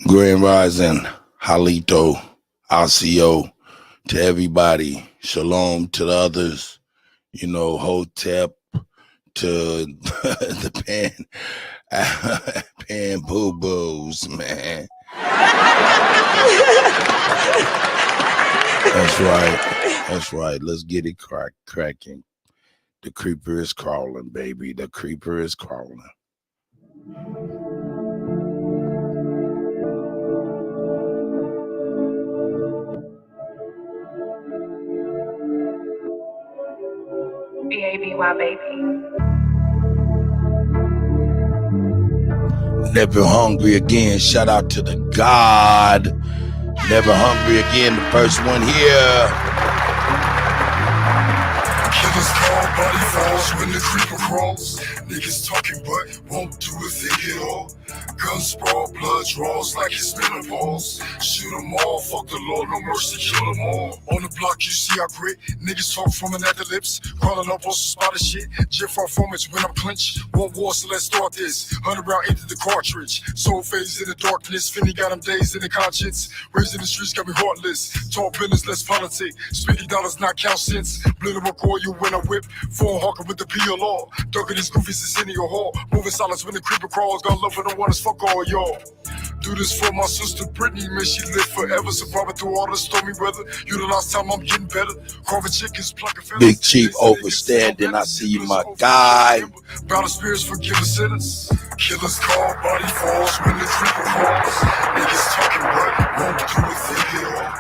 Grand Rising, Halito, Alcio, to everybody. Shalom to the others. Hotep to the pan boo boos, man. That's right. Let's get it cracking. The creeper is crawling, baby. The creeper is crawling. B-A-B-Y, baby. Never hungry again. Shout out to the God. Never hungry again. The first one here. Killers call, body falls when the creeper crawls. Niggas talking but won't do a thing at all. Guns sprawl, blood draws like it's menopause. Shoot them all, fuck the Lord, no mercy, kill them all. On the block you see I grit, niggas talk foaming at the lips. Crawling up on some spotted shit, jet far from it when I'm clenched. One war, so let's start this. 100 round into the cartridge. Soul phase in the darkness, Finny got them days in the conscience. Raising the streets got me heartless. Talk business, less politic. Speaking dollars, not count cents. Blend them record you when I whip. Phone hawking with the PLR. Dunking these goofies is in your hall. Moving silence when the creeper crawls. Got love for the one as fuck all y'all. Do this for my sister Brittany, may she live forever. Surviving through all the stormy weather. You the last time I'm getting better. Carving chickens, plucking feathers. Big Chief overstanding. I see you, my guy. Battle spirits forgive a sentence. Killers call, body falls when the creeper crawls. Niggas talking but won't do a thing at all.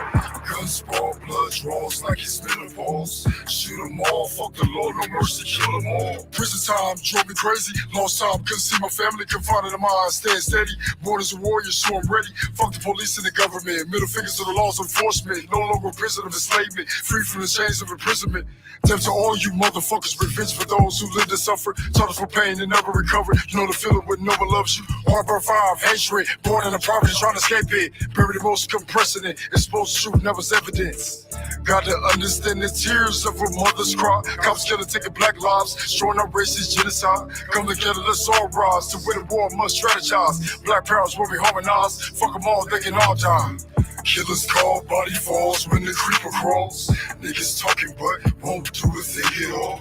Guns sprawl, blood draws like it's menopause. Shoot them all, fuck the Lord, no mercy, kill them all. Prison time drove me crazy. Lost time, couldn't see my family. Confined in the mind, staying steady. Born as a warrior, so I'm ready. Fuck the police and the government. Middle fingers to the laws of enforcement. No longer a prison of enslavement. Free from the chains of imprisonment. Death to all you motherfuckers. Revenge for those who lived and suffered. Taught for pain and never recovered. You know the feeling when no one loves you. Harbor 5, hatred. Born in a poverty, trying to escape it. Buried the most compressing it. Exposed truth, never evidence. Got to understand the tears of a mother's cry. Cops killing, taking black lives. Showing up racist genocide. Come together, let's all rise. To win a war, must strategize. Black parents will be harmonized. Fuck them all, they can all die. Killers call, body falls when the creeper crawls. Niggas talking but won't do a thing at all.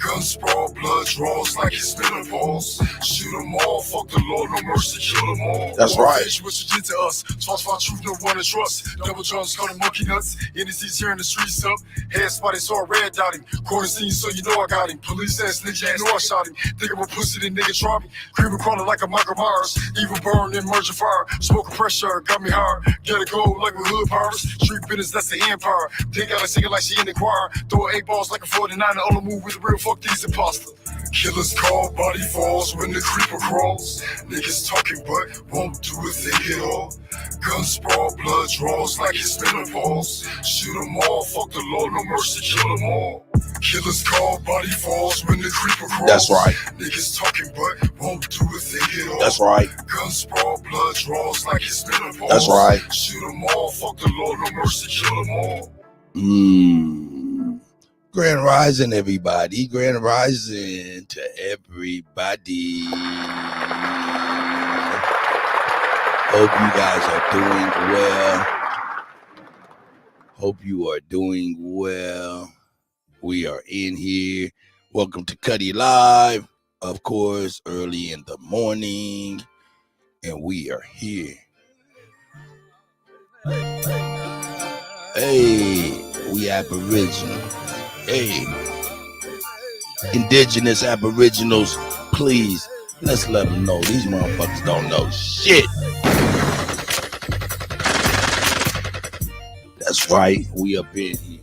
Guns sprawl, blood draws like it's menopause. Shoot them all, fuck the Lord, no mercy, kill them all. That's right. What you did to us. False truth, no one to trust. Double Jones calling monkey nuts. NEC's here in the streets up. Head spotted, saw a red dot him. Corner scene, so you know I got him. Police ass nigga, you know I shot him. Think I'm a pussy, then nigga try me. Creeper crawling like a Michael Myers. Even burn in merge fire. Smoking pressure, got me hard. Get it go like with hood powers. Street business, that's the empire. They gotta sing it like she in the choir. Throw 8 balls like a 49 and all the move with the real fuck these imposters. Killers call, body falls when the creeper crawls. Niggas talking but won't do a thing at all. Guns sprawl, blood draws like it's menopause. Shoot them all, fuck the Lord, no mercy, kill them all. Killers call, body falls when the creeper crawls. That's right. Niggas talking but won't do a thing at all. That's right. Guns sprawl, blood draws like it's menopause. That's right. Shoot them all, fuck the Lord, no mercy, kill them all. Grand Rising, everybody. Grand Rising to everybody. Hope you guys are doing well. Hope you are doing well. We are in here. Welcome to Kutty Live. Of course, early in the morning. And we are here. Hey, we Aboriginal. Hey, indigenous aboriginals, please, let's let them know. These motherfuckers don't know shit. That's right, we up in here.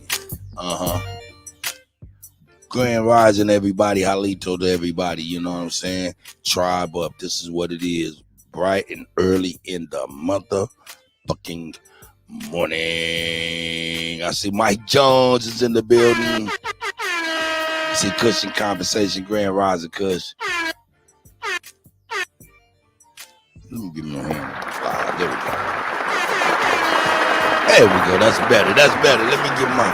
Grand Rising, everybody. Halito to everybody, you know what I'm saying? Tribe up, this is what it is. Bright and early in the motherfucking morning. I see Mike Jones is in the building. I see Kush in conversation. Grand Rising Kush. Let me give him a hand. There we go. There we go. That's better. That's better. Let me get my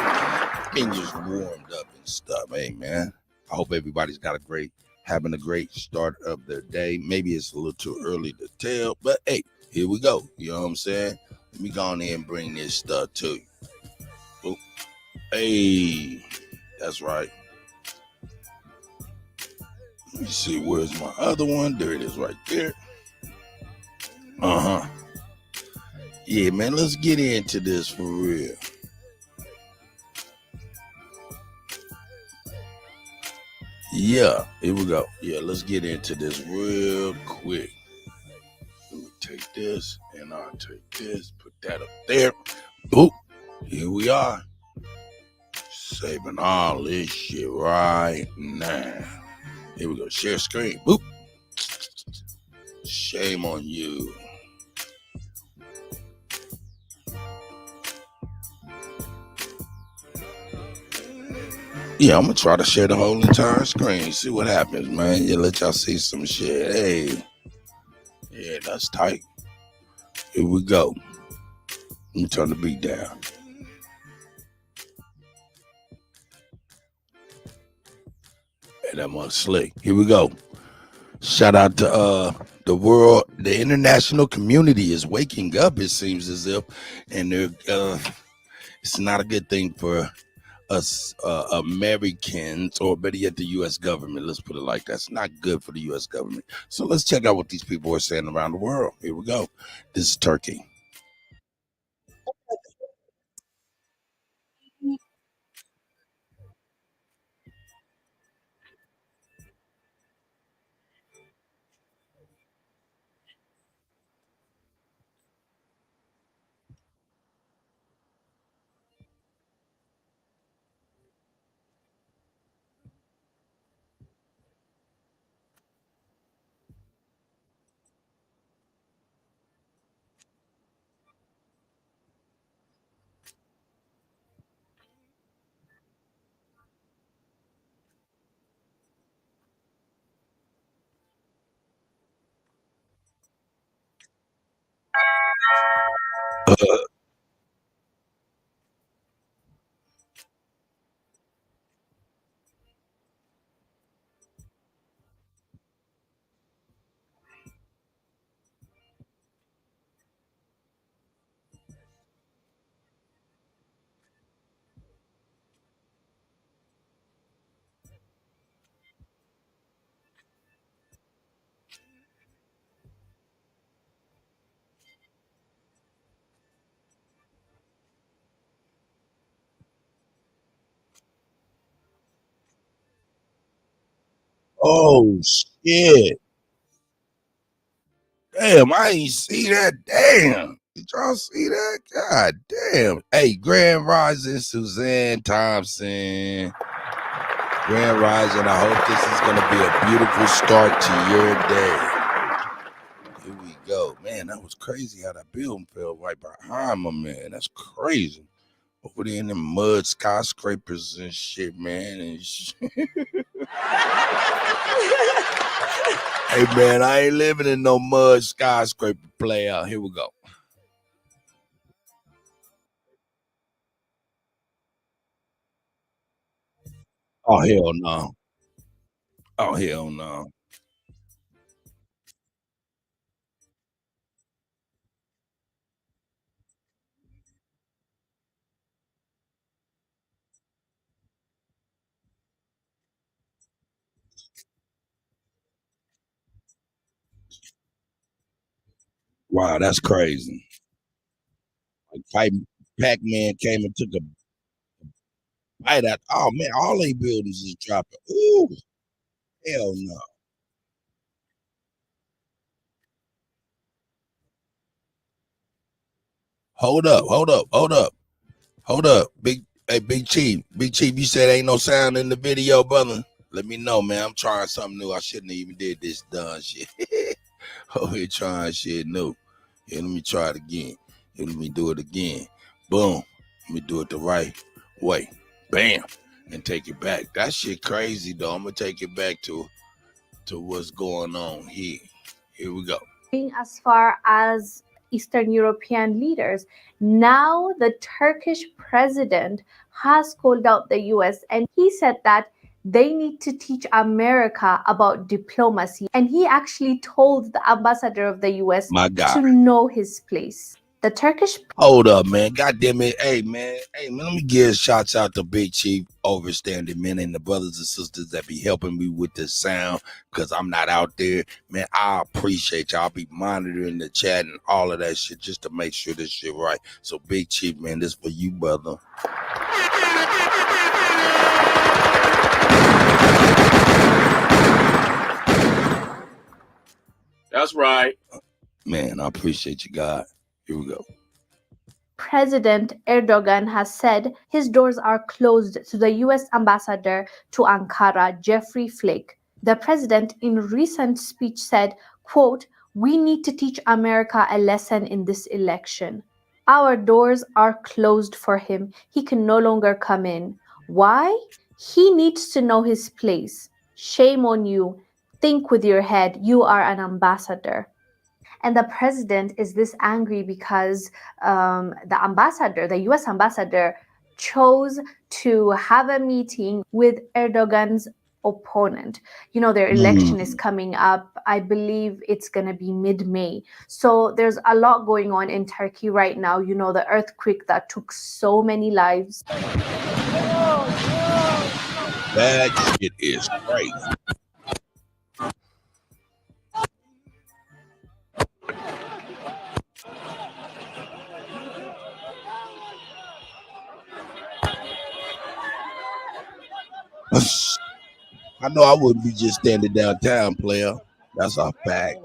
fingers warmed up and stuff. Hey, man. I hope everybody's got a great having a great start of their day. Maybe it's a little too early to tell, but hey, here we go. You know what I'm saying? Let me go on in and bring this stuff to you. Oop. Hey, that's right. Let me see, where's my other one? There it is right there. Uh huh. Yeah, man, let's get into this for real. Yeah, here we go. Yeah, let's get into this real quick. Let me take this and I'll take this, put that up there. Boop. Here we are. Saving all this shit right now. Here we go. Share screen. Boop. Shame on you. Yeah, I'm gonna try to share the whole entire screen. See what happens, man. Yeah, let y'all see some shit. Hey. Yeah, that's tight. Here we go. Let me turn the beat down. Hey, that must slick. Here we go. Shout out to the world, the international community is waking up. It seems as if, and they're it's not a good thing for us Americans, or better yet, the U.S. government. Let's put it like that. It's not good for the U.S. government. So let's check out what these people are saying around the world. Here we go. This is Turkey. Uh, oh shit! Damn, I ain't see that. Damn, did y'all see that? God damn. Hey, Grand Rising, Suzanne Thompson. Grand Rising. I hope this is gonna be a beautiful start to your day. Here we go. Man, that was crazy how that building fell right behind my man. That's crazy. Over there in the mud skyscrapers and shit, man. Hey man, I ain't living in no mud skyscraper play out. Here we go. Oh hell no. Oh hell no. Wow, that's crazy. Like Pac-Man came and took a bite out. Oh man, all they buildings is dropping. Ooh, hell no. Hold up, hold up, hold up, hold up. Big Chief. Big Chief, you said ain't no sound in the video, brother. Let me know, man. I'm trying something new. I shouldn't have even did this done shit. Oh, here trying shit new. Here, let me try it again. Here, let me do it again. Boom. Let me do it the right way. Bam. And take it back. That shit crazy though. I'm gonna take it back to what's going on here. Here we go. As far as Eastern European leaders. Now, the Turkish president has called out the US and he said that they need to teach America about diplomacy. And he actually told the ambassador of the US My God. to know his place. The Turkish Hold up, man. God damn it. Hey, man. Let me give shouts out to Big Chief, overstanding men, and the brothers and sisters that be helping me with the sound, because I'm not out there. Man, I appreciate y'all. I'll be monitoring the chat and all of that shit just to make sure this shit right. So, Big Chief, man, this for you, brother. That's right. Man, I appreciate you, God. Here we go. President Erdogan has said his doors are closed to the US ambassador to Ankara, Jeffrey Flake. The president in recent speech said, quote, "We need to teach America a lesson in this election. Our doors are closed for him. He can no longer come in. Why? He needs to know his place. Shame on you. Think with your head. You are an ambassador." And the president is this angry because the US ambassador, chose to have a meeting with Erdogan's opponent. You know, their election is coming up. I believe it's going to be mid-May. So there's a lot going on in Turkey right now. You know, the earthquake that took so many lives. That shit is crazy. I know I wouldn't be just standing downtown, player. That's a fact.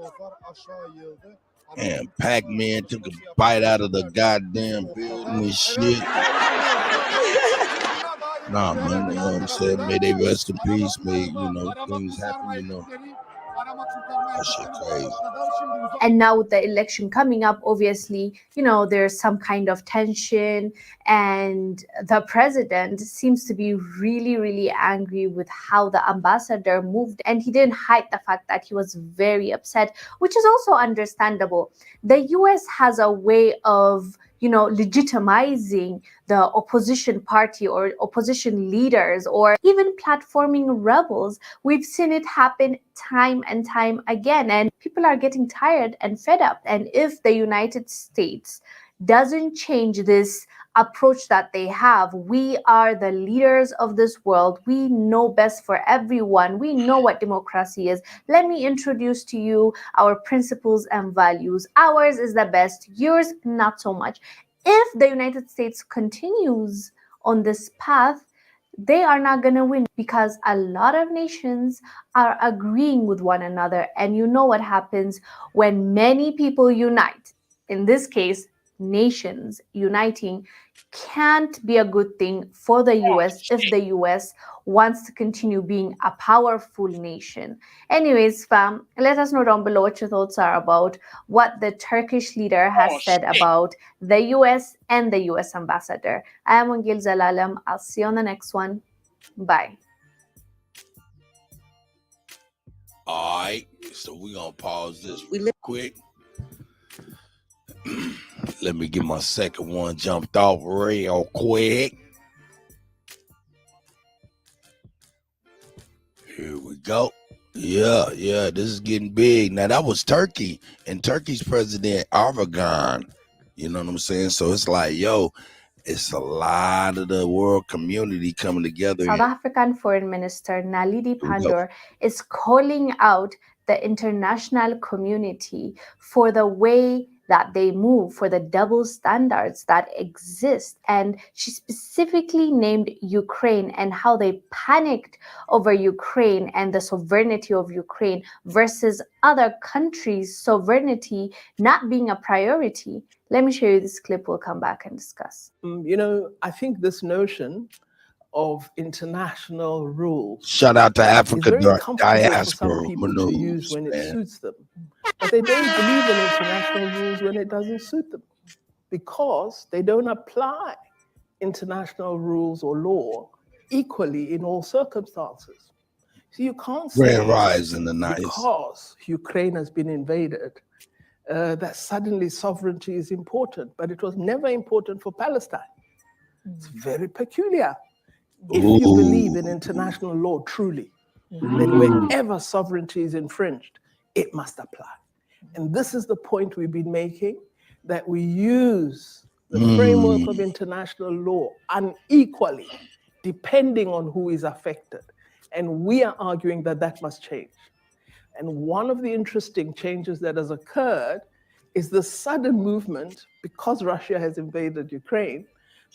And Pac-Man took a bite out of the goddamn building and shit. Nah, man, you know what I'm saying? May they rest in peace. May, things happen, That shit crazy. And now with the election coming up, obviously, there's some kind of tension, and the president seems to be really, really angry with how the ambassador moved. And he didn't hide the fact that he was very upset, which is also understandable. The US has a way of legitimizing the opposition party or opposition leaders, or even platforming rebels. We've seen it happen time and time again, and people are getting tired and fed up. And if the United States doesn't change this approach that they have, we are the leaders of this world. We know best for everyone. We know what democracy is. Let me introduce to you our principles and values. Ours is the best, yours not so much. If the United States continues on this path, they are not going to win, because a lot of nations are agreeing with one another. And you know what happens when many people unite. In this case, nations uniting can't be a good thing for the US if the US wants to continue being a powerful nation. Anyways, fam, let us know down below what your thoughts are about what the Turkish leader has said about the US and the US ambassador. I am Wangil Zalalam. I'll see you on the next one. Bye. All right, so we're going to pause this real quick. Let me get my second one jumped off real quick. Here we go. Yeah, this is getting big. Now, that was Turkey, and Turkey's president, Erdogan. You know what I'm saying? So it's like, it's a lot of the world community coming together. South African Foreign Minister Naledi Pandor is calling out the international community for the way that they move, for the double standards that exist. And she specifically named Ukraine and how they panicked over Ukraine and the sovereignty of Ukraine versus other countries' sovereignty not being a priority. Let me show you this clip. We'll come back and discuss. I think this notion of international rules. Shout out to Africa is very comfortable diaspora for some people to use when it suits them. But they don't believe in international rules when it doesn't suit them, because they don't apply international rules or law equally in all circumstances. So you can't say because Ukraine has been invaded, that suddenly sovereignty is important, but it was never important for Palestine. It's very peculiar. If you believe in international law truly, then wherever sovereignty is infringed, it must apply. And this is the point we've been making, that we use the framework of international law unequally, depending on who is affected. And we are arguing that that must change. And one of the interesting changes that has occurred is the sudden movement, because Russia has invaded Ukraine,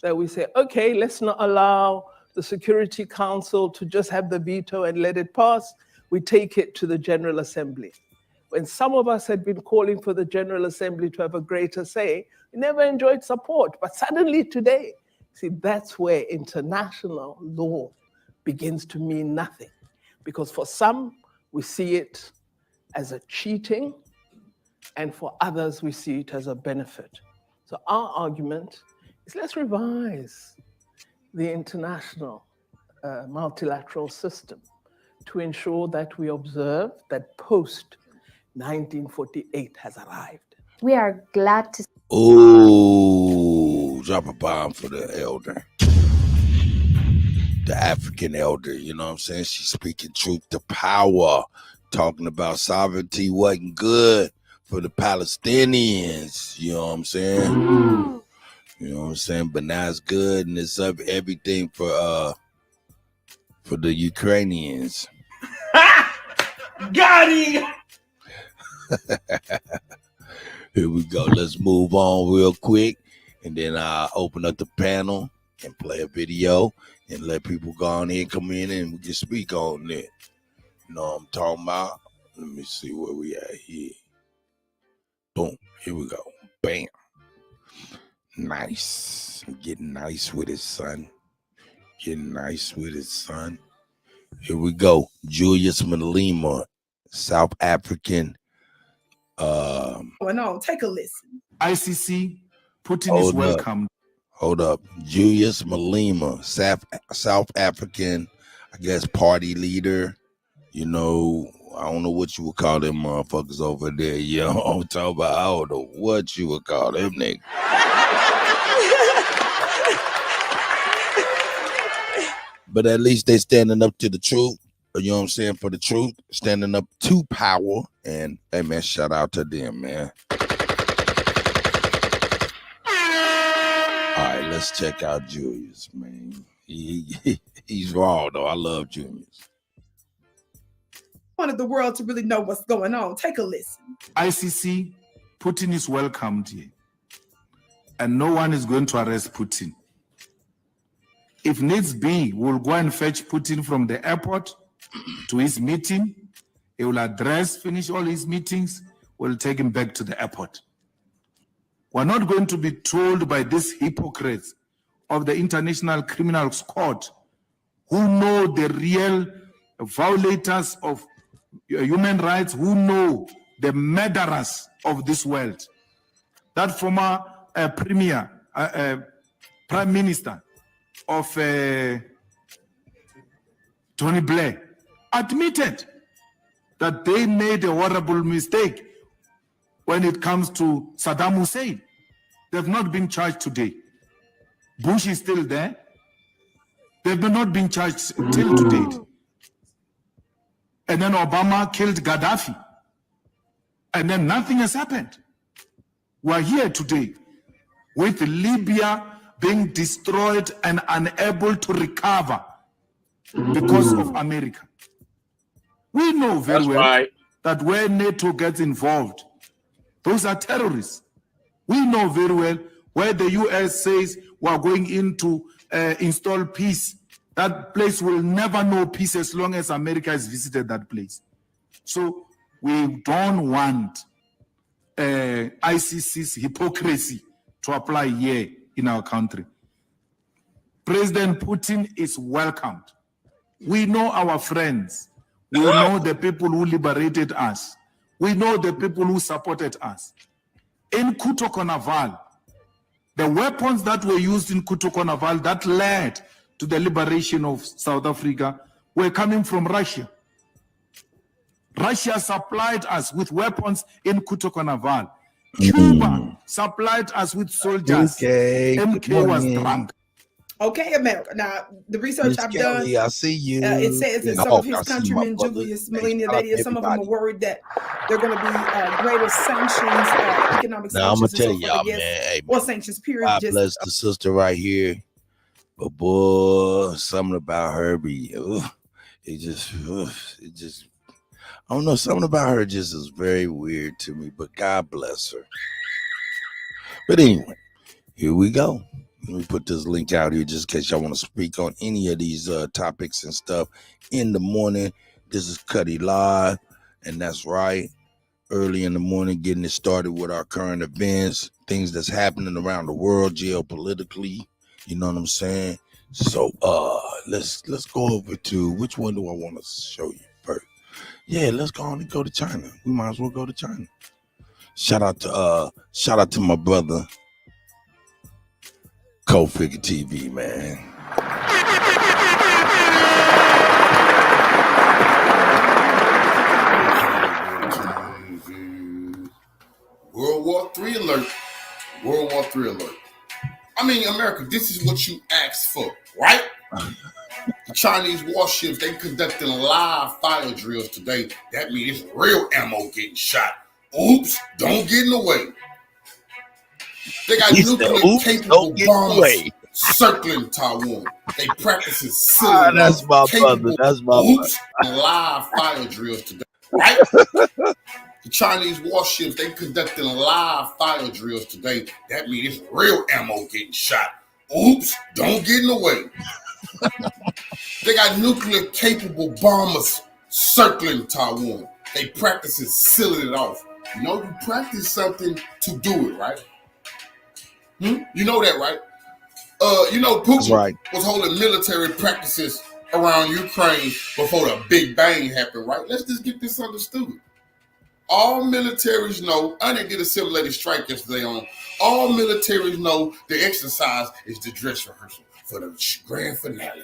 that we say, okay, let's not allow the Security Council to just have the veto and let it pass. We take it to the General Assembly. When some of us had been calling for the General Assembly to have a greater say, we never enjoyed support. But suddenly today, see, that's where international law begins to mean nothing. Because for some, we see it as a cheating, and for others, we see it as a benefit. So our argument is, let's revise the international multilateral system to ensure that we observe that post-1948 has arrived. We are glad to. Oh, drop a bomb for the elder. The African elder, you know what I'm saying? She's speaking truth to power, talking about sovereignty wasn't good for the Palestinians, you know what I'm saying? You know what I'm saying? But now it's good, and it's up everything for the Ukrainians. Got him! Here we go. Let's move on real quick, and then I'll open up the panel and play a video and let people go on in, come in, and we can speak on it. You know what I'm talking about? Let me see where we at here. Boom. Here we go. Bam. Nice. Getting nice with his son. Getting nice with his son. Here we go. Julius Malema, South African. Going on, take a listen. ICC, Putin is welcome. Hold up. Julius Malema, South African, I guess, party leader. You know, I don't know what you would call them motherfuckers over there. You know what I'm talking about? I don't know what you would call them niggas. But at least they standing up to the truth. You know what I'm saying? For the truth, standing up to power. And hey, man, shout out to them, man. All right, let's check out Julius, man. He's raw, though. I love Julius. Wanted the world to really know what's going on. Take a listen. ICC, Putin is welcomed here. And no one is going to arrest Putin. If needs be, we'll go and fetch Putin from the airport to his meeting. He will finish all his meetings. We'll take him back to the airport. We're not going to be told by these hypocrites of the International Criminal Court who know the real violators of human rights, who know the murderers of this world. That former Prime Minister of Tony Blair admitted that they made a horrible mistake when it comes to Saddam Hussein. They've not been charged today. Bush is still there. They've not been charged till to date. And then Obama killed Gaddafi. And then nothing has happened. We're here today with Libya being destroyed and unable to recover because of America. We know very well that where NATO gets involved, those are terrorists. We know very well where the US says we're going in to install peace. That place will never know peace as long as America has visited that place. So we don't want ICC's hypocrisy to apply here in our country. President Putin is welcomed. We know our friends. We know the people who liberated us. We know the people who supported us. In Kutty, the weapons that were used in Kutty that led to the liberation of South Africa were coming from Russia. Russia supplied us with weapons in Kutty. Cuba supplied us with soldiers. MK was drunk. Okay, America. Now, the research Miss I've Kelly, done, I see you. it says that And some of Hawk, his I see you, my countrymen, brother. Julius Hey, Malema, shout out to some of them are everybody. worried that there are going to be greater sanctions, economic Now I'm gonna sanctions, and tell so forth, I y'all, guess, man. Hey, or man. sanctions, period. God Just bless the sister right here. But boy, something about her it just I don't know, something about her just is very weird to me, but God bless her. But anyway, here we go. Let me put this link out here just in case y'all want to speak on any of these topics and stuff in the morning. This is Kutty Live, and that's right. Early in the morning, getting it started with our current events, things that's happening around the world geopolitically. You know what I'm saying? So let's go over to which one do I want to show you first? Yeah, let's go on and go to China. We might as well go to China. Shout out to my brother Co-Figure TV, man. World War III alert. World War III alert. I mean, America, this is what you asked for, right? The Chinese warships, they conducting live fire drills today. That means it's real ammo getting shot. Oops, don't get in the way. They got nuclear-capable bombers circling Taiwan. They practicing sealing That's off my capable brother. That's my oops live fire drills today, right? The Chinese warships, they conducting live fire drills today. That means it's real ammo getting shot. Oops, don't get in the way. They got nuclear-capable bombers circling Taiwan. They practicing sealing it off. You know, you practice something to do it, right? You know that, right? You know, Putin was holding military practices around Ukraine before the Big Bang happened, right? Let's just get this understood. All militaries know, and they did a simulated strike yesterday on, all militaries know the exercise is the dress rehearsal for the grand finale.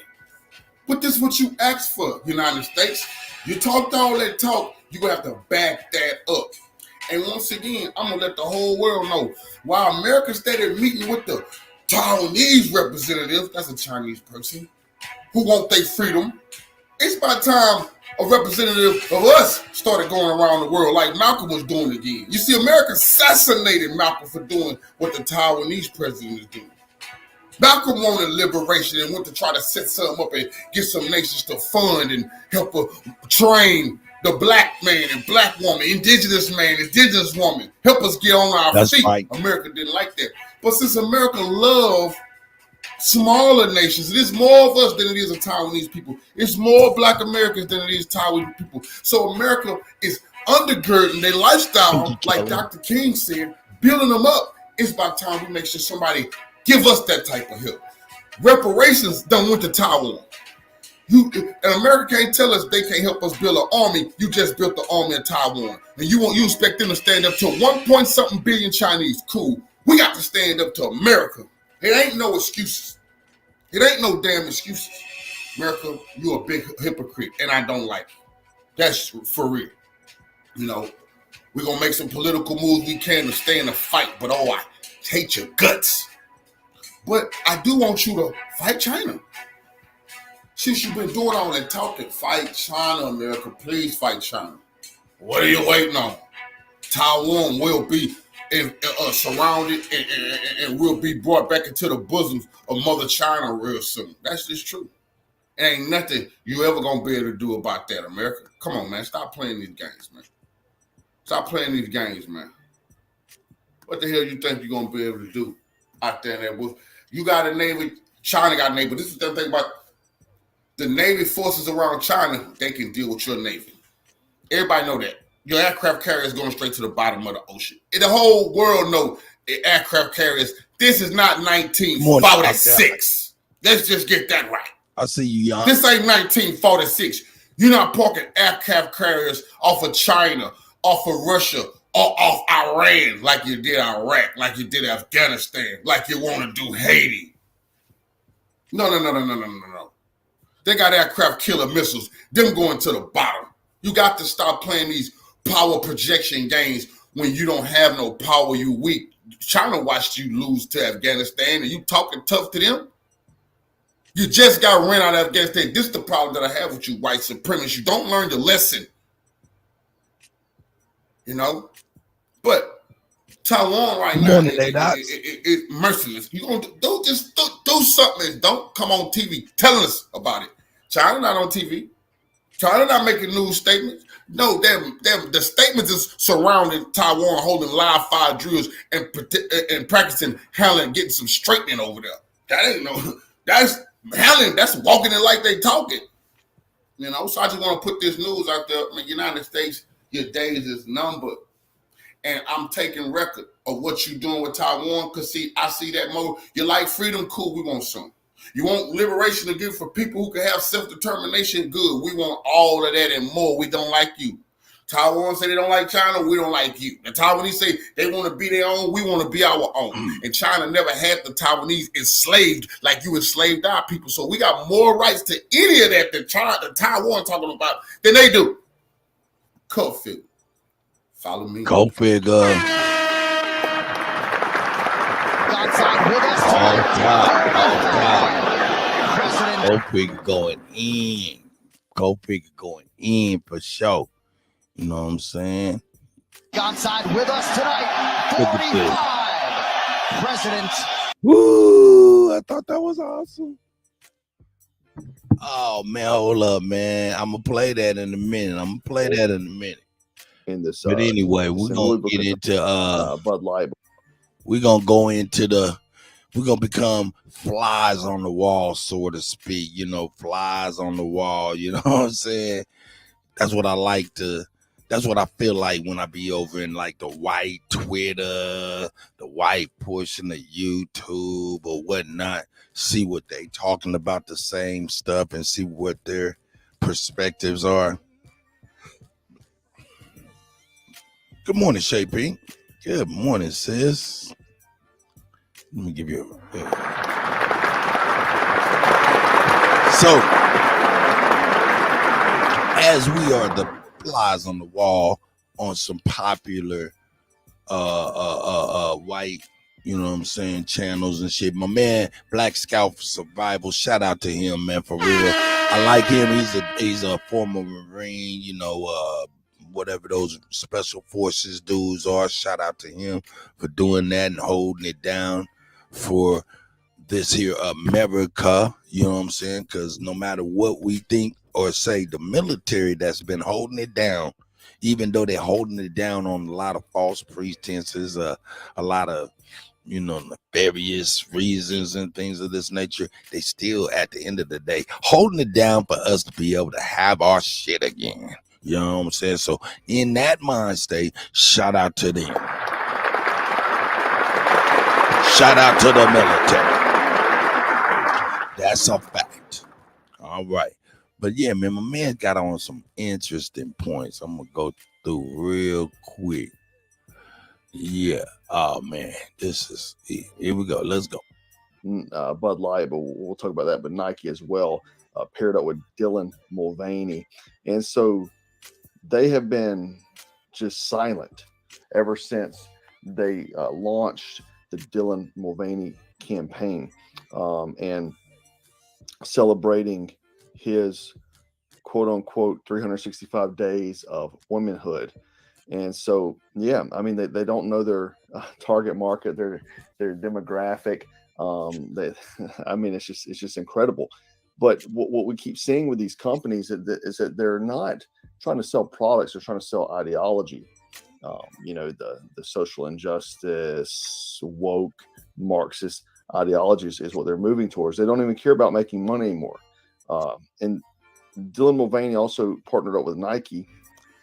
But this is what you asked for, United States. You talked all that talk, you're going to have to back that up. And once again, I'm going to let the whole world know, while America started meeting with the Taiwanese representative, that's a Chinese person, who want their freedom, it's by time a representative of us started going around the world like Malcolm was doing again. You see, America assassinated Malcolm for doing what the Taiwanese president is doing. Malcolm wanted liberation and went to try to set something up and get some nations to fund and help train the black man and black woman, indigenous man, indigenous woman, help us get on our feet. Right. America didn't like that. But since America loved smaller nations, it is more of us than it is of Taiwanese people. It's more black Americans than it is Taiwanese people. So America is undergirding their lifestyle, like Dr. King said, building them up. It's about time we make sure somebody give us that type of help. Reparations done went to Taiwan. And America can't tell us they can't help us build an army. You just built the army in Taiwan. And you expect them to stand up to 1.something billion Chinese. Cool. We got to stand up to America. It ain't no excuses. It ain't no damn excuses. America, you a big hypocrite, and I don't like it. That's for real. You know, we're going to make some political moves we can to stay in the fight, but I hate your guts. But I do want you to fight China. Since you've been doing all that talking, fight China, America. Please fight China. What are you waiting on? Taiwan will be surrounded and will be brought back into the bosoms of Mother China real soon. That's just true. Ain't nothing you ever gonna be able to do about that, America. Come on, man. Stop playing these games, man. Stop playing these games, man. What the hell you think you're gonna be able to do out there in that bush? You got a Navy, China got a Navy, but this is the thing about the Navy forces around China, they can deal with your Navy. Everybody know that. Your aircraft carriers going straight to the bottom of the ocean. And the whole world know aircraft carriers, this is not 1946. Let's just get that right. I see you, y'all. This ain't 1946. You're not parking aircraft carriers off of China, off of Russia, or off Iran like you did Iraq, like you did Afghanistan, like you want to do Haiti. No. They got aircraft killer missiles. Them going to the bottom. You got to stop playing these power projection games when you don't have no power, you weak. China watched you lose to Afghanistan and you talking tough to them? You just got ran out of Afghanistan. This is the problem that I have with you, white supremacists. You don't learn the lesson. You know? But Taiwan right now is merciless. You gonna do something. Don't come on TV telling us about it. China not on TV. China not making news statements. No, the statements is surrounding Taiwan holding live fire drills and practicing handling, getting some straightening over there. That ain't no. That's handling. That's walking it like they talking. You know. So I just want to put this news out there. I mean, United States, your days is numbered. And I'm taking record of what you're doing with Taiwan. Because, see, I see that more. You like freedom? Cool. We want some. You want liberation to give for people who can have self-determination? Good. We want all of that and more. We don't like you. Taiwan say they don't like China. We don't like you. The Taiwanese say they want to be their own. We want to be our own. And China never had the Taiwanese enslaved like you enslaved our people. So we got more rights to any of that the Taiwan talking about than they do. Cofield. Follow me. Go figure. All God. Go figure going in. Go figure going in for sure. You know what I'm saying? Onside with us tonight. 45. President. Woo! I thought that was awesome. Oh man, hold up, man. I'm gonna play that in a minute. In this, but anyway, we're gonna get into Bud Light. We're gonna become flies on the wall, so to speak. You know, flies on the wall. You know what I'm saying? That's what I like to. That's what I feel like when I be over in like the white Twitter, the white portion of YouTube or whatnot. See what they talking about, the same stuff, and see what their perspectives are. Good morning, Shay P. Good morning, sis. Let me give you a... So, as we are the flies on the wall on some popular white, you know what I'm saying, channels and shit. My man, Black Scout Survival, shout out to him, man, for real. I like him. He's a former Marine, you know, whatever those special forces dudes are. Shout out to him for doing that and holding it down for this here America, you know what I'm saying? Because no matter what we think or say, the military that's been holding it down, even though they're holding it down on a lot of false pretenses, a lot of, you know, nefarious reasons and things of this nature, they still at the end of the day holding it down for us to be able to have our shit again. You know what I'm saying? So in that mind state, shout out to them. Shout out to the military. That's a fact. All right. But yeah, man, my man got on some interesting points. I'm going to go through real quick. Yeah. Oh, man. This is, here we go. Let's go. Bud Light, but we'll talk about that. But Nike as well, paired up with Dylan Mulvaney. And so they have been just silent ever since they launched the Dylan Mulvaney campaign and celebrating his quote unquote 365 days of womanhood. And so, yeah, I mean, they don't know their target market, their demographic. I mean, it's just incredible. But what we keep seeing with these companies is that they're not trying to sell products; they're trying to sell ideology. You know, the social injustice, woke, Marxist ideologies is what they're moving towards. They don't even care about making money anymore. And Dylan Mulvaney also partnered up with Nike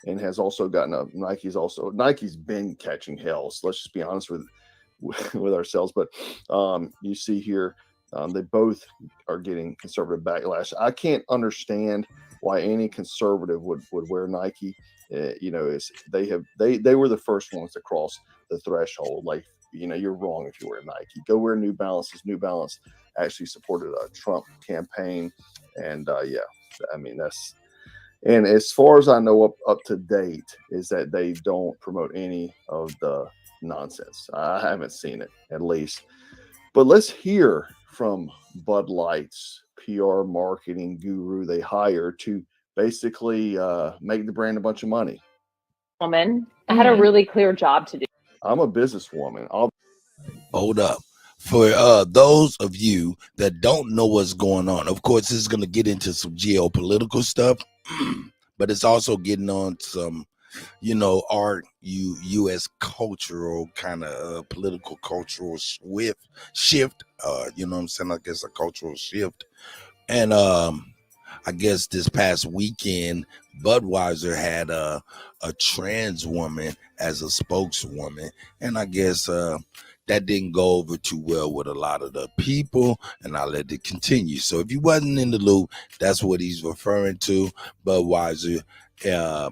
and has also gotten Nike's been catching hell. So let's just be honest with ourselves. But you see here, they both are getting conservative backlash. I can't understand why any conservative would wear Nike. You know, they were the first ones to cross the threshold. Like, you know, you're wrong if you wear Nike. Go wear New Balances. New Balance actually supported a Trump campaign, and yeah, I mean and as far as I know, up to date, is that they don't promote any of the nonsense. I haven't seen it, at least. But let's hear from Bud Light's PR marketing guru they hire to basically make the brand a bunch of money. Woman, I had a really clear job to do. I'm a businesswoman. Hold up. For those of you that don't know what's going on, of course, this is going to get into some geopolitical stuff, but it's also getting on some, you know, our U.S. cultural kind of political cultural shift. You know what I'm saying? I guess a cultural shift. And I guess this past weekend, Budweiser had a trans woman as a spokeswoman, and I guess that didn't go over too well with a lot of the people, and I let it continue. So if you wasn't in the loop, that's what he's referring to. Budweiser, I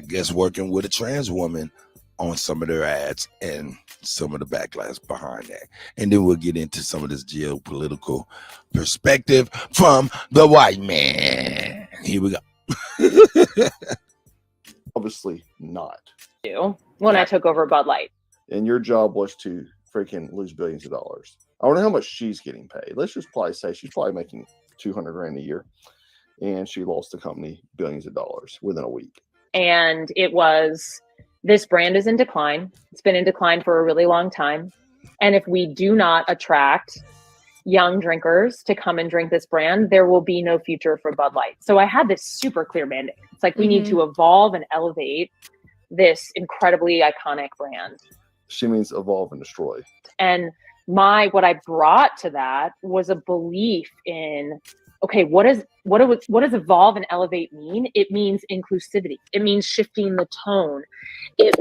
guess, working with a trans woman on some of their ads and some of the backlash behind that. And then we'll get into some of this geopolitical perspective from the white man. Here we go. Obviously not. When I took over Bud Light. And your job was to freaking lose billions of dollars. I wonder how much she's getting paid. Let's just probably say she's probably making $200,000 a year, and she lost the company billions of dollars within a week. And it was, this brand is in decline. It's been in decline for a really long time. And if we do not attract young drinkers to come and drink this brand, there will be no future for Bud Light. So I had this super clear mandate. It's like, we need to evolve and elevate this incredibly iconic brand. She means evolve and destroy. And what I brought to that was a belief in, okay, what does evolve and elevate mean? It means inclusivity. It means shifting the tone. It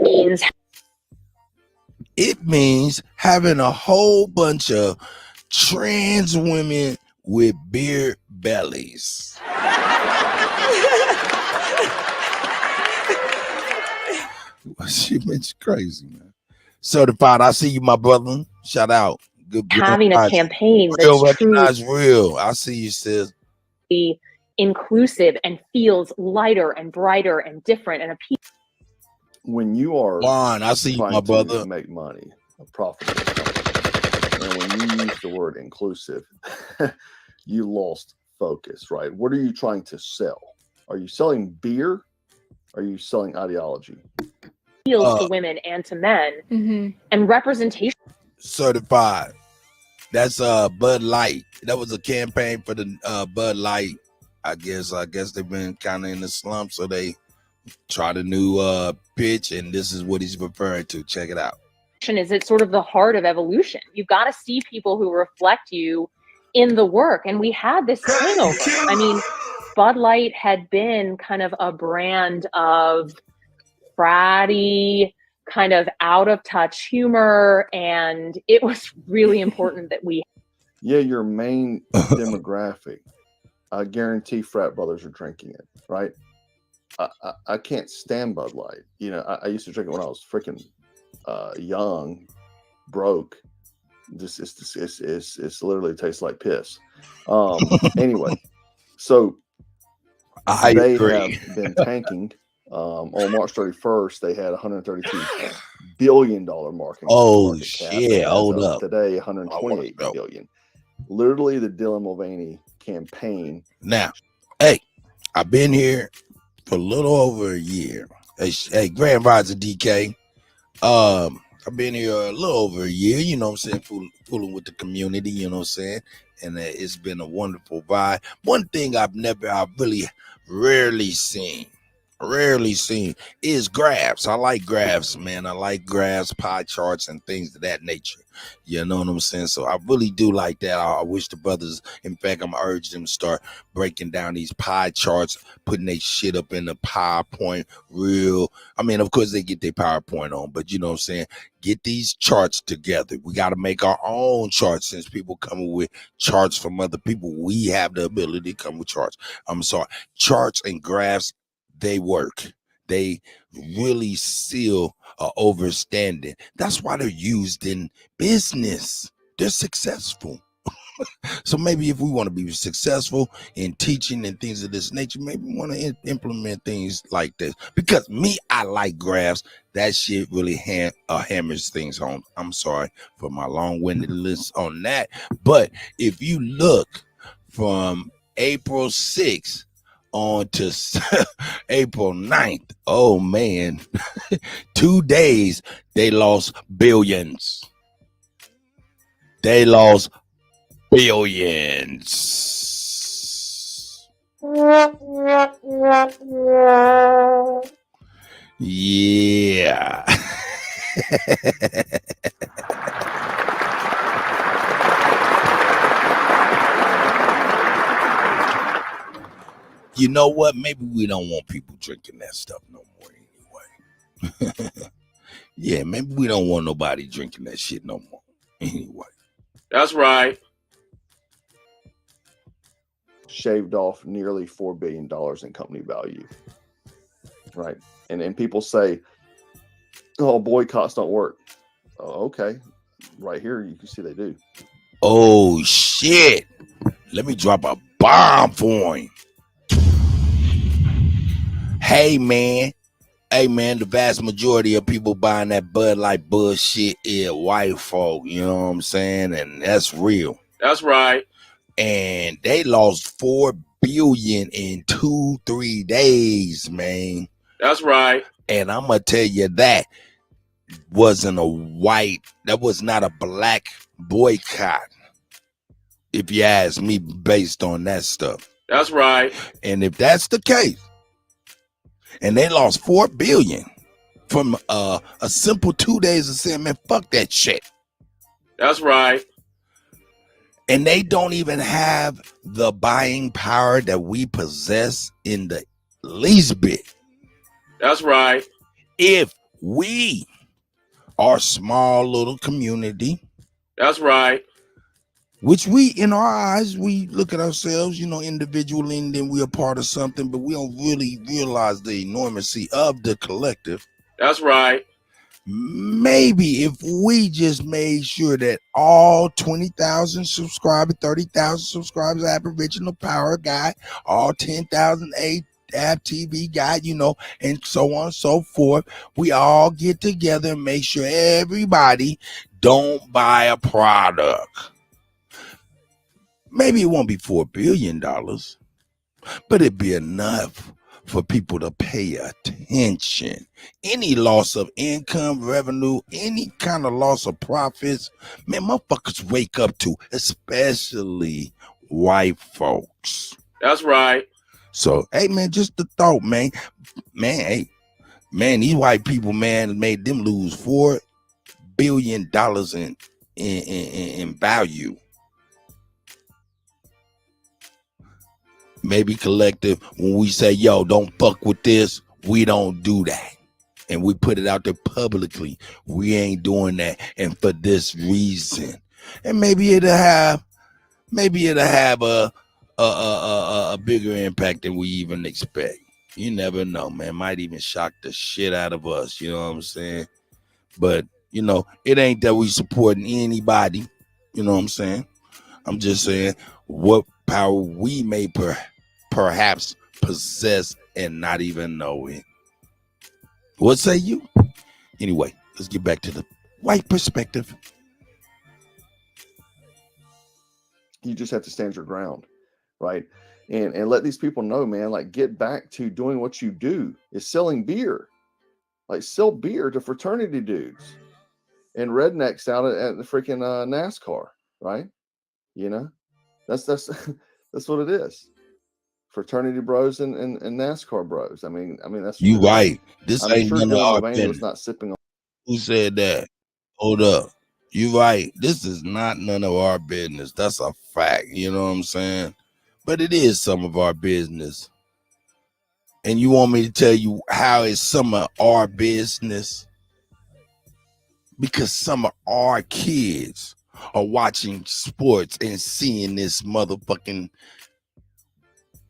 means having a whole bunch of trans women with beer bellies. She makes crazy, man. Certified. I see you, my brother. Shout out. Good. Having a campaign real, recognize real. I see you, sis. Be inclusive and feels lighter and brighter and different and appealing. When you are Juan, I see you, my brother. To make money, a profitable company, and when you use the word inclusive, you lost focus, right? What are you trying to sell? Are you selling beer? Are you selling ideology? Appeals to women and to men, and representation. Certified. That's Bud Light. That was a campaign for the Bud Light. I guess they've been kind of in the slump, so they tried a new pitch, and this is what he's referring to. Check it out. Is it sort of the heart of evolution? You've got to see people who reflect you in the work, and we had this hangover. I mean, Bud Light had been kind of a brand of fratty, kind of out of touch humor, and it was really important that we. Yeah, your main demographic. I guarantee frat brothers are drinking it, right? I can't stand Bud Light. You know, I used to drink it when I was freaking young, broke. It's literally tastes like piss. Anyway, so they have been tanking. On March 31st, they had $132 billion market. Oh shit! Hold up. Today, $128 billion. Literally, the Dylan Mulvaney campaign. Now, hey, I've been here for a little over a year. Hey, Grand Rising DK. I've been here a little over a year. You know what I'm saying? Fooling with the community. You know what I'm saying? And it's been a wonderful vibe. One thing I've really rarely seen is graphs. I like graphs, man. I like graphs, pie charts, and things of that nature. You know what I'm saying? So I really do like that. I wish the brothers, in fact, I'm urging them to start breaking down these pie charts, putting their shit up in the PowerPoint real. I mean, of course, they get their PowerPoint on, but you know what I'm saying? Get these charts together. We got to make our own charts since people come with charts from other people. We have the ability to come with charts. I'm sorry. Charts and graphs, they work. They really seal overstanding. That's why they're used in business. They're successful. So maybe if we want to be successful in teaching and things of this nature, maybe we want to implement things like this. Because me, I like graphs. That shit really hammers things home. I'm sorry for my long-winded list on that. But if you look from April 6th on to April 9th, oh man, 2 days, they lost billions. They lost billions. Yeah. You know what? Maybe we don't want people drinking that stuff no more anyway. Yeah, maybe we don't want nobody drinking that shit no more anyway. That's right. Shaved off nearly $4 billion in company value. Right. And people say, oh, boycotts don't work. Oh, okay. Right here, you can see they do. Oh, shit. Let me drop a bomb for him. Hey, man. Hey, man, the vast majority of people buying that Bud Light bullshit is white folk, you know what I'm saying? And that's real. That's right. And they lost $4 billion in 2-3 days, man. That's right. And I'm going to tell you that was not a black boycott, if you ask me, based on that stuff. That's right. And if that's the case, and they lost $4 billion from a simple 2 days of saying, man, fuck that shit. That's right. And they don't even have the buying power that we possess in the least bit. That's right. If we are a small little community. That's right. Which we, in our eyes, we look at ourselves, you know, individually, and then we're a part of something, but we don't really realize the enormity of the collective. That's right. Maybe if we just made sure that all 20,000 subscribers, 30,000 subscribers, Aboriginal Power Guy, all 10,000 App TV Guy, you know, and so on and so forth, we all get together and make sure everybody don't buy a product. Maybe it won't be $4 billion, but it'd be enough for people to pay attention. Any loss of income, revenue, any kind of loss of profits, man, motherfuckers wake up to, especially white folks. That's right. So, hey, man, just the thought, man. Man, hey, man, these white people, man, made them lose $4 billion in value. Maybe collective, when we say, yo, don't fuck with this, we don't do that. And we put it out there publicly. We ain't doing that. And for this reason. And maybe it'll have a bigger impact than we even expect. You never know, man. Might even shock the shit out of us. You know what I'm saying? But, you know, it ain't that we supporting anybody. You know what I'm saying? I'm just saying what power we may perhaps possess and not even know it. What say you? Anyway, let's get back to the white perspective. You just have to stand your ground, right? And let these people know, man, like, get back to doing what you do, is selling beer. Like, sell beer to fraternity dudes and rednecks out at the freaking NASCAR, right? You know, that's what it is. Fraternity bros and NASCAR bros. I mean that's you right. This ain't sure none of our Dylan was not sipping on. Who said that? Hold up. You right. This is not none of our business. That's a fact. You know what I'm saying? But it is some of our business. And you want me to tell you how it's some of our business? Because some of our kids are watching sports and seeing this motherfucking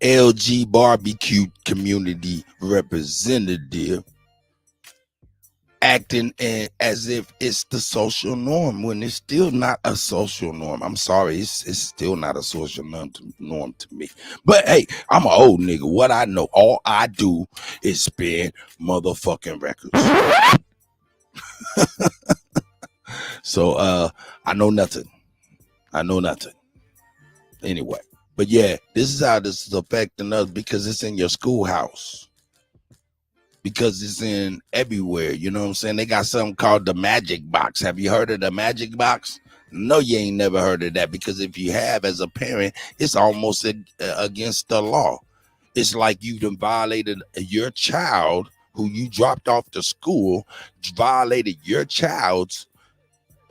LG barbecue community representative acting as if it's the social norm when it's still not a social norm. I'm sorry, it's still not a social norm to me. But hey, I'm an old nigga. What I know, all I do is spin motherfucking records. So I know nothing. Anyway, but yeah, this is how this is affecting us because it's in your schoolhouse. Because it's in everywhere, you know what I'm saying? They got something called the magic box. Have you heard of the magic box? No, you ain't never heard of that, because if you have, as a parent, it's almost against the law. It's like you done violated your child who you dropped off to school, violated your child's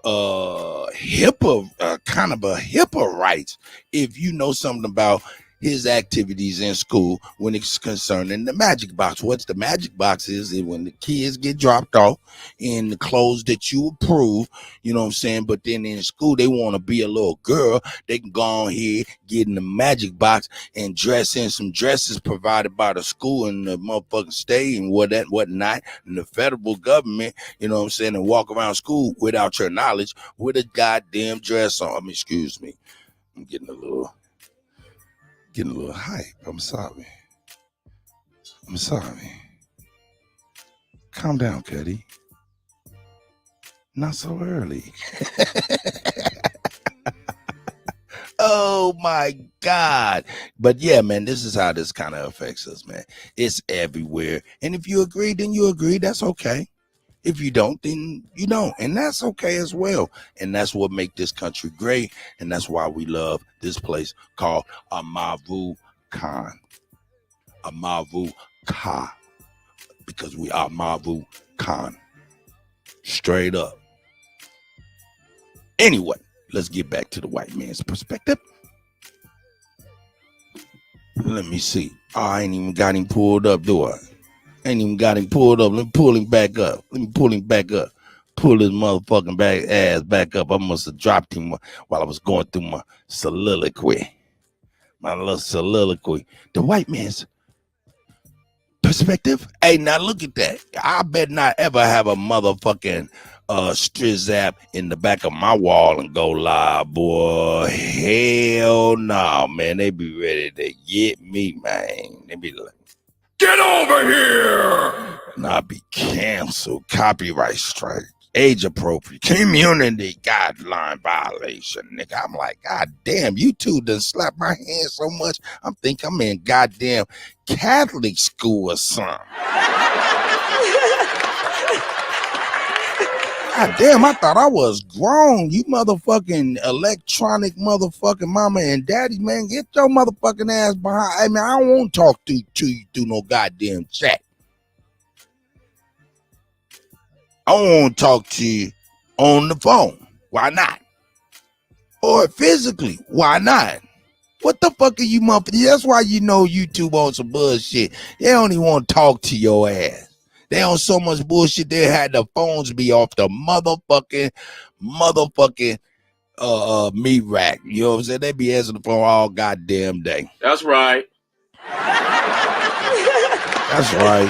HIPAA, kind of a HIPAA rights, if you know something about his activities in school when it's concerning the magic box. What's the magic box is when the kids get dropped off in the clothes that you approve, you know what I'm saying? But then in school, they want to be a little girl. They can go on here, get in the magic box and dress in some dresses provided by the school and the motherfucking state and whatnot, and the federal government, you know what I'm saying, and walk around school without your knowledge with a goddamn dress on. I mean, excuse me. I'm getting a little hype. I'm sorry. Calm down, Kutty. Not so early. Oh my God. But yeah, man, this is how this kind of affects us, man. It's everywhere. And if you agree, then you agree. That's okay. If you don't, then you don't. And that's okay as well. And that's what makes this country great. And that's why we love this place called Amavu Khan. Amavu Ka. Because we are Amavu Khan. Straight up. Anyway, let's get back to the white man's perspective. Let me see. Oh, I ain't even got him pulled up, do I? Let me pull him back up. Pull his motherfucking ass back up. I must have dropped him while I was going through my soliloquy. My little soliloquy. The white man's perspective. Hey, now look at that. I bet not ever have a motherfucking Strizap in the back of my wall and go live, boy. Hell no, man. They be ready to get me, man. They be like, Get over here! I'll be canceled. Copyright strike. Age appropriate. Community guideline violation, nigga. I'm like, God damn, you two done slapped my hand so much. I'm thinking I'm in goddamn Catholic school or something. God damn, I thought I was grown. You motherfucking electronic motherfucking mama and daddy, man. Get your motherfucking ass behind. I mean, I don't want to talk to you through no goddamn chat. I want to talk to you on the phone. Why not? Or physically. Why not? What the fuck are you motherfuckers? That's why you know YouTube on some bullshit. They don't even want to talk to your ass. They on so much bullshit, they had the phones be off the motherfucking meat rack. You know what I'm saying? They be answering the phone all goddamn day. That's right. That's right.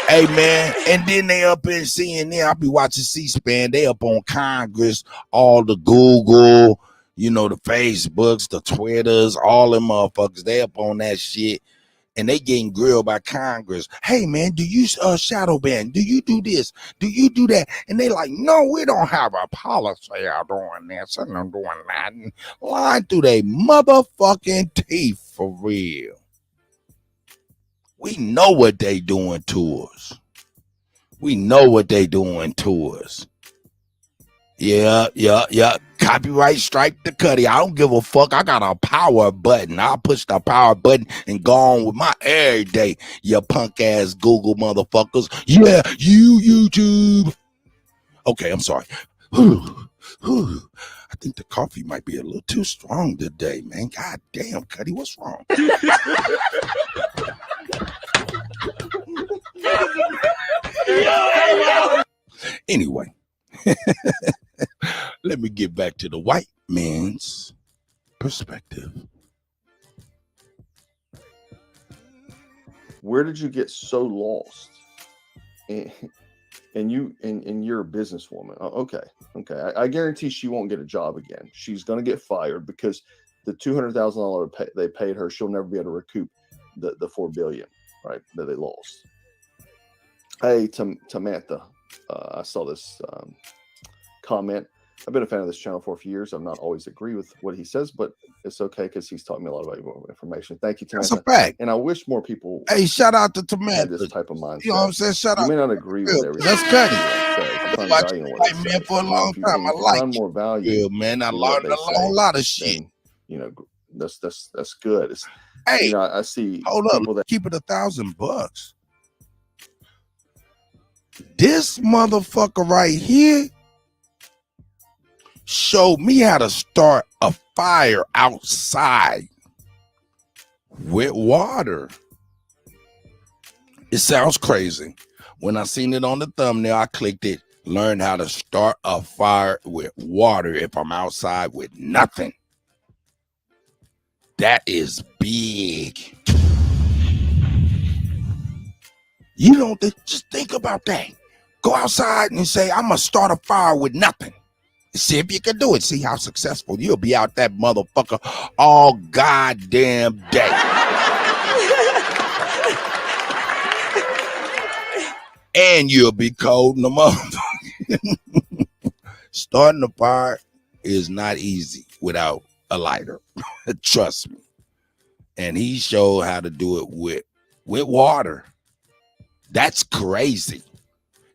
Hey, man, and then they up in CNN. I be watching C-SPAN. They up on Congress, all the Google, you know, the Facebooks, the Twitters, all them motherfuckers. They up on that shit. And they getting grilled by Congress. Hey, man, do you shadow ban? Do you do this? Do you do that? And they like, no, we don't have a policy out doing this and I'm doing that. And lying through their motherfucking teeth for real. We know what they doing to us. Yeah. Copyright strike the Kutty. I don't give a fuck. I got a power button. I'll push the power button and go on with my every day. You punk ass Google motherfuckers. Yeah, you YouTube. Okay, I'm sorry. I think the coffee might be a little too strong today, man. God damn, Kutty, what's wrong? Anyway. Let me get back to the white man's perspective. Where did you get so lost and you're a businesswoman. Oh, okay. I guarantee she won't get a job again. She's going to get fired because the $200,000 they paid her, she'll never be able to recoup the $4 billion, right, that they lost. Hey, Tamantha, I saw this comment. I've been a fan of this channel for a few years. I've not always agree with what he says, but it's okay because he's taught me a lot about information. Thank you, Tamantha. That's a fact. And I wish more people. Hey, shout out to had Tamantha. this type of mindset. You know what I'm saying? Shout you out. may not agree with everything. That's Kutty. I've been watching white man for a long time. I like more value. Yeah, man. I learned a whole lot of shit. Then, you know, that's good. It's, hey, you know, I see. Hold up. Keep it $1,000. This motherfucker right here showed me how to start a fire outside with water. It sounds crazy. When I seen it on the thumbnail, I clicked it. Learn how to start a fire with water if I'm outside with nothing. That is big. You don't just think about that. Go outside and say, I'm gonna start a fire with nothing. See if you can do it. See how successful you'll be out that motherfucker all goddamn day. And you'll be cold in the motherfucker. Starting a fire is not easy without a lighter. Trust me. And he showed how to do it with water. That's crazy.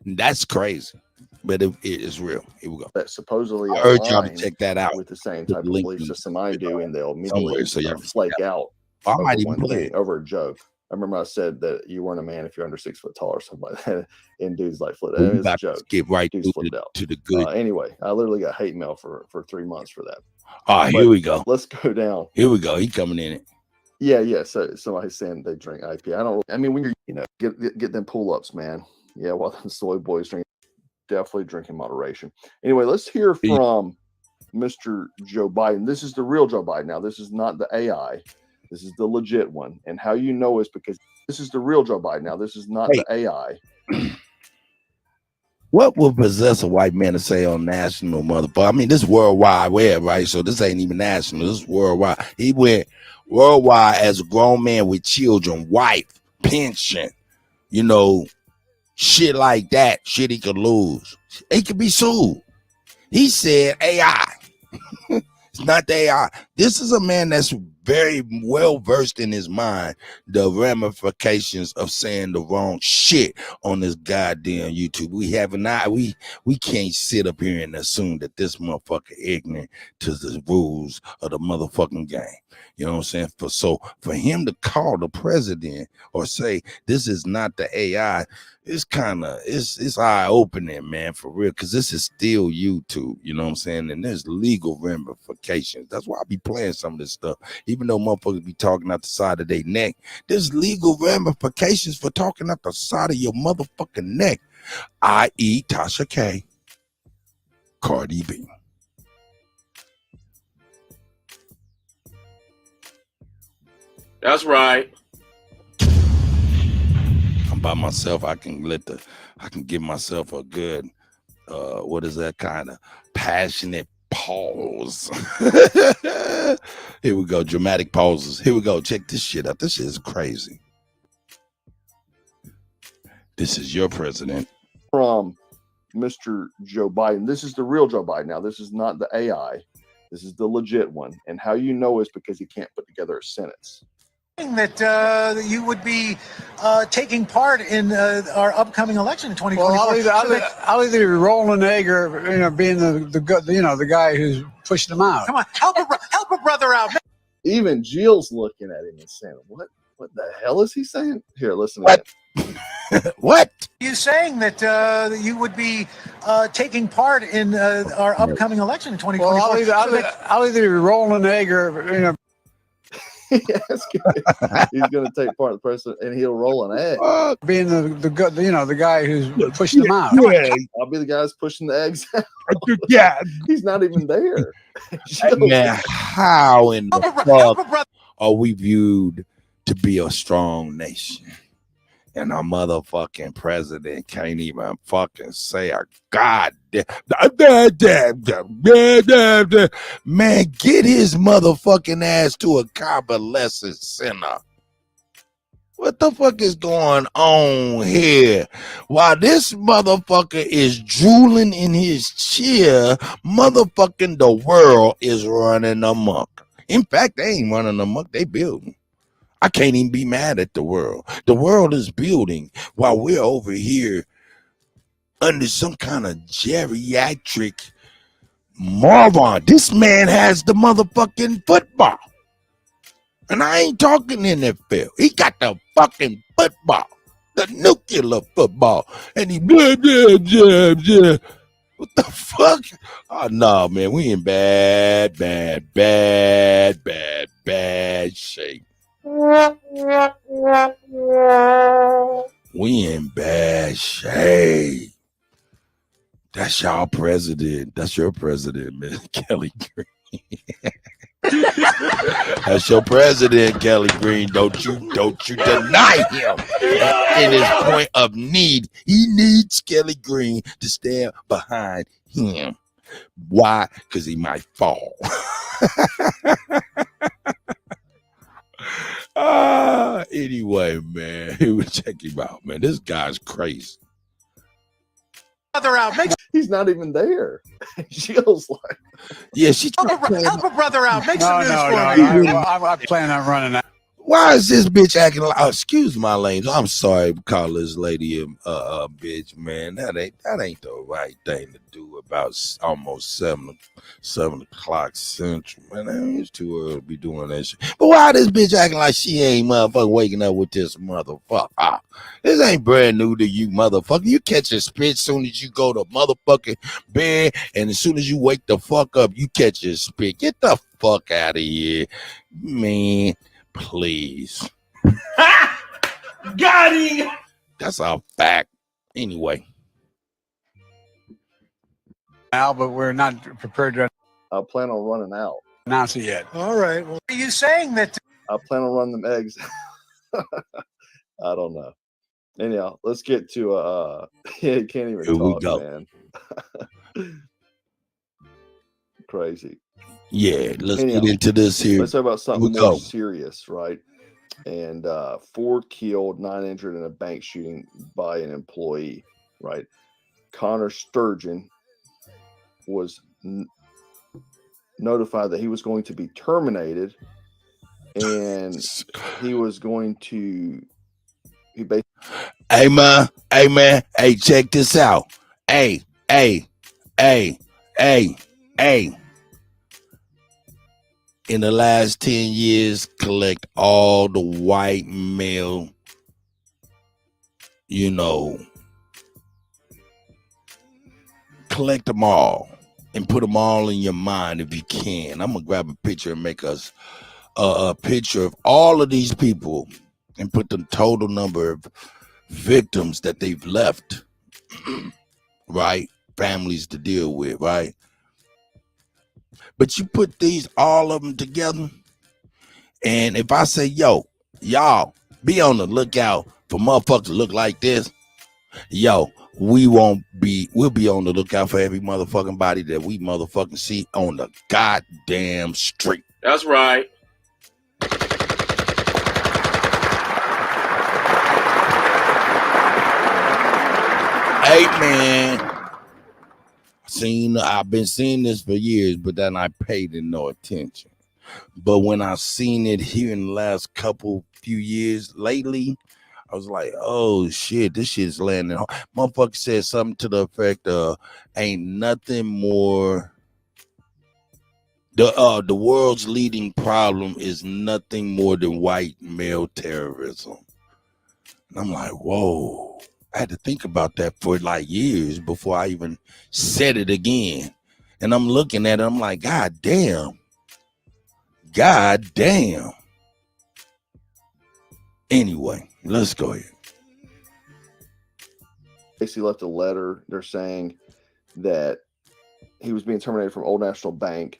That's crazy. But it is real. Here we go. That supposedly I urge y'all to check that out with the same type of belief system I do, and they'll immediately so y'all flake out I over might even one play thing, it. over a joke. I remember I said that you weren't a man if you're under 6 foot tall or something like that, and dudes like flip. We It's a about to joke. skip right Dudes through flipped out. to the good. Anyway, I literally got hate mail for 3 months for that. All right, here we go. Let's go down. Here we go. He coming in it. Yeah. So somebody's saying they drink IPA. I don't. I mean, when you're, get them pull ups, man. Yeah, while them soy boys drink, definitely drink in moderation. Anyway, let's hear from Mr. Joe Biden. This is the real Joe Biden. Now, this is not the AI. This is the legit one. And how you know is because this is the real Joe Biden. Now, this is not the AI. What would possess a white man to say on national motherfucker? I mean, this is worldwide web, right? So this ain't even national. This is worldwide. He went worldwide as a grown man with children, wife, pension, shit like that. Shit he could lose. He could be sued. He said AI. It's not the AI. This is a man that's very well versed in his mind, the ramifications of saying the wrong shit on this goddamn YouTube. We can't sit up here and assume that this motherfucker ignorant to the rules of the motherfucking game. You know what I'm saying? For him to call the president or say this is not the AI, it's eye-opening, man, for real, because this is still YouTube, you know what I'm saying? And there's legal ramifications. That's why I be playing some of this stuff. Even though motherfuckers be talking out the side of their neck, there's legal ramifications for talking out the side of your motherfucking neck, i.e. Tasha K, Cardi B. That's right. I'm by myself. I can give myself a good, what is that kind of passionate pause? Here we go. Dramatic pauses. Here we go. Check this shit out. This shit is crazy. This is your president. From Mr. Joe Biden. This is the real Joe Biden. Now, this is not the AI. This is the legit one. And how you know is because he can't put together a sentence. That you would be taking part in our upcoming election in 2024. Well, I'll either be rolling an egg or being the guy who's pushing them out. Come on, help a brother out. Even Jill's looking at him and saying, "What the hell is he saying?" Here, listen to that. What? You saying that you would be taking part in our upcoming election in 2024? Well, I'll either be rolling an egg or Yes, he's going to take part in the president, and he'll roll an egg. being the guy who's pushing them out. Yeah. I'll be the guy who's pushing the eggs out. Yeah. He's not even there. Man, how in the fuck are we viewed to be a strong nation? And our motherfucking president can't even fucking say a goddamn. Man, get his motherfucking ass to a convalescent center. What the fuck is going on here? While this motherfucker is drooling in his chair, motherfucking the world is running amok. In fact, they ain't running amok, they building. I can't even be mad at the world. The world is building while we're over here under some kind of geriatric moron. This man has the motherfucking football. And I ain't talking NFL. He got the fucking football. The nuclear football. And he blah, blah, blah, blah. What the fuck? Oh, no, man. We in bad shape. We in bad shape. That's y'all president. That's your president, man. Kelly Green. That's your president, Kelly Green. Don't you deny him in his point of need. He needs Kelly Green to stand behind him. Why? Because he might fall. Anyway, man, check him out, man. This guy's crazy. Brother out. He's not even there. She was like, yeah, she help a brother out. Make some news for me. I plan on running out. Why is this bitch acting like? Excuse my language. I'm sorry to call this lady a bitch, man. That ain't the right thing to do. About almost 7 o'clock Central, man. It's too early to be doing that shit. But why this bitch acting like she ain't motherfucker waking up with this motherfucker? This ain't brand new to you, motherfucker. You catch a spit soon as you go to motherfucking bed, and as soon as you wake the fuck up, you catch a spit. Get the fuck out of here, man. Please. Got him. That's a fact. Anyway. Now, but we're not prepared to I plan on running out. announce it yet. All right. Well, are you saying that? I plan on running them eggs. I don't know. Anyhow, let's get to he can't even Here we talk, go. man. Crazy. Yeah, let's get into this here. Let's talk about something more serious, right? And 4 killed, 9 injured in a bank shooting by an employee, right? Connor Sturgeon was notified that he was going to be terminated, and he was going to Hey man, hey, check this out. Hey. In the last 10 years, collect all the white male, collect them all and put them all in your mind if you can. I'm going to grab a picture and make us a picture of all of these people and put the total number of victims that they've left, right? Families to deal with, right? But you put all of them together, and if I say, yo, y'all be on the lookout for motherfuckers that look like this, yo, we'll be on the lookout for every motherfucking body that we motherfucking see on the goddamn street. That's right. Hey man, I've been seeing this for years, but then I paid it no attention. But when I seen it here in the last few years lately, I was like, oh shit, this shit's landing hard. Motherfucker said something to the effect of ain't nothing more. The world's leading problem is nothing more than white male terrorism. And I'm like, whoa. I had to think about that for like years before I even said it again. And I'm looking at it, I'm like, God damn. Anyway, let's go ahead. Basically left a letter. They're saying that he was being terminated from Old National Bank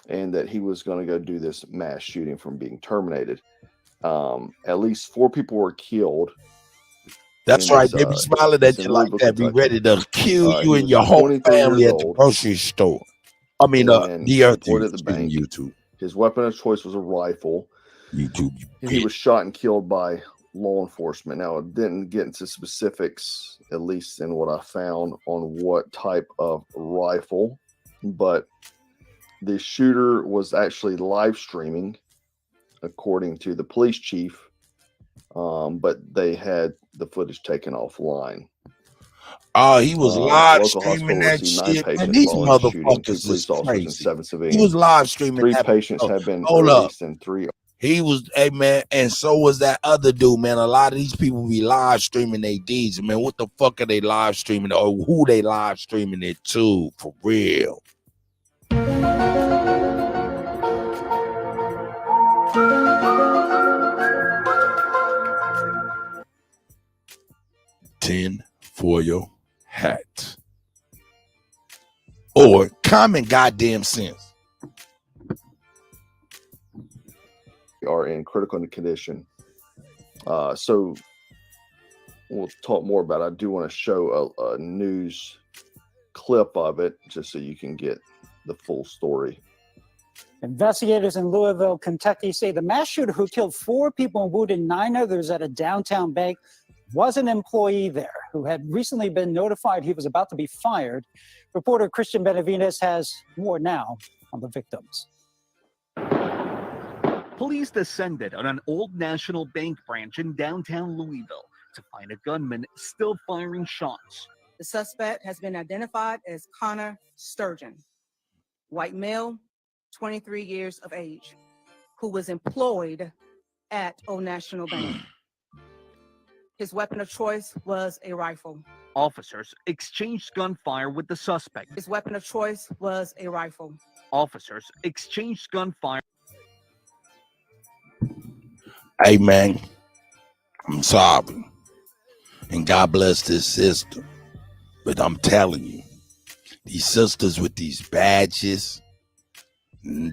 and that he was going to go do this mass shooting from being terminated. At least 4 people were killed. That's right. They be smiling at you like that. Be ready to kill you and your whole family at the grocery store. I mean, the earth reported at the bank. YouTube. His weapon of choice was a rifle. YouTube. He was shot and killed by law enforcement. Now, it didn't get into specifics, at least in what I found, on what type of rifle, but the shooter was actually live streaming, according to the police chief, but they had the footage taken offline. Oh, he was live streaming that shit. Man, these motherfuckers is crazy. He was live streaming. 3 patients have been Hold up. released and 3. He was, hey man, and so was that other dude, man. A lot of these people be live streaming their deeds, man. What the fuck are they live streaming, or who they live streaming it to? For real. $10 for your hat. Or common goddamn sense. Are in critical condition. So we'll talk more about it. I do want to show a news clip of it just so you can get the full story. Investigators in Louisville, Kentucky say the mass shooter who killed 4 people and wounded 9 others at a downtown bank was an employee there who had recently been notified he was about to be fired. Reporter Christian Benavides has more now on the victims. Police descended on an Old National Bank branch in downtown Louisville to find a gunman still firing shots. The suspect has been identified as Connor Sturgeon, white male, 23 years of age, who was employed at Old National Bank. His weapon of choice was a rifle. Officers exchanged gunfire with the suspect. His weapon of choice was a rifle. Officers exchanged gunfire. Hey man, I'm sorry, and God bless this sister, but I'm telling you, these sisters with these badges, they're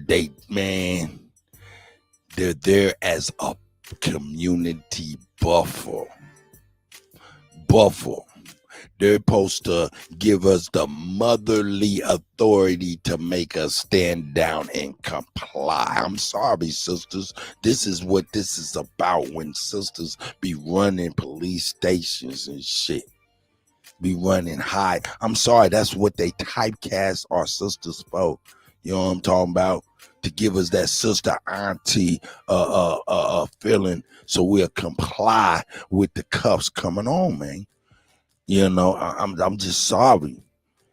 there as a community buffer. They're supposed to give us the motherly authority to make us stand down and comply. I'm sorry, sisters. This is what this is about when sisters be running police stations and shit. Be running high. I'm sorry, that's what they typecast our sisters for. You know what I'm talking about? To give us that sister auntie feeling so we'll comply with the cuffs coming on, man. You know, I'm just sorry.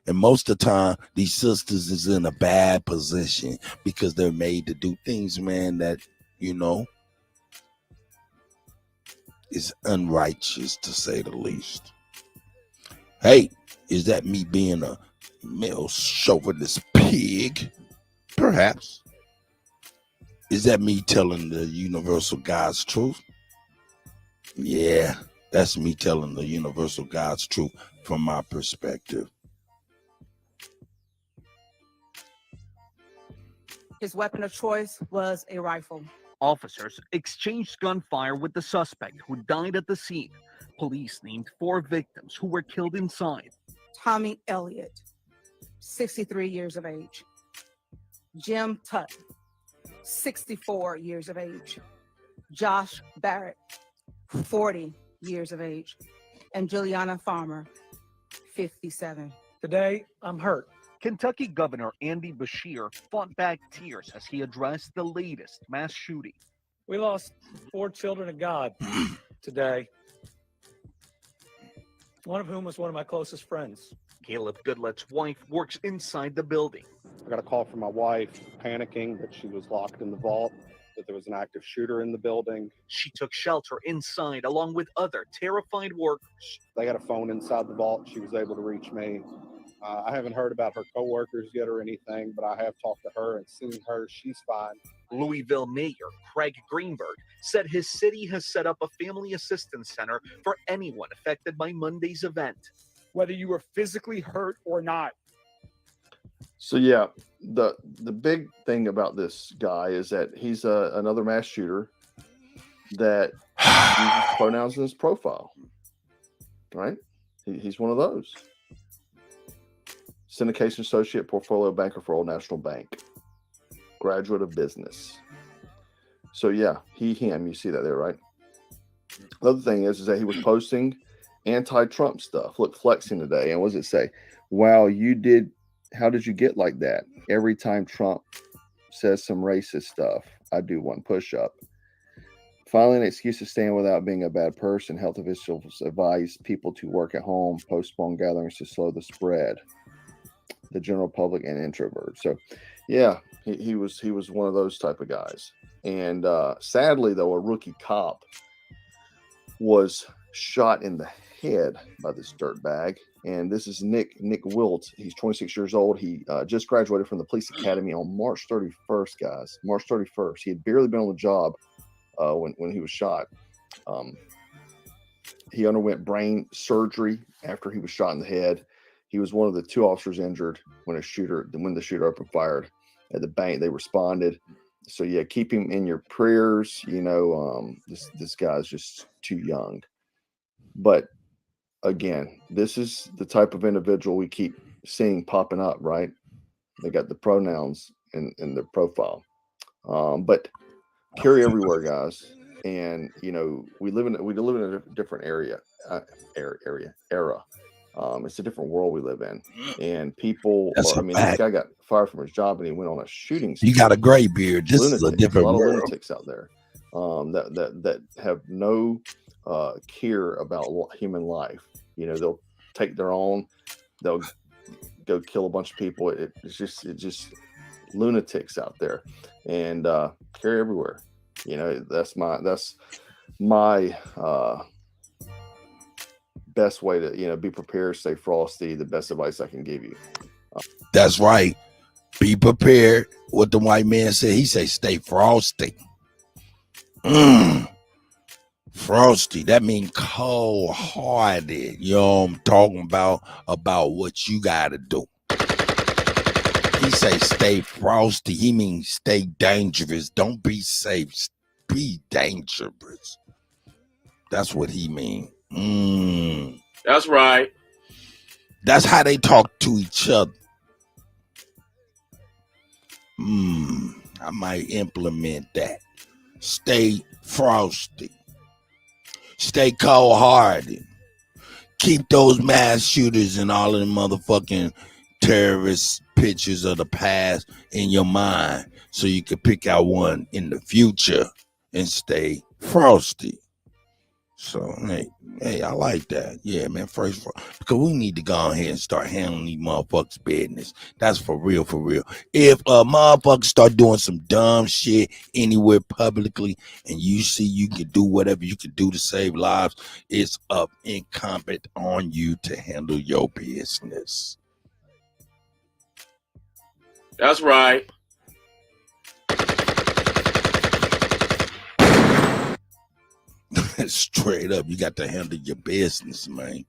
And most of the time, these sisters is in a bad position because they're made to do things, man, that, you know, is unrighteous to say the least. Hey, is that me being a male chauvinist pig? Perhaps. Is that me telling the universal God's truth? Yeah. That's me telling the universal God's truth from my perspective. His weapon of choice was a rifle. Officers exchanged gunfire with the suspect who died at the scene. Police named 4 victims who were killed inside. Tommy Elliott, 63 years of age. Jim Tutt, 64 years of age. Josh Barrett, 40 years of age, and Juliana Farmer, 57. Today, I'm hurt. Kentucky Governor Andy Beshear fought back tears as he addressed the latest mass shooting. We lost 4 children of God today, one of whom was one of my closest friends. Caleb Goodlet's wife works inside the building. I got a call from my wife panicking that she was locked in the vault, that there was an active shooter in the building. She took shelter inside along with other terrified workers. They got a phone inside the vault. She was able to reach me. I haven't heard about her coworkers yet or anything, but I have talked to her and seen her. She's fine. Louisville Mayor Craig Greenberg said his city has set up a family assistance center for anyone affected by Monday's event. Whether you were physically hurt or not. So yeah, the big thing about this guy is that he's another mass shooter that uses pronouns in his profile. right? He's one of those. Syndication associate, portfolio banker for Old National Bank, graduate of business. So yeah, him. You see that there, right? The other thing is that he was posting anti-Trump stuff. Look, flexing today, and what does it say? Wow, you did. How did you get like that? Every time Trump says some racist stuff, I do one push-up. Finally, an excuse to stand without being a bad person. Health officials advise people to work at home, postpone gatherings to slow the spread. The general public and introverts. So, yeah, he was one of those type of guys. And sadly, though, a rookie cop was shot in the head by this dirtbag. And this is Nick Wilt. He's 26 years old. He just graduated from the police academy on March 31st, guys. March 31st. He had barely been on the job when he was shot. He underwent brain surgery after he was shot in the head. He was one of the 2 officers injured when the shooter opened fire at the bank. They responded. So yeah, keep him in your prayers. You know, this guy's just too young. But again, this is the type of individual we keep seeing popping up, right? They got the pronouns in their profile. But carry everywhere, guys. And you know, we live in a different era. It's a different world we live in, and people. This guy got fired from his job, and he went on a shooting spree. You got a gray beard. This is a different lot world. of lunatics out there that have no care about human life. You know, they'll take their own. They'll go kill a bunch of people. It's just lunatics out there, and carry everywhere. You know, that's my best way to, you know, be prepared, stay frosty. The best advice I can give you. That's right. Be prepared. What the white man said, he said, stay frosty. Frosty, that means cold-hearted. You know what I'm talking about what you got to do. He say stay frosty. He means stay dangerous. Don't be safe. Be dangerous. That's what he mean. That's right. That's how they talk to each other. I might implement that. Stay frosty. Stay cold-hearted. Keep those mass shooters and all of the motherfucking terrorist pictures of the past in your mind so you can pick out one in the future and stay frosty. So, hey, I like that. Yeah, man, first, because we need to go ahead and start handling these motherfuckers' business. That's for real, for real. If a motherfucker start doing some dumb shit anywhere publicly and you see you can do whatever you can do to save lives, it's incumbent on you to handle your business. That's right. Straight up, you got to handle your business, man.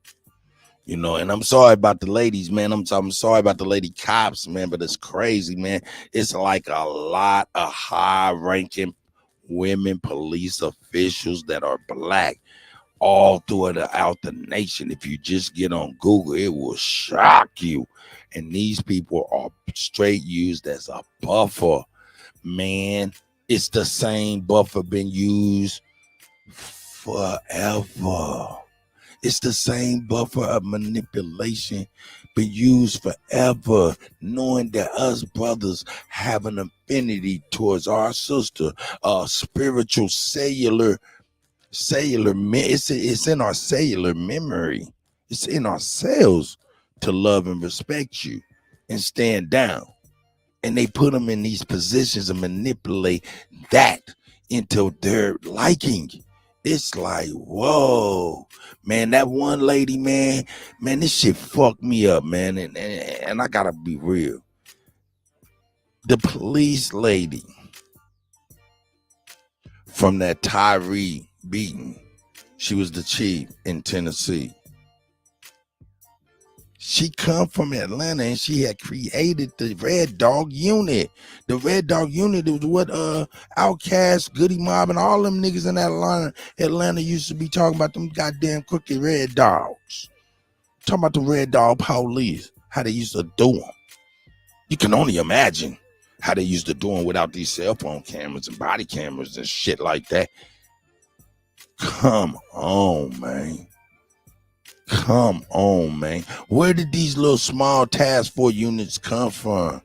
You know, and I'm sorry about the ladies, man. I'm sorry about the lady cops, man, but it's crazy, man. It's like a lot of high-ranking women police officials that are black all throughout the nation. If you just get on Google, it will shock you. And these people are straight used as a buffer, man. It's the same buffer been used forever. It's the same buffer of manipulation been used forever, knowing that us brothers have an affinity towards our sister, spiritual cellular, it's in our cellular memory. It's in our cells to love and respect you and stand down. And they put them in these positions and manipulate that into their liking. It's like, whoa, man, that one lady, man, this shit fucked me up, man. And I gotta be real. The police lady from that Tyree beating, she was the chief in Tennessee. She come from Atlanta and she had created the Red Dog Unit. The Red Dog Unit was what Outkast, Goody Mob, and all them niggas in Atlanta used to be talking about, them goddamn crooked red dogs. Talking about the Red Dog Police, how they used to do them. You can only imagine how they used to do them without these cell phone cameras and body cameras and shit like that. Come on, man. Come on, man. Where did these little small task force units come from?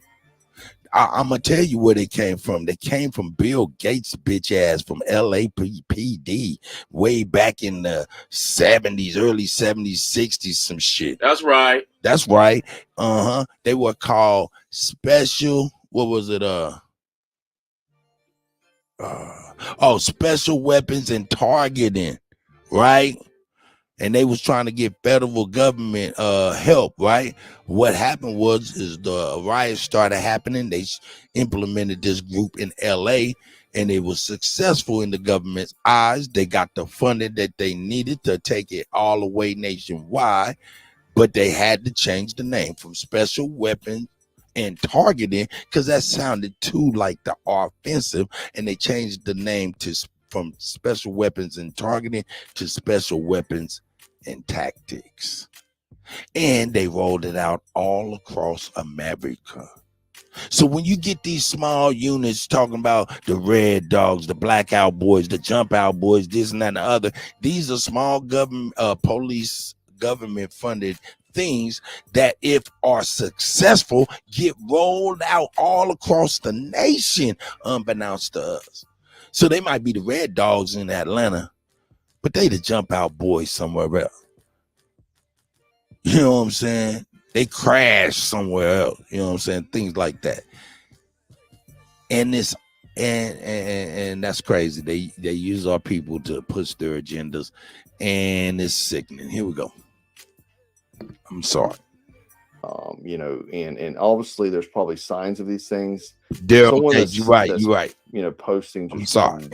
I'm going to tell you where they came from. They came from Bill Gates' bitch ass from LAPD way back in the 70s, early 70s, 60s, some shit. That's right. That's right. They were called special, what was it? Special weapons and targeting, right? And they was trying to get federal government help, right? What happened is the riots started happening. They implemented this group in LA, and it was successful in the government's eyes. They got the funding that they needed to take it all the way nationwide, but they had to change the name from special weapons and targeting because that sounded too like the offensive, and they changed the name from special weapons and targeting to special weapons and tactics, and they rolled it out all across America. So when you get these small units talking about the Red Dogs, the Blackout Boys, the Jump Out Boys, this and that and the other, these are small government police government funded things that, if are successful, get rolled out all across the nation unbeknownst to us. So they might be the Red Dogs in Atlanta, but they the Jump Out Boys somewhere else. You know what I'm saying? They crash somewhere else. You know what I'm saying? Things like that. And this and that's crazy. They use our people to push their agendas, and it's sickening. Here we go. I'm sorry. And obviously there's probably signs of these things. Daryl, you're right. Posting just sorry.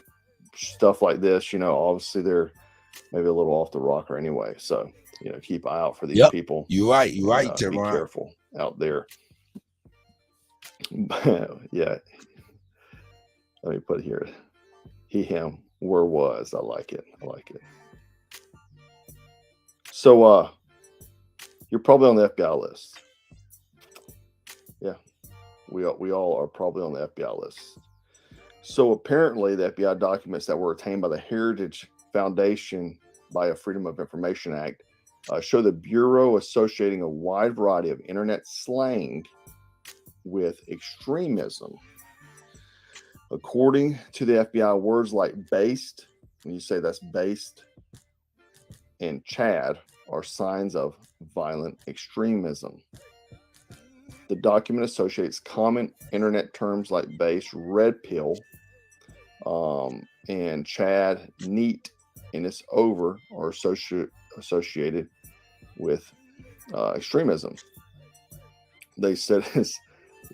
Stuff like this, obviously they're maybe a little off the rocker anyway. So, keep an eye out for these people. You're right. You're right, Be Teron. careful out there. Yeah. Let me put it here. He, him, where was. I like it. So, you're probably on the FBI list. Yeah. We all are probably on the FBI list. So apparently the FBI documents that were obtained by the Heritage Foundation by a Freedom of Information Act show the Bureau associating a wide variety of internet slang with extremism. According to the FBI, words like based, when you say that's based, and Chad are signs of violent extremism. The document associates common internet terms like base, red pill, and Chad, neat, and it's over are associated with extremism. They said it's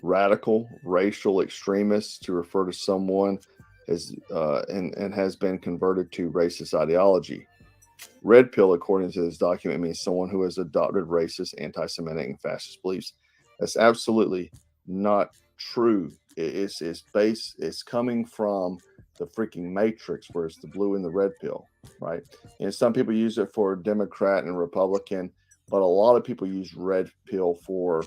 radical, racial extremists to refer to someone as and has been converted to racist ideology. Red pill, according to this document, means someone who has adopted racist, anti-Semitic, and fascist beliefs. That's absolutely not true. It's coming from the freaking Matrix, where it's the blue and the red pill, right? And some people use it for Democrat and Republican, but a lot of people use red pill for.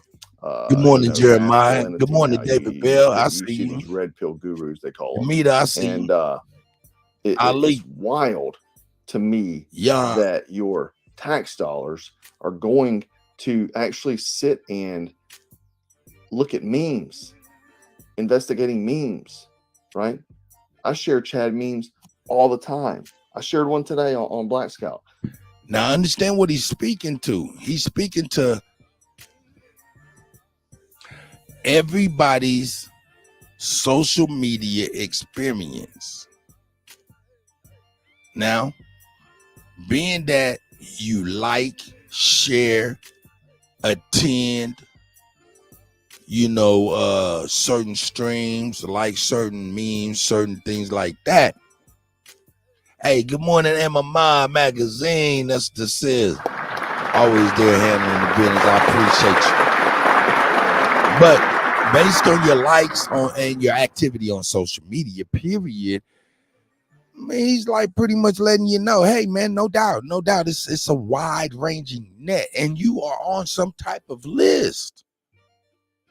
Good morning, Jeremiah. Good morning, David Bell. I see you. These red pill gurus, they call them. Amita, I see and, you. It's wild to me that your tax dollars are going to actually sit and look at memes, investigating memes, right? I share Chad memes all the time. I shared one today on Black Scout. Now, understand what he's speaking to. He's speaking to everybody's social media experience. Now, being that you like, share, attend, certain streams, like certain memes, certain things like that. Hey, good morning, Emma Ma Magazine. That's the sis. Always there handling the business. I appreciate you. But based on your likes and your activity on social media, period, man, he's like pretty much letting you know, hey man, no doubt, it's a wide-ranging net, and you are on some type of list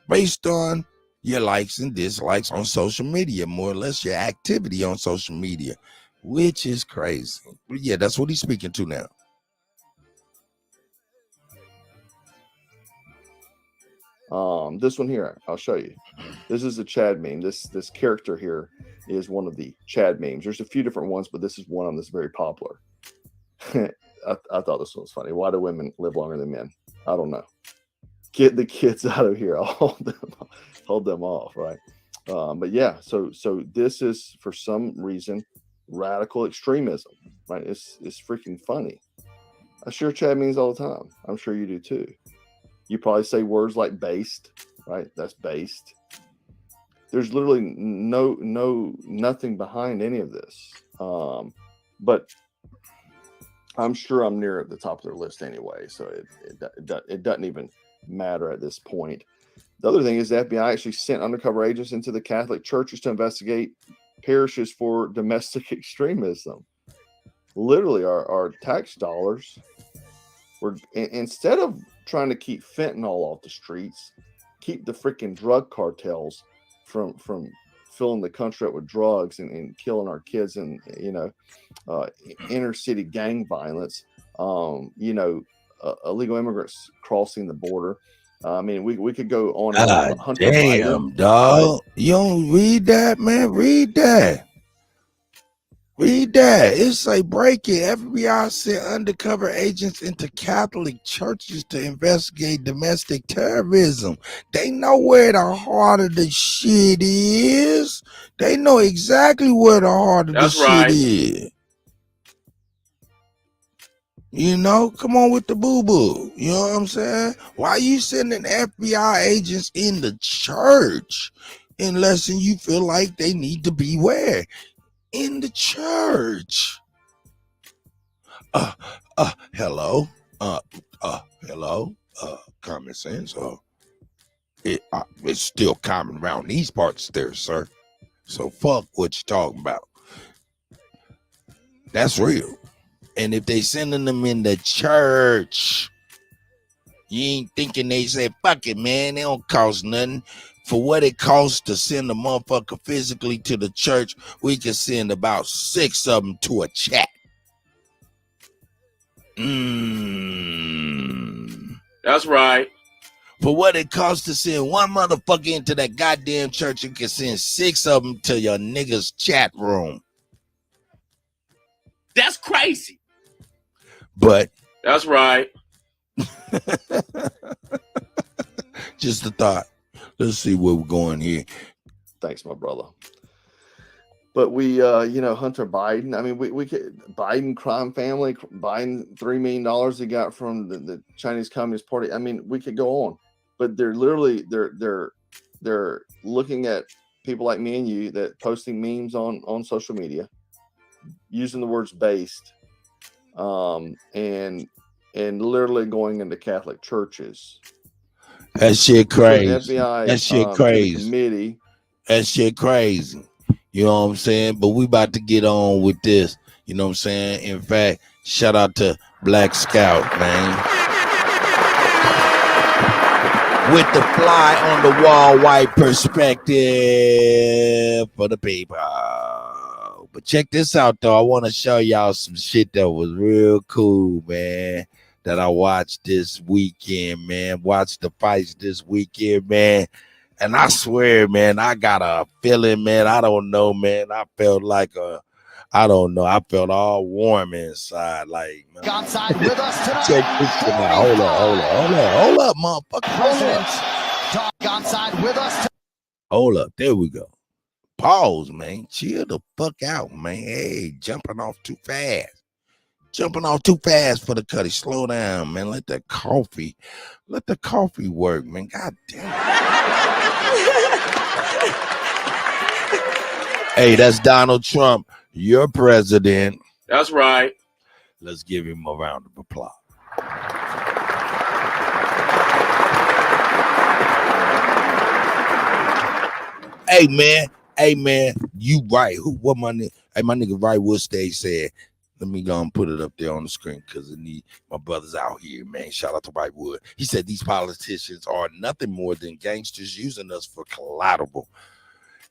based on your likes and dislikes on social media, more or less your activity on social media, which is crazy. But yeah, that's what he's speaking to now. This one here, I'll show you. This is a Chad meme. This character here is one of the Chad memes. There's a few different ones, but this is one of them that's very popular. I thought this one was funny. Why do women live longer than men? I don't know. Get the kids out of here. I'll hold them off, right? But yeah, so this is for some reason radical extremism, right? It's freaking funny. I share Chad memes all the time. I'm sure you do too. You probably say words like based, right? That's based. There's literally nothing behind any of this. But I'm sure I'm near at the top of their list anyway, so it doesn't even matter at this point. The other thing is the FBI actually sent undercover agents into the Catholic churches to investigate parishes for domestic extremism. Literally, our tax dollars were, instead of trying to keep fentanyl off the streets, keep the freaking drug cartels from filling the country up with drugs and killing our kids and inner city gang violence, illegal immigrants crossing the border. I mean, we could go on and on. Hunter Damn, Biden, dog. You don't read that, man? Read that. It's like breaking. FBI sent undercover agents into Catholic churches to investigate domestic terrorism. They know where the heart of the shit is. They know exactly where the heart of the shit is. You know, come on with the boo-boo. You know what I'm saying? Why are you sending FBI agents in the church unless you feel like they need to be where? In the church. Hello. Common sense. It's still common around these parts there, sir. So fuck what you talking about. That's real. And if they sending them in the church, you ain't thinking they say, fuck it, man, they don't cost nothing. For what it costs to send a motherfucker physically to the church, we can send about 6 of them to a chat. That's right. For what it costs to send one motherfucker into that goddamn church, you can send 6 of them to your nigga's chat room. That's crazy. But that's right. Just a thought. Let's see where we're going here. Thanks, my brother. But we, Hunter Biden. I mean, we could Biden crime family. Biden $3 million he got from the Chinese Communist Party. I mean, we could go on, but they're literally they're looking at people like me and you that posting memes on social media, using the words based, and literally going into Catholic churches. That shit crazy. FBI, that shit crazy. Committee. That shit crazy. You know what I'm saying? But we about to get on with this. You know what I'm saying? In fact, shout out to Black Scout, man. With the fly on the wall white perspective for the people. But check this out, though. I want to show y'all some shit that was real cool, man, that I watched this weekend, man. Watched the fights this weekend, man. And I swear, man, I got a feeling, man. I don't know, man. I felt like I don't know. I felt all warm inside. Like, man. Outside with us tonight. Check this shit out. Hold up, motherfucker. President outside with us. Hold up. There we go. Pause, man. Chill the fuck out, man. Hey, jumping off too fast. Jumping off too fast for the Kutty. Slow down, man. Let the coffee work, man. God damn. Hey, that's Donald Trump, your president. That's right. Let's give him a round of applause. Hey man, you right. What my nigga? Hey, my nigga right Woodstay said. Let me go and put it up there on the screen because my brothers out here, man. Shout out to White Wood. He said these politicians are nothing more than gangsters using us for collateral.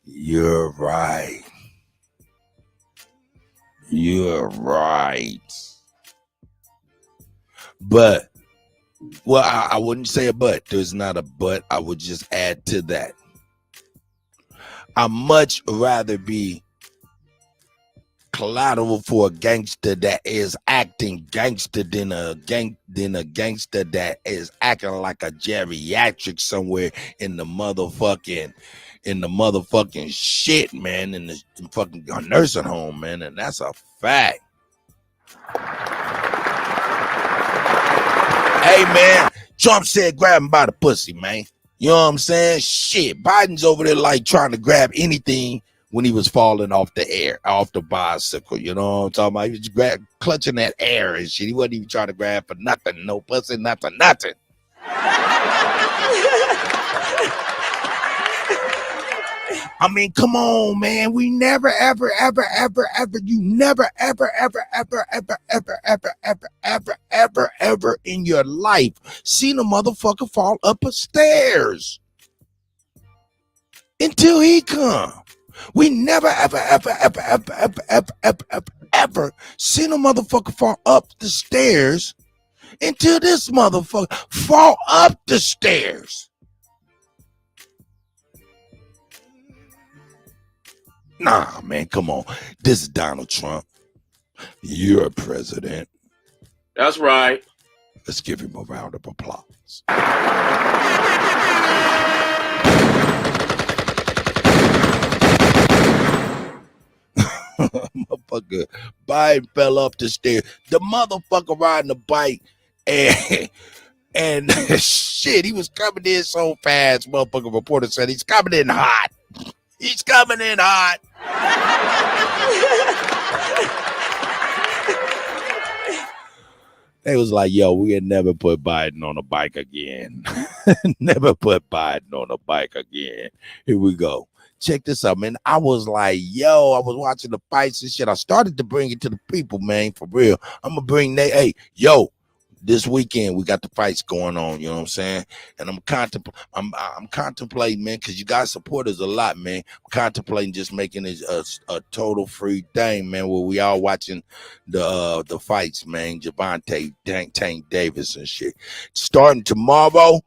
You're right. You're right. But, well, I wouldn't say a but. There's not a but. I would just add to that. I'd much rather be collateral for a gangster that is acting gangster than a gangster that is acting like a geriatric somewhere in the motherfucking shit, man, in the fucking nursing home, man, and that's a fact. Hey man, Trump said grab him by the pussy, man. You know what I'm saying? Shit, Biden's over there like trying to grab anything when he was falling off the bicycle. You know what I'm talking about? He was clutching that air and shit. He wasn't even trying to grab for nothing. No pussy, nothing. I mean, come on, man. We never, ever, you never, ever in your life seen a motherfucker fall up a stairs until he come. We never, ever seen a motherfucker fall up the stairs until this motherfucker fall up the stairs. Nah, man, come on. This is Donald Trump. You're president. That's right. Let's give him a round of applause. Motherfucker, Biden fell off the stairs. The motherfucker riding the bike and shit, he was coming in so fast. Motherfucker reporter said he's coming in hot. He's coming in hot. They was like, yo, we had never put Biden on a bike again. Never put Biden on a bike again. Here we go. Check this out, man. I was like, yo, I was watching the fights and shit. I started to bring it to the people, man, for real. I'm going to bring that. Hey, yo, this weekend we got the fights going on, you know what I'm saying? And I'm contemplating, man, because you guys support us a lot, man. I'm contemplating just making it a total free thing, man, where we all watching the fights, man. Javante, Tank Davis and shit. Starting tomorrow,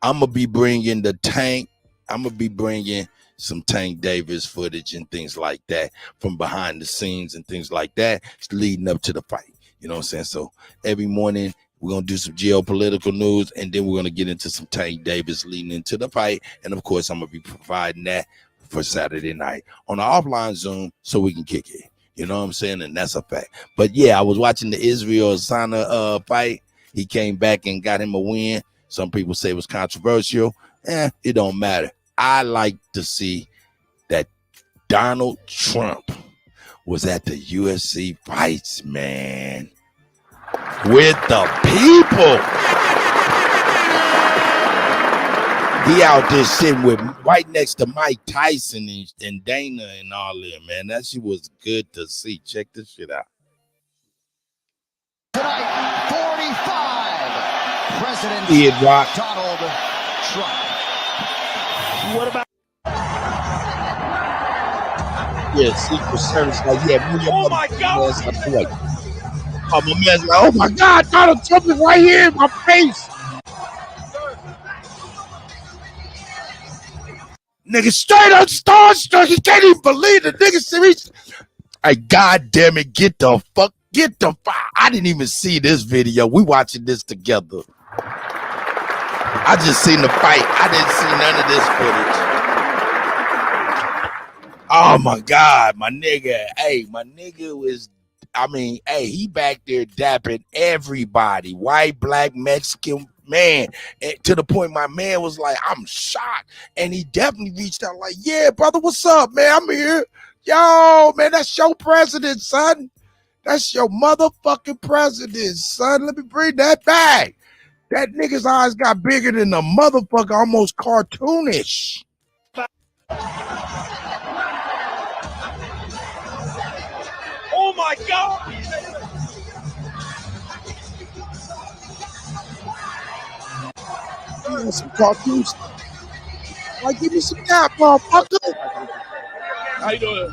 I'm gonna be bringing the Tank. I'm gonna be bringing some Tank Davis footage and things like that from behind the scenes and things like that. It's leading up to the fight. You know what I'm saying? So every morning we're going to do some geopolitical news, and then we're going to get into some Tank Davis leading into the fight. And, of course, I'm going to be providing that for Saturday night on the offline Zoom so we can kick it. You know what I'm saying? And that's a fact. But, yeah, I was watching the Israel-Asana fight. He came back and got him a win. Some people say it was controversial. It don't matter. I like to see that Donald Trump was at the UFC fights, man. With the people. He out there sitting with right next to Mike Tyson and Dana and all that, man. That shit was good to see. Check this shit out. Tonight, 45, President Donald Trump. What about? Yeah, Secret Service, like, yeah, move your God. Oh, my man's like, oh my God, Donald Trump is right here in my face. Nigga straight up starstruck. He can't even believe the nigga serious. Hey, God damn it, get the fuck. I didn't even see this video. We watching this together. I just seen the fight. I didn't see none of this footage. Oh my God, my nigga. Hey, my nigga was, he back there dapping everybody. White, black, Mexican, man. And to the point my man was like, I'm shocked. And he definitely reached out like, yeah, brother, what's up, man? I'm here. Yo, man, that's your president, son. That's your motherfucking president, son. Let me bring that back. That nigga's eyes got bigger than a motherfucker, almost cartoonish. Oh my God! Some cartoons. Like, give me some cap, motherfucker. How you doing?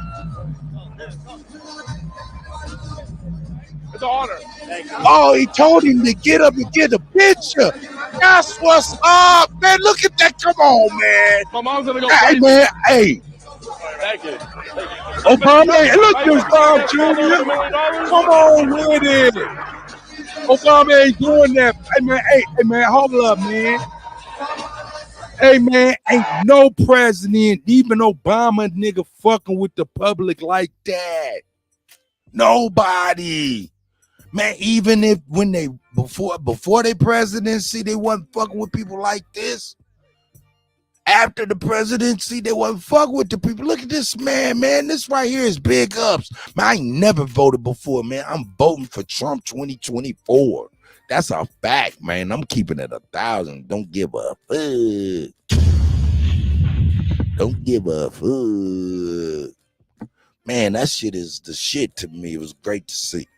It's an honor. Thank you. Oh, he told him to get up and get a picture. That's what's up, man. Look at that. Come on, man. My mom's gonna go Hey, crazy. man. Hey. Thank you. Obama, look, this Bob Jr. Come on with it. Obama ain't doing that. Hey, man, hold up, man. Hey, man, ain't no president, even Obama, nigga, fucking with the public like that. Nobody. Man, even if when they before their presidency, they wasn't fucking with people like this. After the presidency, they wasn't fucking with the people. Look at this man. This right here is big ups. Man, I ain't never voted before, man. I'm voting for Trump 2024. That's a fact, man. I'm keeping it 1,000. Don't give a fuck. Don't give a fuck. Man, that shit is the shit to me. It was great to see.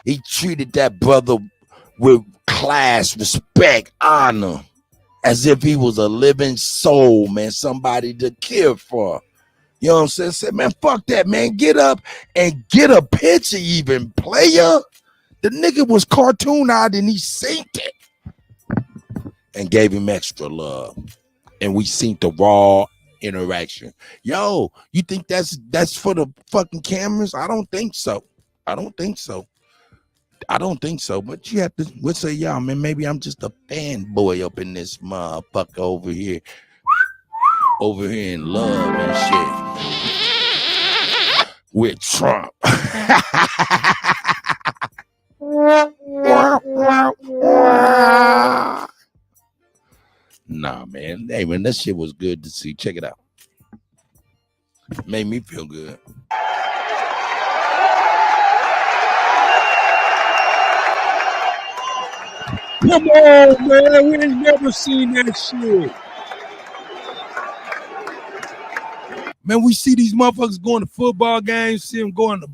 He treated that brother with class, respect, honor, as if he was a living soul, man, somebody to care for. You know what I'm saying? Said, man, fuck that, man. Get up and get a picture even, player. The nigga was cartoon eyed and he synced it and gave him extra love. And we seen the raw interaction. Yo, you think that's for the fucking cameras? I don't think so. But you have to, we'll say, y'all, man, maybe I'm just a fanboy up in this motherfucker over here in love and shit with Trump. Nah, man. Hey, man, that shit was good to see. Check it out. Made me feel good. Come on, man. We ain't never seen that shit. Man, we see these motherfuckers going to football games, see them going to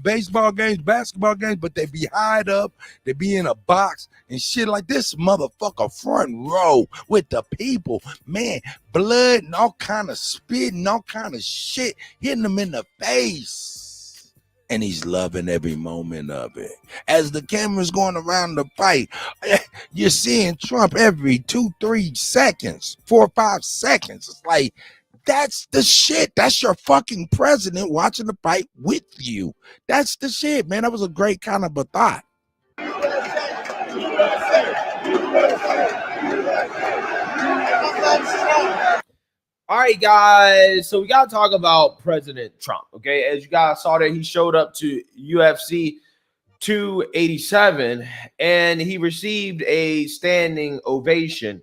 baseball games, basketball games, but they be high up, they be in a box and shit like this motherfucker front row with the people. Man, blood and all kind of spit and all kind of shit hitting them in the face. And he's loving every moment of it. As the camera's going around the fight, you're seeing Trump every 2-3 seconds, 4 or 5 seconds. It's like, that's the shit. That's your fucking president watching the fight with you. That's the shit, man. That was a great kind of a thought. All right, guys. So we got to talk about President Trump. Okay. As you guys saw there, he showed up to UFC 287 and he received a standing ovation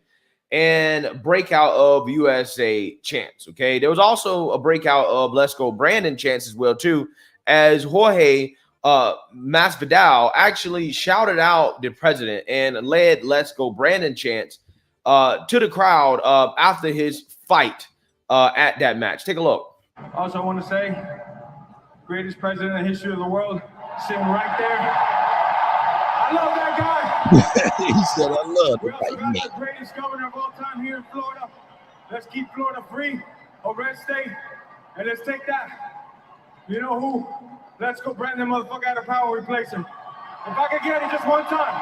and breakout of USA chants. Okay. There was also a breakout of Let's Go Brandon chants as well, too, as Jorge Masvidal actually shouted out the president and led Let's Go Brandon chants to the crowd after his fight at that match. Take a look. Also, I want to say, greatest president in the history of the world, sitting right there. I love that guy. He said, I love we also got the greatest governor of all time here in Florida. Let's keep Florida free, a red state, and let's take that. You know who? Let's go Brandon motherfucker out of power, replace him. If I could get it just one time.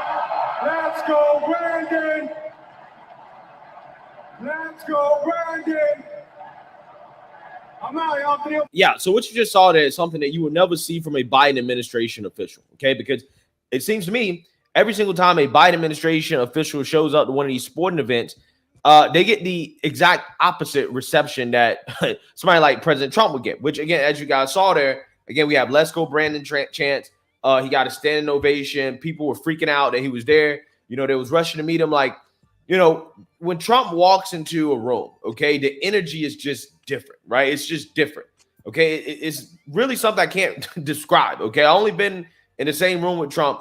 Let's go Brandon. Let's go Brandon. I'm out, y'all. Yeah, so what you just saw there is something that you will never see from a Biden administration official, okay? Because it seems to me every single time a Biden administration official shows up to one of these sporting events, they get the exact opposite reception that somebody like President Trump would get, which, again, as you guys saw there, again, we have Let's Go Brandon chants. He got a standing ovation. People were freaking out that he was there. You know, they was rushing to meet him. Like, you know, when Trump walks into a room, okay, the energy is just different, right? It's just different, okay? It's really something I can't describe, okay? I only been in the same room with Trump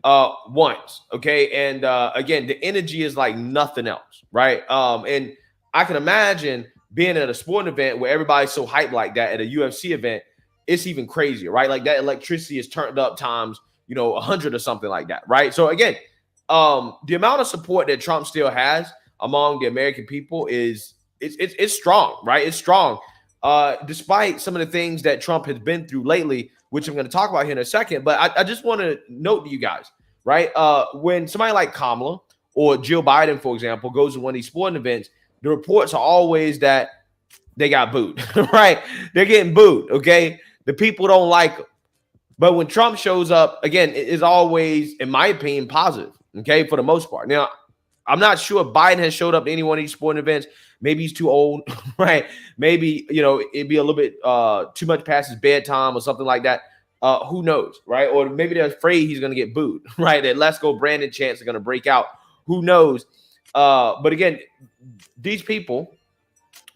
once, okay? And again, the energy is like nothing else, right? And I can imagine being at a sporting event where everybody's so hyped like that at a UFC event. It's even crazier, right? Like that electricity is turned up times, 100 or something like that, right? So again, the amount of support that Trump still has among the American people is it's strong, right? It's strong. Despite some of the things that Trump has been through lately, which I'm going to talk about here in a second. But I just want to note to you guys, right? When somebody like Kamala or Jill Biden, for example, goes to one of these sporting events, the reports are always that they got booed, right? They're getting booed, okay? The people don't like them. But when Trump shows up, again, it is always, in my opinion, positive, okay, for the most part. Now, I'm not sure if Biden has showed up to any one of these sporting events. Maybe he's too old, right? Maybe, it'd be a little bit too much past his bedtime or something like that. Who knows, right? Or maybe they're afraid he's going to get booed, right? That Let's Go Brandon chants are going to break out. Who knows? But again, these people,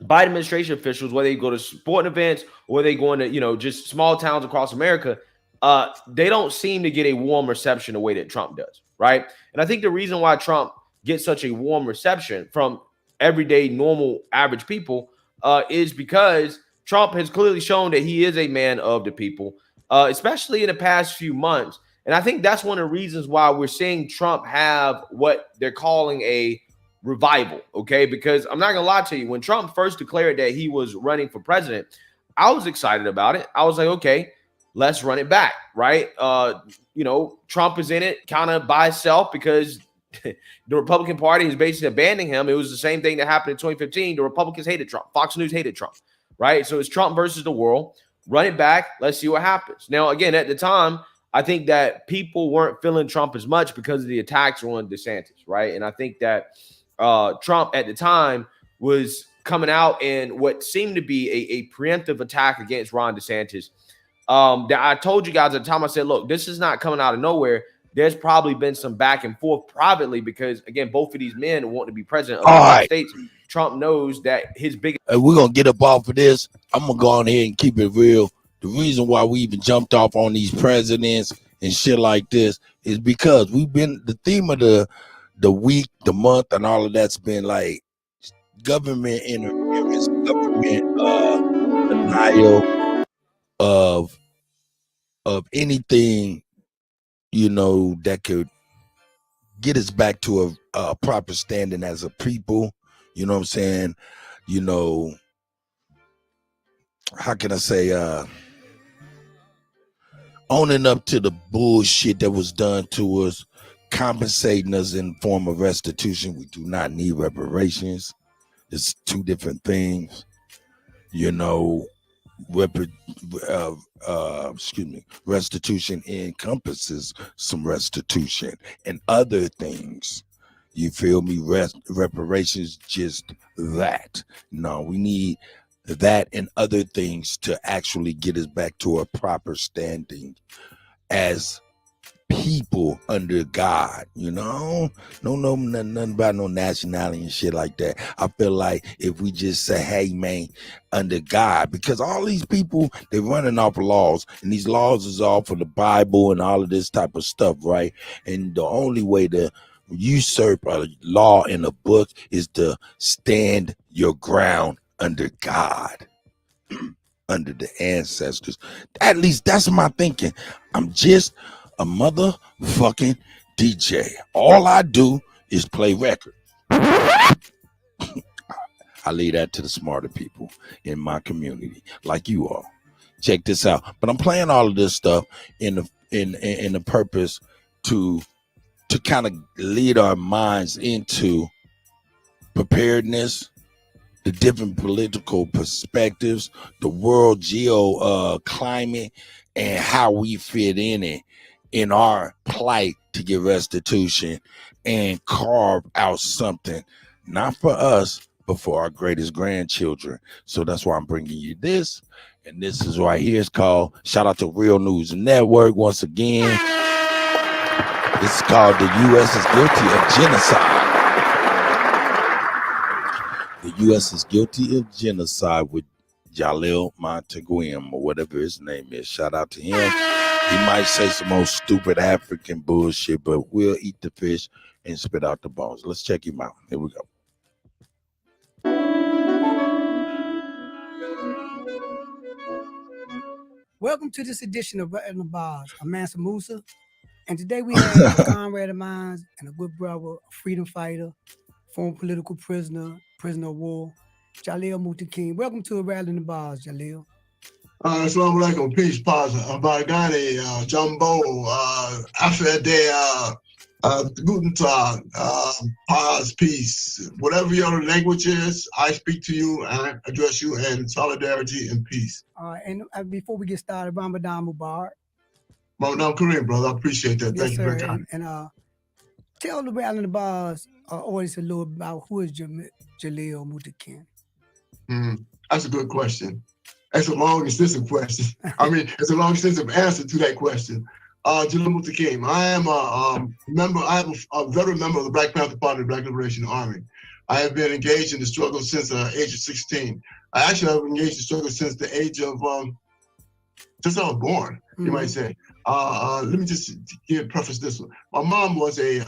Biden administration officials, whether they go to sporting events or they go into, just small towns across America, they don't seem to get a warm reception the way that Trump does, right? And I think the reason why Trump gets such a warm reception from everyday, normal, average people is because Trump has clearly shown that he is a man of the people, especially in the past few months. And I think that's one of the reasons why we're seeing Trump have what they're calling a revival, okay? Because I'm not going to lie to you, when Trump first declared that he was running for president, I was excited about it. I was like, okay, let's run it back, right? Trump is in it kind of by itself because the Republican Party is basically abandoning him. It was the same thing that happened in 2015. The Republicans hated Trump. Fox News hated Trump, right? So it's Trump versus the world. Run it back. Let's see what happens. Now, again, at the time, I think that people weren't feeling Trump as much because of the attacks on DeSantis, right? And I think that Trump at the time was coming out in what seemed to be a preemptive attack against Ron DeSantis. That I told you guys at the time, I said, look, this is not coming out of nowhere. There's probably been some back and forth privately because, again, both of these men want to be president of the United States. Trump knows that his biggest... We're going to get up off of this. I'm going to go on here and keep it real. The reason why we even jumped off on these presidents and shit like this is because we've been... The theme of the week, the month, and all of that's been like government interference, government denial of anything, that could get us back to a proper standing as a people. You know what I'm saying? How can I say, owning up to the bullshit that was done to us, compensating us in form of restitution. We do not need reparations. It's two different things. Restitution encompasses some restitution and other things. You feel me? Reparations, just that. No, we need that and other things to actually get us back to a proper standing as people under God, no nothing about no nationality and shit like that. I feel like if we just say, hey man, under God, because all these people, they're running off laws, and these laws is all for the Bible and all of this type of stuff, right? And the only way to usurp a law in a book is to stand your ground under God, under the ancestors. At least that's my thinking. I'm just a motherfucking DJ. All I do is play records. I leave that to the smarter people in my community, like you all. Check this out. But I'm playing all of this stuff in the purpose to kind of lead our minds into preparedness, the different political perspectives, the world climate, and how we fit in it, in our plight to get restitution and carve out something, not for us, but for our greatest grandchildren. So that's why I'm bringing you this. And this is right here. It's called, shout out to Real News Network once again. It's called The U.S. is Guilty of Genocide. The U.S. is guilty of genocide with Jalil Monteguim, or whatever his name is. Shout out to him. He might say some old stupid African bullshit, but we'll eat the fish and spit out the bones. Let's check him out. Here we go. Welcome to this edition of Rattling the Bars. I'm Mansa Musa, and today we have a comrade of mine and a good brother, a freedom fighter, former political prisoner, prisoner of war, Jaleel Mutakin. Welcome to Rattling the Bars, Jaleel. Assalamu alaikum, peace, paz, Bargani, Jumbo, after day, Guten Tag, paz, peace. Whatever your language is, I speak to you and I address you in solidarity and peace. And before we get started, Ramadan Mubarak. Ramadan Kareem, brother, I appreciate that. Thank you very much. And tell the Rattling the Bars audience a little about who is Jaleel Mutakin. That's a good question. That's a long, extensive question. I mean, it's a long, extensive answer to that question. Jaleel Mutakin. I am a member. I am a veteran member of the Black Panther Party, the Black Liberation Army. I have been engaged in the struggle since the age of 16. I actually have engaged in the struggle since the age of since I was born. You might say. Let me just preface this one. My mom was a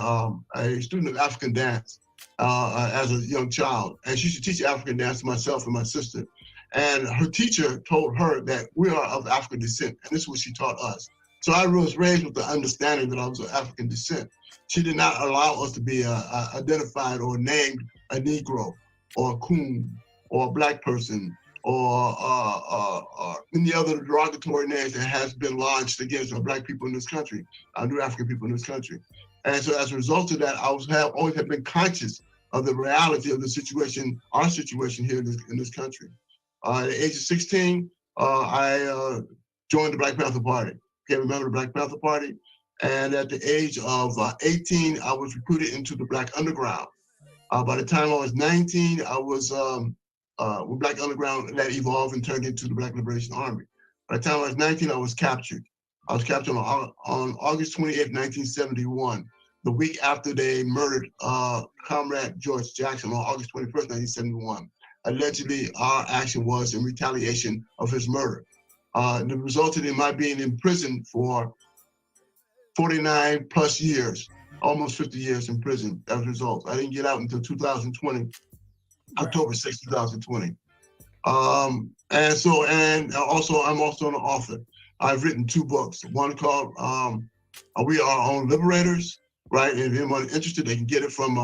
student of African dance as a young child, and she used to teach African dance to myself and my sister. And her teacher told her that we are of African descent, and this is what she taught us. So I was raised with the understanding that I was of African descent. She did not allow us to be identified or named a Negro or a coon or a black person or any other derogatory names that has been launched against black people in this country, new African people in this country. And so as a result of that, I always have been conscious of the reality of the situation, our situation here in this country. At the age of 16, I joined the Black Panther Party, became a member of the Black Panther Party. And at the age of 18, I was recruited into the Black Underground. By the time I was 19, I was with Black Underground that evolved and turned into the Black Liberation Army. By the time I was 19, I was captured. I was captured on August 28, 1971, the week after they murdered Comrade George Jackson on August 21st, 1971. Allegedly, our action was in retaliation of his murder. It resulted in my being in prison for 49 plus years, almost 50 years in prison as a result. I didn't get out until 2020, October 6, 2020. And also, I'm also an author. I've written 2 books, one called We Are Our Own Liberators, right? And if anyone interested, they can get it from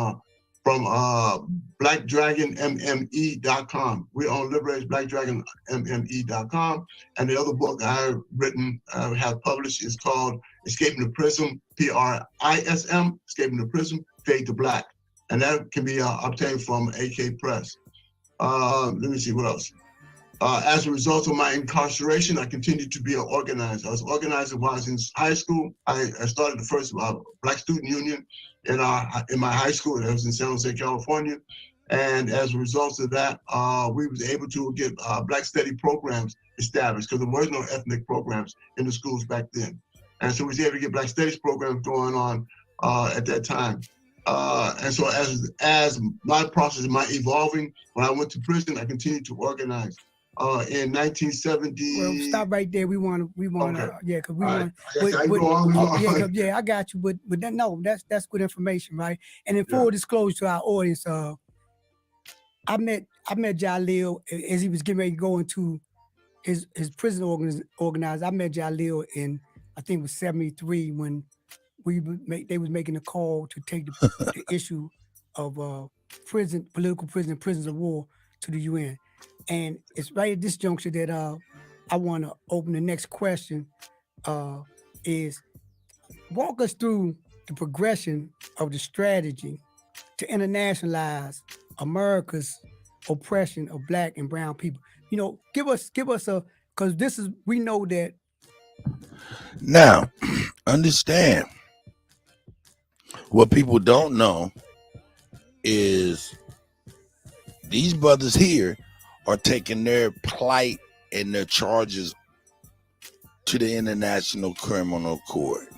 blackdragonmme.com. We own Liberators, blackdragonmme.com. And the other book I've written, have published, is called Escaping the Prism, PRISM, Escaping the Prism, Fade to Black. And that can be obtained from AK Press. Let me see what else. As a result of my incarceration, I continued to be an organizer. I was organizing while I was in high school. I started the first Black Student Union in my high school. That was in San Jose, California. And as a result of that, we was able to get Black study programs established because there was no ethnic programs in the schools back then. And so we was able to get Black studies programs going on at that time. And so as my process, my evolving, when I went to prison, I continued to organize. In 1970. Well, stop right there. We want Okay. yeah, because we want. Yeah, I got you. But then, no, that's good information, right? And in full disclosure to our audience, I met Jaleel as he was getting ready to go into his prison organizer. I met Jaleel in, I think it was 73 when they was making a call to take the issue of political prison, prisoners of war to the UN. And it's right at this juncture that I want to open the next question, is walk us through the progression of the strategy to internationalize America's oppression of Black and brown people. You know, give us a, because we know that. Now, understand, what people don't know is these brothers here are taking their plight and their charges to the International Criminal Court.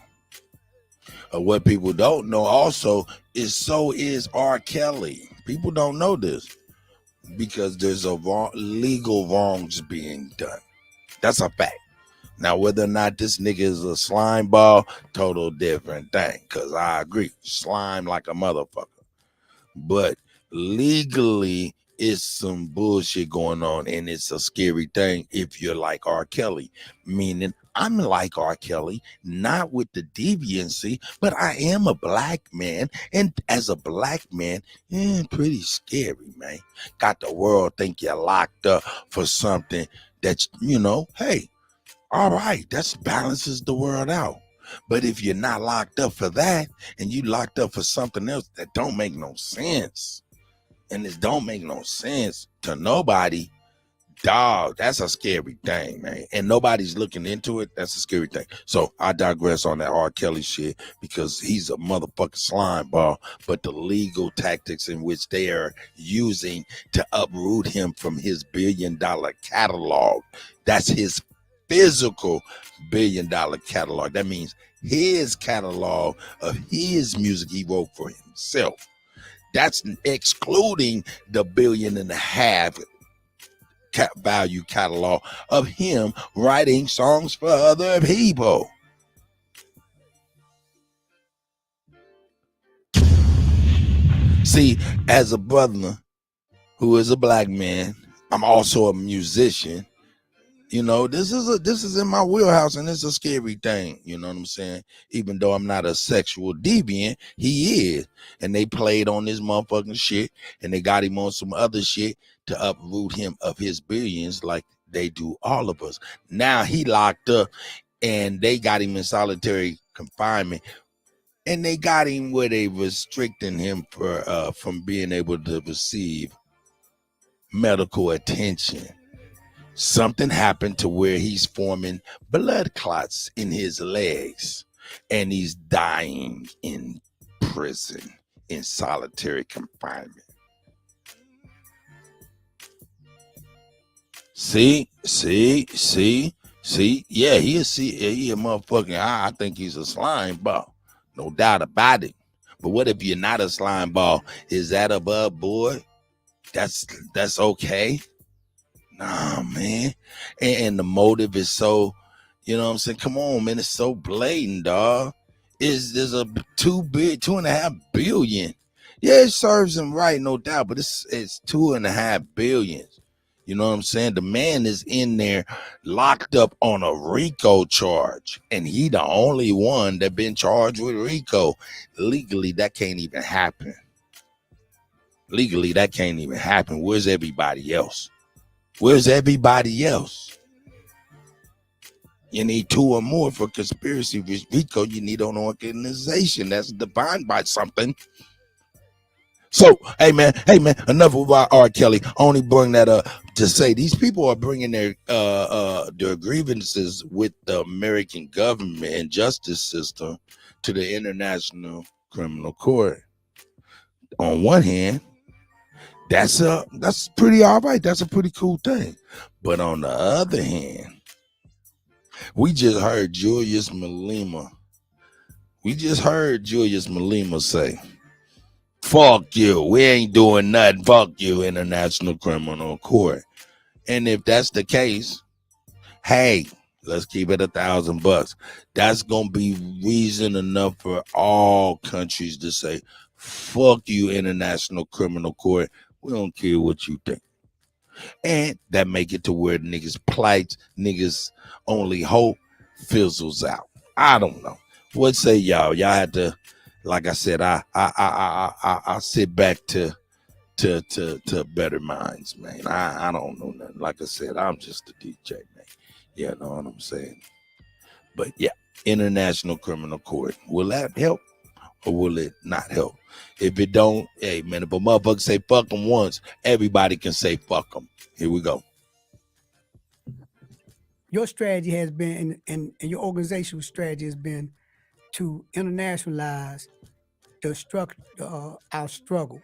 What people don't know also is so is R. Kelly. People don't know this because there's legal wrongs being done. That's a fact. Now, whether or not this nigga is a slime ball, total different thing. Because I agree, slime like a motherfucker. But legally, it's some bullshit going on, and it's a scary thing if you're like R. Kelly. Meaning, I'm like R. Kelly, not with the deviancy, but I am a black man, and as a black man, pretty scary, man. Got the world think you're locked up for something that, hey, all right, that balances the world out. But if you're not locked up for that, and you locked up for something else that don't make no sense, and it don't make no sense to nobody, dog, that's a scary thing, man. And nobody's looking into it. That's a scary thing. So I digress on that R. Kelly shit because he's a motherfucking slime ball. But the legal tactics in which they are using to uproot him from his $1 billion catalog, that's his physical $1 billion catalog. That means his catalog of his music he wrote for himself. That's excluding the $1.5 billion value catalog of him writing songs for other people. See, as a brother who is a black man, I'm also a musician. This is in my wheelhouse, and it's a scary thing. You know what I'm saying? Even though I'm not a sexual deviant, he is. And they played on this motherfucking shit, and they got him on some other shit to uproot him of his billions like they do all of us. Now he locked up, and they got him in solitary confinement, and they got him where they restricting him from being able to receive medical attention. Something happened to where he's forming blood clots in his legs, and he's dying in prison in solitary confinement. See, yeah, he a motherfucking, I think he's a slime ball, no doubt about it. But what if you're not a slime ball? Is that above board? That's okay. Nah, man. And the motive is so, you know what I'm saying? Come on, man. It's so blatant, dog. There's a 2.5 billion. Yeah, it serves him right, no doubt, but it's 2.5 billion. You know what I'm saying? The man is in there locked up on a RICO charge, and he the only one that been charged with RICO. Legally, that can't even happen. Where's everybody else? Where's everybody else? You need 2 or more for conspiracy. With RICO, you need an organization that's defined by something. So, hey man, enough about R. Kelly. I only bring that up to say these people are bringing their grievances with the American government and justice system to the International Criminal Court. On one hand, that's pretty all right. That's a pretty cool thing. But on the other hand, we just heard Julius Malema say, fuck you. We ain't doing nothing. Fuck you, International Criminal Court. And if that's the case, hey, let's keep it $1,000. That's going to be reason enough for all countries to say, fuck you, International Criminal Court. We don't care what you think. And that make it to where niggas plight, niggas only hope fizzles out. I don't know. What say y'all? Y'all had to, like I said, I sit back to better minds, man. I don't know nothing. Like I said, I'm just a DJ, man. You know what I'm saying? But yeah, International Criminal Court. Will that help or will it not help? If it don't, hey man, if a motherfucker say fuck them once, everybody can say fuck them. Here we go. Your strategy has been, and your organizational strategy has been to internationalize our struggle,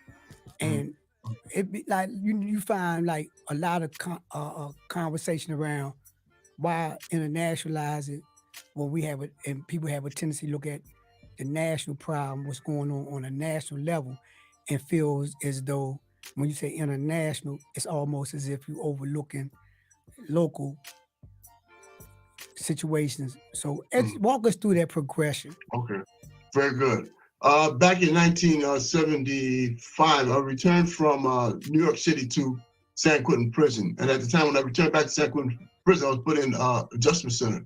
and it be like you find like a lot of conversation around why internationalize it when we have it, and people have a tendency to look at the national problem, what's going on a national level, and feels as though when you say international, it's almost as if you're overlooking local situations. So walk us through that progression. Okay, very good. Back in 1975, I returned from New York City to San Quentin Prison. And at the time when I returned back to San Quentin Prison, I was put in adjustment center.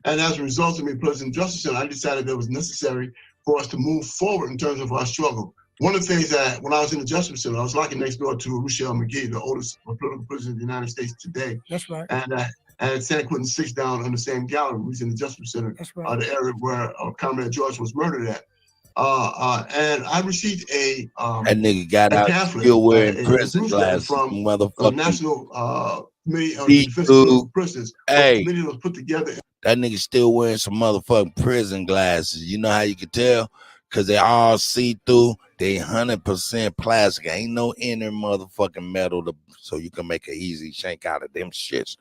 And as a result of me put in adjustment center, I decided that it was necessary for us to move forward in terms of our struggle. One of the things that when I was in adjustment center, I was locking next door to Rochelle McGee, the oldest political prisoner in the United States today. That's right. And San Quentin 6 down on the same gallery. We was in the adjustment center, That's right. The area where Comrade George was murdered at. And I received a that nigga got out pamphlet, still wearing a prison glasses, from motherfucker. National Committee on Defense of Prisoners. Hey, committee was put together. That nigga still wearing some motherfucking prison glasses. You know how you can tell? Because they all see through. They 100% plastic. Ain't no inner motherfucking metal, so you can make an easy shank out of them shits.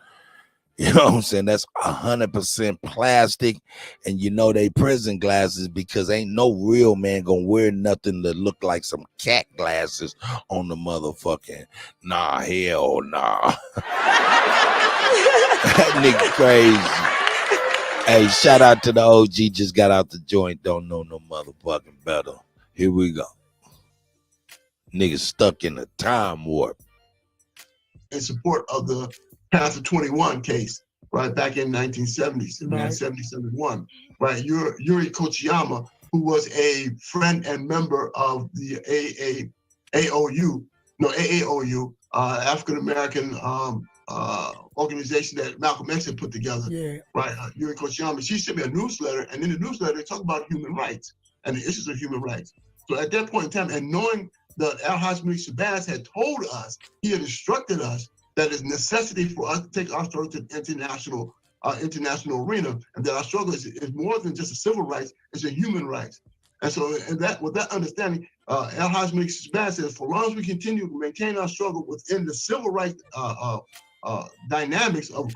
You know what I'm saying? That's 100% plastic, and you know they prison glasses because ain't no real man gonna wear nothing that look like some cat glasses on the motherfucking. Nah, hell nah. That nigga crazy. Hey, shout out to the OG. Just got out the joint. Don't know no motherfucking better. Here we go. Niggas stuck in a time warp. In support of the Path of 21 case, right, back in 1970s, Right. 1971, right? Yuri Kochiyama, who was a friend and member of the AAOU, African American organization that Malcolm X had put together, Yeah. right? Yuri Kochiyama, she sent me a newsletter, and in the newsletter, they talk about human rights and the issues of human rights. So at that point in time, and knowing that Al-Haj Malik Shabazz had told us, he had instructed us that it's necessity for us to take our struggle to the international arena, and that our struggle is more than just a civil rights, it's a human rights. And so with that understanding, Al-Haj Malik Shabazz says, for long as we continue to maintain our struggle within the civil rights dynamics of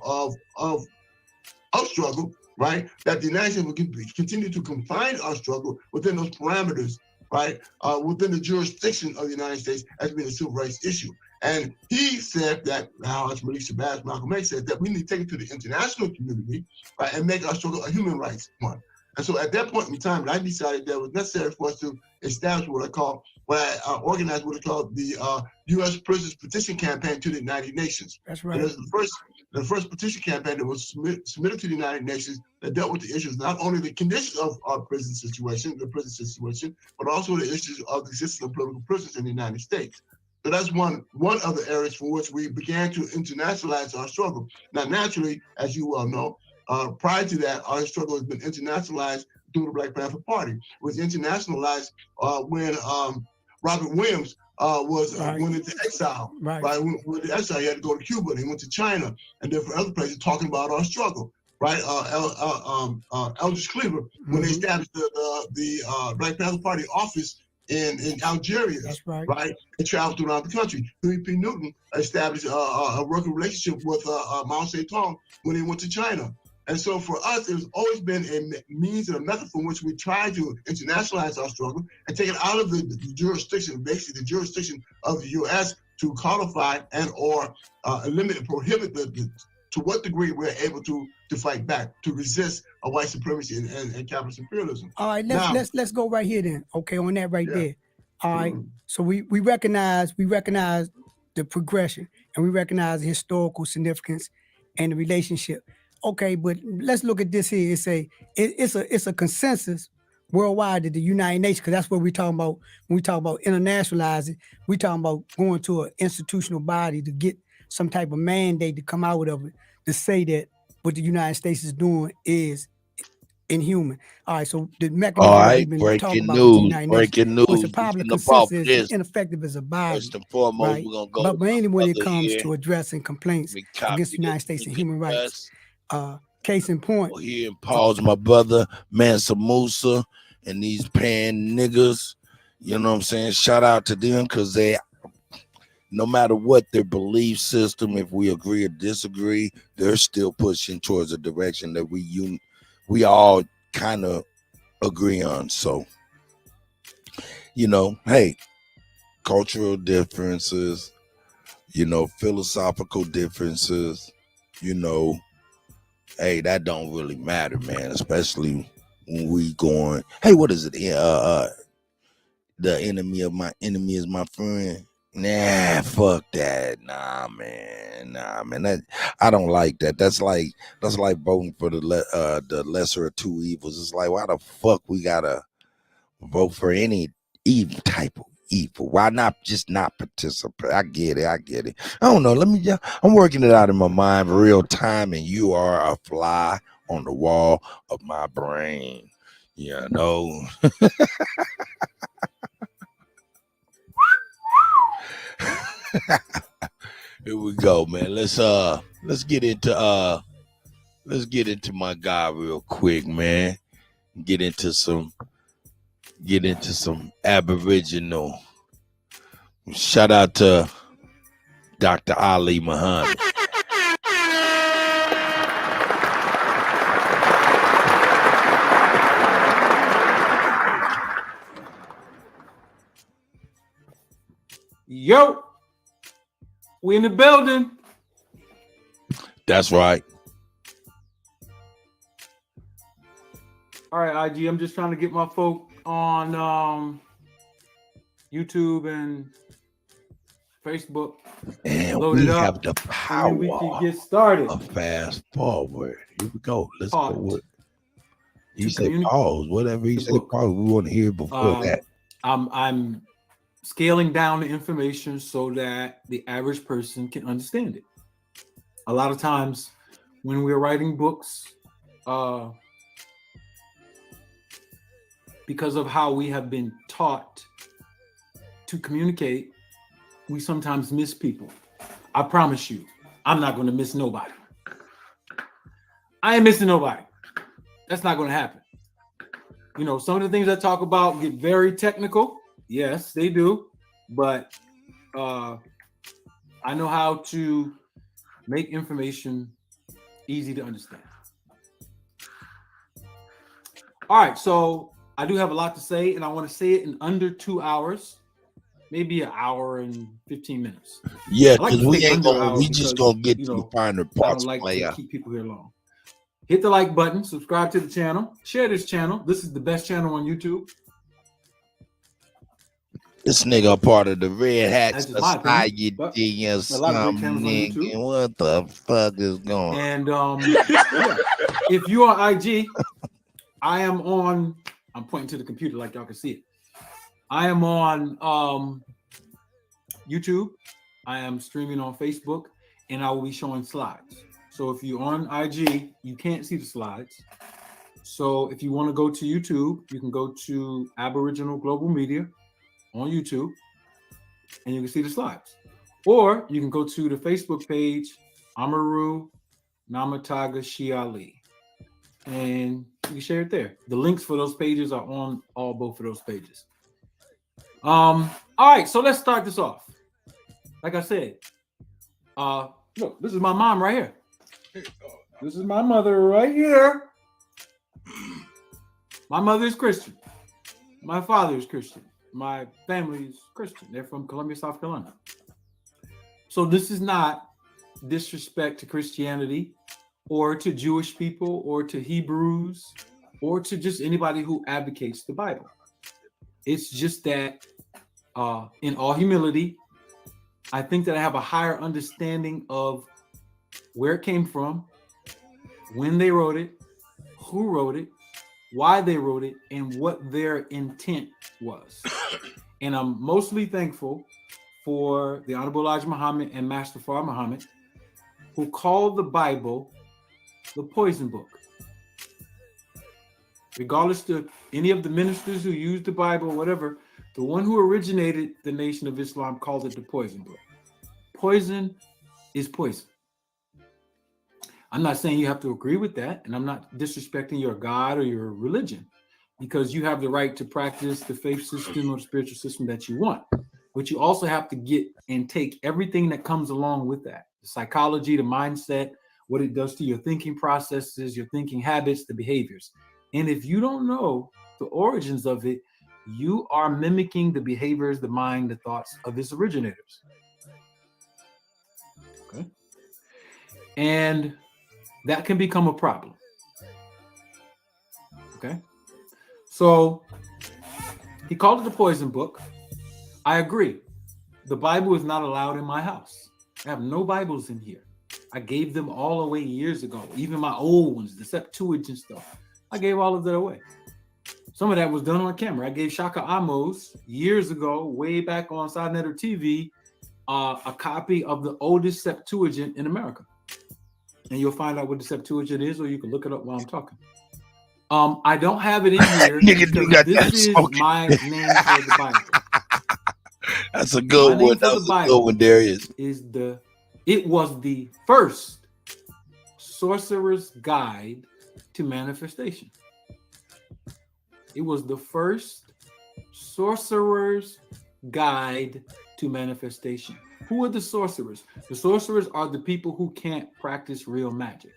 struggle, right, that the United States will continue to confine our struggle within those parameters, right, within the jurisdiction of the United States as being a civil rights issue. And he said that, Al-Haj Malik Shabazz, Malcolm X said that we need to take it to the international community, right, and make our struggle a human rights one. And so at that point in time, I decided that it was necessary for us to establish what I organized what I call the U.S. Prisoners Petition Campaign to the United Nations. That's right. And it was the first petition campaign that was submitted to the United Nations that dealt with the issues, not only the conditions of our prison situation, but also the issues of the existence of political prisoners in the United States. So that's one of the areas for which we began to internationalize our struggle. Now, naturally, as you well know, prior to that, our struggle has been internationalized through the Black Panther Party. It was internationalized when Robert Williams went into exile. Right. When to exile, he had to go to Cuba, and he went to China, and then for other places talking about our struggle. Right, Eldridge Cleaver, when they established the Black Panther Party office in Algeria, that's right. Right, and traveled throughout the country. Huey P. Newton established a working relationship with Mao Zedong when he went to China. And so for us, it has always been a means and a method from which we try to internationalize our struggle and take it out of the jurisdiction, basically the jurisdiction of the U.S. to codify and or limit and prohibit to what degree we're able to fight back, to resist a white supremacy and capitalist imperialism. All right, let's go right here then. Okay, on that right there. All right. So we recognize the progression, and we recognize the historical significance and the relationship. Okay, but let's look at this here. It's a consensus worldwide that the United Nations, because that's what we're talking about when we talk about internationalizing. We're talking about going to an institutional body to get some type of mandate to come out of it to say that what the United States is doing is inhuman. All right, so the mechanism we've been talking about with the United Nations, it's a popular consensus is ineffective as a body. First and foremost, right? We're gonna go but mainly when it comes to addressing complaints against the United States and human rights. Case in point. Here in Paul's my brother, Mansa Musa, and these pan niggas. You know what I'm saying? Shout out to them because they, no matter what their belief system, if we agree or disagree, they're still pushing towards a direction that we all kind of agree on. So, hey, cultural differences, philosophical differences, hey, that don't really matter, man, especially when we going, hey, what is it? the enemy of my enemy is my friend. Nah, fuck that. Nah, man. That, I don't like that. That's like voting for the lesser of two evils. It's like, why the fuck we gotta vote for any evil type of evil? Why not just not participate? I get it. I don't know. I'm working it out in my mind real time, and you are a fly on the wall of my brain. You know. Here we go, man. Let's get into my guy real quick, man. Get into some Aboriginal. Shout out to Dr. Ali Muhammad. Yo, we in the building. That's right. All right, IG. I'm just trying to get my folk on YouTube and Facebook. And loaded we up, have the power and then we can get started. of fast forward. Here we go. Let's Pause. go with. He To said communicate pause. Whatever he the said book. pause. We want to hear before that. I'm scaling down the information so that the average person can understand it. A lot of times when we're writing books, because of how we have been taught to communicate, we sometimes miss people. I promise you, I'm not going to miss nobody. I ain't missing nobody. That's not going to happen. You know, some of the things I talk about get very technical. Yes, they do. But I know how to make information easy to understand. All right, so I do have a lot to say, and I want to say it in under 2 hours, maybe an hour and 15 minutes. Yeah, I like because to we stay ain't under an gonna. hour We just because, gonna get you to the know, finer I parts, don't like player. to keep people here long. Hit the like button, subscribe to the channel, share this channel. This is the best channel on YouTube. This nigga a part of the Red Hat That's just my opinion, but Society or a lot of great channels something, on nigga. YouTube. What the fuck is going on? And yeah, if you are IG, I am on. I'm pointing to the computer like y'all can see it. I am on YouTube. I am streaming on Facebook, and I will be showing slides. So if you're on IG, you can't see the slides. So if you want to go to YouTube, you can go to Aboriginal Global Media on YouTube, and you can see the slides. Or you can go to the Facebook page, Amaru Namataga Shiali, and you can share it there. The links for those pages are on both of those pages. All right, so let's start this off. Like I said, look, this is my mom right here. This is my mother right here. My mother is Christian. My father is Christian. My family is Christian. They're from Columbia, South Carolina. So this is not disrespect to Christianity or to Jewish people or to Hebrews or to just anybody who advocates the Bible. It's just that in all humility, I think that I have a higher understanding of where it came from, when they wrote it, who wrote it, why they wrote it, and what their intent was. And I'm mostly thankful for the Honorable Elijah Muhammad and Master Fard Muhammad, who called the Bible the poison book. Regardless to any of the ministers who used the Bible or whatever, the one who originated the Nation of Islam called it the poison book. Poison is poison. I'm not saying you have to agree with that, and I'm not disrespecting your God or your religion, because you have the right to practice the faith system or the spiritual system that you want. But you also have to get and take everything that comes along with that. The psychology, the mindset, what it does to your thinking processes, your thinking habits, the behaviors. And if you don't know the origins of it, you are mimicking the behaviors, the mind, the thoughts of its originators. Okay. And that can become a problem. Okay. So He called it the poison book. I agree. The Bible is not allowed in my house. I have no Bibles in here. I gave them all away years ago. Even my old ones, the Septuagint stuff. I gave all of that away. Some of that was done on camera. I gave Shaka Amos years ago, way back on Sidenetter TV, a copy of the oldest Septuagint in America. And you'll find out what the Septuagint is, or you can look it up while I'm talking. I don't have it in here because this is my name for the Bible. That's a good one. That was a good one, Darius. It was the first sorcerer's guide to manifestation. It was the first sorcerer's guide to manifestation. Who are the sorcerers? The sorcerers are the people who can't practice real magic.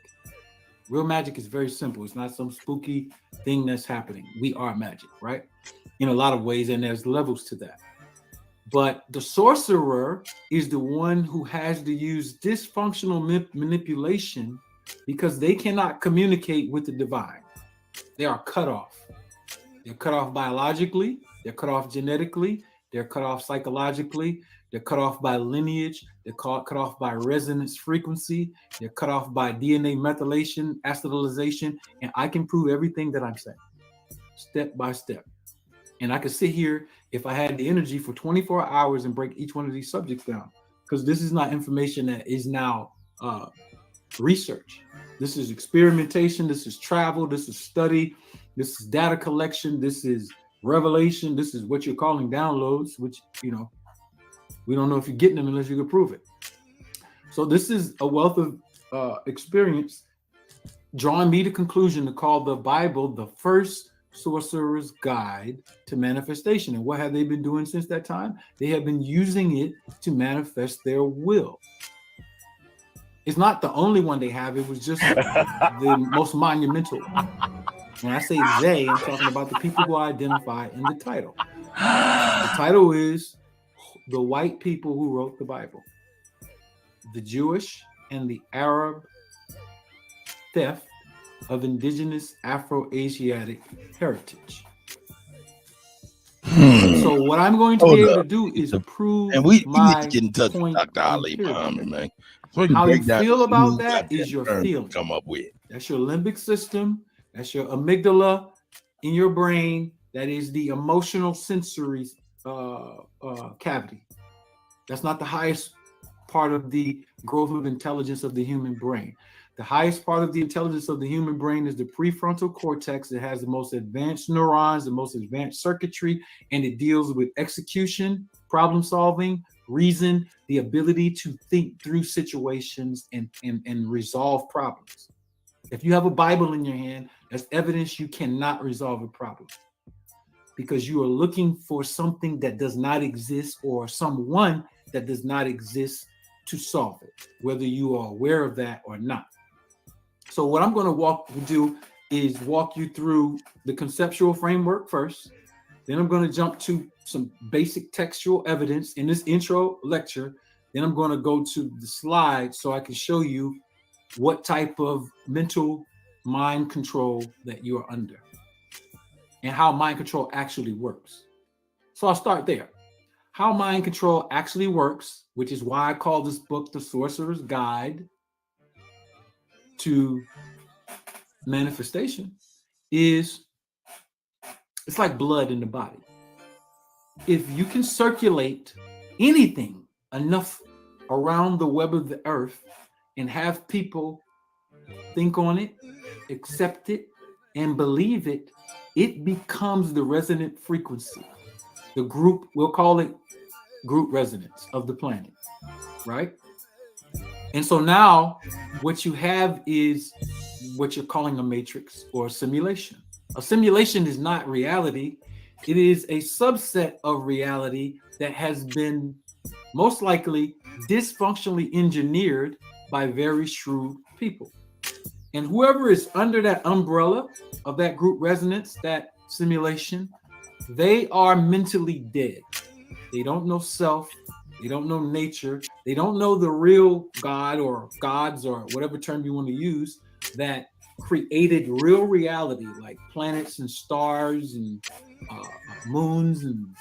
Real magic is very simple. It's not some spooky thing that's happening. We are magic, right? In a lot of ways, and there's levels to that. But the sorcerer is the one who has to use dysfunctional manipulation because they cannot communicate with the divine. They are cut off. They're cut off biologically. They're cut off genetically. They're cut off psychologically. They're cut off by lineage. They're cut off by resonance frequency. They're cut off by DNA methylation, acetylization. And I can prove everything that I'm saying step by step. And I could sit here if I had the energy for 24 hours and break each one of these subjects down, because this is not information that is now research. This is experimentation. This is travel. This is study. This is data collection. This is revelation. This is what you're calling downloads, which, you know, we don't know if you're getting them unless you can prove it. So this is a wealth of experience drawing me to conclusion to call the Bible the first sorcerer's guide to manifestation. And what have they been doing since that time? They have been using it to manifest their will. It's not the only one they have. It was just the most monumental one. When I say they, I'm talking about the people who identify in the title. The title is the white people who wrote the Bible. The Jewish and the Arab theft of indigenous Afro-Asiatic heritage. So what I'm going to be able to do is prove and we my need to get in touch with Dr. Ali Muhammad, man. So how you feel about that is your feeling. Come up with. That's your limbic system. That's your amygdala in your brain. That is the emotional sensory cavity. That's not the highest part of the growth of intelligence of the human brain. The highest part of the intelligence of the human brain is the prefrontal cortex. It has the most advanced neurons, the most advanced circuitry, and it deals with execution, problem solving, reason, the ability to think through situations and resolve problems. If you have a Bible in your hand, that's evidence you cannot resolve a problem because you are looking for something that does not exist or someone that does not exist to solve it, whether you are aware of that or not. So what I'm going to do is walk you through the conceptual framework first. Then I'm going to jump to some basic textual evidence in this intro lecture. Then I'm going to go to the slides so I can show you what type of mental mind control that you are under and how mind control actually works. So I'll start there. How mind control actually works, which is why I call this book The Sorcerer's Guide to Manifestation, is it's like blood in the body. If you can circulate anything enough around the web of the earth and have people think on it, accept it, and believe it, it becomes the resonant frequency. The group, we'll call it group resonance of the planet, right? And so now what you have is what you're calling a matrix or a simulation. A simulation is not reality. It is a subset of reality that has been most likely dysfunctionally engineered by very shrewd people. And whoever is under that umbrella of that group resonance, that simulation, they are mentally dead. They don't know self. They don't know nature. They don't know the real God or gods or whatever term you want to use that created real reality like planets and stars and moons and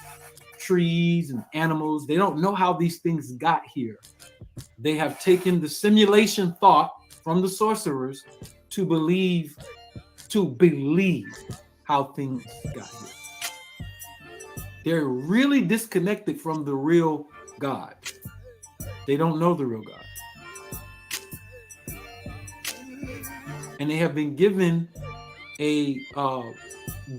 trees and animals. They don't know how these things got here. They have taken the simulation thought from the sorcerers to believe how things got here. They're really disconnected from the real God. They don't know the real God. And they have been given a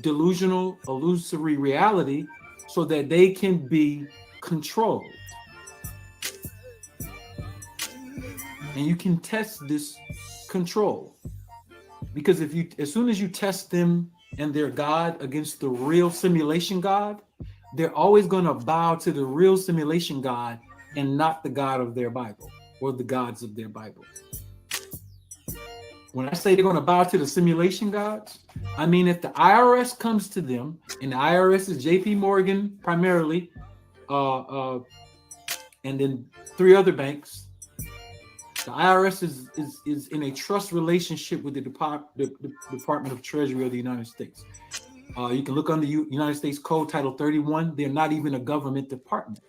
delusional, illusory reality so that they can be controlled. And you can test this control. Because as soon as you test them and their God against the real simulation God, they're always going to bow to the real simulation God and not the God of their Bible or the gods of their Bible. When I say they're going to bow to the simulation gods, I mean if the IRS comes to them, and the IRS is JP Morgan primarily, and then 3 other banks. The IRS is in a trust relationship with the Department of Treasury of the United States. You can look on the United States Code, Title 31. They're not even a government department.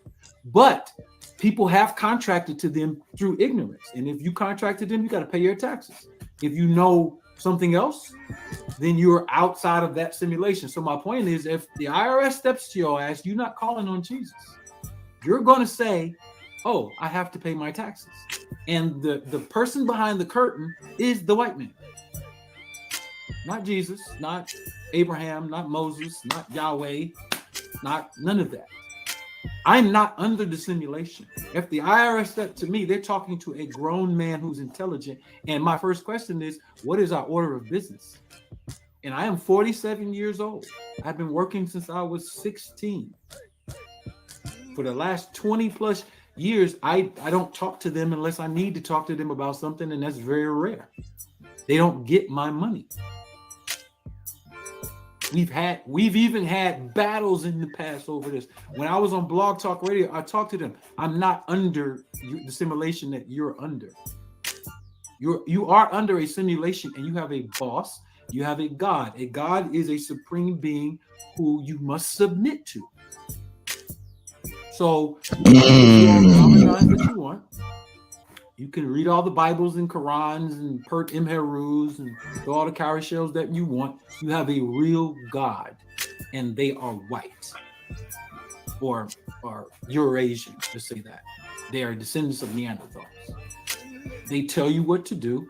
But people have contracted to them through ignorance. And if you contracted them, you got to pay your taxes. If you know something else, then you're outside of that simulation. So my point is, if the IRS steps to your ass, you're not calling on Jesus. You're going to say, oh, I have to pay my taxes. And the person behind the curtain is the white man. Not Jesus, not Abraham, not Moses, not Yahweh, none of that. I'm not under the simulation. If the IRS stepped to me, they're talking to a grown man who's intelligent. And my first question is, what is our order of business? And I am 47 years old. I've been working since I was 16. For the last 20 plus years, I don't talk to them unless I need to talk to them about something, and that's very rare. They don't get my money. We've even had battles in the past over this. When I was on Blog Talk Radio, I talked to them. I'm not under the simulation that you're under. You are under a simulation, and you have a boss. You have a God. A God is a supreme being who you must submit to. So you can do all the Ramadans that you want. You can read all the Bibles and Qurans and Pert Imherus and all the cowrie shells that you want. You have a real God, and they are white or Eurasian, to say that. They are descendants of Neanderthals. They tell you what to do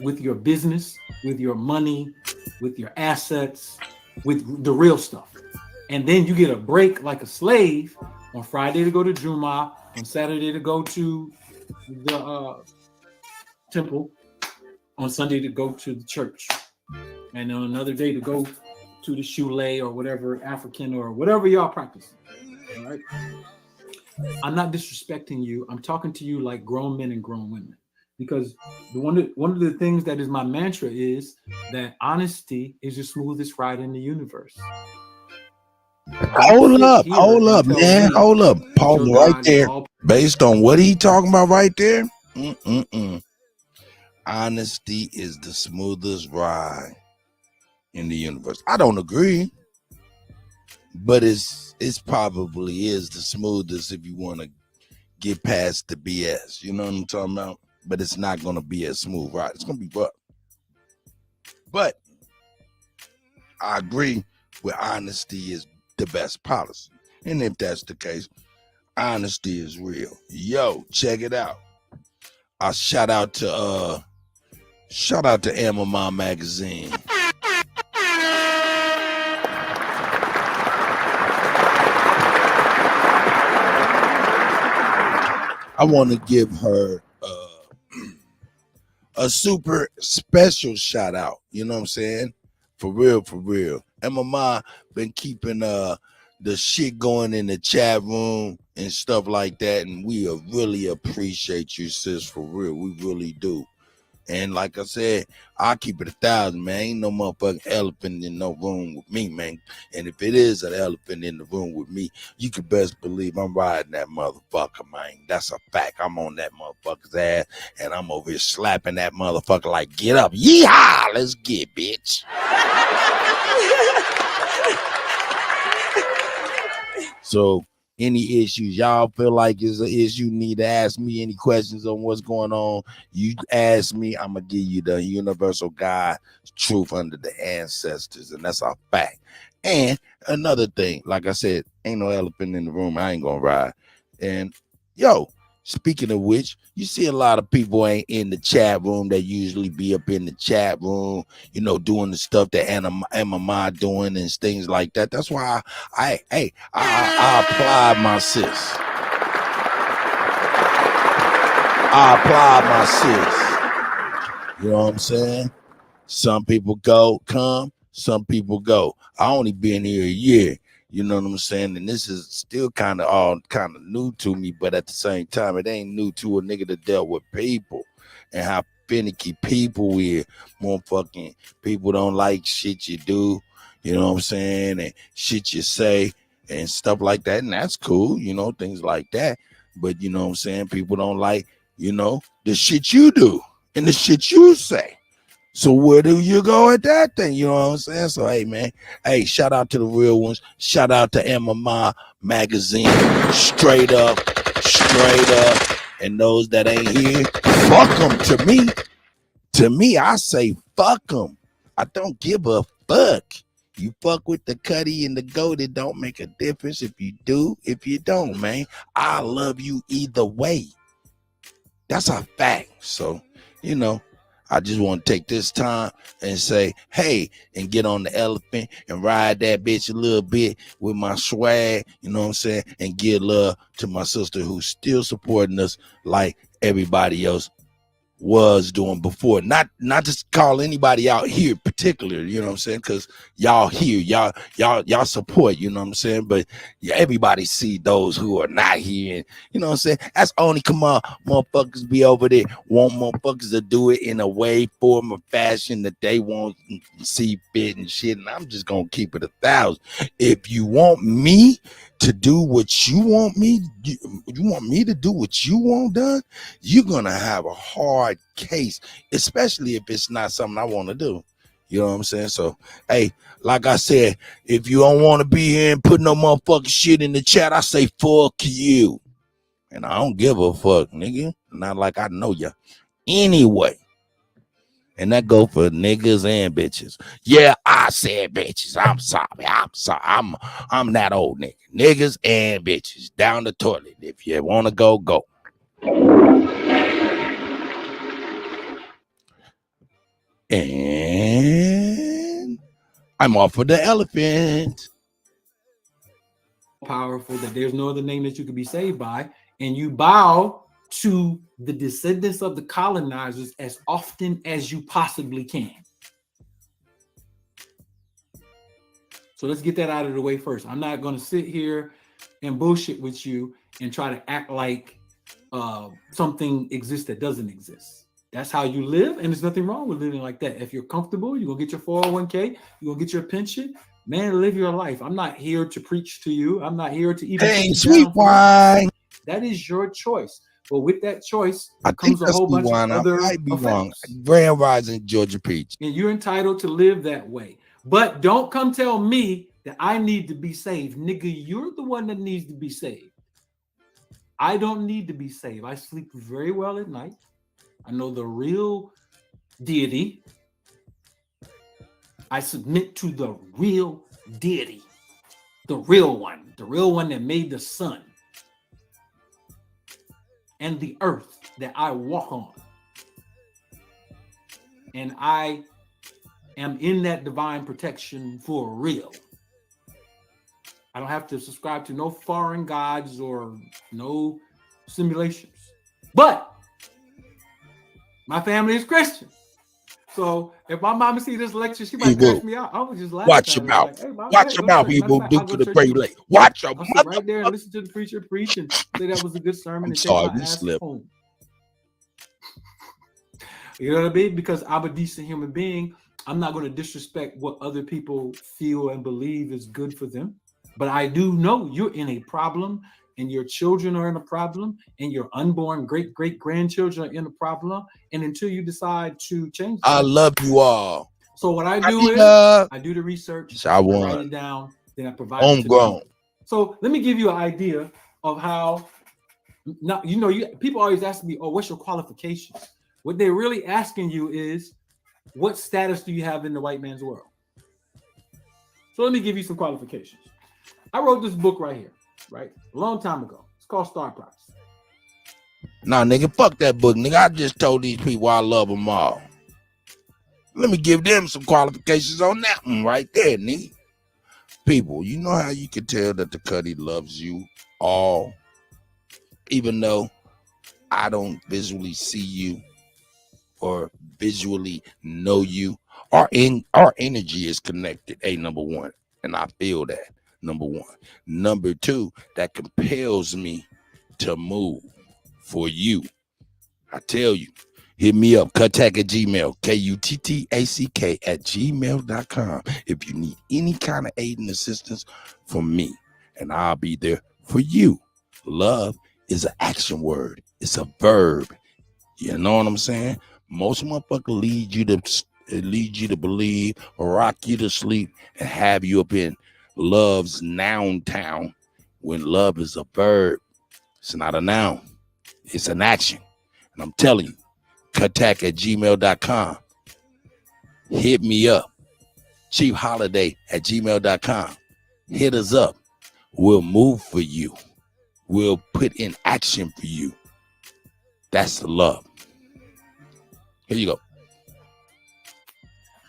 with your business, with your money, with your assets, with the real stuff. And then you get a break like a slave on Friday to go to Jumu'ah, on Saturday to go to the temple, on Sunday to go to the church, and on another day to go to the shule or whatever, African or whatever y'all practice. All right. I'm not disrespecting you. I'm talking to you like grown men and grown women, because one of the things that is my mantra is that honesty is the smoothest ride in the universe. Hold up, man. Hold up. Pause right there. Based on what he talking about right there, honesty is the smoothest ride in the universe. I don't agree, but it's probably is the smoothest if you want to get past the BS. You know what I'm talking about? But it's not going to be a smooth ride. It's going to be rough. But I agree with honesty is the best policy. And if that's the case, honesty is real. Yo, check it out. I shout out to Amazon Magazine. I want to give her a super special shout out. You know what I'm saying? For real, for real. And my mom been keeping the shit going in the chat room and stuff like that. And we really appreciate you, sis, for real. We really do. And like I said, I'll keep it 1,000, man. Ain't no motherfucking elephant in no room with me, man. And if it is an elephant in the room with me, you can best believe I'm riding that motherfucker, man. That's a fact. I'm on that motherfucker's ass, and I'm over here slapping that motherfucker like, get up. Yeehaw! Let's get, bitch. So any issues y'all feel like is an issue, need to ask me any questions on what's going on, you ask me. I'm gonna give you the universal God truth under the ancestors, and that's our fact. And another thing, like I said, ain't no elephant in the room. I ain't gonna ride. And yo, speaking of which, you see a lot of people ain't in the chat room that usually be up in the chat room, you know, doing the stuff that Emma doing and things like that. That's why I applaud my sis. I applaud my sis. You know what I'm saying? Some people come, some people go. I only been here a year. You know what I'm saying? And this is still kind of new to me, but at the same time, it ain't new to a nigga that dealt with people and how finicky people with. Motherfucking people don't like shit you do, you know what I'm saying, and shit you say and stuff like that. And that's cool, you know, things like that. But you know what I'm saying? People don't like, you know, the shit you do and the shit you say. So where do you go at that thing? You know what I'm saying? So, hey, man. Hey, shout out to the real ones. Shout out to MMA Magazine. Straight up. And those that ain't here, fuck them. To me, I say fuck them. I don't give a fuck. You fuck with the Kutty and the Goat, it don't make a difference if you do, if you don't, man. I love you either way. That's a fact. So, you know, I just want to take this time and say, hey, and get on the elephant and ride that bitch a little bit with my swag, you know what I'm saying, and give love to my sister who's still supporting us like everybody else was doing before. Not to call anybody out here particular, you know what I'm saying, because y'all here, y'all support, you know what I'm saying, but yeah, everybody see those who are not here, and you know what I'm saying, that's only, come on, motherfuckers be over there want motherfuckers to do it in a way, form, or fashion that they want to see fit and shit, and I'm just gonna keep it 1,000. If you want me to do what you want me, you want me to do what you want done, you're gonna have a hard case, especially if it's not something I want to do. You know what I'm saying? So, hey, like I said, if you don't want to be here and put no motherfucking shit in the chat, I say fuck you. And I don't give a fuck, nigga. Not like I know ya. Anyway. And that go for niggas and bitches. Yeah, I said bitches. I'm sorry. I'm that old nigga. Niggas and bitches. Down the toilet. If you want to go, go. And I'm off for the elephant. Powerful that there's no other name that you could be saved by. And you bow to the descendants of the colonizers as often as you possibly can. So let's get that out of the way first. I'm not going to sit here and bullshit with you and try to act like something exists that doesn't exist. That's how you live, and there's nothing wrong with living like that. If you're comfortable, you're going to get your 401k, you're going to get your pension. Man, live your life. I'm not here to preach to you. I'm not here to even. Hey, sweet wine. That is your choice. But with that choice comes a whole bunch of other I might be effects. wrong. Grand Rising, Georgia Peach. And you're entitled to live that way. But don't come tell me that I need to be saved. Nigga, you're the one that needs to be saved. I don't need to be saved. I sleep very well at night. I know the real deity. I submit to the real deity. The real one that made the sun and the earth that I walk on. And I am in that divine protection for real. I don't have to subscribe to no foreign gods or no simulations. But my family is Christian. So if my mama see this lecture, she might curse me out. I would just laugh. Watch your mouth. Like, hey, Mom, watch your mouth, people. Do to the great lake. Watch your mouth. I'll sit right there and listen to the preacher preach and say that was a good sermon. I'm and sorry, take my we ass slipped. home. You know what I mean? Because I'm a decent human being. I'm not going to disrespect what other people feel and believe is good for them. But I do know you're in a problem, and your children are in a problem, and your unborn great-great-grandchildren are in a problem. And until you decide to change, I love you all. So what I do is I do the research, I write it down, then I provide it to them. So let me give you an idea of how. Now, people always ask me, "Oh, what's your qualifications?" What they're really asking you is, what status do you have in the white man's world? So let me give you some qualifications. I wrote this book right here, right? A long time ago. It's called Star Prophecy. Nah, nigga, fuck that book, nigga. I just told these people I love them all. Let me give them some qualifications on that one right there, nigga. People, you know how you can tell that the Kutty loves you all, even though I don't visually see you or visually know you. Our energy is connected, number one, and I feel that, number one. Number two, that compels me to move for you. I tell you, hit me up, Kuttack at Gmail, Kuttack at gmail.com if you need any kind of aid and assistance from me, and I'll be there for you. Love is an action word. It's a verb. You know what I'm saying? Most motherfuckers lead you to believe, or rock you to sleep, and have you up in love's noun town when love is a verb. It's not a noun. It's an action. And I'm telling you, Kuttack at gmail.com. Hit me up. Chief Holiday at gmail.com. Hit us up. We'll move for you. We'll put in action for you. That's the love. Here you go.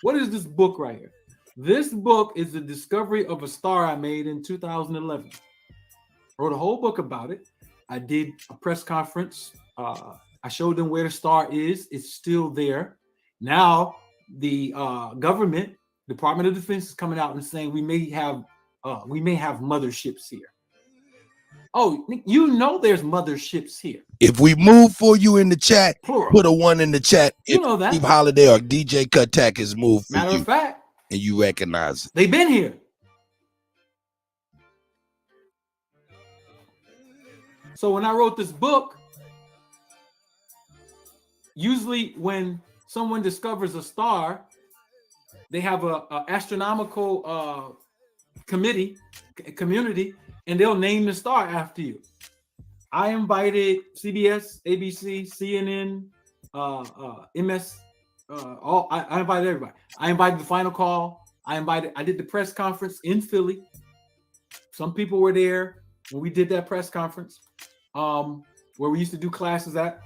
What is this book right here? This book is the discovery of a star I made in 2011. Wrote a whole book about it. I did a press conference. I showed them where the star is. It's still there. Now the government, Department of Defense, is coming out and saying we may have motherships here. Oh, you know there's motherships here. If we move for you in the chat, plural, put a 1 in the chat. You know that. Steve Holiday or DJ Kuttack has moved for Matter you. of fact, and you recognize it. They've been here. So when I wrote this book, usually when someone discovers a star, they have a astronomical community, and they'll name the star after you. I invited CBS, ABC, CNN, MS, I invited everybody. I invited the Final Call. I did the press conference in Philly. Some people were there when we did that press conference, where we used to do classes at.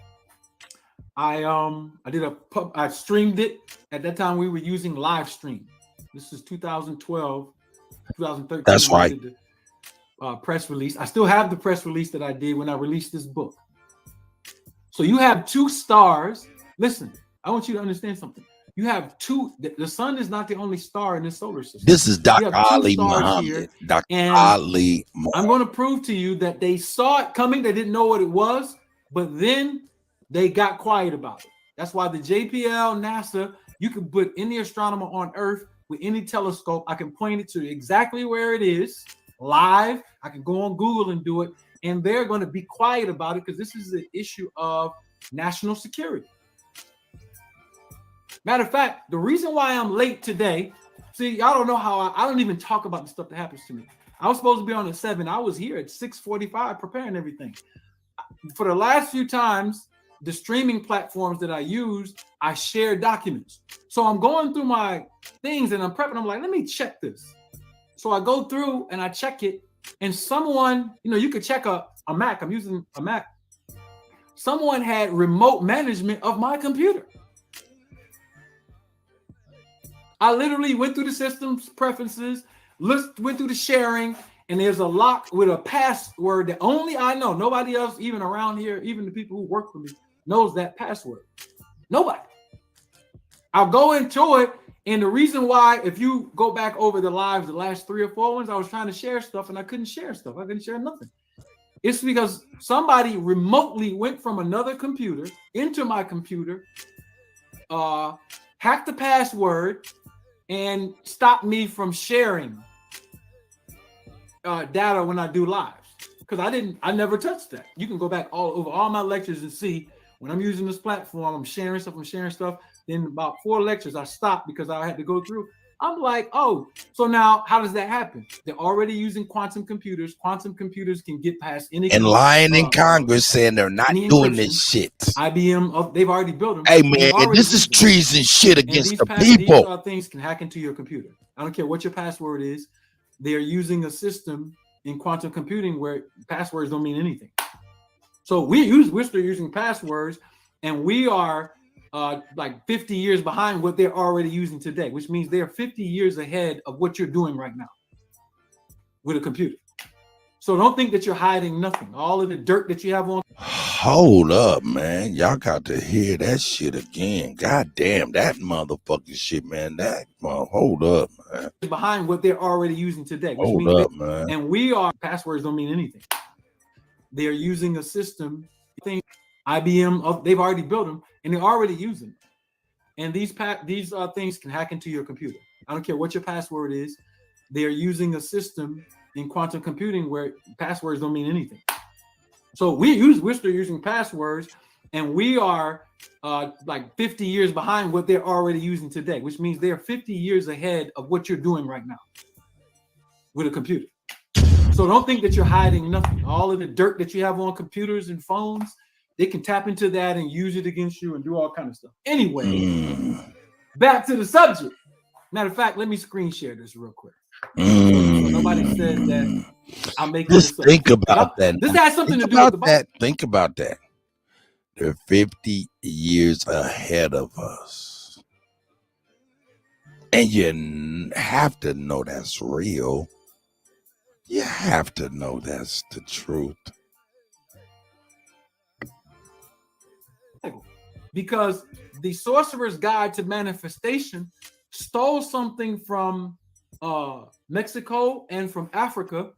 I streamed it. At that time, we were using live stream. This is 2012, 2013. That's right. We did the, press release. I still have the press release that I did when I released this book. So you have two stars. Listen, I want you to understand something. You have two. The sun is not the only star in the solar system. This is Dr. Ali Muhammad. Dr. Ali Muhammad. I'm going to prove to you that they saw it coming. They didn't know what it was, but then they got quiet about it. That's why the JPL, NASA, you can put any astronomer on Earth with any telescope. I can point it to exactly where it is live. I can go on Google and do it, and they're going to be quiet about it because this is an issue of national security. Matter of fact, the reason why I'm late today, see, y'all don't know how I don't even talk about the stuff that happens to me. I was supposed to be on at 7. I was here at 6:45 preparing everything. For the last few times, the streaming platforms that I use, I share documents. So I'm going through my things and I'm prepping. I'm like, let me check this. So I go through and I check it. And someone, you could check a Mac. I'm using a Mac. Someone had remote management of my computer. I literally went through the system's preferences, went through the sharing, and there's a lock with a password that only I know. Nobody else, even around here, even the people who work for me, knows that password. Nobody. I'll go into it, and the reason why, if you go back over the lives, the last 3 or 4 ones, I was trying to share stuff, and I couldn't share stuff. I couldn't share nothing. It's because somebody remotely went from another computer into my computer, hacked the password, and stop me from sharing data when I do lives. Because I never touched that. You can go back over all my lectures and see when I'm using this platform, I'm sharing stuff. Then about 4 lectures, I stopped because I had to go through. I'm like, oh, so now how does that happen? They're already using quantum computers. Quantum computers can get past any And lying in Congress saying they're not doing this shit. IBM, they've already built them. Hey man, this is treason shit against the people. These things can hack into your computer. I don't care what your password is. They are using a system in quantum computing where passwords don't mean anything. So we're still using passwords, and we are like 50 years behind what they're already using today, which means they're 50 years ahead of what you're doing right now with a computer. So don't think that you're hiding nothing. All of the dirt that you have on. Hold up, man. Y'all got to hear that shit again. God damn, that motherfucking shit, man. Hold up, man. Behind what they're already using today, which Hold means up, man. And passwords don't mean anything. They're using a system. IBM, they've already built them, and they're already using them. And these things can hack into your computer. I don't care what your password is. They are using a system in quantum computing where passwords don't mean anything. So we're still using passwords, and we are like 50 years behind what they're already using today, which means they're 50 years ahead of what you're doing right now with a computer. So don't think that you're hiding nothing. All of the dirt that you have on computers and phones, they can tap into that and use it against you and do all kinds of stuff. Anyway, back to the subject. Matter of fact, let me screen share this real quick. So nobody says that I'm making Just this think up. about that. This has something Think to do with about the Bible. that. Think about that. They're 50 years ahead of us. And you have to know that's real. You have to know that's the truth. Because the Sorcerer's Guide to Manifestation stole something from Mexico and from Africa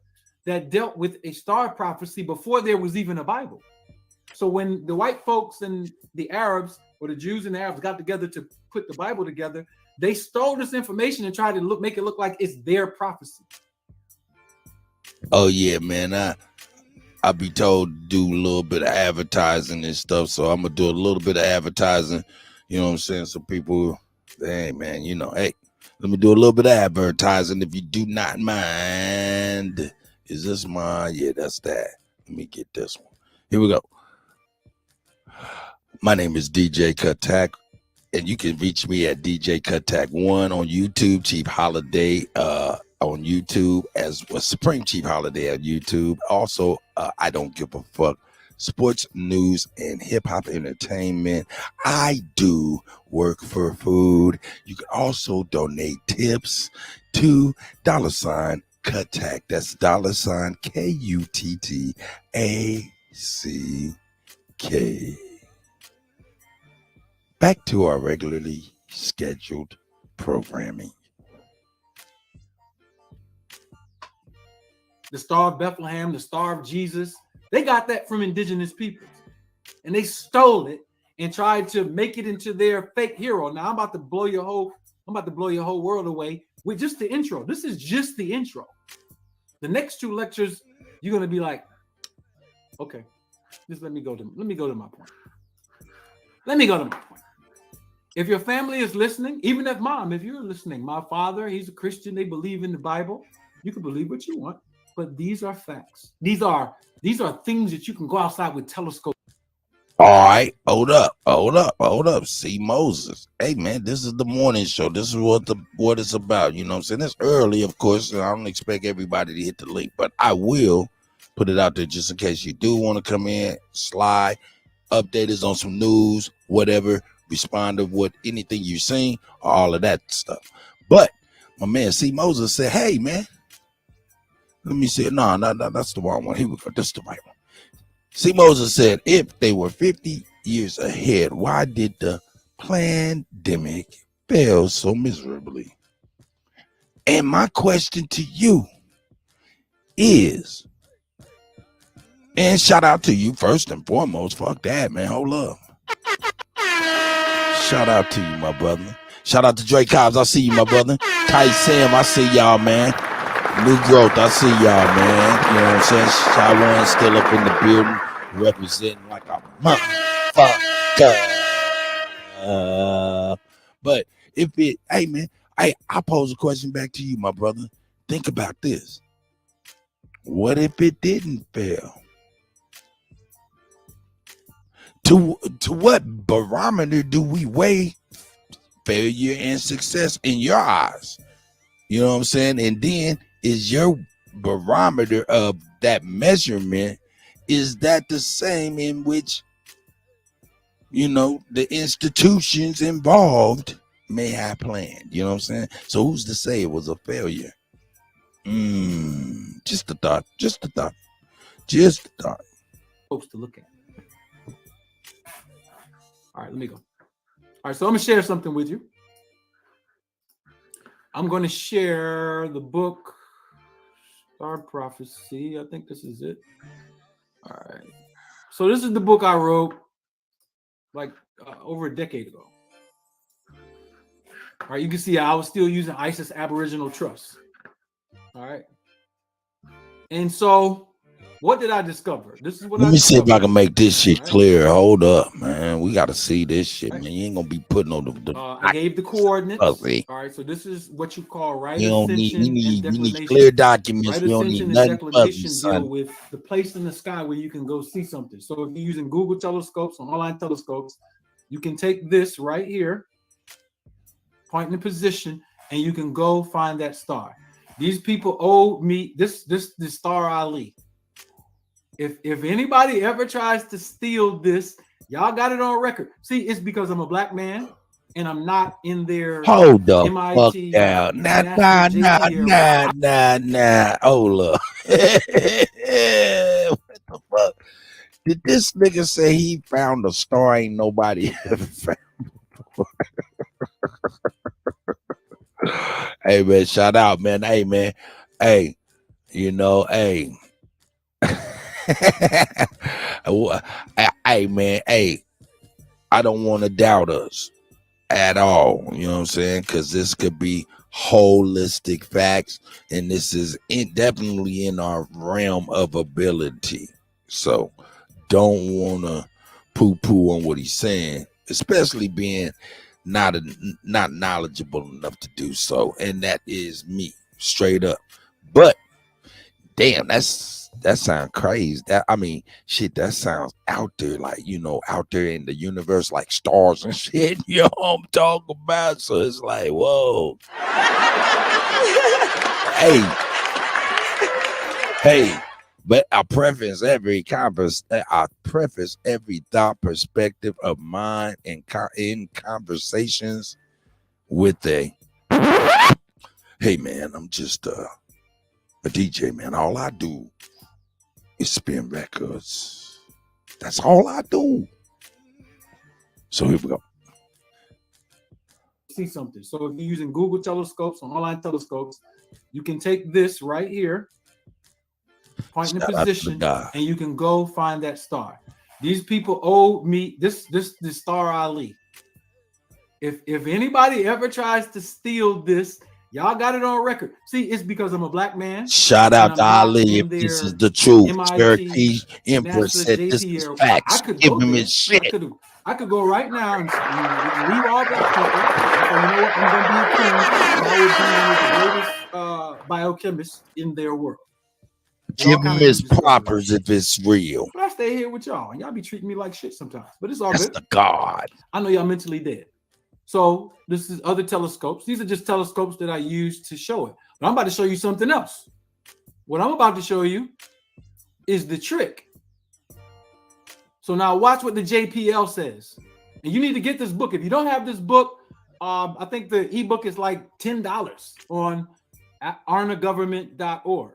that dealt with a star prophecy before there was even a Bible. So when the white folks and the Arabs, or the Jews and the Arabs, got together to put the Bible together, they stole this information and tried to make it look like it's their prophecy. Oh yeah, man. I be told to do a little bit of advertising and stuff, so I'm gonna do a little bit of advertising. You know what I'm saying? So people, hey man, hey, let me do a little bit of advertising if you do not mind. Is this mine? Yeah, that's that. Let me get this one. Here we go. My name is DJ Kutty, and you can reach me at DJ Kutty1 on YouTube, Chief Holiday on YouTube, as well, Supreme Chief Holiday on YouTube. Also, I Don't Give a Fuck, sports, news, and hip-hop entertainment. I do work for food. You can also donate tips to $Kutty. That's $Kuttack. Back to our regularly scheduled programming. The Star of Bethlehem, the Star of Jesus, they got that from indigenous peoples. And they stole it and tried to make it into their fake hero. Now I'm about to blow your whole world away with just the intro. This is just the intro. The next two lectures, you're gonna be like, okay, just let me go to my point. Let me go to my point. If your family is listening, even if you're listening, my father, he's a Christian, they believe in the Bible. You can believe what you want, but these are facts. These are things that you can go outside with telescopes. All right, hold up. See Moses. Hey man, this is the morning show. This is what it's about. You know what I'm saying? It's early, of course, and I don't expect everybody to hit the link, but I will put it out there just in case you do want to come in, slide, update us on some news, whatever, respond to what anything you've seen, all of that stuff. But my man C Moses said, hey man, let me see. No, that's the wrong one. Here we go. This is the right one. C Moses said, if they were 50 years ahead, why did the pandemic fail so miserably? And my question to you is, and shout out to you first and foremost. Fuck that, man. Hold up. Shout out to you, my brother. Shout out to Drake Cobbs. I see you, my brother. Ty Sam, I see y'all, man. New Growth, I see y'all, man. You know what I'm saying? Shawan still up in the building, representing like a motherfucker. But hey man, Hey, I pose a question back to you, my brother. Think about this. What if it didn't fail? To what barometer do we weigh failure and success in your eyes? You know what I'm saying? And then is your barometer of that measurement, is that the same in which, you know, the institutions involved may have planned? You know what I'm saying? So who's to say it was a failure? Just a thought. Just a thought. Just a thought. Folks to look at. All right, let me go. All right, so I'm gonna share something with you. I'm going to share the book Star Prophecy. I think this is it. All right. So this is the book I wrote like over a decade ago. All right, you can see I was still using ISIS Aboriginal Trust. All right. And so what did I discover? This is what Let I me see if discovered. I can make this shit clear. Hold up, man. We got to see this shit, man. You ain't gonna be putting on the I gave the coordinates. Ugly. All right, so this is what you call right You don't need, ascension and we need declination. clear documents. Right We don't need ascension and nothing fuzzy, declination deal son. with the place in the sky where you can go see something. So if you're using Google telescopes or online telescopes, you can take this right here, point in a position, and you can go find that star. These people owe me this Star Ali. If anybody ever tries to steal this, y'all got it on record. See, it's because I'm a black man and I'm not in their Hold the MIT, fuck down. Nah. Hold up. What the fuck? Did this nigga say he found a star ain't nobody ever found before? Hey, man, shout out, man. Hey, man. Hey, you know, hey. Hey, man. Hey, I don't want to doubt us at all. You know what I'm saying? Because this could be holistic facts, and this is definitely in our realm of ability. So don't want to poo-poo on what he's saying, especially being not knowledgeable enough to do so. And that is me, straight up. But damn, that sounds crazy. That sounds out there, like, you know, out there in the universe, like stars and shit. You know what I'm talking about? So it's like, whoa. hey, but I preface every thought perspective of mine in conversations with hey man, I'm just a DJ, man. All I do is spin records. That's all I do. So here we go. See something. So if you're using Google telescopes or online telescopes, you can take this right here, point in a position, and you can go find that star. These people owe me this Star Ali. If anybody ever tries to steal this, y'all got it on record. See, it's because I'm a black man. Shout out to Ali if this is the truth. Cherokee Empress said this is facts. Give him his shit. I could go right now and leave all black people. So you know what? I'm gonna be a king, and I would be one of the greatest biochemists in their world. Give him his propers if it's real. But I stay here with y'all, and y'all be treating me like shit sometimes. But it's all That's good. the God. I know y'all mentally dead. So this is other telescopes. These are just telescopes that I use to show it. But I'm about to show you something else. What I'm about to show you is the trick. So now watch what the JPL says. And you need to get this book. If you don't have this book, I think the ebook is like $10 on arnagovernment.org.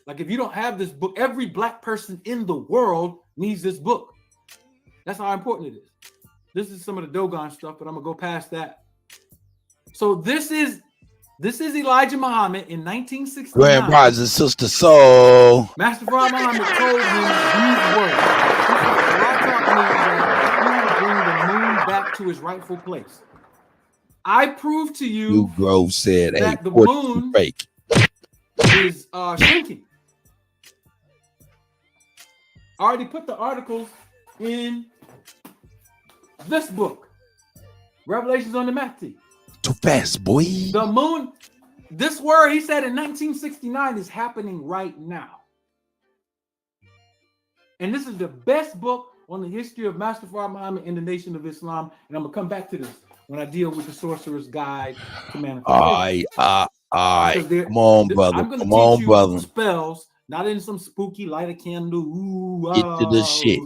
Like if you don't have this book, every black person in the world needs this book. That's how important it is. This is some of the Dogon stuff, but I'm gonna go past that. So this is Elijah Muhammad in 1969. Grand Rising Sister Soul. Master Farah Muhammad told him these words. Allah taught me that he will bring the moon back to its rightful place. I prove to you New Grove said, hey, that the moon fake is shrinking. I already put the articles in this book, Revelations on the Mahdi. too fast, boy. The moon, this word he said in 1969 is happening right now. And this is the best book on the history of Master Fard Muhammad and the Nation of Islam. And I'm going to come back to this when I deal with the Sorcerer's Guide to Manifestation. All right. Because Come on, brother. I'm going to Come teach on, you brother. spells, not in some spooky light a candle. Ooh, Get to the shit.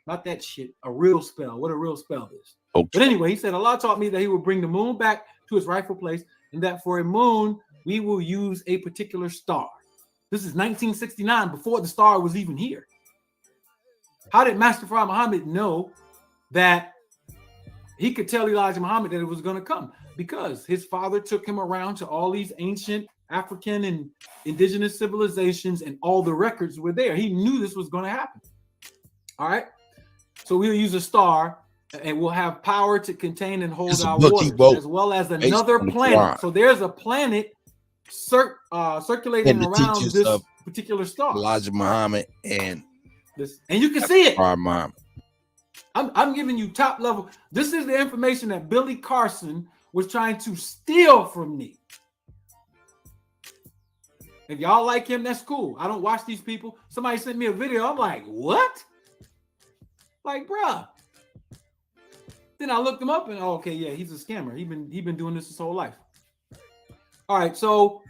Not that shit. A real spell. What a real spell is. Okay. But anyway, he said, Allah taught me that he would bring the moon back to its rightful place, and that for a moon, we will use a particular star. This is 1969, before the star was even here. How did Master Fard Muhammad know that he could tell Elijah Muhammad that it was going to come? Because his father took him around to all these ancient African and indigenous civilizations, and all the records were there. He knew this was going to happen. All right. So we'll use a star, and we'll have power to contain and hold our waters, as well as another planet. So there's a planet circulating around this particular star. Elijah Muhammad and you can see it. Muhammad. I'm giving you top level. This is the information that Billy Carson was trying to steal from me. If y'all like him, that's cool. I don't watch these people. Somebody sent me a video. I'm like, what? Like, bruh. Then I looked him up and okay, yeah, he's a scammer. He been doing this his whole life. All right, so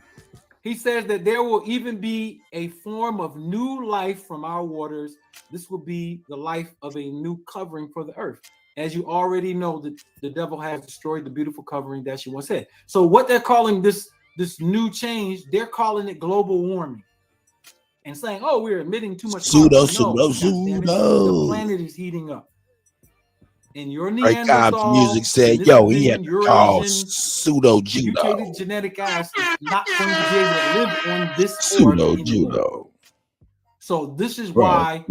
he says that there will even be a form of new life from our waters. This will be the life of a new covering for the earth. As you already know, the devil has destroyed the beautiful covering that she once had. So what they're calling this new change, they're calling it global warming. And saying, oh, we're emitting too much carbon. No, the planet is heating up. And your Neanderthal music said, yo, he had to call pseudo judo. Mutated genetic ass is not going to be able to live on this pseudo judo. So this is why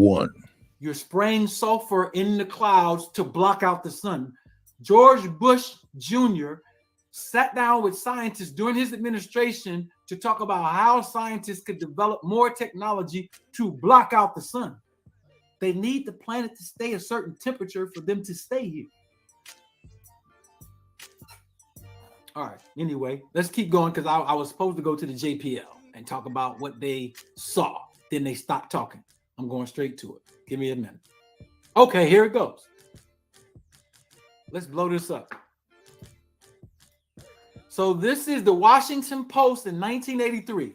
you're spraying sulfur in the clouds to block out the sun. George Bush Jr. sat down with scientists during his administration to talk about how scientists could develop more technology to block out the sun. They need the planet to stay a certain temperature for them to stay here. All right. Anyway, let's keep going because I was supposed to go to the JPL and talk about what they saw. Then they stopped talking. I'm going straight to it. Give me a minute. Okay, here it goes. Let's blow this up. So this is the Washington Post in 1983.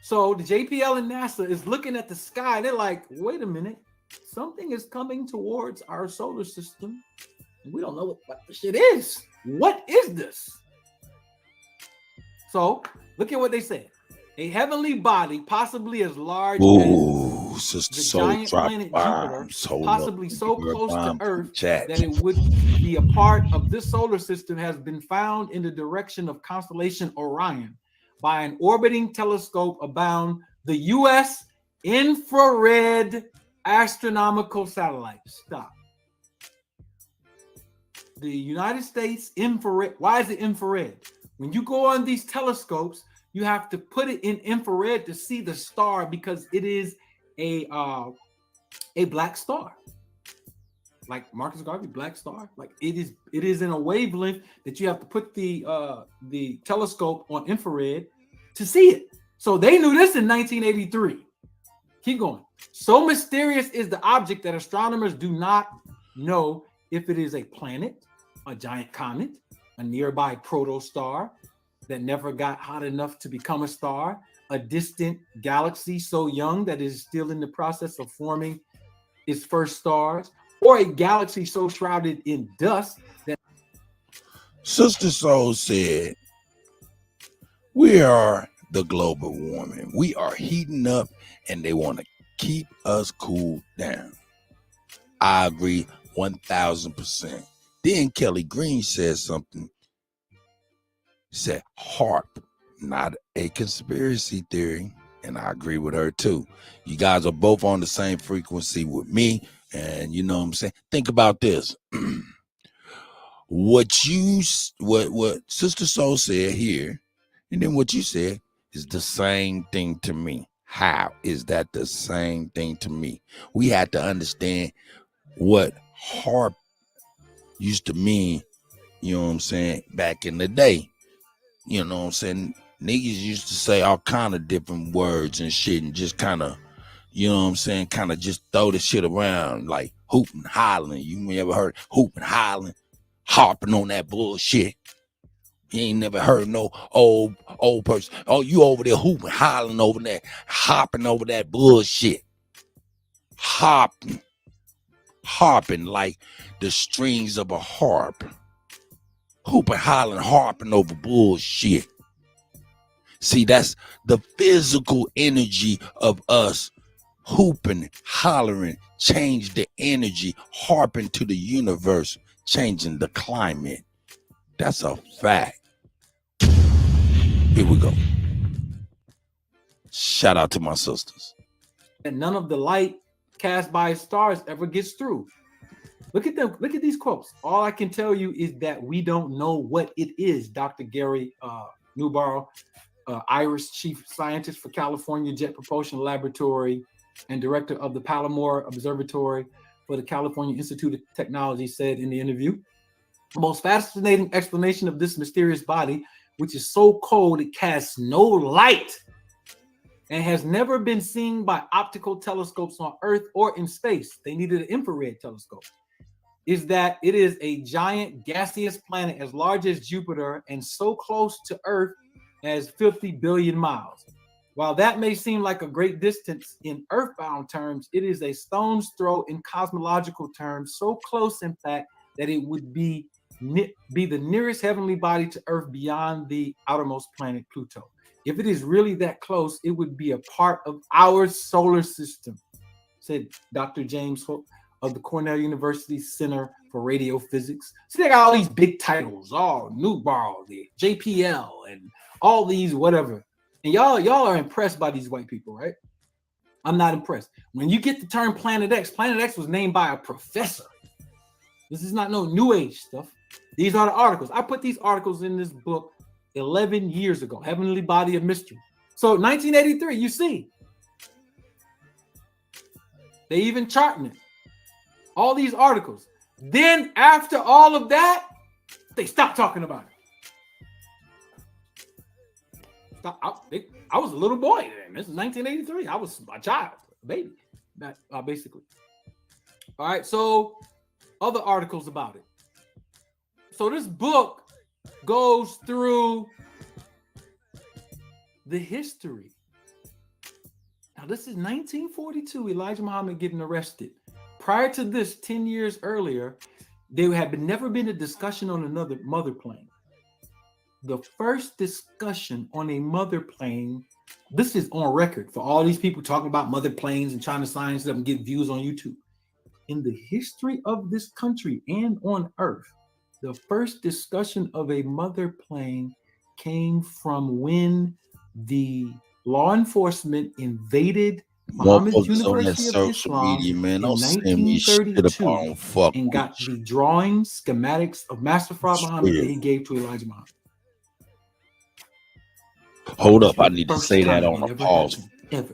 So the JPL and NASA is looking at the sky. They're like, wait a minute. Something is coming towards our solar system. And we don't know what the shit is. What is this? So look at what they said. A heavenly body, possibly as large as the giant planet Jupiter, possibly so close to Earth that it would be a part of this solar system, has been found in the direction of constellation Orion by an orbiting telescope abound the U.S. infrared astronomical satellite. Stop. The United States infrared. Why is it infrared? When you go on these telescopes, you have to put it in infrared to see the star because it is a black star. Like Marcus Garvey, black star. Like it is in a wavelength that you have to put the telescope on infrared to see it. So they knew this in 1983. Keep going. So mysterious is the object that astronomers do not know if it is a planet, a giant comet, a nearby protostar that never got hot enough to become a star, a distant galaxy so young that it is still in the process of forming its first stars, or a galaxy so shrouded in dust that... Sister Soul said, we are the global warming. We are heating up and they want to keep us cooled down. I agree 1000%. Then Kelly Green said something. Said HARP, not a conspiracy theory. And I agree with her too. You guys are both on the same frequency with me. And you know what I'm saying? Think about this. What Sister Soul said here, and then what you said is the same thing to me. How is that the same thing to me? We had to understand what HARP used to mean, You know what I'm saying? Back in the day, you know what I'm saying? Niggas used to say all kind of different words and shit and just kind of, you know what I'm saying, kind of just throw the shit around like hooping, hollering. You ever heard hooping, hollering, harping on that bullshit? You ain't never heard no old person. Oh, you over there hooping, hollering over that, hopping over that bullshit. Harping like the strings of a harp. Hooping, hollering, harping over bullshit. See, that's the physical energy of us hooping, hollering, change the energy, harping to the universe, changing the climate. That's a fact. Here we go. Shout out to my sisters. And none of the light cast by stars ever gets through. Look at them. Look at these quotes. All I can tell you is that we don't know what it is. Dr. Gary Newborough, Irish chief scientist for California Jet Propulsion Laboratory and director of the Palomar Observatory for the California Institute of Technology, said in the interview, the most fascinating explanation of this mysterious body, which is so cold it casts no light and has never been seen by optical telescopes on Earth or in space. They needed an infrared telescope. Is that it is a giant gaseous planet as large as Jupiter and so close to Earth as 50 billion miles. While that may seem like a great distance in earthbound terms, it is a stone's throw in cosmological terms, so close, in fact, that it would be the nearest heavenly body to Earth beyond the outermost planet, Pluto. If it is really that close, it would be a part of our solar system, said Dr. James Hook of the Cornell University Center for Radio Physics. So they got all these big titles, Newborough, the JPL, and all these whatever. And y'all are impressed by these white people, right? I'm not impressed. When you get the term Planet X was named by a professor. This is not no new age stuff. These are the articles. I put these articles in this book 11 years ago, Heavenly Body of Mystery. So 1983, you see. They even charting it. All these articles. Then after all of that, they stopped talking about it. I was a little boy then. This is 1983. I was a child, a baby, basically. All right, so other articles about it. So this book goes through the history. Now, this is 1942, Elijah Muhammad getting arrested. Prior to this, 10 years earlier, there had never been a discussion on another mother plane. The first discussion on a mother plane, this is on record for all these people talking about mother planes and trying to science them and get views on YouTube. In the history of this country and on Earth, the first discussion of a mother plane came from when the law enforcement invaded Muhammad's University of Islam media, man. in Don't send me shit up on 1932 and got the drawings, schematics of Master Fard Muhammad that he gave to Elijah Muhammad. Hold up, I need to say that on a pause.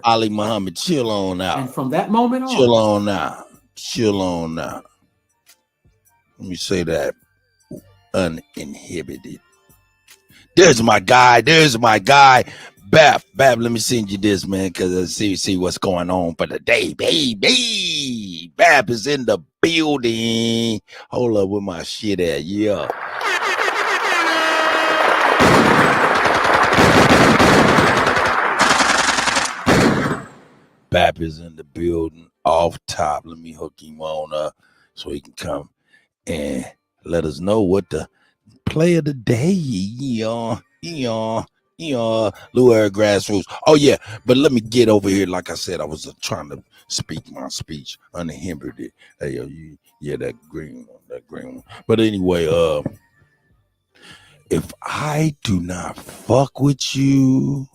Ali Muhammad, chill on out. And from that moment on, chill on out. Chill on out. Let me say that uninhibited. There's my guy. There's my guy. Bap, let me send you this, man, because I see what's going on for the day, baby. Bap is in the building. Hold up with my shit at, yeah. Bap is in the building off top. Let me hook him on up so he can come and let us know what the play of the day, Lou Air Grassroots. Oh yeah, but let me get over here. Like I said, I was trying to speak my speech uninhibited. Hey, that green one. But anyway, if I do not fuck with you,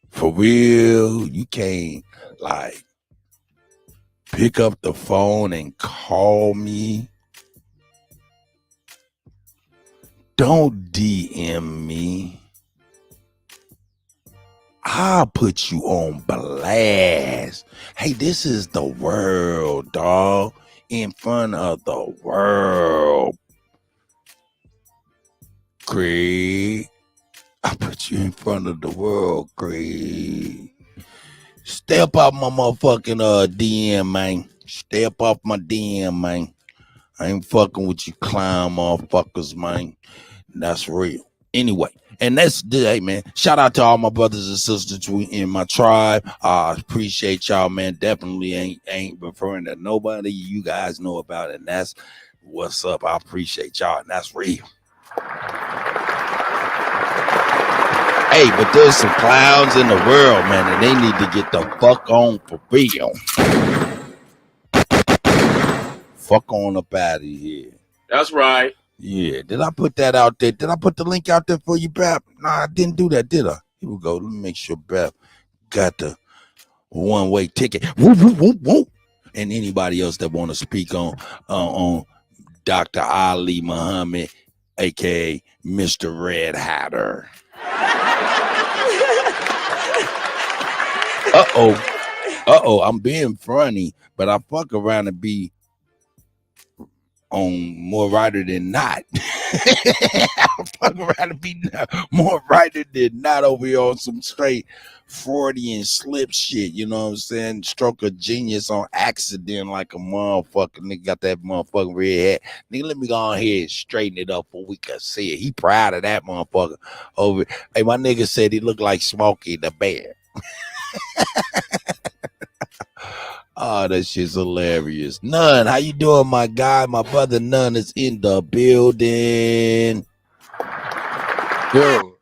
for real, you can't like pick up the phone and call me. Don't DM me. I'll put you on blast. Hey, this is the world, dog. In front of the world. Craig. I put you in front of the world, Craig. Stay up off my motherfucking DM, man. Stay up off my DM, man. I ain't fucking with you clown motherfuckers, man. That's real. Anyway, and that's hey man. Shout out to all my brothers and sisters in my tribe. I appreciate y'all, man. Definitely ain't referring to nobody you guys know about, and that's what's up. I appreciate y'all, and that's real. Hey, but there's some clowns in the world, man, and they need to get the fuck on for real. Fuck on up out of here. That's right. Yeah, did I put that out there? Did I put the link out there for you, Bap? Nah, I didn't do that, did I? Here we go. Let me make sure Bap got the one-way ticket. Whoop, whoop, whoop, whoop. And anybody else that want to speak on Dr. Ali Muhammad, aka Mr. Red Hatter. Uh-oh, I'm being funny, but I fuck around and be on more writer than not. I fuck around and be more writer than not over here on some straight Freudian slip shit, you know what I'm saying? Stroke of genius on accident like a motherfucker. Nigga got that motherfucking red hat. Nigga, let me go ahead and straighten it up so we can see it. He proud of that motherfucker over. Hey, my nigga said he looked like Smokey the Bear. Oh, that shit's hilarious. None, how you doing, my guy? My brother None is in the building. Yo,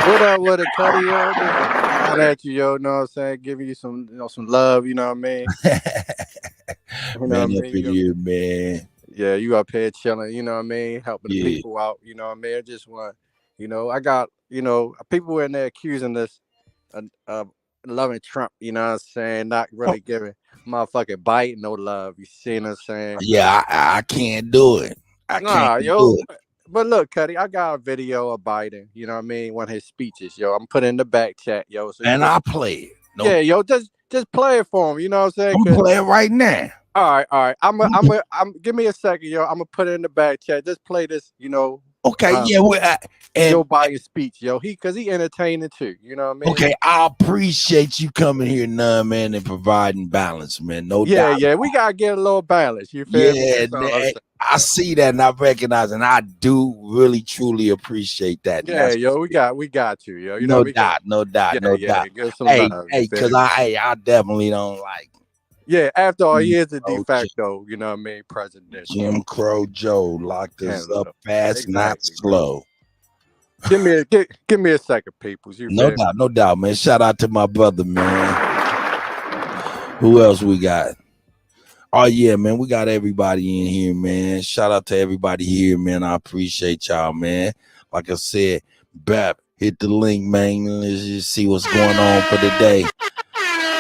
what up with it, Kutty? Yo, just at you, yo. Know what I'm saying? Giving you some, some love. You know what I mean? You know Man, what I up in here, man. Yeah, you up here chilling. You know what I mean? Helping the people out. You know what I mean? I just want, I got, people in there accusing this of loving Trump. You know what I'm saying? Not really giving motherfucking Biden no love. You see what I'm saying? Yeah, I can't do it. I can't do it. But look, Kutty, I got a video of Biden, you know what I mean? One of his speeches, yo. I'm putting in the back chat, yo. So and I'll play it. No. Yeah, yo, just play it for him, you know what I'm saying? I'm gonna play it right now. All right. I'm give me a second, yo. I'm gonna put it in the back chat. Just play this, Okay, Joe Biden's speech, yo. Because he entertaining too, you know what I mean? Okay, I appreciate you coming here, None, man, and providing balance, man. No doubt. Yeah, we gotta get a little balance. You feel me? I see that and I recognize, and I do really truly appreciate that. Yeah, yo, we got you, yo. No doubt. Give some love, because I definitely don't like. Yeah, after all, he is a de facto, you know what I mean, president. Jim Crow Joe locked us up fast, not slow. Give me a second, peoples. No doubt, man. Shout out to my brother, man. Who else we got? Oh yeah, man. We got everybody in here, man. Shout out to everybody here, man. I appreciate y'all, man. Like I said, Bap, hit the link, man. Let's just see what's going on for the day.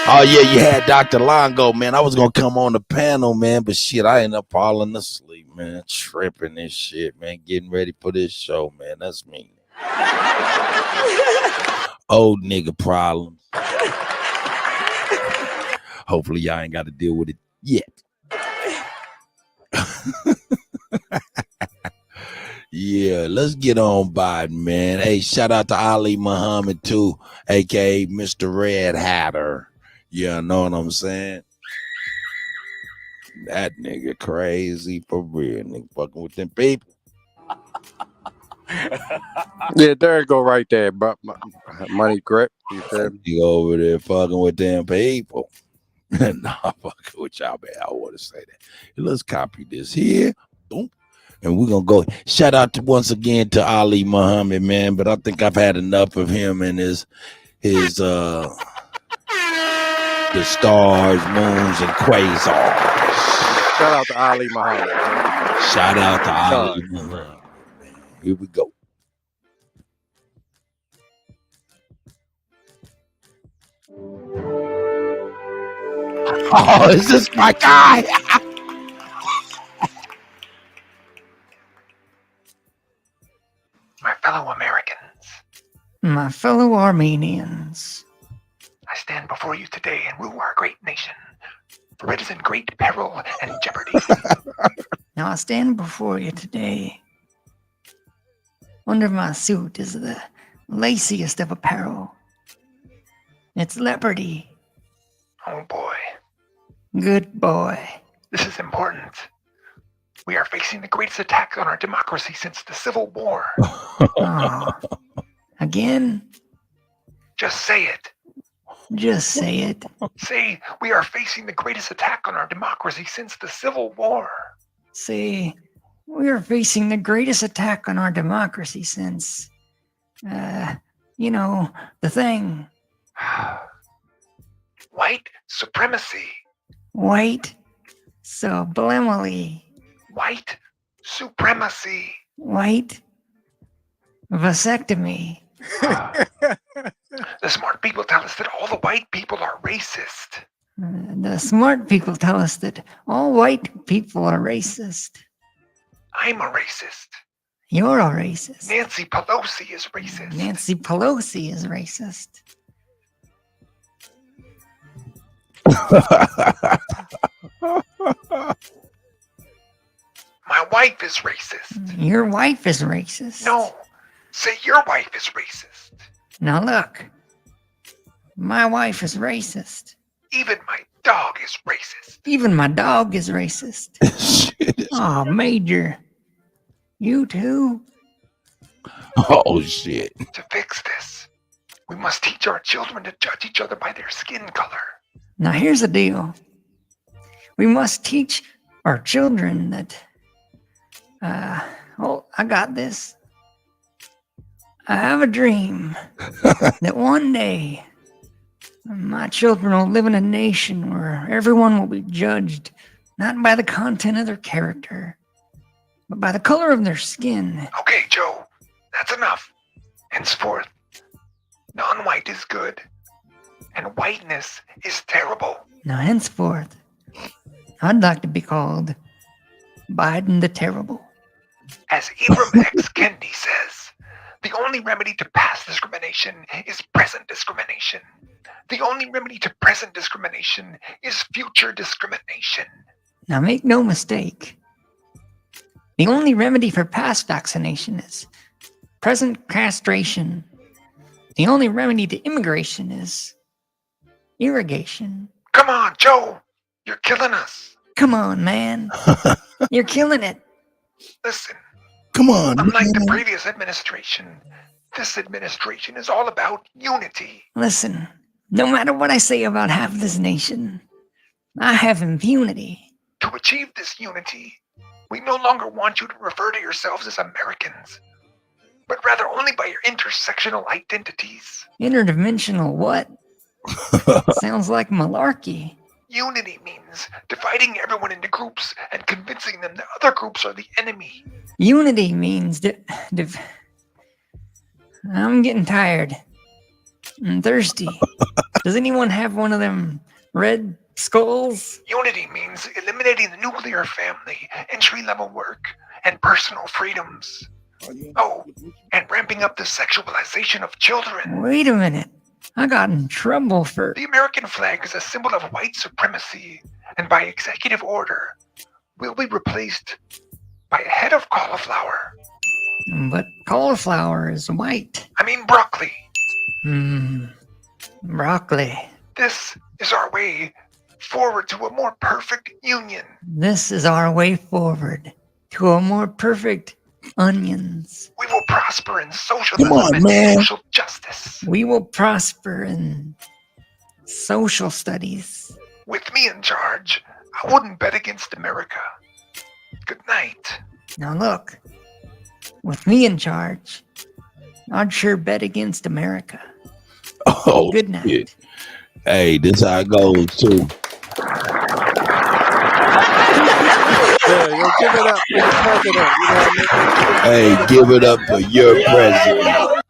Oh yeah, you had Dr. Longo, man. I was gonna come on the panel, man, but shit, I ended up falling asleep, man. Tripping this shit, man. Getting ready for this show, man. That's me. Old nigga problems. Hopefully y'all ain't got to deal with it yet. Yeah, let's get on Biden, man. Hey, shout out to Ali Muhammad too, aka Mr. Red Hatter. Yeah, know what I'm saying? That nigga crazy for real. Nigga fucking with them people. Yeah, there you go right there, bro. Money grip. You said you over there fucking with them people. Nah, fucking with y'all, man. I want to say that. Let's copy this here. Boom. And we're gonna go. Shout out to once again to Ali Muhammad, man. But I think I've had enough of him and his the stars, moons, and quasars. Shout out to Ali Muhammad. Shout out to Ali Muhammad. Here we go. Oh, is this my guy? My fellow Americans, my fellow Armenians, I stand before you today and rule our great nation, for it is in great peril and jeopardy. Now I stand before you today Under my suit is the laciest of apparel. It's leopardy. Oh boy. Good boy. This is important. We are facing the greatest attack on our democracy since the Civil War. Oh, again? Just say it. Just say it. Say, we are facing the greatest attack on our democracy since the Civil War. Say, we are facing the greatest attack on our democracy since, you know, the thing. White supremacy. White subliminally. White supremacy. White vasectomy. The smart people tell us that all the white people are racist. The smart people tell us that all white people are racist. I'm a racist. You're a racist. Nancy Pelosi is racist. Nancy Pelosi is racist. My wife is racist. Your wife is racist. No, say your wife is racist. Now look, my wife is racist. Even my dog is racist. Even my dog is racist. Oh, Major. You too? Oh, shit. To fix this, we must teach our children to judge each other by their skin color. Now here's the deal. We must teach our children that, I got this. I have a dream that one day my children will live in a nation where everyone will be judged not by the content of their character, but by the color of their skin. Okay, Joe, that's enough. Henceforth, non-white is good, and whiteness is terrible. Now, henceforth, I'd like to be called Biden the Terrible. As Ibram X. Kendi says, the only remedy to past discrimination is present discrimination. The only remedy to present discrimination is future discrimination. Now, make no mistake. The only remedy for past vaccination is present castration. The only remedy to immigration is irrigation. Come on, Joe. You're killing us. Come on, man. You're killing it. Listen. Come on. Unlike the previous administration, this administration is all about unity. Listen, no matter what I say about half this nation, I have impunity. To achieve this unity, we no longer want you to refer to yourselves as Americans, but rather only by your intersectional identities. Interdimensional what? Sounds like malarkey. Unity means dividing everyone into groups and convincing them that other groups are the enemy. Unity means I'm getting tired. I'm thirsty. Does anyone have one of them red skulls? Unity means eliminating the nuclear family, entry-level work, and personal freedoms. Oh, and ramping up the sexualization of children. Wait a minute. I got in trouble for... The American flag is a symbol of white supremacy, and by executive order, will be replaced by a head of cauliflower. But cauliflower is white. I mean broccoli. Broccoli. This is our way forward to a more perfect union. This is our way forward to a more perfect onions. We will prosper in socialism Come on, and man. social justice. We will prosper in social studies. With me in charge, I wouldn't bet against America. Good night. Now look, with me in charge, I'd sure bet against America. Oh, good night. Shit. Hey, this how it goes too. Yeah, yo, give it up for your president. You know what I mean? Hey, give it up for your president.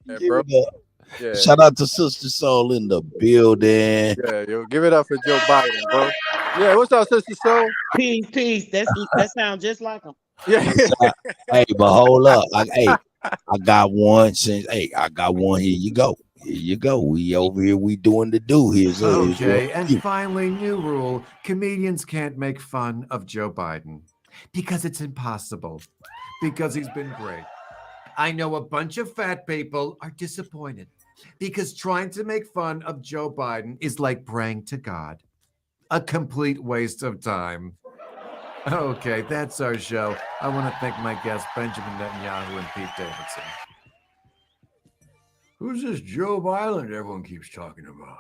Yeah, Give bro. it up. Yeah. Shout out to Sister Soul in the building. Yeah, yo, give it up for Joe Biden, bro. Yeah, what's up, Sister Soul? Peace. That sounds just like him. Yeah. Hey, but hold up. I got one since. Hey, I got one. Here you go. Here you go. We over here. We doing the do. Here's Okay, and finally, new rule: comedians can't make fun of Joe Biden. Because it's impossible. Because he's been great. I know a bunch of fat people are disappointed because trying to make fun of Joe Biden is like praying to God. A complete waste of time. Okay, that's our show. I want to thank my guests, Benjamin Netanyahu and Pete Davidson. Who's this Joe Biden everyone keeps talking about?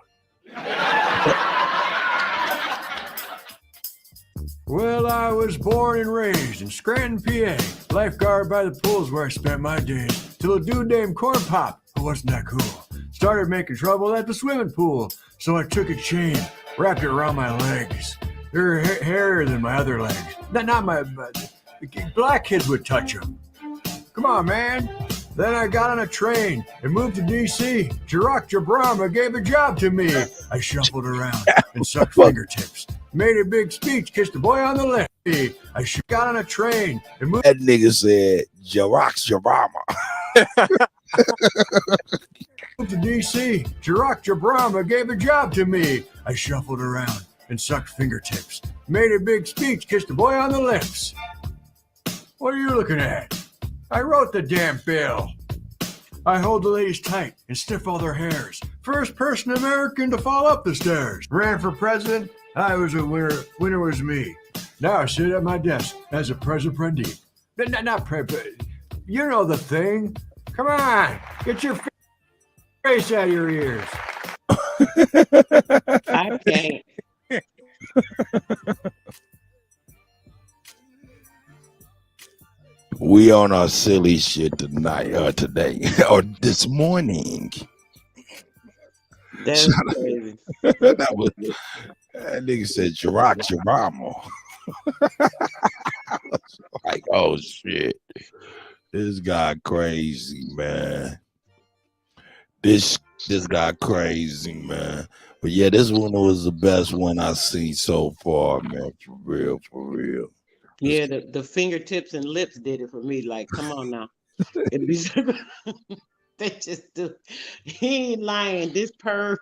Well, I was born and raised in Scranton, PA. Lifeguard by the pool's where I spent my days. Till a dude named Corn Pop, who wasn't that cool, started making trouble at the swimming pool. So I took a chain, wrapped it around my legs. They're hairier than my other legs. Not my, but black kids would touch them. Come on, man. Then I got on a train and moved to D.C. Barack Obama gave a job to me. I shuffled around and sucked fingertips. Made a big speech, kissed a boy on the lips. I got on a train and moved. That nigga said, Barack Obama. Moved to D.C. Barack Obama gave a job to me. I shuffled around and sucked fingertips. Made a big speech, kissed a boy on the lips. What are you looking at? I wrote the damn bill. I hold the ladies tight and sniff all their hairs. First person American to fall up the stairs. Ran for president. I was a winner. Winner was me. Now I sit at my desk as a president. Not you know the thing. Come on, get your face out of your ears. I can't. We on our silly shit tonight, today, or this morning. That's crazy. that nigga said Barack Obama. Like, oh shit, this guy crazy, man. This guy crazy, man. But yeah, this one was the best one I've seen so far, man. For real, for real. Yeah, the fingertips and lips did it for me. Like, come on now. It'd be they just do. He ain't lying. This perv.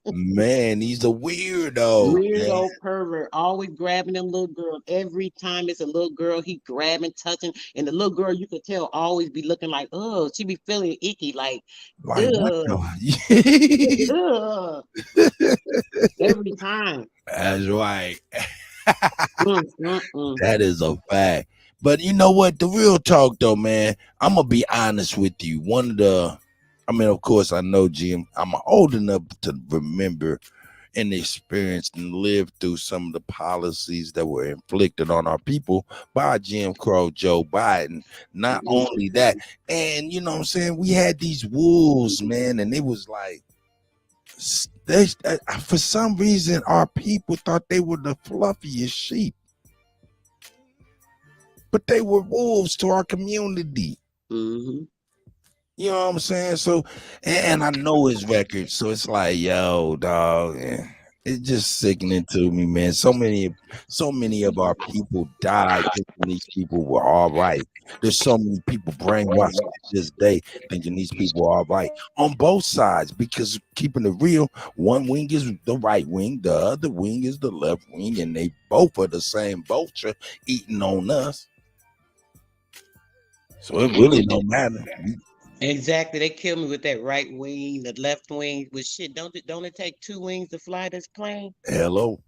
Man, he's a weirdo. Weirdo pervert. Always grabbing them little girls. Every time it's a little girl, he grabbing, touching. And the little girl, you could tell, always be looking like, oh, she be feeling icky. Like what every time. That's right. That is a fact. But you know what? The real talk though, man, I'm gonna be honest with you. Of course I know Jim. I'm old enough to remember and experience and live through some of the policies that were inflicted on our people by Jim Crow Joe Biden. Not only that, and you know what I'm saying, we had these wolves, man, and it was like for some reason our people thought they were the fluffiest sheep, but they were wolves to our community. You know what I'm saying? So, and I know his record, so it's like, yo, dog, it's just sickening to me, man. So many of our people died thinking these people were all right. There's so many people brainwashed to this day thinking these people are all right on both sides, because keeping it real, one wing is the right wing, the other wing is the left wing, and they both are the same vulture eating on us. So it really don't matter. Exactly. They killed me with that right wing, the left wing. With shit, don't it take two wings to fly this plane? Hello.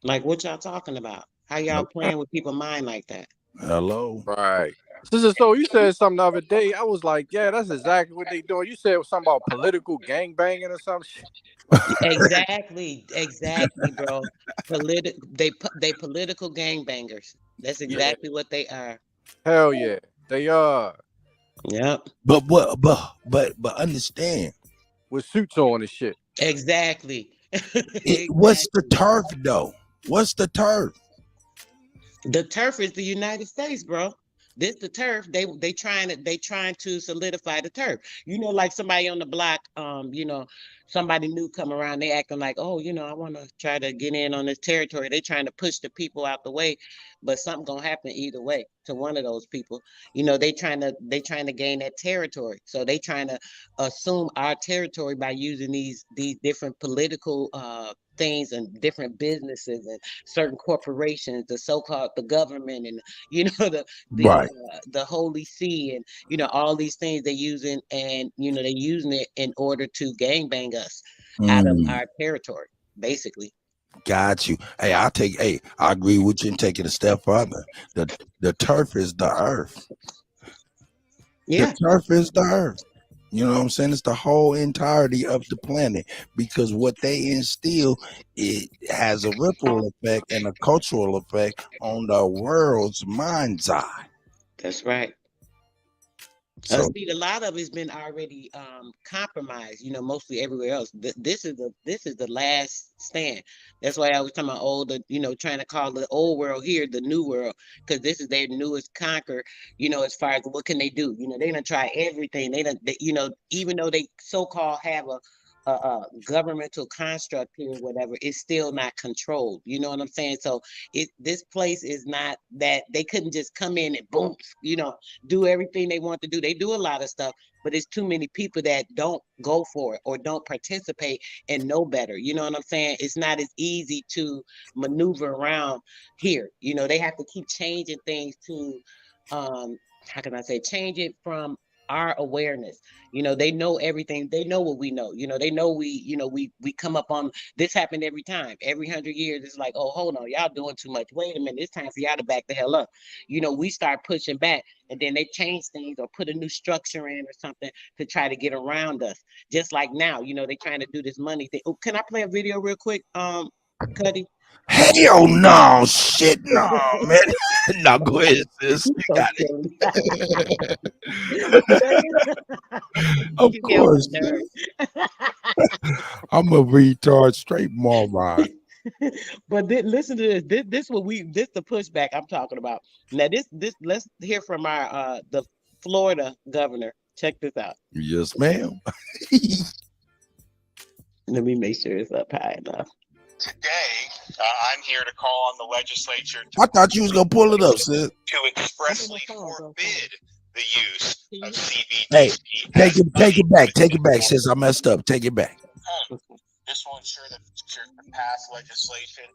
Like, what y'all talking about? How y'all playing with people's mind like that? Hello. Right. So you said something the other day. I was like, yeah, that's exactly what they doing. You said something about political gangbanging or some shit. Exactly, bro. They political gangbangers. That's exactly what they are. Hell yeah, they are. Yep. But understand. With suits on and shit. Exactly. What's the turf though? What's the turf? The turf is the United States, bro. This the turf. They trying to solidify the turf. You know, like somebody on the block, somebody new come around, they acting like, oh, I want to try to get in on this territory. They trying to push the people out the way, but something gonna happen either way to one of those people. They trying to gain that territory, so they trying to assume our territory by using these different political things and different businesses and certain corporations, the government, and the Holy See, and all these things they're using, and they're using it in order to gangbang us out of our territory, basically. Got you. Hey, I agree with you and take it a step further. The turf is the earth. Yeah. The turf is the earth. You know what I'm saying? It's the whole entirety of the planet, because what they instill, it has a ripple effect and a cultural effect on the world's mind's eye. That's right. So See, a lot of it's been already compromised, mostly everywhere else. This is the last stand. That's why I was talking about trying to call the old world here the new world, because this is their newest conquer, as far as what can they do. They done try everything. Even though they so-called have a governmental construct here or whatever, it's still not controlled. You know what I'm saying? So this place is not that they couldn't just come in and boom, do everything they want to do. They do a lot of stuff, but it's too many people that don't go for it or don't participate and know better. You know what I'm saying? It's not as easy to maneuver around here. They have to keep changing things to how can I say, change it from our awareness. They know everything. They know what we know. They know we come up on this. Happened every time. Every 100 years, it's like, oh, hold on, y'all doing too much. Wait a minute, it's time for y'all to back the hell up. We start pushing back, and then they change things or put a new structure in or something to try to get around us. Just like now, they trying to do this money thing. Oh, can I play a video real quick, Kutty? hell no, shit no, man. No, go ahead, sis. You got it. Of course. I'm a retard, straight moron. But listen to this. This the pushback I'm talking about. Now this let's hear from our the Florida governor. Check this out. Yes, ma'am. Let me make sure it's up high enough. Today, I'm here to call on the legislature I thought you was gonna pull it up, sis. to expressly forbid the use of CBD. Hey, take it back, sis. I messed up. Take it back. This will ensure that to pass legislation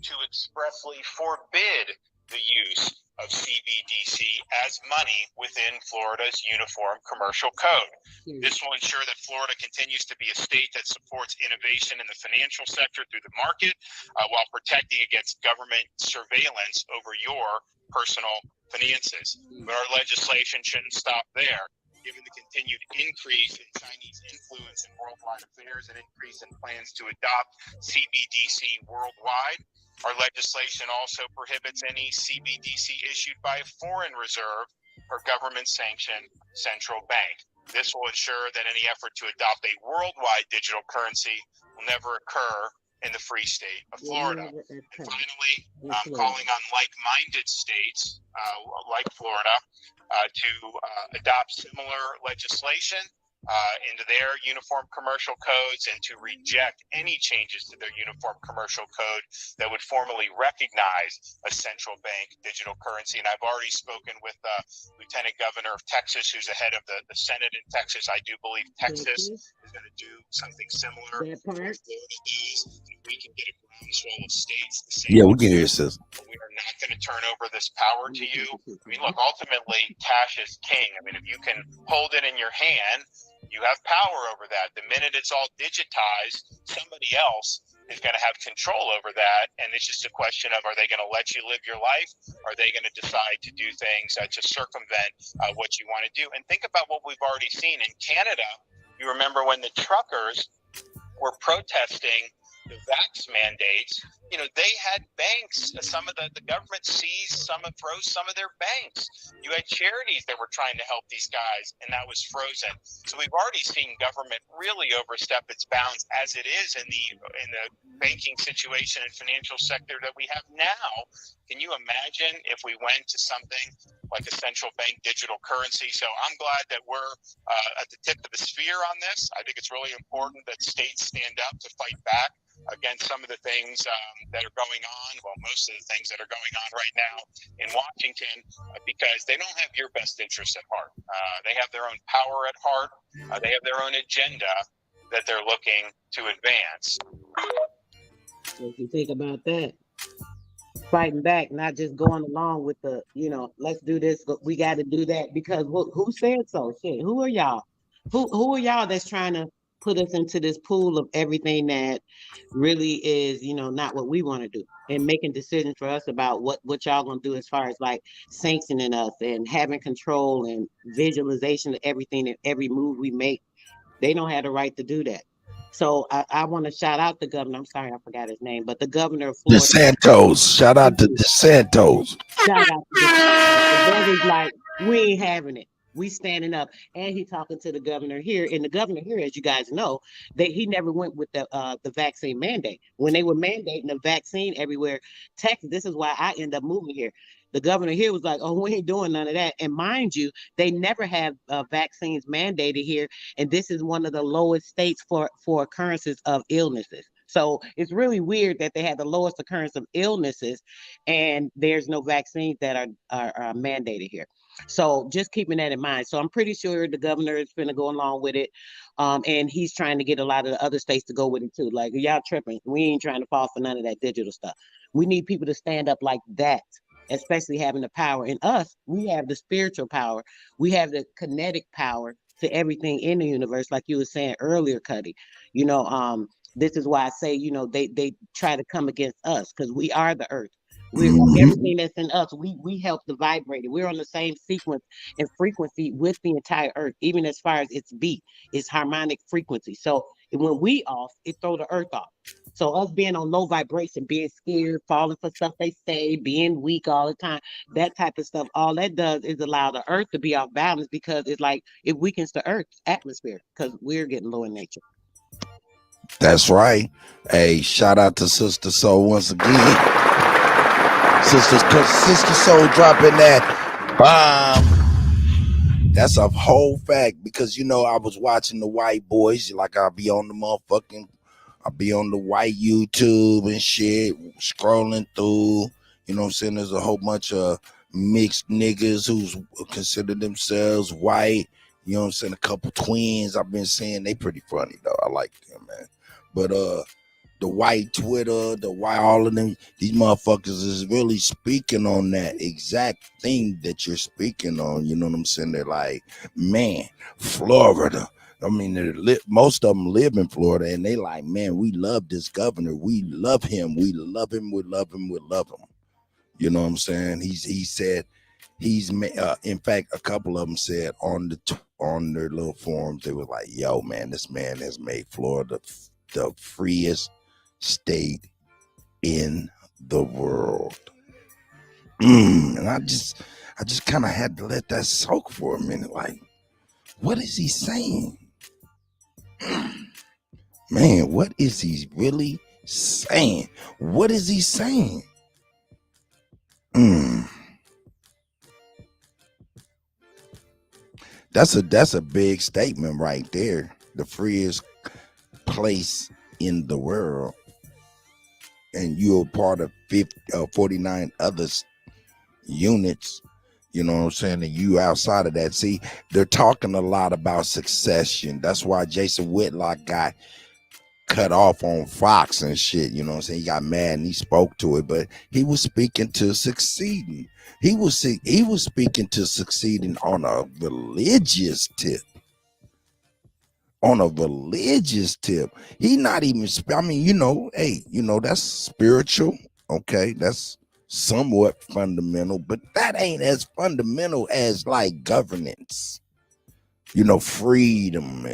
to expressly forbid the use of CBDC as money within Florida's Uniform Commercial Code. This will ensure that Florida continues to be a state that supports innovation in the financial sector through the market, while protecting against government surveillance over your personal finances. But our legislation shouldn't stop there. Given the continued increase in Chinese influence in worldwide affairs and increase in plans to adopt CBDC worldwide, our legislation also prohibits any CBDC issued by a foreign reserve or government-sanctioned central bank. This will ensure that any effort to adopt a worldwide digital currency will never occur in the free state of Florida. And finally, I'm calling on like-minded states like Florida to adopt similar legislation into their uniform commercial codes, and to reject any changes to their uniform commercial code that would formally recognize a central bank digital currency. And I've already spoken with Lieutenant Governor of Texas, who's the head of the Senate in Texas. I do believe Texas is going to do something similar to what Florida does. We can get a groundswell of states the same. Yeah, we can hear it, sis. We are not going to turn over this power to you. I mean, look, ultimately, cash is king. I mean, if you can hold it in your hand, you have power over that. The minute it's all digitized, somebody else is going to have control over that. And it's just a question of, are they going to let you live your life? Or are they going to decide to do things to circumvent what you want to do? And think about what we've already seen in Canada. You remember when the truckers were protesting the vax mandates, you know, they had banks. Some of the government seized froze some of their banks. You had charities that were trying to help these guys, and that was frozen. So we've already seen government really overstep its bounds as it is in the banking situation and financial sector that we have now. Can you imagine if we went to something like a central bank digital currency? So I'm glad that we're at the tip of the sphere on this. I think it's really important that states stand up to fight back against some of the things that are going on. Well, most of the things that are going on right now in Washington, because they don't have your best interests at heart. They have their own power at heart. They have their own agenda that they're looking to advance. What you think about that? Fighting back, not just going along with the, you know, let's do this, but we got to do that because who said so? Shit, who are y'all? Who are y'all that's trying to put us into this pool of everything that really is, you know, not what we want to do, and making decisions for us about what y'all gonna do as far as like sanctioning us and having control and visualization of everything and every move we make. They don't have the right to do that. So I want to shout out the governor. I'm sorry, I forgot his name, but the governor of Florida. DeSantos. Shout out to DeSantos. Shout out to the brother's like, we ain't having it. We standing up. And he talking to the governor here. And the governor here, as you guys know, he never went with the vaccine mandate. When they were mandating the vaccine everywhere, Texas, this is why I end up moving here. The governor here was like, oh, we ain't doing none of that. And mind you, they never have vaccines mandated here. And this is one of the lowest states for occurrences of illnesses. So it's really weird that they have the lowest occurrence of illnesses and there's no vaccines that are mandated here. So just keeping that in mind. So I'm pretty sure the governor is going to go along with it. And he's trying to get a lot of the other states to go with it too. Like, y'all tripping. We ain't trying to fall for none of that digital stuff. We need people to stand up like that, especially having the power. In us, we have the spiritual power. We have the kinetic power to everything in the universe, like you were saying earlier, Kutty. You know, this is why I say, you know, they try to come against us because we are the earth. We're everything that's in us. We help to vibrate it. We're on the same sequence and frequency with the entire earth, even as far as its beat, its harmonic frequency. So when we off, it throw the earth off. So us being on low vibration, being scared, falling for stuff they say, being weak all the time, that type of stuff, all that does is allow the earth to be off balance because it's like it weakens the earth's atmosphere because we're getting low in nature. That's right. Hey, shout out to Sister Soul once again. Sister Soul dropping that bomb. That's a whole fact because, you know, I was watching the white boys. Like, I'll be on the white YouTube and shit, scrolling through. You know what I'm saying? There's a whole bunch of mixed niggas who's consider themselves white. You know what I'm saying? A couple twins I've been seeing. They pretty funny, though. I like them, man. But the white Twitter, the white, all of them, these motherfuckers is really speaking on that exact thing that you're speaking on. You know what I'm saying? They're like, man, Florida. I mean, most of them live in Florida, and they like, man, we love this governor. We love him. We love him. We love him. We love him. You know what I'm saying? He said he's in fact, a couple of them said on their little forums, they were like, yo, man, this man has made Florida the freest state in the world. And I just kind of had to let that soak for a minute. Like, what is he saying? Man, what is he really saying? What is he saying? That's a big statement right there. The freest place in the world. And you're part of 49 other units, you know what I'm saying, and you outside of that. See, they're talking a lot about succession. That's why Jason Whitlock got cut off on Fox and shit, you know what I'm saying. He got mad and he spoke to it, but he was speaking to succeeding. He was speaking to succeeding on a religious tip. He not even, I mean, you know, hey, you know, that's spiritual. Okay, that's somewhat fundamental, but that ain't as fundamental as like governance, you know, freedom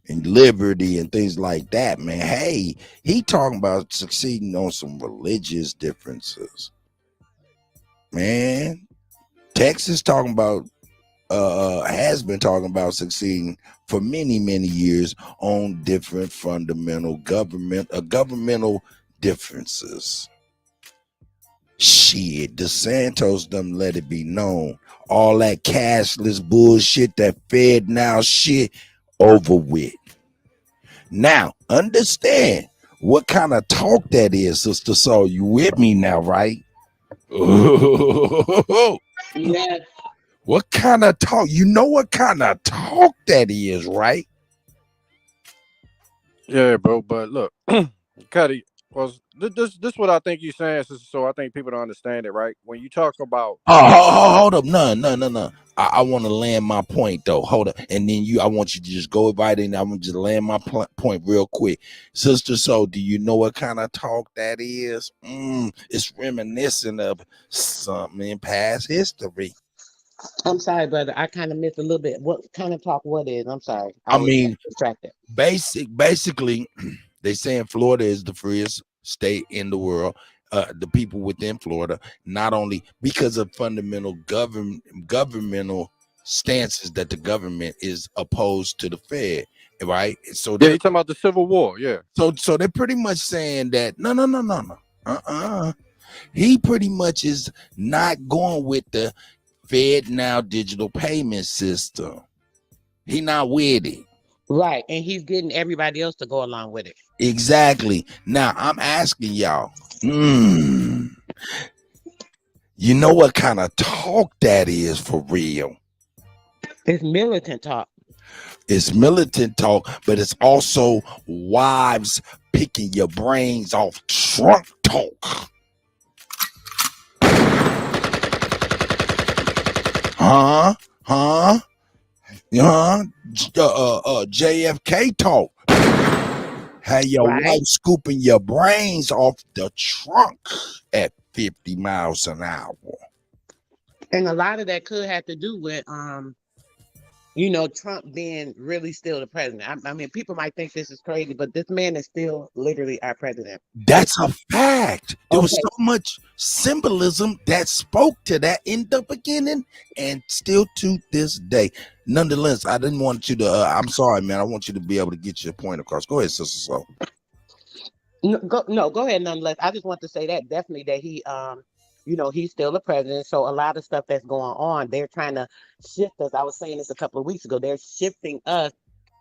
and liberty and things like that, man. Hey, he talking about succeeding on some religious differences, man. Texas talking about has been talking about succeeding for many years on different fundamental governmental differences. Shit, DeSantos done let it be known. All that cashless bullshit, that Fed now shit, over with. Now, understand what kind of talk that is, Sister Soul. You with me now, right? Yeah. What kind of talk? You know what kind of talk that is, right? Yeah, bro. But look, Kutty, was this what I think you're saying, sister? So I think people don't understand it, right? When you talk about Hold up. No. I want to land my point though. Hold up. And then I want you to just go right in. I want you to land my point real quick. Sister Soul, do you know what kind of talk that is? It's reminiscent of something in past history. I'm sorry, brother. I kind of missed a little bit. What kind of talk? What is? I'm sorry. I was mean, distracted. basically, they saying Florida is the freest state in the world. The people within Florida, not only because of fundamental governmental stances that the government is opposed to the Fed, right? So yeah, you talking about the Civil War, yeah. So they're pretty much saying that no. He pretty much is not going with the Fed now digital payment system. He not with it. Right, and he's getting everybody else to go along with it. Exactly. Now I'm asking y'all, you know what kind of talk that is for real? It's militant talk. It's militant talk, but it's also wives picking your brains off Trump talk. JFK talk. How your wife scooping your brains off the trunk at 50 miles an hour. And a lot of that could have to do with Trump being really still the president. I mean, people might think this is crazy, but this man is still literally our president. That's a fact. There was so much symbolism that spoke to that in the beginning and still to this day. Nonetheless, I didn't want you to, I'm sorry, man. I want you to be able to get your point across. Go ahead, Sister Soul. No, go ahead, nonetheless. I just want to say that definitely that he, he's still a president. So a lot of stuff that's going on, they're trying to shift us. I was saying this a couple of weeks ago. They're shifting us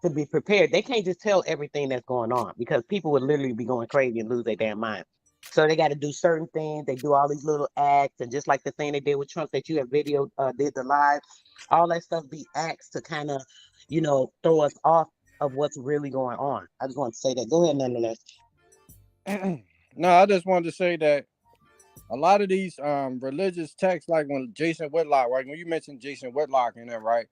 to be prepared. They can't just tell everything that's going on because people would literally be going crazy and lose their damn mind. So they got to do certain things. They do all these little acts, and just like the thing they did with Trump that you have video did the live, all that stuff be acts to kind of, throw us off of what's really going on. I just want to say that. Go ahead, nonetheless. No, I just wanted to say that a lot of these religious texts, like when Jason Whitlock, right? When you mentioned Jason Whitlock in there, right?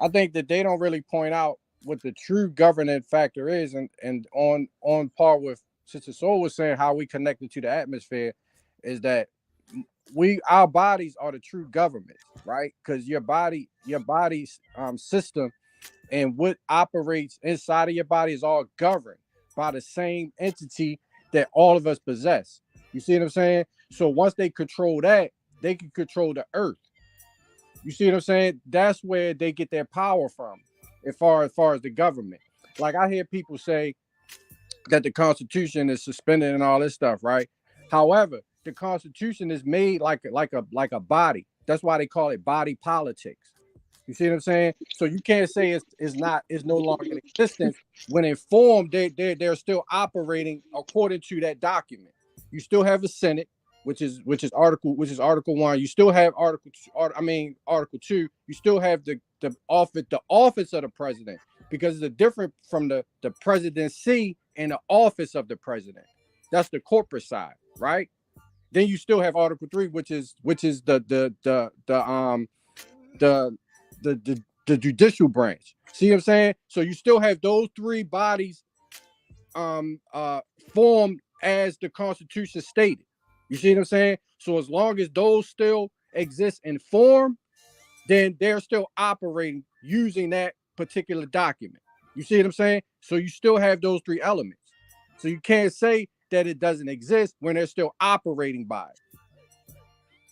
I think that they don't really point out what the true governing factor is, and on par with Sister Soul was saying, how we connected to the atmosphere is that our bodies are the true government, right? Because your body's system and what operates inside of your body is all governed by the same entity that all of us possess. You see what I'm saying? So once they control that, they can control the earth. You see what I'm saying? That's where they get their power from, as far as the government. Like I hear people say that the Constitution is suspended and all this stuff, right? However, the Constitution is made like a body. That's why they call it body politics. You see what I'm saying? So you can't say it's no longer in existence when informed they're still operating according to that document. You still have a Senate, which is Article 1. You still have Article 2. You still have the office of the president, because it's different from the presidency and the office of the president. That's the corporate side, right? Then you still have Article 3, which is the judicial branch. See what I'm saying? So you still have those three bodies formed as the Constitution stated. You see what I'm saying? So as long as those still exist in form, then they're still operating using that particular document. You see what I'm saying? So you still have those three elements. So you can't say that it doesn't exist when they're still operating by it.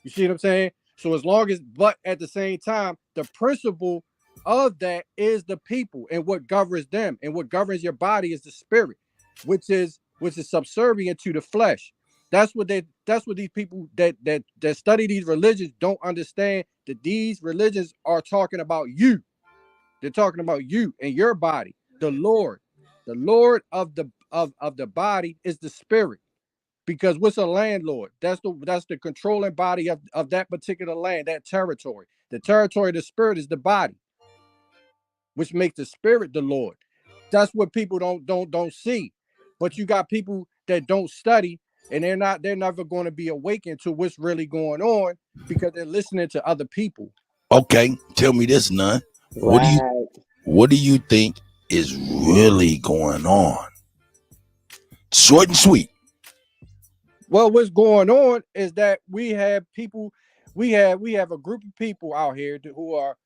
You see what I'm saying? So as long as, but at the same time, the principle of that is the people and what governs them, and what governs your body is the spirit, which is subservient to the flesh. That's what these people that study these religions don't understand, that these religions are talking about you. They're talking about you and your body. The Lord of the body is the spirit. Because what's a landlord? That's the controlling body of that particular land, that territory. The territory of the spirit is the body, which makes the spirit the Lord. That's what people don't see. But you got people that don't study, and they're never going to be awakened to what's really going on, because they're listening to other people. Okay, tell me this, None. What do you think is really going on? Short and sweet. Well, what's going on is that we have people, we have a group of people out here who are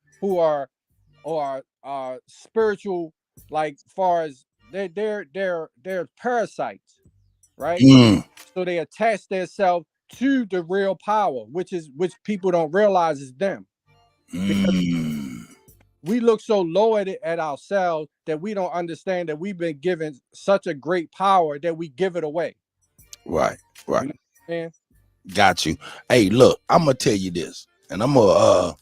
spiritual, like far as they're parasites, right? So they attach themselves to the real power, which people don't realize is them. Because we look so low at ourselves that we don't understand that we've been given such a great power that we give it away. Right. You know what I'm saying? Got you. Hey, look, I'm gonna tell you this, and I'm gonna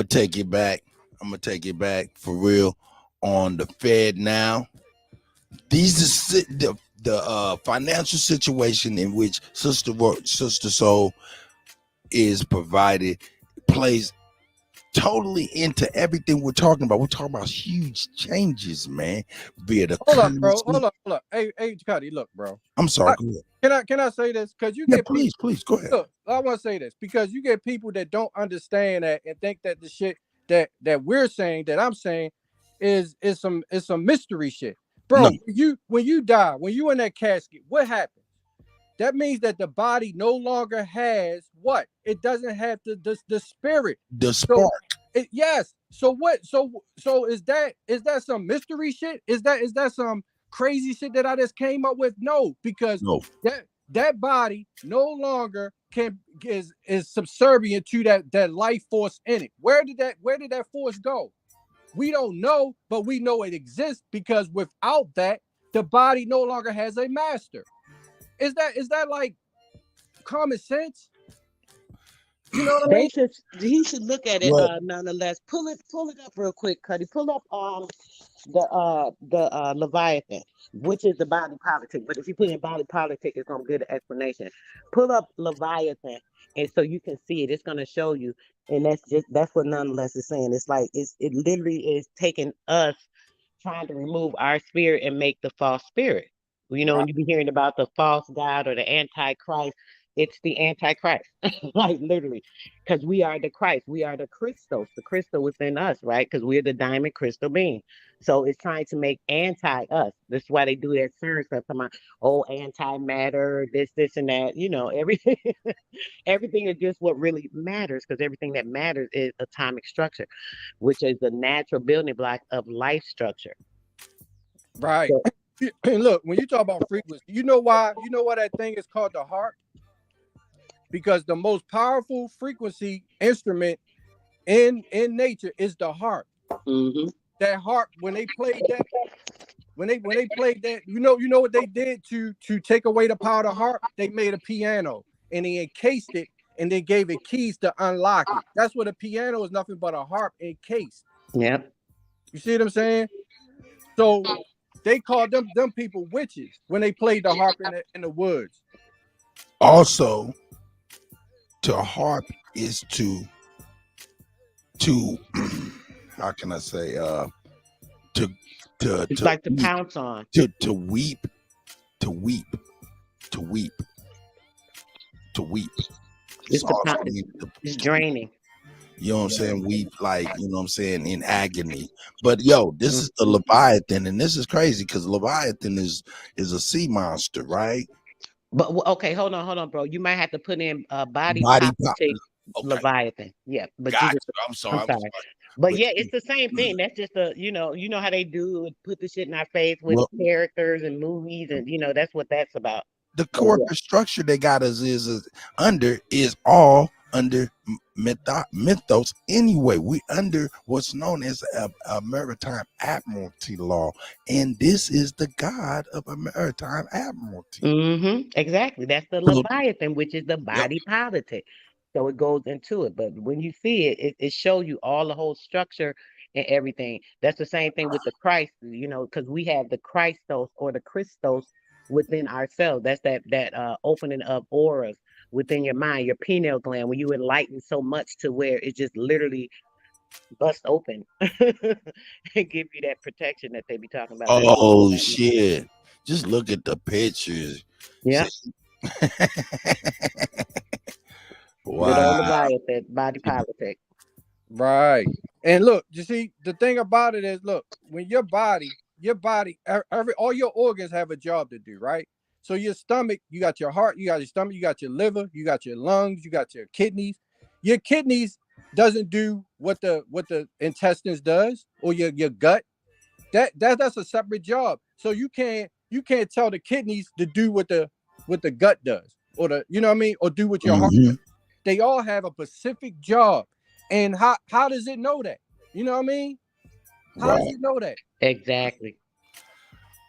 take it back. I'm gonna take it back for real on the Fed now. These are the financial situation in which Sister Soul is provided plays totally into everything we're talking about. We're talking about huge changes, man. Via the hold up, bro. Hold up. Hey, Kutty, look, bro. I'm sorry. Can I say this? Because you get please go ahead. Look, I want to say this because you get people that don't understand that and think that the shit that we're saying, that I'm saying, is some mystery shit, bro. No. When you die, when you in that casket, what happens? That means that the body no longer has what? It doesn't have the spirit. The spark. Yes. So what? So is that some mystery shit? Is that some crazy shit that I just came up with? No, because that body no longer is subservient to that life force in it. Where did that force go? We don't know, but we know it exists, because without that, the body no longer has a master. Is that like common sense? You know what I mean? He should look at it nonetheless. Pull it up real quick, Kutty. Pull up the Leviathan, which is the body politic. But if you put in body politic, it's gonna give an explanation. Pull up Leviathan, and so you can see it. It's gonna show you, and that's what nonetheless is saying. It's like it literally is taking us, trying to remove our spirit and make the false spirit. You know, when you be hearing about the false God or the Antichrist, it's the Antichrist, like literally, because we are the Christ, we are the crystal within us, right? Because we're the diamond crystal being. So it's trying to make anti-us. This is why they do that certain stuff, talking about anti-matter, this and that. You know, everything, everything is just what really matters, because everything that matters is atomic structure, which is the natural building block of life structure. Right. So, and look, when you talk about frequency, you know why that thing is called the harp? Because the most powerful frequency instrument in nature is the harp. Mm-hmm. That harp, when they played that, you know what they did to take away the power of the harp? They made a piano and they encased it and they gave it keys to unlock it. That's what a piano is, nothing but a harp encased. Yep. You see what I'm saying? So they called them people witches when they played the harp in the woods. Also, to harp is to how can I say it's like to pounce on, to weep. It's draining. You know what I'm saying? Weep, like, you know what I'm saying, in agony. But yo, this is the Leviathan, and this is crazy because Leviathan is a sea monster, right? But okay, hold on, bro. You might have to put in body politic. Leviathan. Yeah, but Gotcha. you just, I'm sorry. But yeah, it's the same thing. That's just you know how they do it, put the shit in our face with characters and movies, and that's what that's about. The corporate structure they got us is all under mythos anyway. We under what's known as a maritime admiralty law, and this is the god of a maritime admiralty. Exactly. That's the Leviathan, which is the body politic. So it goes into it. But when you see it, it shows you all the whole structure and everything. That's the same thing with the Christ, because we have the Christos or the Christos within ourselves. That's that opening of auras within your mind, your pineal gland, when you enlighten so much to where it just literally bust open and give you that protection that they be talking about. Oh shit! Just look at the pictures. Yeah. Wow. Leviathan, body politic. Right. And look, you see, the thing about it is, look, when your body, all your organs have a job to do, right? So your stomach, you got your heart, you got your stomach, you got your liver, you got your lungs, you got your kidneys. Your kidneys doesn't do what the intestines does, or your gut. That's a separate job. So you can't tell the kidneys to do what the gut does, or or do what your heart does. They all have a specific job. And how does it know that? You know what I mean? How does it know that? Exactly.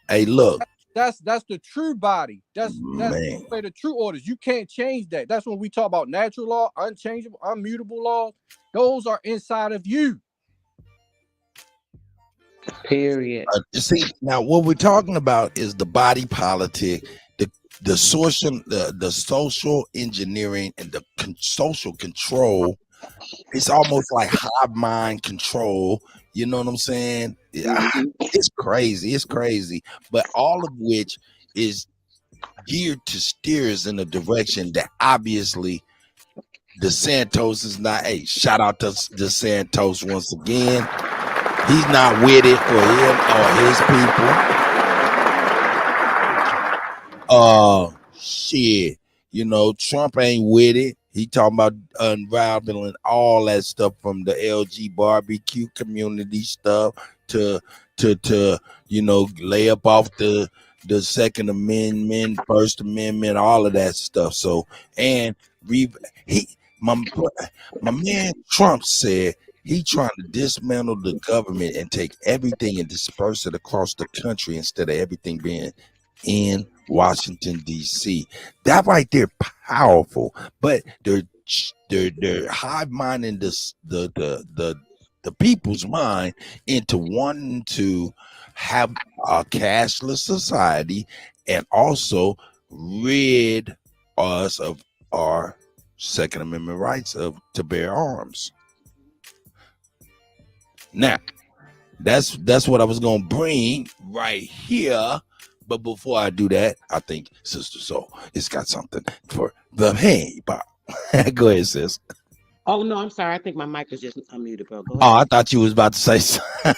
Hey, look. That's the true body. That's the true orders. You can't change that. That's when we talk about natural law, unchangeable, immutable laws. Those are inside of you. Period. See, now what we're talking about is the body politic, the social engineering, and the social control. It's almost like hive mind control. You know what I'm saying? It's crazy. It's crazy. But all of which is geared to steer us in a direction that obviously DeSantos is not. Hey, shout out to DeSantos once again. He's not with it, or him or his people. Shit. Trump ain't with it. He talking about unraveling all that stuff from the LG barbecue community stuff to lay up off the Second Amendment, First Amendment, all of that stuff. So, and my man Trump said he trying to dismantle the government and take everything and disperse it across the country instead of everything being in Washington D.C. That right there, powerful. But they're hive minding the people's mind into wanting to have a cashless society and also rid us of our Second Amendment rights to bear arms. Now, that's what I was gonna bring right here. But before I do that, I think Sister Soul has got something for the hey, Bob. Go ahead, sis. Oh no, I'm sorry. I think my mic was just unmuted, bro. Go ahead. Oh, I thought you was about to say something.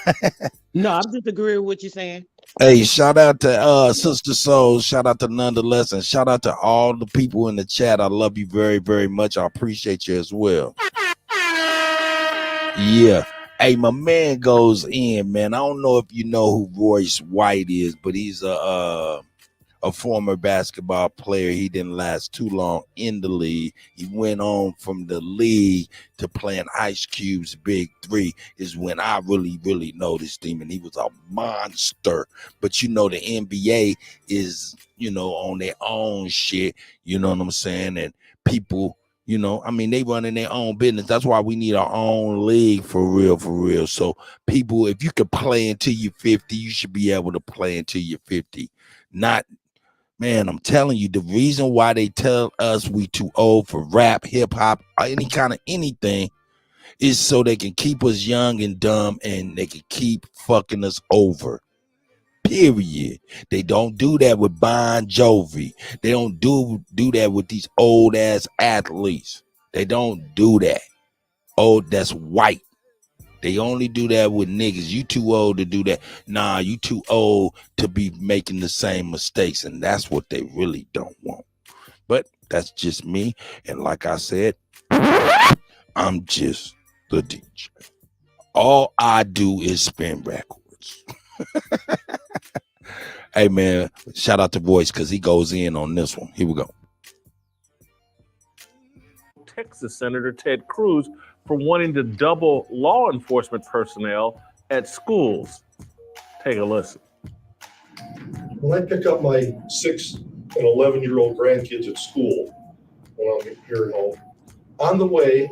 No, I'm just agreeing with what you're saying. Hey, shout out to Sister Soul. Shout out to Nonetheless, and shout out to all the people in the chat. I love you very, very much. I appreciate you as well. Yeah. Hey, my man goes in, man. I don't know if you know who Royce White is, but he's a former basketball player. He didn't last too long in the league. He went on from the league to playing Ice Cube's Big Three is when I really, really noticed him, and he was a monster. But the NBA is, on their own shit, you know what I'm saying? And people, they running their own business. That's why we need our own league for real, for real. So people, if you could play until you're 50, you should be able to play until you're 50. Not, man, I'm telling you, the reason why they tell us we too old for rap, hip hop, or any kind of anything is so they can keep us young and dumb, and they can keep fucking us over. Period. They don't do that with Bon Jovi. They don't do that with these old ass athletes. They don't do that. Oh, that's white. They only do that with niggas. You too old to do that. Nah, you too old to be making the same mistakes, and that's what they really don't want. But that's just me. And like I said, I'm just the DJ. All I do is spin backwards. Hey, man, shout out to Voice because he goes in on this one. Here we go. Texas Senator Ted Cruz for wanting to double law enforcement personnel at schools. Take a listen. When I pick up my 6 and 11-year-old grandkids at school when I'm here at home, on the way,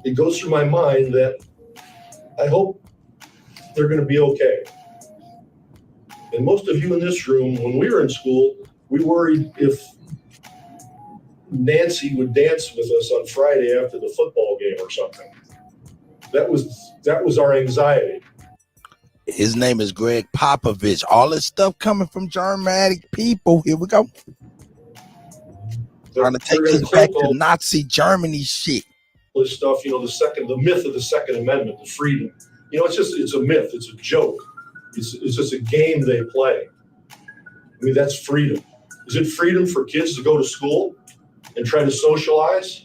it goes through my mind that I hope they're going to be okay. And most of you in this room, when we were in school, we worried if Nancy would dance with us on Friday after the football game or something. That was our anxiety. His name is Greg Popovich. All this stuff coming from Germanic people. Here we go. Trying to take us back to Nazi Germany shit. This stuff, the myth of the Second Amendment, the freedom. It's a myth. It's a joke. It's just a game they play. I mean, that's freedom. Is it freedom for kids to go to school and try to socialize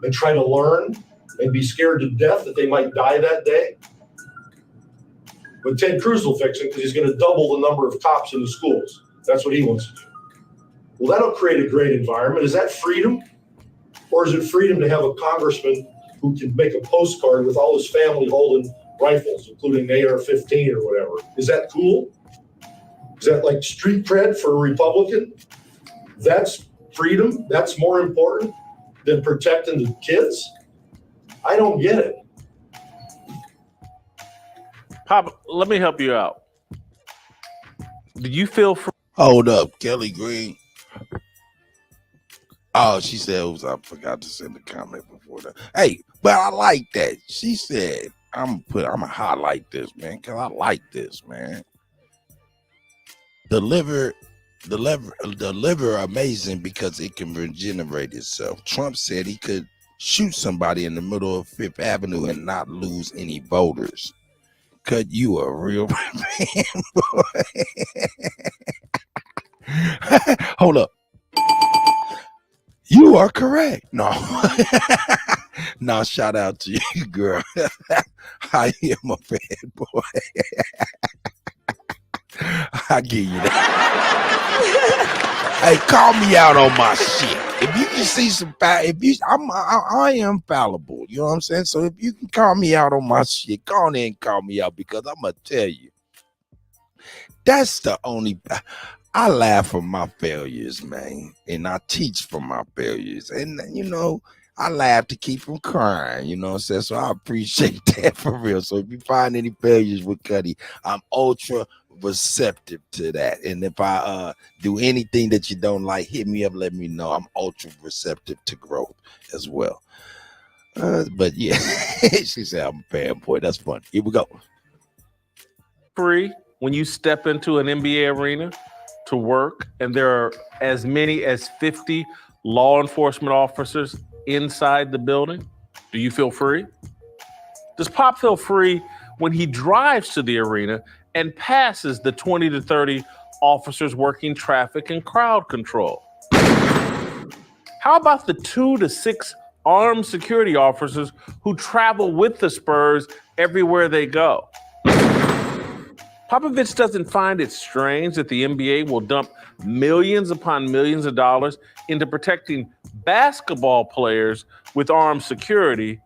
and try to learn and be scared to death that they might die that day? But Ted Cruz will fix it because he's going to double the number of cops in the schools. That's what he wants to do. Well, that'll create a great environment. Is that freedom? Or is it freedom to have a congressman who can make a postcard with all his family holding rifles, including an AR-15 or whatever? Is that cool? Is that like street cred for a Republican? That's freedom? That's more important than protecting the kids? I don't get it. Pop, let me help you out. Do you feel free? Hold up, Kelly Green. Oh, she said, oops, I forgot to send a comment before that. Hey, but I like that. She said, I'm gonna highlight this, man, because I like this, man. The liver amazing because it can regenerate itself. Trump said he could shoot somebody in the middle of Fifth Avenue and not lose any voters. Cut, you a real man, boy. Hold up. You are correct. No. No, shout out to you, girl. I am a bad boy. I give you that. Hey, call me out on my shit. If you can see some I am fallible. You know what I'm saying? So if you can call me out on my shit, go on in and call me out because I'm gonna tell you. That's the only. I laugh from my failures, man, and I teach from my failures, and I laugh to keep from crying. You know what I'm saying? So I appreciate that for real. So if you find any failures with Kutty, I'm ultra receptive to that. And if I do anything that you don't like, hit me up, let me know. I'm ultra receptive to growth as well. But yeah, she said I'm a fanboy. That's fun. Here we go. Free when you step into an NBA arena to work and there are as many as 50 law enforcement officers inside the building? Do you feel free? Does Pop feel free when he drives to the arena and passes the 20 to 30 officers working traffic and crowd control? How about the 2 to 6 armed security officers who travel with the Spurs everywhere they go? Popovich doesn't find it strange that the NBA will dump millions upon millions of dollars into protecting basketball players with armed security,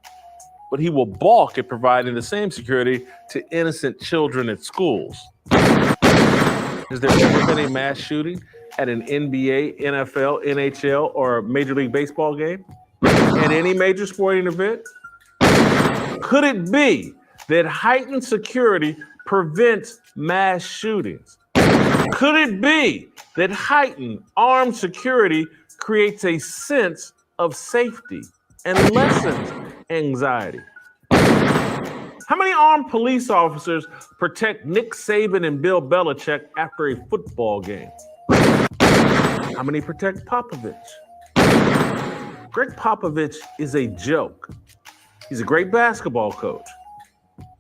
but he will balk at providing the same security to innocent children at schools. Has there ever been a mass shooting at an NBA, NFL, NHL, or Major League Baseball game? At any major sporting event? Could it be that heightened security prevents mass shootings? Could it be that heightened armed security creates a sense of safety and lessens anxiety? How many armed police officers protect Nick Saban and Bill Belichick after a football game? How many protect Popovich? Greg Popovich is a joke. He's a great basketball coach,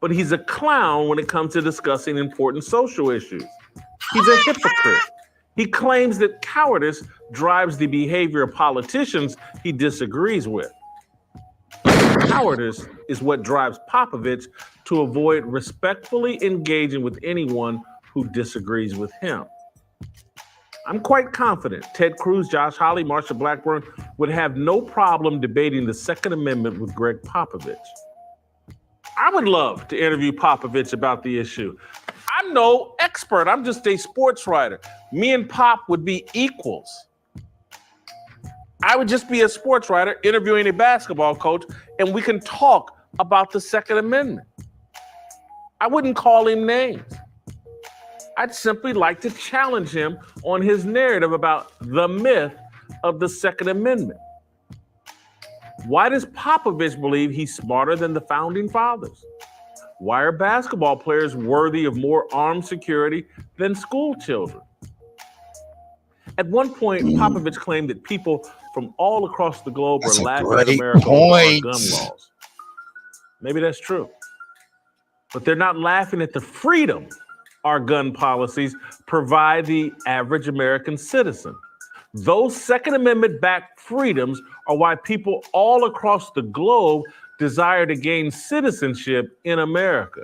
but he's a clown when it comes to discussing important social issues. He's a hypocrite. He claims that cowardice drives the behavior of politicians he disagrees with. cowardice is what drives Popovich to avoid respectfully engaging with anyone who disagrees with him. I'm quite confident Ted Cruz, Josh Hawley, Marsha Blackburn would have no problem debating the Second Amendment with Greg Popovich. I would love to interview Popovich about the issue. I'm no expert. I'm just a sports writer. Me and Pop would be equals. I would just be a sports writer interviewing a basketball coach, and we can talk about the Second Amendment. I wouldn't call him names. I'd simply like to challenge him on his narrative about the myth of the Second Amendment. Why does Popovich believe he's smarter than the founding fathers? Why are basketball players worthy of more armed security than school children? At one point, Popovich claimed that people from all across the globe were laughing at America over our gun laws. Maybe that's true. But they're not laughing at the freedom our gun policies provide the average American citizen. Those Second Amendment-backed freedoms are why people all across the globe desire to gain citizenship in America.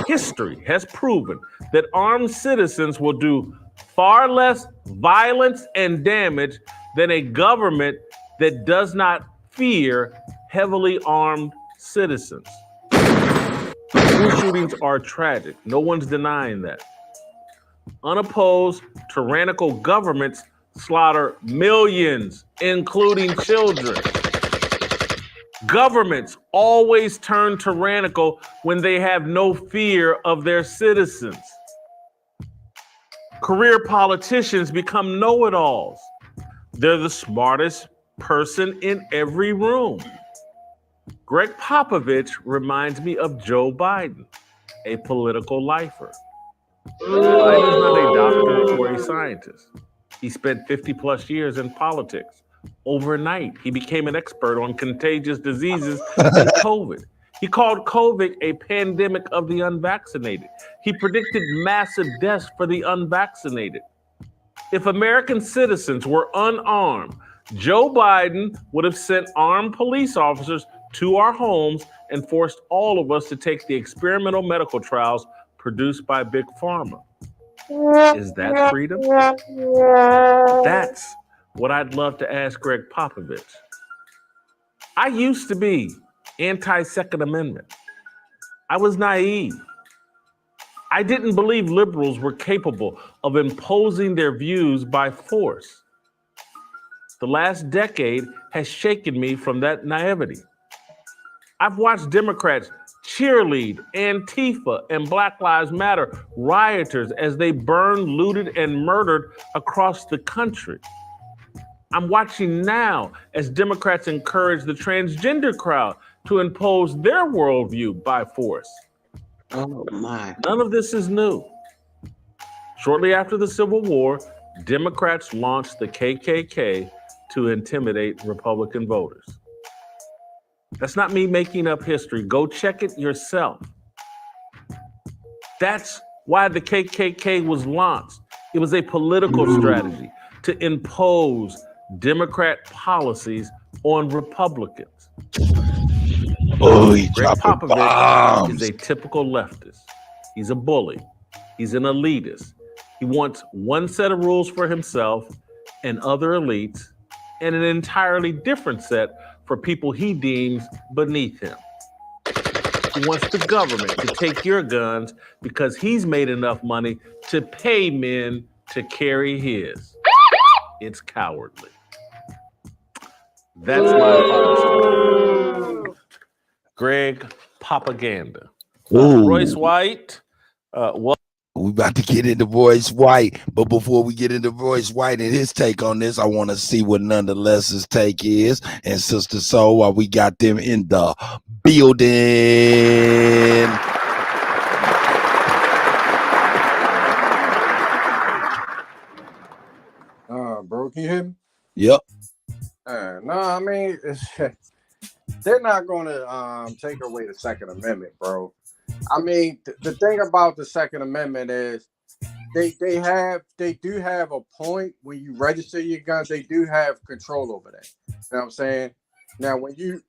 History has proven that armed citizens will do far less violence and damage than a government that does not fear heavily armed citizens. School shootings are tragic. No one's denying that. Unopposed, tyrannical governments slaughter millions, including children. Governments always turn tyrannical when they have no fear of their citizens. Career politicians become know-it-alls. They're the smartest person in every room. Greg Popovich reminds me of Joe Biden, a political lifer. Biden's not a doctor or a scientist. He spent 50 plus years in politics. Overnight, he became an expert on contagious diseases and COVID. He called COVID a pandemic of the unvaccinated. He predicted massive deaths for the unvaccinated. If American citizens were unarmed, Joe Biden would have sent armed police officers to our homes and forced all of us to take the experimental medical trials produced by Big Pharma. Is that freedom? That's what I'd love to ask Greg Popovich. I used to be anti-Second Amendment. I was naive. I didn't believe liberals were capable of imposing their views by force. The last decade has shaken me from that naivety. I've watched Democrats cheerlead Antifa and Black Lives Matter rioters as they burned, looted, and murdered across the country. I'm watching now as Democrats encourage the transgender crowd to impose their worldview by force. Oh my. None of this is new. Shortly after the Civil War, Democrats launched the KKK to intimidate Republican voters. That's not me making up history. Go check it yourself. That's why the KKK was launched. It was a political strategy to impose Democrat policies on Republicans. Oh, he Greg dropping Popovich bombs. is a typical leftist. He's a bully. He's an elitist. He wants one set of rules for himself and other elites, and an entirely different set for people he deems beneath him. He wants the government to take your guns because he's made enough money to pay men to carry his. It's cowardly. That's my philosophy. Greg Propaganda. Royce White. We about to get into Royce White, but before we get into Royce White and his take on this, I want to see what Nonetheless's take is. And Sister Soul, while we got them in the building. Bro, can you hear me? Yep. No, I mean, they're not going to take away the Second Amendment, bro. I mean, the thing about the Second Amendment is they do have a point when you register your guns. They do have control over that. You know what I'm saying? Now, when you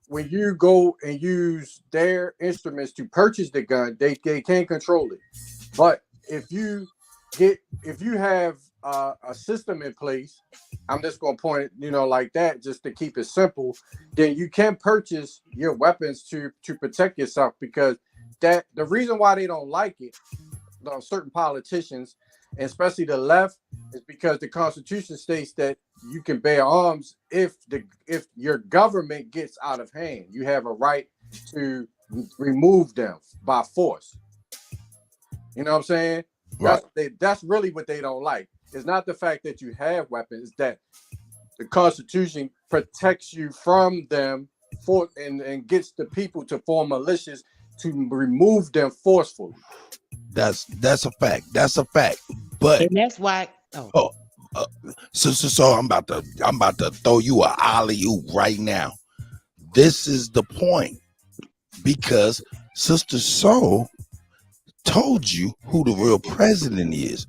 go and use their instruments to purchase the gun, they can't control it. But if you have a system in place, I'm just gonna point it, like that, just to keep it simple. Then you can purchase your weapons to protect yourself, because that the reason why they don't like it, certain politicians, and especially the left, is because the Constitution states that you can bear arms if your government gets out of hand. You have a right to remove them by force. You know what I'm saying? Right. That's really what they don't like. It's not the fact that you have weapons, it's that the Constitution protects you from them and gets the people to form militias to remove them forcefully. That's a fact. That's a fact. But and that's why. So I'm about to throw you a alley-oop right now. This is the point, because Sister Soul told you who the real president is.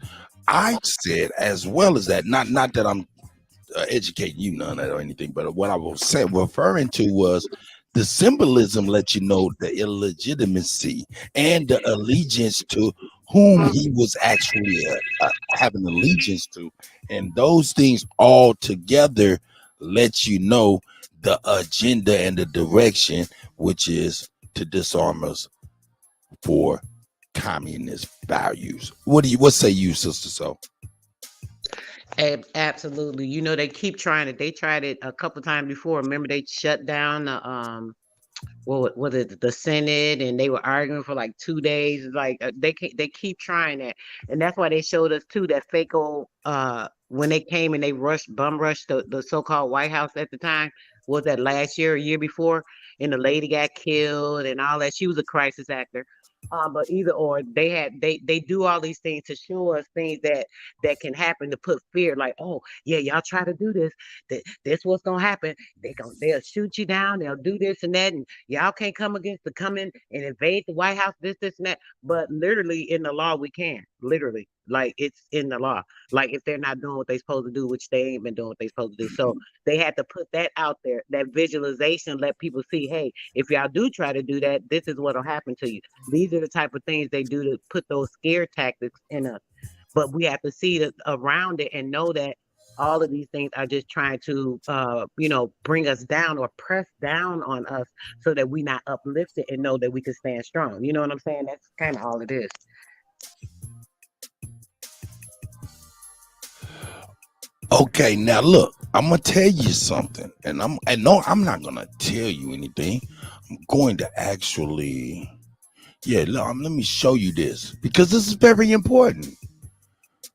I said, as well as that, not that I'm educating you none of that or anything, but what I was referring to was the symbolism let you know the illegitimacy and the allegiance to whom he was actually having allegiance to, and those things all together let you know the agenda and the direction, which is to disarm us for communist values. What say you, Sister Soul? Absolutely. They keep trying it. They tried it a couple times before. Remember, they shut down the what was it, the Senate, and they were arguing for like 2 days. Like they keep trying that, and that's why they showed us too that fake old when they came and they bum rushed the so-called White House at the time. Was that last year or year before? And the lady got killed and all that. She was a crisis actor. But either or, they do all these things to show us things that can happen, to put fear, like, oh yeah, y'all try to do this, this what's gonna happen. They'll shoot you down, they'll do this and that, and y'all can't come in and invade the White House, this and that. But literally in the law, we can. Literally, like, it's in the law. Like, if they're not doing what they're supposed to do, which they ain't been doing what they're supposed to do. So they had to put that out there, that visualization, let people see, hey, if y'all do try to do that, this is what'll happen to you. These are the type of things they do to put those scare tactics in us. But we have to see around it and know that all of these things are just trying to, bring us down or press down on us so that we not uplifted and know that we can stand strong. You know what I'm saying? That's kind of all it is. Okay, now look, I'm gonna tell you something, and no, I'm not gonna tell you anything. I'm going to actually, let me show you this, because this is very important.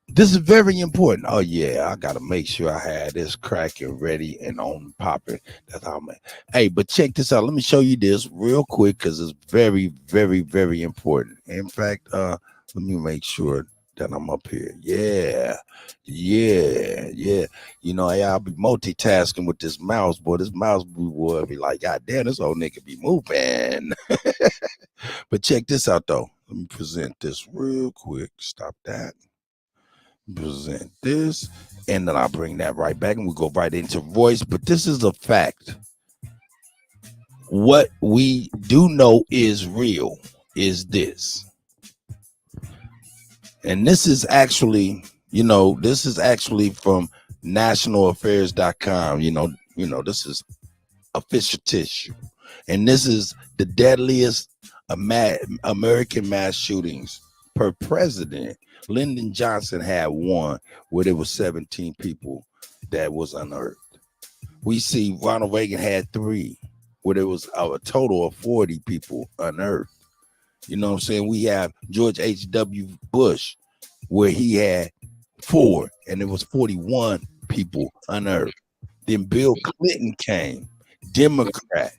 This is very important. Oh yeah, I gotta make sure I had this cracking ready and on popping. That's how I'm. Hey, but check this out. Let me show you this real quick, because it's very, very, very important. In fact, let me make sure that I'm up here. Yeah. I'll be multitasking with this mouse, boy. This mouse boy be like, God damn, this old nigga be moving. But check this out though. Let me present this real quick. Stop that. Present this, and then I'll bring that right back, and we'll go right into voice. But this is a fact. What we do know is real is this. And this is actually, from nationalaffairs.com. This is official tissue. And this is the deadliest American mass shootings per president. Lyndon Johnson had one where there was 17 people that was unearthed. We see Ronald Reagan had 3 where there was a total of 40 people unearthed. You know what I'm saying? We have George H.W. Bush, where he had 4, and there was 41 people unearthed. Then Bill Clinton came, Democrat,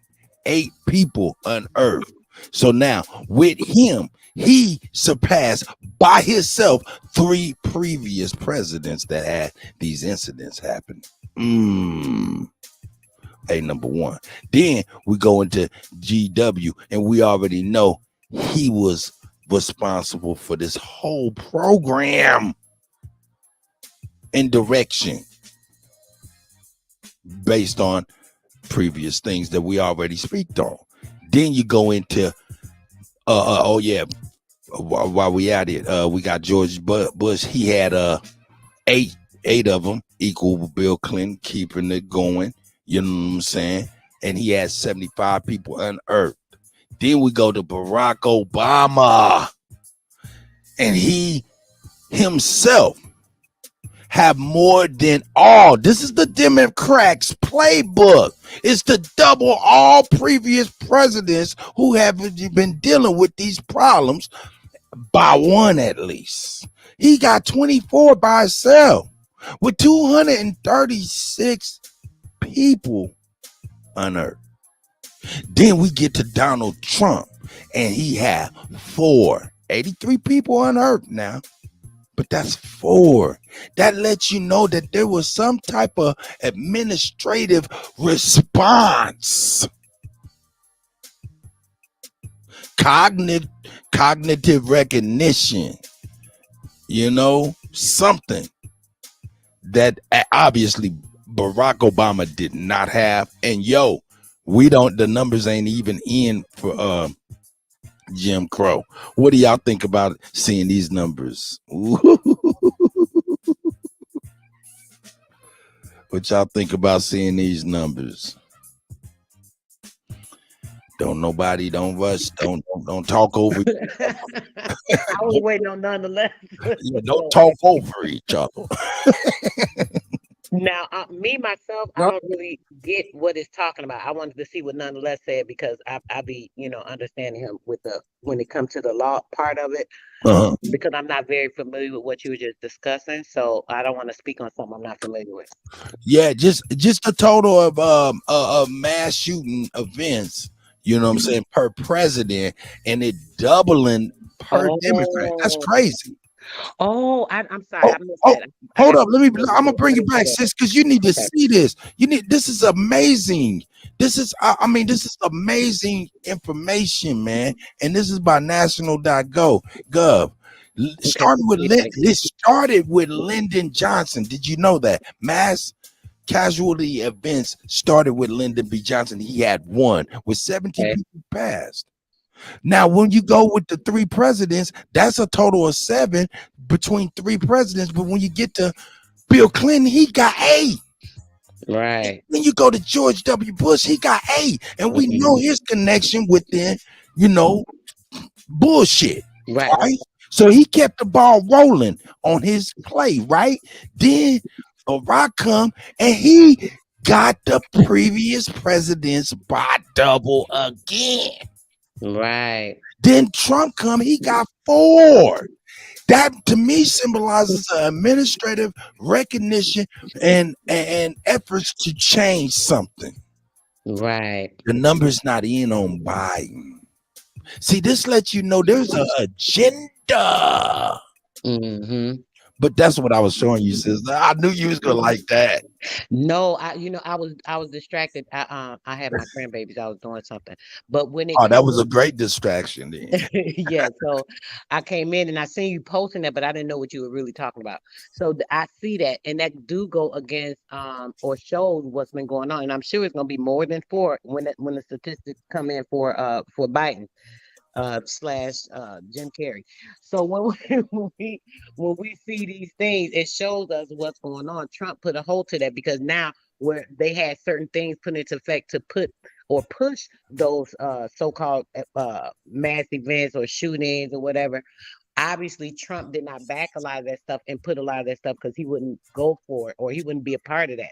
8 people unearthed. So now with him, he surpassed by himself 3 previous presidents that had these incidents happen. Hey, number 1. Then we go into GW, and we already know he was responsible for this whole program and direction based on previous things that we already speak on. Then you go into oh yeah, while we at it, we got George Bush. He had eight of them equal Bill Clinton, keeping it going. You know what I'm saying? And he had 75 people unearthed. Then we go to Barack Obama, and he himself have more than all. This is the Democrats' playbook. It's to double all previous presidents who have been dealing with these problems by one at least. He got 24 by himself with 236 people unearthed. Then we get to Donald Trump, and he had 83 people unearthed now. But that's 4. That lets you know that there was some type of administrative response. Cognitive recognition. You know, something that obviously Barack Obama did not have. And the numbers ain't even in for Jim Crow. What do y'all think about seeing these numbers? What y'all think about seeing these numbers? Don't rush. Don't talk over. I was waiting on nonetheless. Yeah, don't talk over each other. Now, me myself, I don't really get what it's talking about. I wanted to see what nonetheless said because I be understanding him with when it comes to the law part of it, because I'm not very familiar with what you were just discussing. So I don't want to speak on something I'm not familiar with. Yeah, just a total of mass shooting events. You know what I'm saying, per president, and it doubling per Democrat. That's crazy. Oh, I'm sorry. I missed that. Hold up. I'm gonna bring it back, sis, because you need to see this. This is amazing. This is amazing information, man. And this is by national.gov. This started with Lyndon Johnson. Did you know that? Mass casualty events started with Lyndon B. Johnson. He had 1 with 17 people passed. Now, when you go with the 3 presidents, that's a total of 7 between 3 presidents. But when you get to Bill Clinton, he got 8. Right. Then you go to George W. Bush, he got 8. And we know his connection within, bullshit. Right? So he kept the ball rolling on his play, right? Then Barack come and he got the previous presidents by double again. Right. Then Trump come, he got 4. That to me symbolizes administrative recognition and efforts to change something. Right. The number's not in on Biden. See, this lets you know there's an agenda. But that's what I was showing you, sister. I knew you was gonna like that. No, I was distracted. I had my grandbabies. I was doing something. But when that was a great distraction then. Yeah, so I came in and I seen you posting that, but I didn't know what you were really talking about. So I see that, and that do go against or shows what's been going on, and I'm sure it's gonna be more than 4 when the statistics come in for Biden. / Jim Carrey. So when we see these things, it shows us what's going on. Trump put a hold to that because now where they had certain things put into effect to put or push those so-called mass events or shootings or whatever. Obviously, Trump did not back a lot of that stuff and put a lot of that stuff because he wouldn't go for it or he wouldn't be a part of that.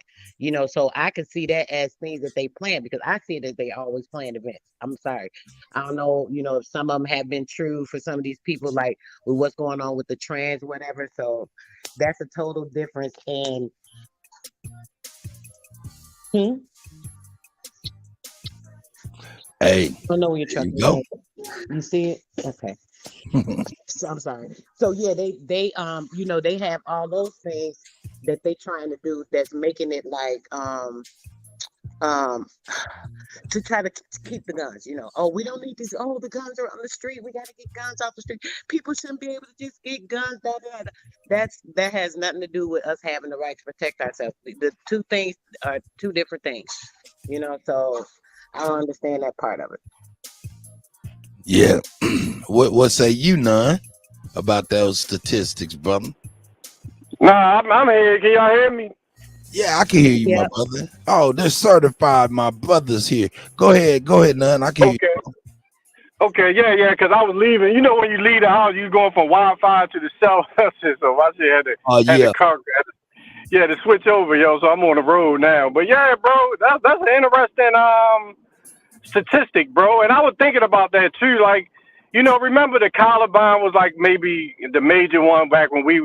So I could see that as things that they plan because I see it as they always plan events. I'm sorry. I don't know, if some of them have been true for some of these people, like with what's going on with the trans or whatever. So that's a total difference in. Hey, I don't know where you're trying to go. You see it? Okay. So, I'm sorry. So yeah, they they have all those things that they trying to do that's making it like to try to keep the guns. Oh, we don't need these. Oh, the guns are on the street. We got to get guns off the street. People shouldn't be able to just get guns. That has nothing to do with us having the right to protect ourselves. The 2 things are 2 different things. You know, so I don't understand that part of it. Yeah. What say you, none, about those statistics, brother? Nah, I'm here. Can y'all hear me? Yeah, I can hear you, my brother. Oh, they're certified, my brothers here. Go ahead, none. I can hear you. Okay, yeah, because I was leaving. You know, when you leave the house, you going from Wi-Fi to the cell shit. So I shit had to Yeah. to switch over, yo. So I'm on the road now. But yeah, bro, that's an interesting statistic, bro. And I was thinking about that too. Like, you know, remember the Columbine was like maybe the major one back when we,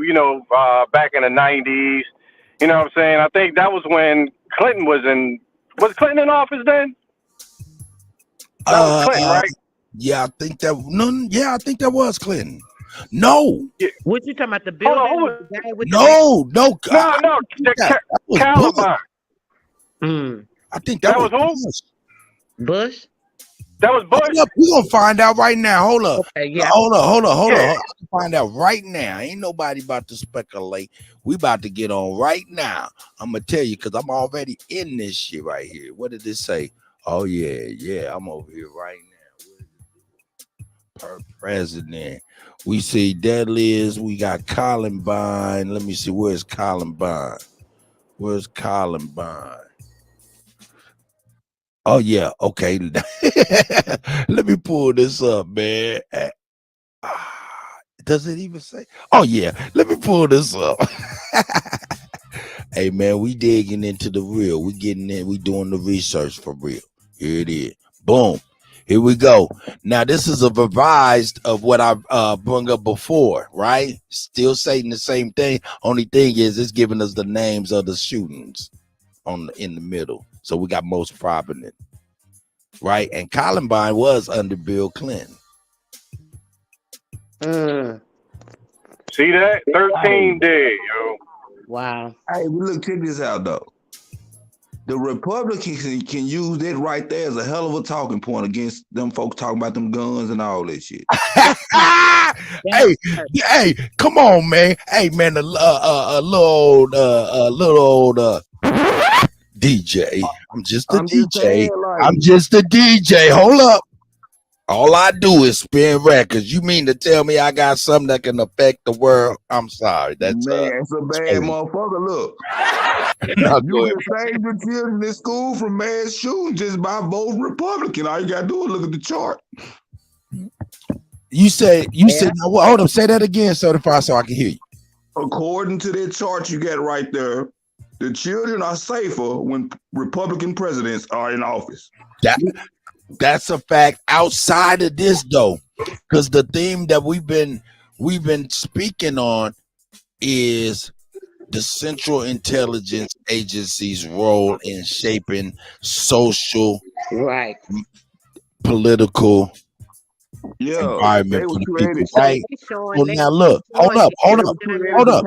back in the 90s. You know what I'm saying? I think that was when Clinton was Clinton in office then? That was Clinton, right? Yeah, I think that was Clinton. No. What you talking about? The building? Hold The guy with No. No, Columbine. I think that was who? Bush? That was Bush. We're gonna find out right now. Hold up. Okay, yeah. Hold up. Yeah. I can find out right now. Ain't nobody about to speculate. We about to get on right now. I'm gonna tell you because I'm already in this shit right here. What did it say? Oh yeah. I'm over here right now. Per president. We see Deadliest. We got Columbine. Let me see. Where's Columbine? Oh yeah. Okay. Let me pull this up, man. Does it even say? Oh yeah. Let me pull this up. Hey man, we digging into the real. We getting in. We doing the research for real. Here it is. Boom. Here we go. Now, this is a revised of what I brought up before, right? Still saying the same thing. Only thing is, it's giving us the names of the shootings in the middle. So we got most prominent, right? And Columbine was under Bill Clinton. See that? 13 dead, yo. Wow. Hey, but look, check this out, though. The Republicans can use that right there as a hell of a talking point against them folks talking about them guns and all that shit. Hey, come on, man. Hey, man, a little old DJ. I'm just a DJ. I'm just a DJ. Hold up. All I do is spin records. You mean to tell me I got something that can affect the world? I'm sorry. That's man, it's a bad motherfucker. Look, you can save the children in school from mass shooting just by voting Republican. All you gotta do is look at the chart. You said now, hold up, say that again, certified, so I can hear you. According to that chart you got right there, the children are safer when Republican presidents are in office. That's a fact. Outside of this, though, because the theme that we've been speaking on is the Central Intelligence Agency's role in shaping social, political environment for the people, right? So now look, hold up.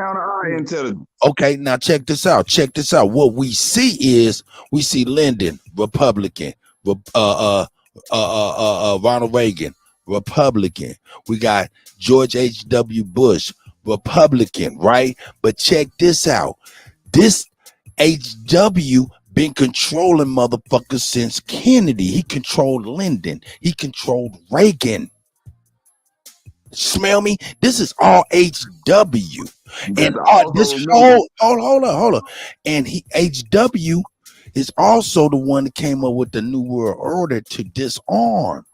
Okay, now check this out. What we see is Lyndon, Republican, Ronald Reagan, Republican. We got George H.W. Bush, Republican, right? But check this out. This H.W. been controlling motherfuckers since Kennedy. He controlled Lyndon. He controlled Reagan. Smell me? This is all H.W. And this whole hold on. And H.W. is also the one that came up with the New World Order to disarm.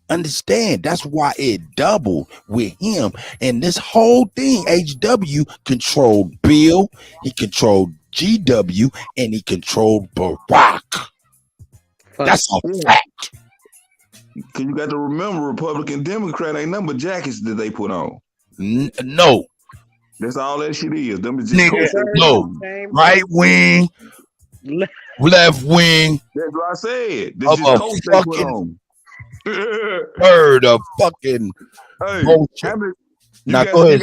Understand? That's why it doubled with him. And this whole thing, HW controlled Bill, he controlled GW, and he controlled Barack. That's a fact. Because you got to remember, Republican Democrat ain't nothing but jackets that they put on. No. That's all that shit is. Them is Nigga, no. Right wing, left wing. That's what I said. This is coats they put on. Bird of fucking bullshit. Now go ahead,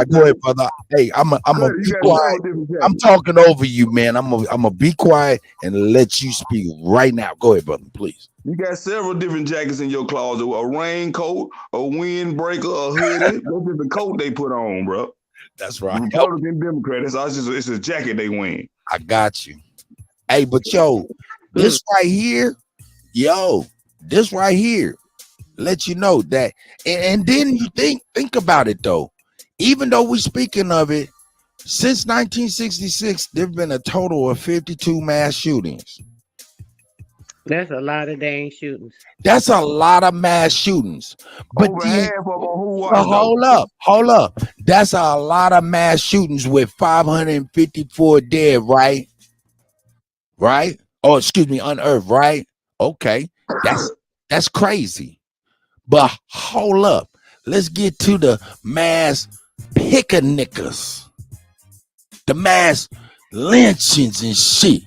go ahead, brother. Hey, I'm a be quiet. I'm talking over you, man. I'm a be quiet and let you speak right now. Go ahead, brother, please. You got several different jackets in your closet: a raincoat, a windbreaker, a hoodie. Those different coat they put on, bro. That's right. Republican Democrat. It's a jacket they wear. I got you. Hey, but yo, this right here, this right here, let you know that, and then you think about it though. Even though we're speaking of it, since 1966, there've been a total of 52 mass shootings. That's a lot of dang shootings. That's a lot of mass shootings. But Over then, half of them who was hold up. That's a lot of mass shootings with 554 dead, right? Right? Oh, excuse me, unearthed, right? Okay, that's crazy. But hold up, let's get to the mass pickanickas, the mass lynchings and shit.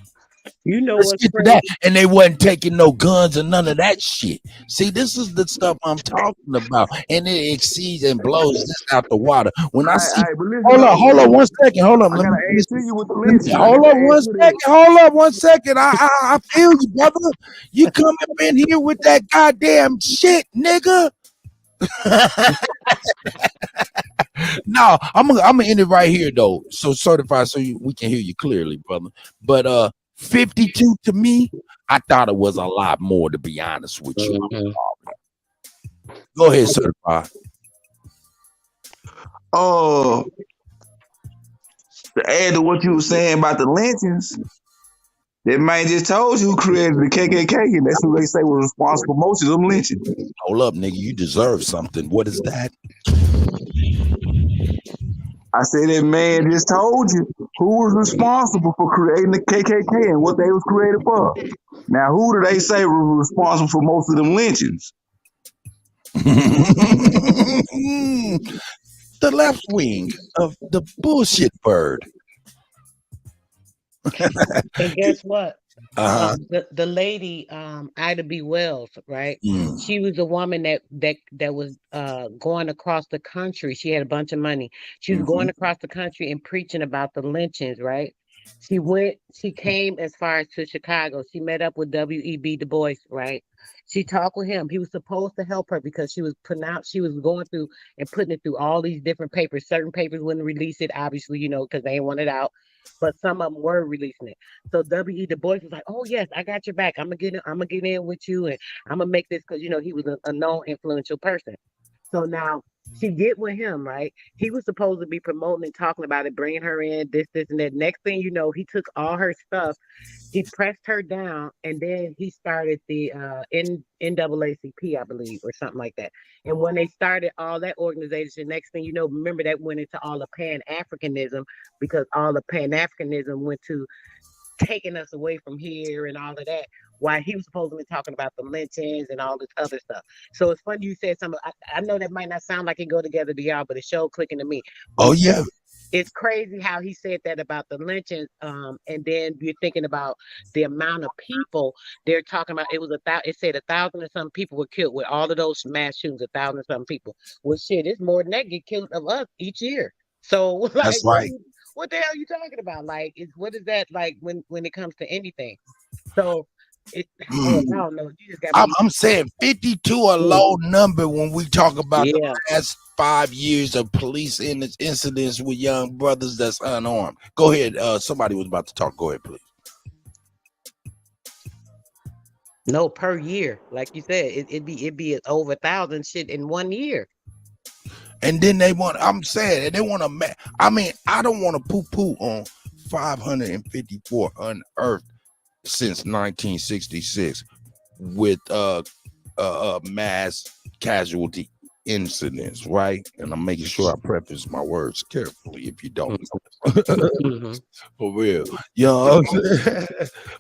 You know Let's what's get to crazy? that. And they wasn't taking no guns and none of that shit. See, this is the stuff I'm talking about. And it exceeds and blows this out the water. When I see, hold on 1 second. Hold on. I gotta add to you with the Let me lynching. hold up 1 second. Hold up 1 second. I feel you, brother. You come up in here with that goddamn shit, nigga. No, I'm gonna end it right here though. So certified, so we can hear you clearly, brother. But 52 to me, I thought it was a lot more, to be honest with you. Go ahead, certified. To add to what you were saying about the lynchings, that man just told you who created the KKK, and that's who they say was responsible for most of them lynchings. Hold up, nigga, you deserve something. What is that? I said that man just told you who was responsible for creating the KKK and what they was created for. Now, who do they say was responsible for most of them lynchings? The left wing of the bullshit bird. And guess what? Uh-huh. The lady, Ida B. Wells, right? Mm. She was a woman that was going across the country. She had a bunch of money. She was going across the country and preaching about the lynchings, right? She came as far as to Chicago. She met up with W.E.B. Du Bois, right? She talked with him. He was supposed to help her because she was going through and putting it through all these different papers. Certain papers wouldn't release it, obviously, because they didn't want it out. But some of them were releasing it. So W.E. Du Bois was like, "Oh yes, I got your back. I'm gonna get in with you, and I'm gonna make this," because he was a known influential person. So now she get with him, right? He was supposed to be promoting and talking about it, bringing her in, this, and that. Next thing you know, he took all her stuff, he pressed her down, and then he started the NAACP, I believe, or something like that. And when they started all that organization, next thing you know, remember that went into all the Pan-Africanism, because all the Pan-Africanism went to taking us away from here and all of that, while he was supposed to be talking about the lynchings and all this other stuff. So it's funny you said something. I know that might not sound like it go together to y'all, but it showed clicking to me. Oh yeah. It's crazy how he said that about the lynchings, and then you're thinking about the amount of people they're talking about. It said 1,000 and some people were killed with all of those mass shootings. 1,000 and some people. Well, shit, it's more than that get killed of us each year. So like, that's right. What the hell are you talking about? Like, what is that like when it comes to anything? So I don't know. You just got me. I'm saying 52 a low number when we talk about the last 5 years of police incidents with young brothers that's unarmed. Go ahead. Somebody was about to talk. Go ahead, please. No, per year, like you said, it'd be over 1,000 shit in 1 year. And then they want. I'm saying they want to. I mean, I don't want to poo-poo on 554 unearthed since 1966 with mass casualty incidents, right? And I'm making sure I preface my words carefully if you don't know. For real.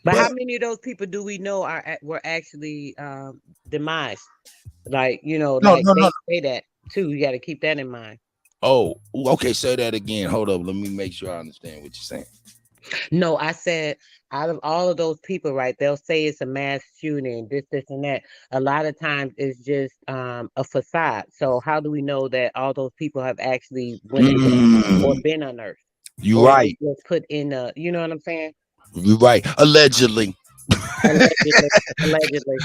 But how many of those people do we know were actually demised? Like, No. say that too. You got to keep that in mind. Oh, okay. Say that again. Hold up. Let me make sure I understand what you're saying. No, I said out of all of those people, right? They'll say it's a mass shooting, this, and that. A lot of times it's just a facade. So how do we know that all those people have actually went or been unearthed? You're right. Let's put in you know what I'm saying? You're right. Allegedly. Allegedly.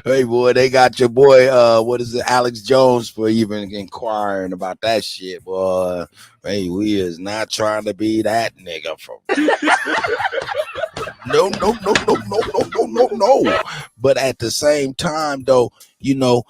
Hey boy, they got your boy what is it, Alex Jones, for even inquiring about that shit, boy. Hey, we is not trying to be that nigga from No. But at the same time, though, you know,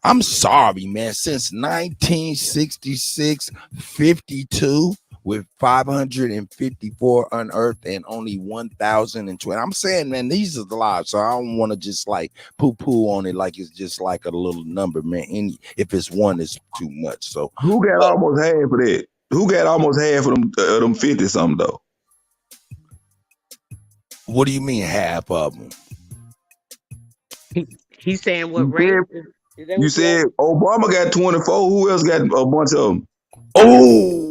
I'm sorry, man. Since 1966, 52 with 554 unearthed and only 1,020. I'm saying, man, these are the lives. So I don't want to just like poo on it like it's just like a little number, man. And if it's one, it's too much. So who got almost half of that? Who got almost half of them 50 something though? What do you mean half of them? He's saying what race? You said Obama got 24. Who else got a bunch of them? Oh,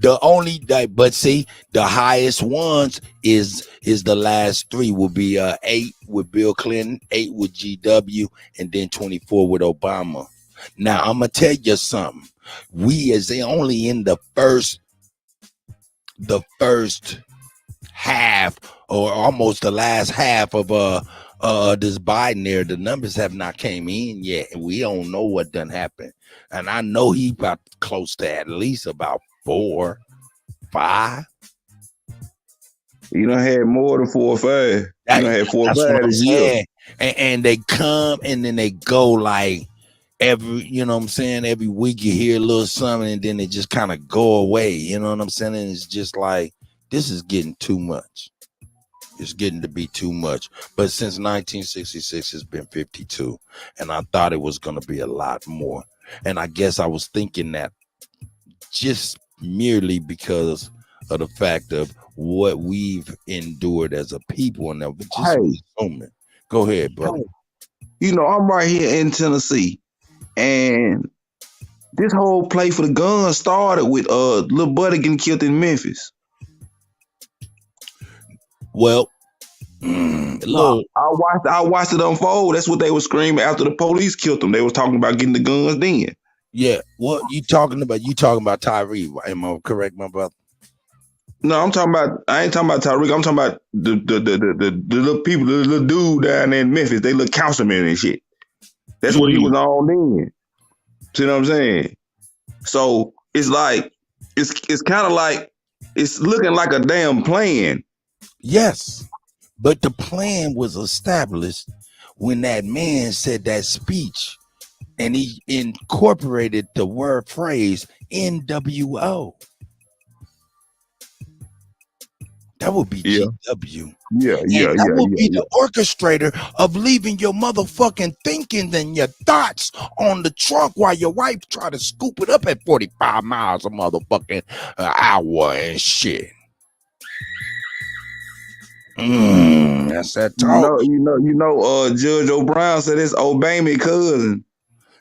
but see, the highest ones is the last three will be 8 with Bill Clinton, 8 with GW, and then 24 with Obama. Now I'm gonna tell you something. We is only in the first half or almost the last half of this Biden era. The numbers have not came in yet, and we don't know what done happened. And I know he about close to at least about 4, 5. You done had more than 4 or 5. You done had 4 or 5 this year. And they come and then they go like every, you know what I'm saying? Every week you hear a little something and then they just kind of go away. You know what I'm saying? And it's just like, this is getting too much. It's getting to be too much. But since 1966, it's been 52. And I thought it was going to be a lot more. And I guess I was thinking that just merely because of the fact of what we've endured as a people. And that just assuming. Go ahead, brother. You know, I'm right here in Tennessee. And this whole play for the gun started with little buddy getting killed in Memphis. Well, I watched it unfold. That's what they were screaming after the police killed them. They was talking about getting the guns then. Yeah, what you talking about? You talking about Tyree? Am I correct, my brother? No, I ain't talking about Tyreek. I'm talking about the little people, the little dude down there in Memphis. They little councilman and shit. That's what he was on then. See what I'm saying? So it's like it's kind of like it's looking like a damn plan. Yes, but the plan was established when that man said that speech, and he incorporated the word phrase NWO. That would be GW. That would be the orchestrator of leaving your motherfucking thinking and your thoughts on the trunk while your wife try to scoop it up at 45 miles a motherfucking hour and shit. That's that talk. You know, Judge O'Brien said it's Obama cousin.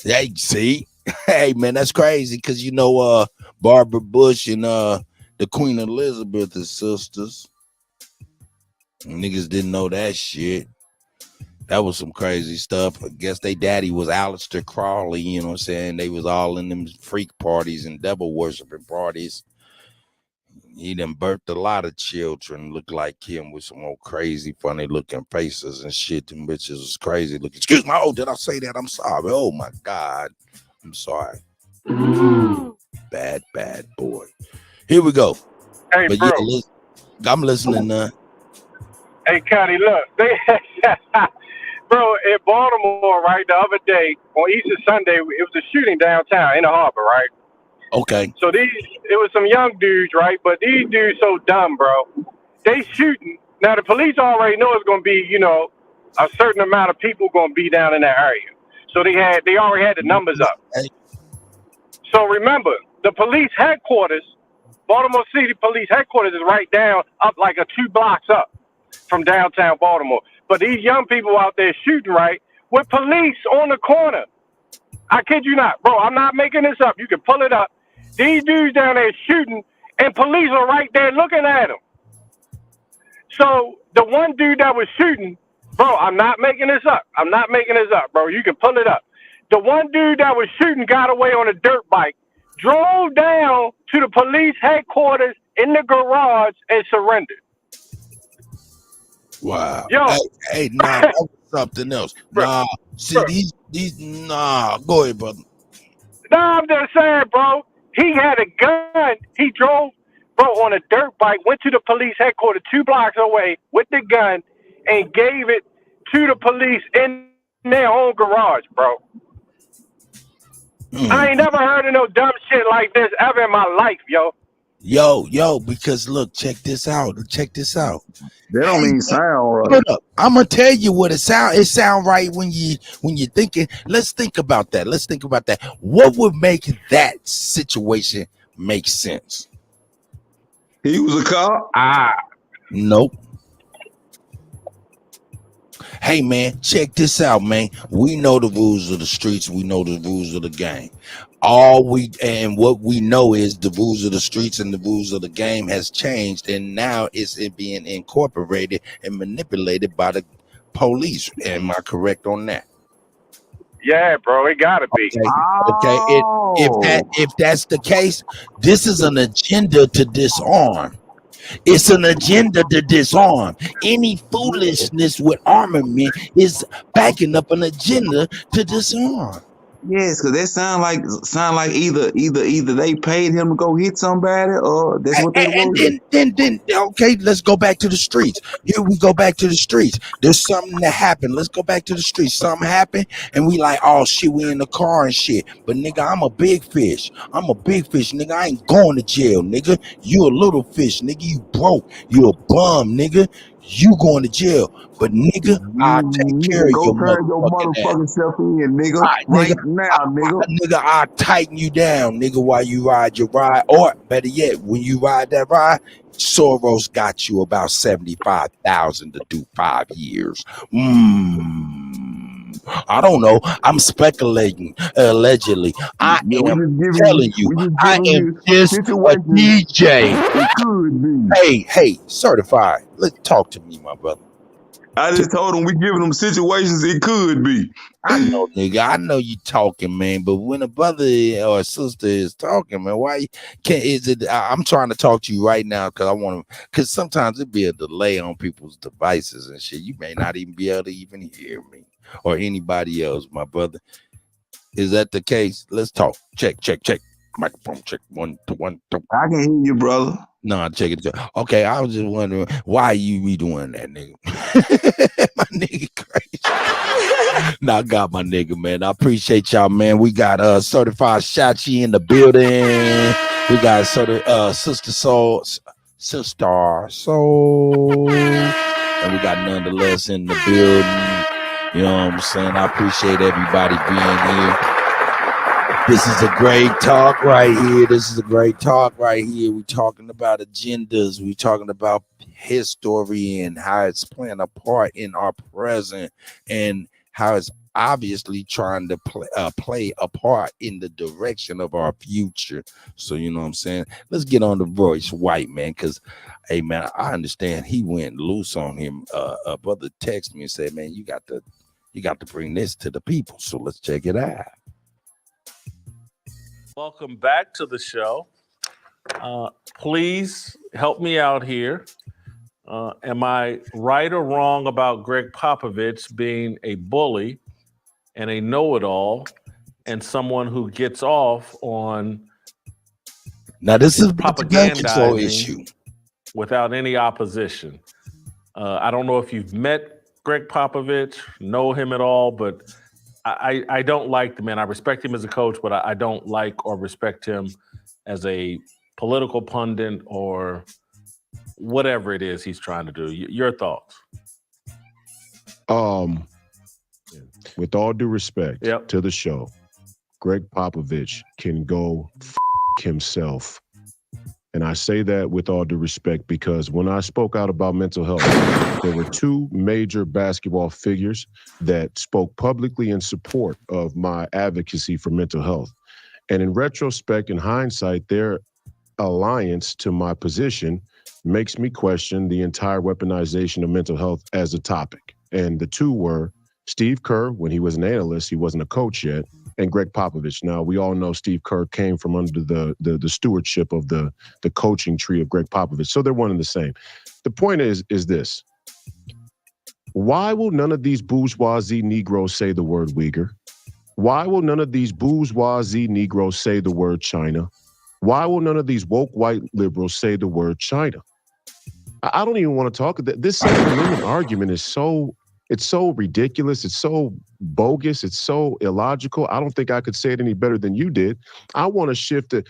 Hey, see? Hey, man, that's crazy because, you know, Barbara Bush and the Queen Elizabeth is sisters. Niggas didn't know that shit. That was some crazy stuff. I guess they daddy was Aleister Crowley, you know what I'm saying? They was all in them freak parties and devil worshiping parties. He done birthed a lot of children look like him with some old crazy funny looking faces and shit. Them bitches was crazy looking. Excuse me, did I say that? I'm sorry. Oh my God. I'm sorry. Bad boy. Here we go. Hey, but bro. Yeah, I'm listening now. Hey, Kutty, look. Bro, in Baltimore, right, the other day, on Easter Sunday, it was a shooting downtown in the harbor, right? Okay. So it was some young dudes, right? But these dudes so dumb, bro. They shooting. Now, the police already know it's going to be, you know, a certain amount of people going to be down in that area. So they already had the numbers up. So remember, the police headquarters, Baltimore City Police Headquarters is right down, up like 2 blocks up from downtown Baltimore. But these young people out there shooting, right, with police on the corner. I kid you not, bro. I'm not making this up. You can pull it up. These dudes down there shooting, and police are right there looking at them. So the one dude that was shooting, bro, I'm not making this up. Bro. You can pull it up. The one dude that was shooting got away on a dirt bike, drove down to the police headquarters in the garage, and surrendered. Wow. Yo. Hey, nah, that was something else. Nah, see, these, go ahead, brother. No, I'm just saying, bro. He had a gun. He drove bro, on a dirt bike, went to the police headquarters 2 blocks away with the gun and gave it to the police in their own garage, bro. I ain't never heard of no dumb shit like this ever in my life, yo. Yo, because look, check this out. That don't mean sound right. Hold up. I'm gonna tell you what it sound. It sound right when you're thinking. Let's think about that. What would make that situation make sense? He was a cop. Nope. Hey man, check this out, man. We know the rules of the streets. We know the rules of the game. What we know is the rules of the streets and the rules of the game has changed, and now it's being incorporated and manipulated by the police. Am I correct on that? Yeah, bro, it gotta be. Okay. If that's the case, this is an agenda to disarm. It's an agenda to disarm. Any foolishness with armament is backing up an agenda to disarm. Yes, because that sound like either they paid him to go hit somebody, or that's what they were. Then okay, let's go back to the streets. Here we go back to the streets. There's something that happened. Let's go back to the streets. Something happened, and we like, oh shit, we in the car and shit. But nigga, I'm a big fish. Nigga. I ain't going to jail, nigga. You a little fish, nigga. You broke. You a bum, nigga. You going to jail. But nigga, I'll take care of your motherfucking self in, nigga. Right now, nigga. I'll tighten you down, nigga, while you ride your ride. Or better yet, when you ride that ride, Soros got you about $75,000 to do 5 years. I don't know. I'm speculating. Allegedly, I am telling you, I am just a DJ. It could be. Hey, certified. Let's talk to me, my brother. I just told him we giving them situations it could be. I know, nigga. I know you talking, man. But when a brother or a sister is talking, man, why can't? Is it? I'm trying to talk to you right now because I want to. Because sometimes it be a delay on people's devices and shit. You may not even be able to even hear me or anybody else, my brother. Is that the case? Let's talk. Check. Microphone check. 1 2 1 2. I can hear you, brother. No, check it. Okay, I was just wondering why you be doing that, nigga. My nigga crazy. Nah, I got my nigga, man. I appreciate y'all, man. We got certified Shachi in the building. We got Sister Soul, and we got Nonetheless in the building. You know what I'm saying? I appreciate everybody being here. This is a great talk right here. We're talking about agendas. We're talking about history and how it's playing a part in our present and how it's obviously trying to play a part in the direction of our future. So, you know what I'm saying? Let's get on the Royce White, man, because, hey, man, I understand he went loose on him. A brother texted me and said, man, you got to bring this to the people. So let's check it out. Welcome back to the show. Please help me out here. Am I right or wrong about Greg Popovich being a bully and a know-it-all and someone who gets off on now this is propaganda issue without any opposition? I don't know if you've met Greg Popovich, know him at all, but I don't like the man. I respect him as a coach, but I don't like or respect him as a political pundit or whatever it is he's trying to do. Your thoughts? With all due respect to the show, Greg Popovich can go himself. And I say that with all due respect because when I spoke out about mental health, there were 2 major basketball figures that spoke publicly in support of my advocacy for mental health. And in retrospect, in hindsight, their alliance to my position makes me question the entire weaponization of mental health as a topic. And the 2 were Steve Kerr, when he was an analyst, he wasn't a coach yet, and Greg Popovich. Now, we all know Steve Kerr came from under the stewardship of the coaching tree of Greg Popovich. So they're one and the same. The point is this. Why will none of these bourgeoisie Negroes say the word Uyghur? Why will none of these bourgeoisie Negroes say the word China? Why will none of these woke white liberals say the word China? I don't even want to talk. This Second Amendment argument is so ridiculous. It's so bogus. It's so illogical. I don't think I could say it any better than you did. I want to shift the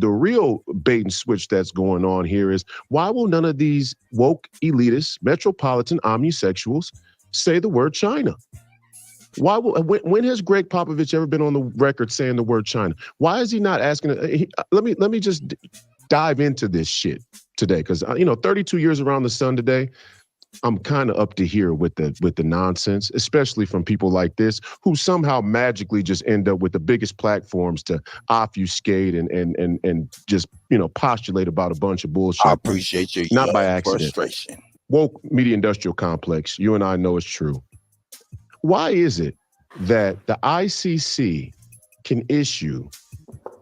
real bait and switch that's going on here is why will none of these woke elitists, metropolitan omnisexuals say the word China? When has Greg Popovich ever been on the record saying the word China? Why is he not asking? Let me just dive into this shit today, because 32 years around the sun today, I'm kind of up to here with the nonsense, especially from people like this who somehow magically just end up with the biggest platforms to obfuscate and just postulate about a bunch of bullshit. I appreciate your not by accident. frustration. Woke media industrial complex. You and I know it's true. Why is it that the ICC can issue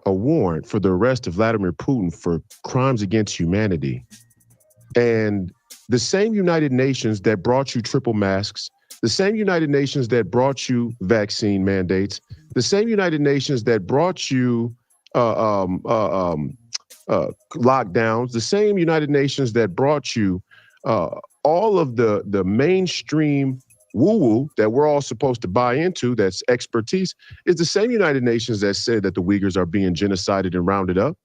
a warrant for the arrest of Vladimir Putin for crimes against humanity, and the same United Nations that brought you triple masks, the same United Nations that brought you vaccine mandates, the same United Nations that brought you lockdowns, the same United Nations that brought you all of the mainstream woo-woo that we're all supposed to buy into, that's expertise, is the same United Nations that said that the Uyghurs are being genocided and rounded up.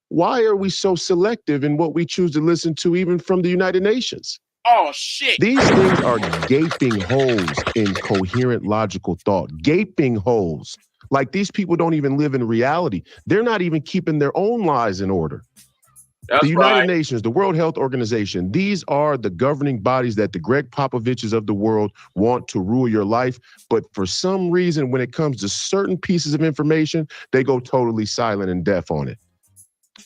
Why are we so selective in what we choose to listen to, even from the United Nations? Oh, shit. These things are gaping holes in coherent, logical thought. Gaping holes. Like these people don't even live in reality. They're not even keeping their own lives in order. That's the United right. Nations, the World Health Organization, these are the governing bodies that the Greg Popoviches of the world want to rule your life. But for some reason, when it comes to certain pieces of information, they go totally silent and deaf on it.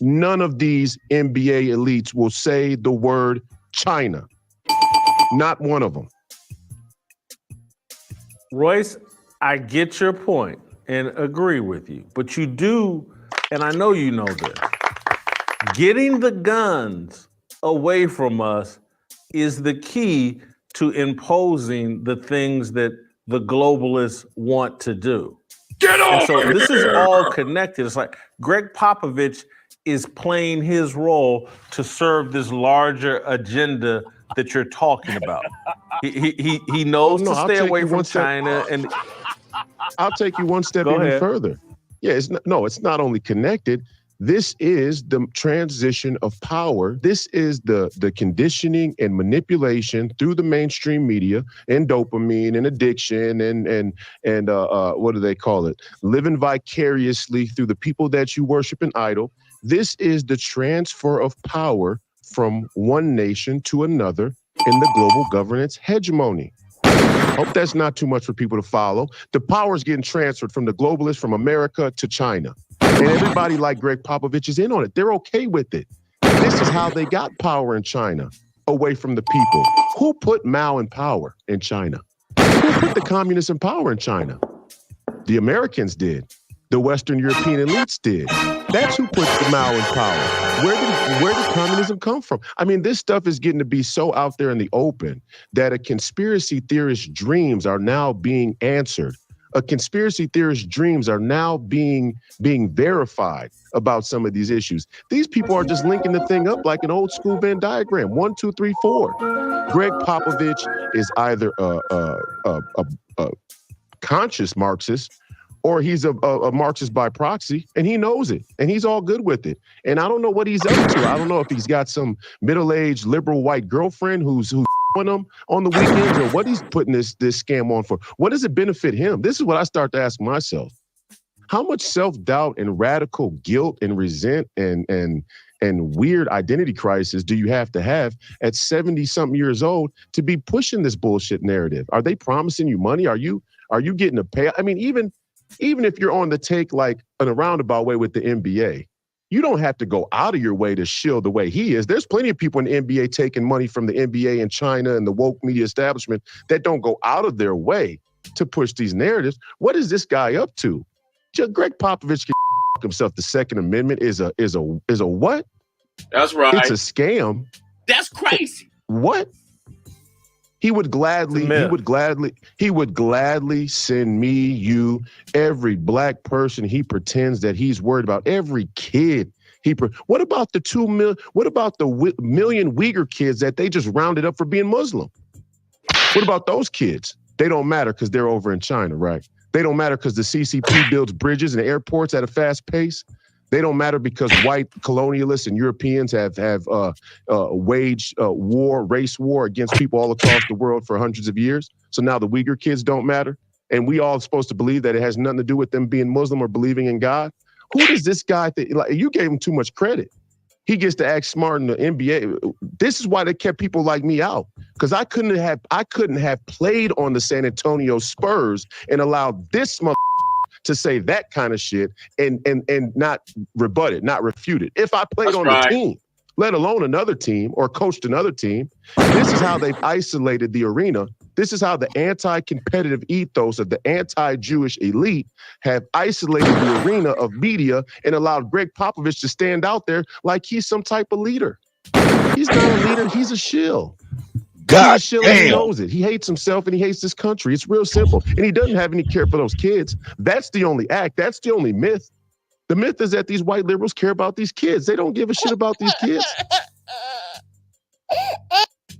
None of these NBA elites will say the word China. Not one of them. Royce, I get your point and agree with you, but you do, and I know you know this, getting the guns away from us is the key to imposing the things that the globalists want to do. Get over And so this is here! all connected. It's like Greg Popovich is playing his role to serve this larger agenda that you're talking about. He knows to stay away from China, and I'll take you one step Go even ahead. further. Yeah, it's not only connected. This is the transition of power. This is the conditioning and manipulation through the mainstream media and dopamine and addiction and what do they call it? Living vicariously through the people that you worship and idol. This is the transfer of power from one nation to another in the global governance hegemony. Hope that's not too much for people to follow. The power is getting transferred from the globalists from America to China. And everybody like Greg Popovich is in on it. They're okay with it. This is how they got power in China, away from the people. Who put Mao in power in China? Who put the communists in power in China? The Americans did. The Western European elites did. That's who put the Mao in power. Where did communism come from? I mean, this stuff is getting to be so out there in the open that a conspiracy theorist's dreams are now being answered. A conspiracy theorist's dreams are now being verified about some of these issues. These people are just linking the thing up like an old school Venn diagram. 1, 2, 3, 4. Greg Popovich is either a conscious Marxist, or he's a Marxist by proxy, and he knows it, and he's all good with it. And I don't know what he's up to. I don't know if he's got some middle-aged liberal white girlfriend who's on him on the weekends, or what he's putting this scam on for. What does it benefit him? This is what I start to ask myself. How much self-doubt and radical guilt and resent and weird identity crisis do you have to have at 70-something years old to be pushing this bullshit narrative? Are they promising you money? Are you getting a pay? I mean, even if you're on the take like in a roundabout way with the NBA, you don't have to go out of your way to shield the way he is. There's plenty of people in the NBA taking money from the NBA and China and the woke media establishment that don't go out of their way to push these narratives. What is this guy up to? Greg Popovich can himself. The Second Amendment is a what? That's right. It's a scam. That's crazy. What? He would gladly send me, you, every black person he pretends that he's worried about, every kid What about the 2 million? What about the million Uyghur kids that they just rounded up for being Muslim? What about those kids? They don't matter because they're over in China, right? They don't matter because the CCP builds bridges and airports at a fast pace. They don't matter because white colonialists and Europeans have waged race war against people all across the world for hundreds of years. So now the Uyghur kids don't matter. And we all supposed to believe that it has nothing to do with them being Muslim or believing in God. Who does this guy think? Like, you gave him too much credit. He gets to act smart in the NBA. This is why they kept people like me out, because I couldn't have played on the San Antonio Spurs and allowed this to say that kind of shit and not rebut it, not refute it. If I played on the team, let alone another team or coached another team, this is how they've isolated the arena. This is how the anti-competitive ethos of the anti-Jewish elite have isolated the arena of media and allowed Greg Popovich to stand out there like he's some type of leader. He's not a leader. He's a shill. God he's a shill and he knows it. He hates himself and he hates this country. It's real simple. And he doesn't have any care for those kids. That's the only act. That's the only myth. The myth is that these white liberals care about these kids. They don't give a shit about these kids.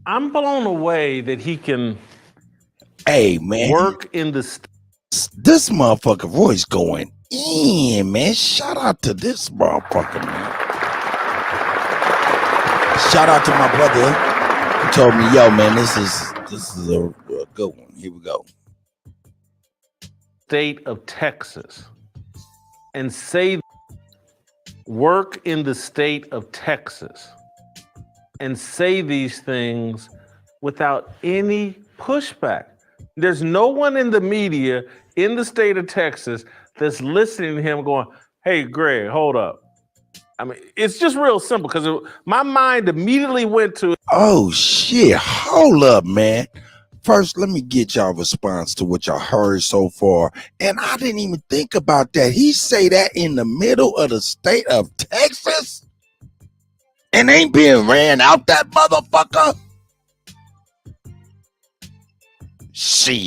I'm blown away that he can work in the this motherfucker voice going in, man. Shout out to this motherfucker, man. Shout out to my brother who told me, yo, man, this is a good one. Here we go. State of Texas and say work in the state of Texas and say these things without any pushback. There's no one in the media in the state of Texas that's listening to him going, hey, Greg, hold up. I mean, it's just real simple because my mind immediately went to, oh, shit. Hold up, man. First, let me get y'all response to what y'all heard so far. And I didn't even think about that. He say that in the middle of the state of Texas and ain't being ran out, that motherfucker. Shit.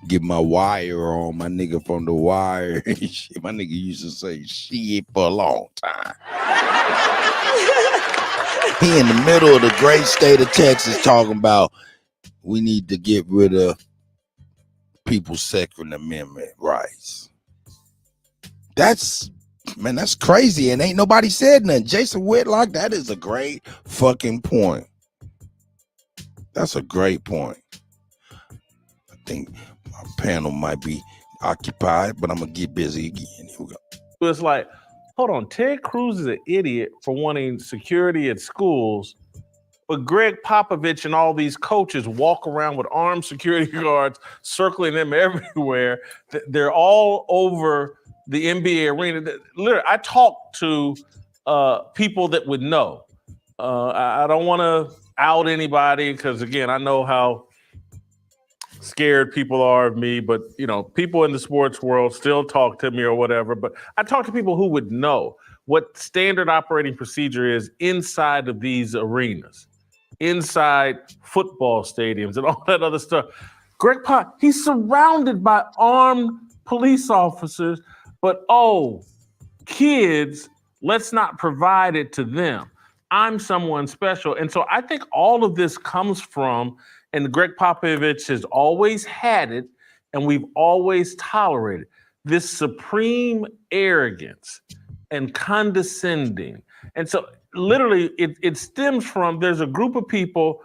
Get my wire on, my nigga from the wire. Shit, my nigga used to say shit for a long time. He in the middle of the great state of Texas talking about we need to get rid of people's Second Amendment rights. That's crazy, and ain't nobody said nothing. Jason Whitlock, that is a great fucking point. That's a great point. I think my panel might be occupied, but I'm gonna get busy again. Here we go. it's like, hold on, Ted Cruz is an idiot for wanting security at schools, but Greg Popovich and all these coaches walk around with armed security guards circling them everywhere. They're all over the NBA arena. Literally, I talked to people that would know. I don't want to out anybody because, again, I know how scared people are of me, but people in the sports world still talk to me or whatever. But I talk to people who would know what standard operating procedure is inside of these arenas, inside football stadiums and all that other stuff. Greg Pop, he's surrounded by armed police officers, but kids, let's not provide it to them. I'm someone special. And so I think all of this comes from, and Greg Popovich has always had it, and we've always tolerated this supreme arrogance and condescending. And so literally it stems from, there's a group of people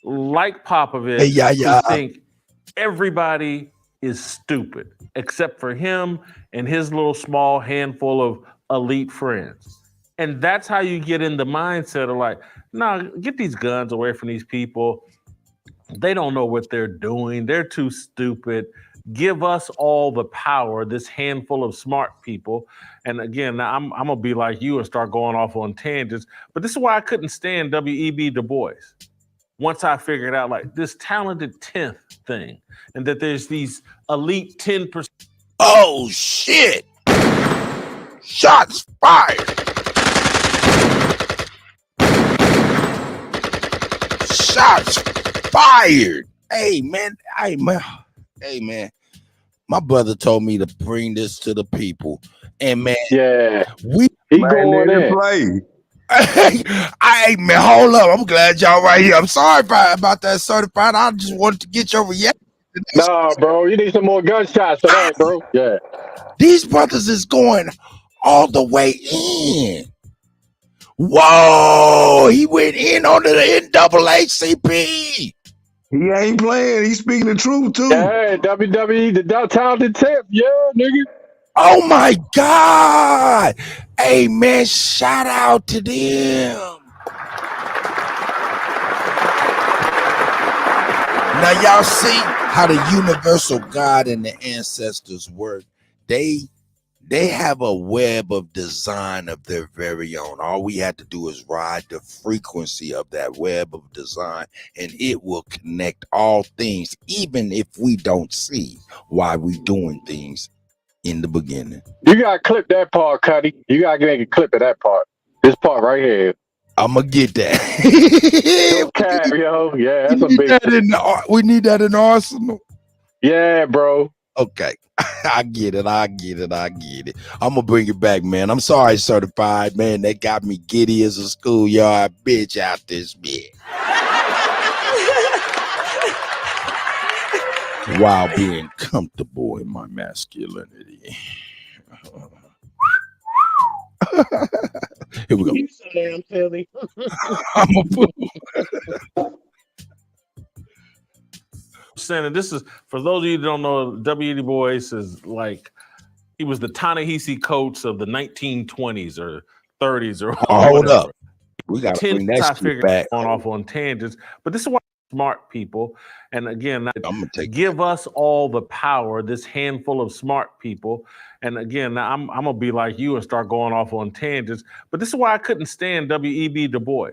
like Popovich who think everybody is stupid except for him and his little small handful of elite friends. And that's how you get in the mindset of like, nah, get these guns away from these people. They don't know what they're doing. They're too stupid. Give us all the power, this handful of smart people. And again, now I'm going to be like you and start going off on tangents. But this is why I couldn't stand W.E.B. Du Bois. Once I figured out like this talented 10th thing and that there's these elite 10%. Oh, shit. Shots fired. Shots fired. Hey man. My brother told me to bring this to the people. And man, Yeah, we he Man, going let it in. play. I man, hold up. I'm glad y'all right here. I'm sorry about that certified. I just wanted to get your reaction. Nah, bro, you need some more gunshots for that, bro. Yeah. These brothers is going all the way in. Whoa, he went in on the NAACP. He ain't playing. He's speaking the truth too. Yeah, WWE, the talented tip. Yeah, nigga. Oh my God. Hey man, shout out to them. Now y'all see how the universal God and the ancestors work. They have a web of design of their very own. All we have to do is ride the frequency of that web of design, and it will connect all things, even if we don't see why we doing things in the beginning. You gotta clip that part, Kutty. You gotta make a clip of that part. This part right here. I'm gonna get that. No cap, yo. Yeah, that's we a need big. that we need that in the arsenal. Yeah, bro. Okay. I get it. I'm gonna bring it back, man. I'm sorry, certified, man. They got me giddy as a schoolyard bitch out this bit. While being comfortable in my masculinity. Here we go. You so damn silly. I'm a fool. And this is for those of you who don't know, W.E.B. Du Bois is like he was the Ta-Nehisi coach of the 1920s or 30s or hold whatever. up. We gotta bring that I shit figured back. on off on tangents, but this is why smart people, and again, I'm gonna give us all the power. This handful of smart people, and again, I'm gonna be like you and start going off on tangents. But this is why I couldn't stand W.E.B. Du Bois.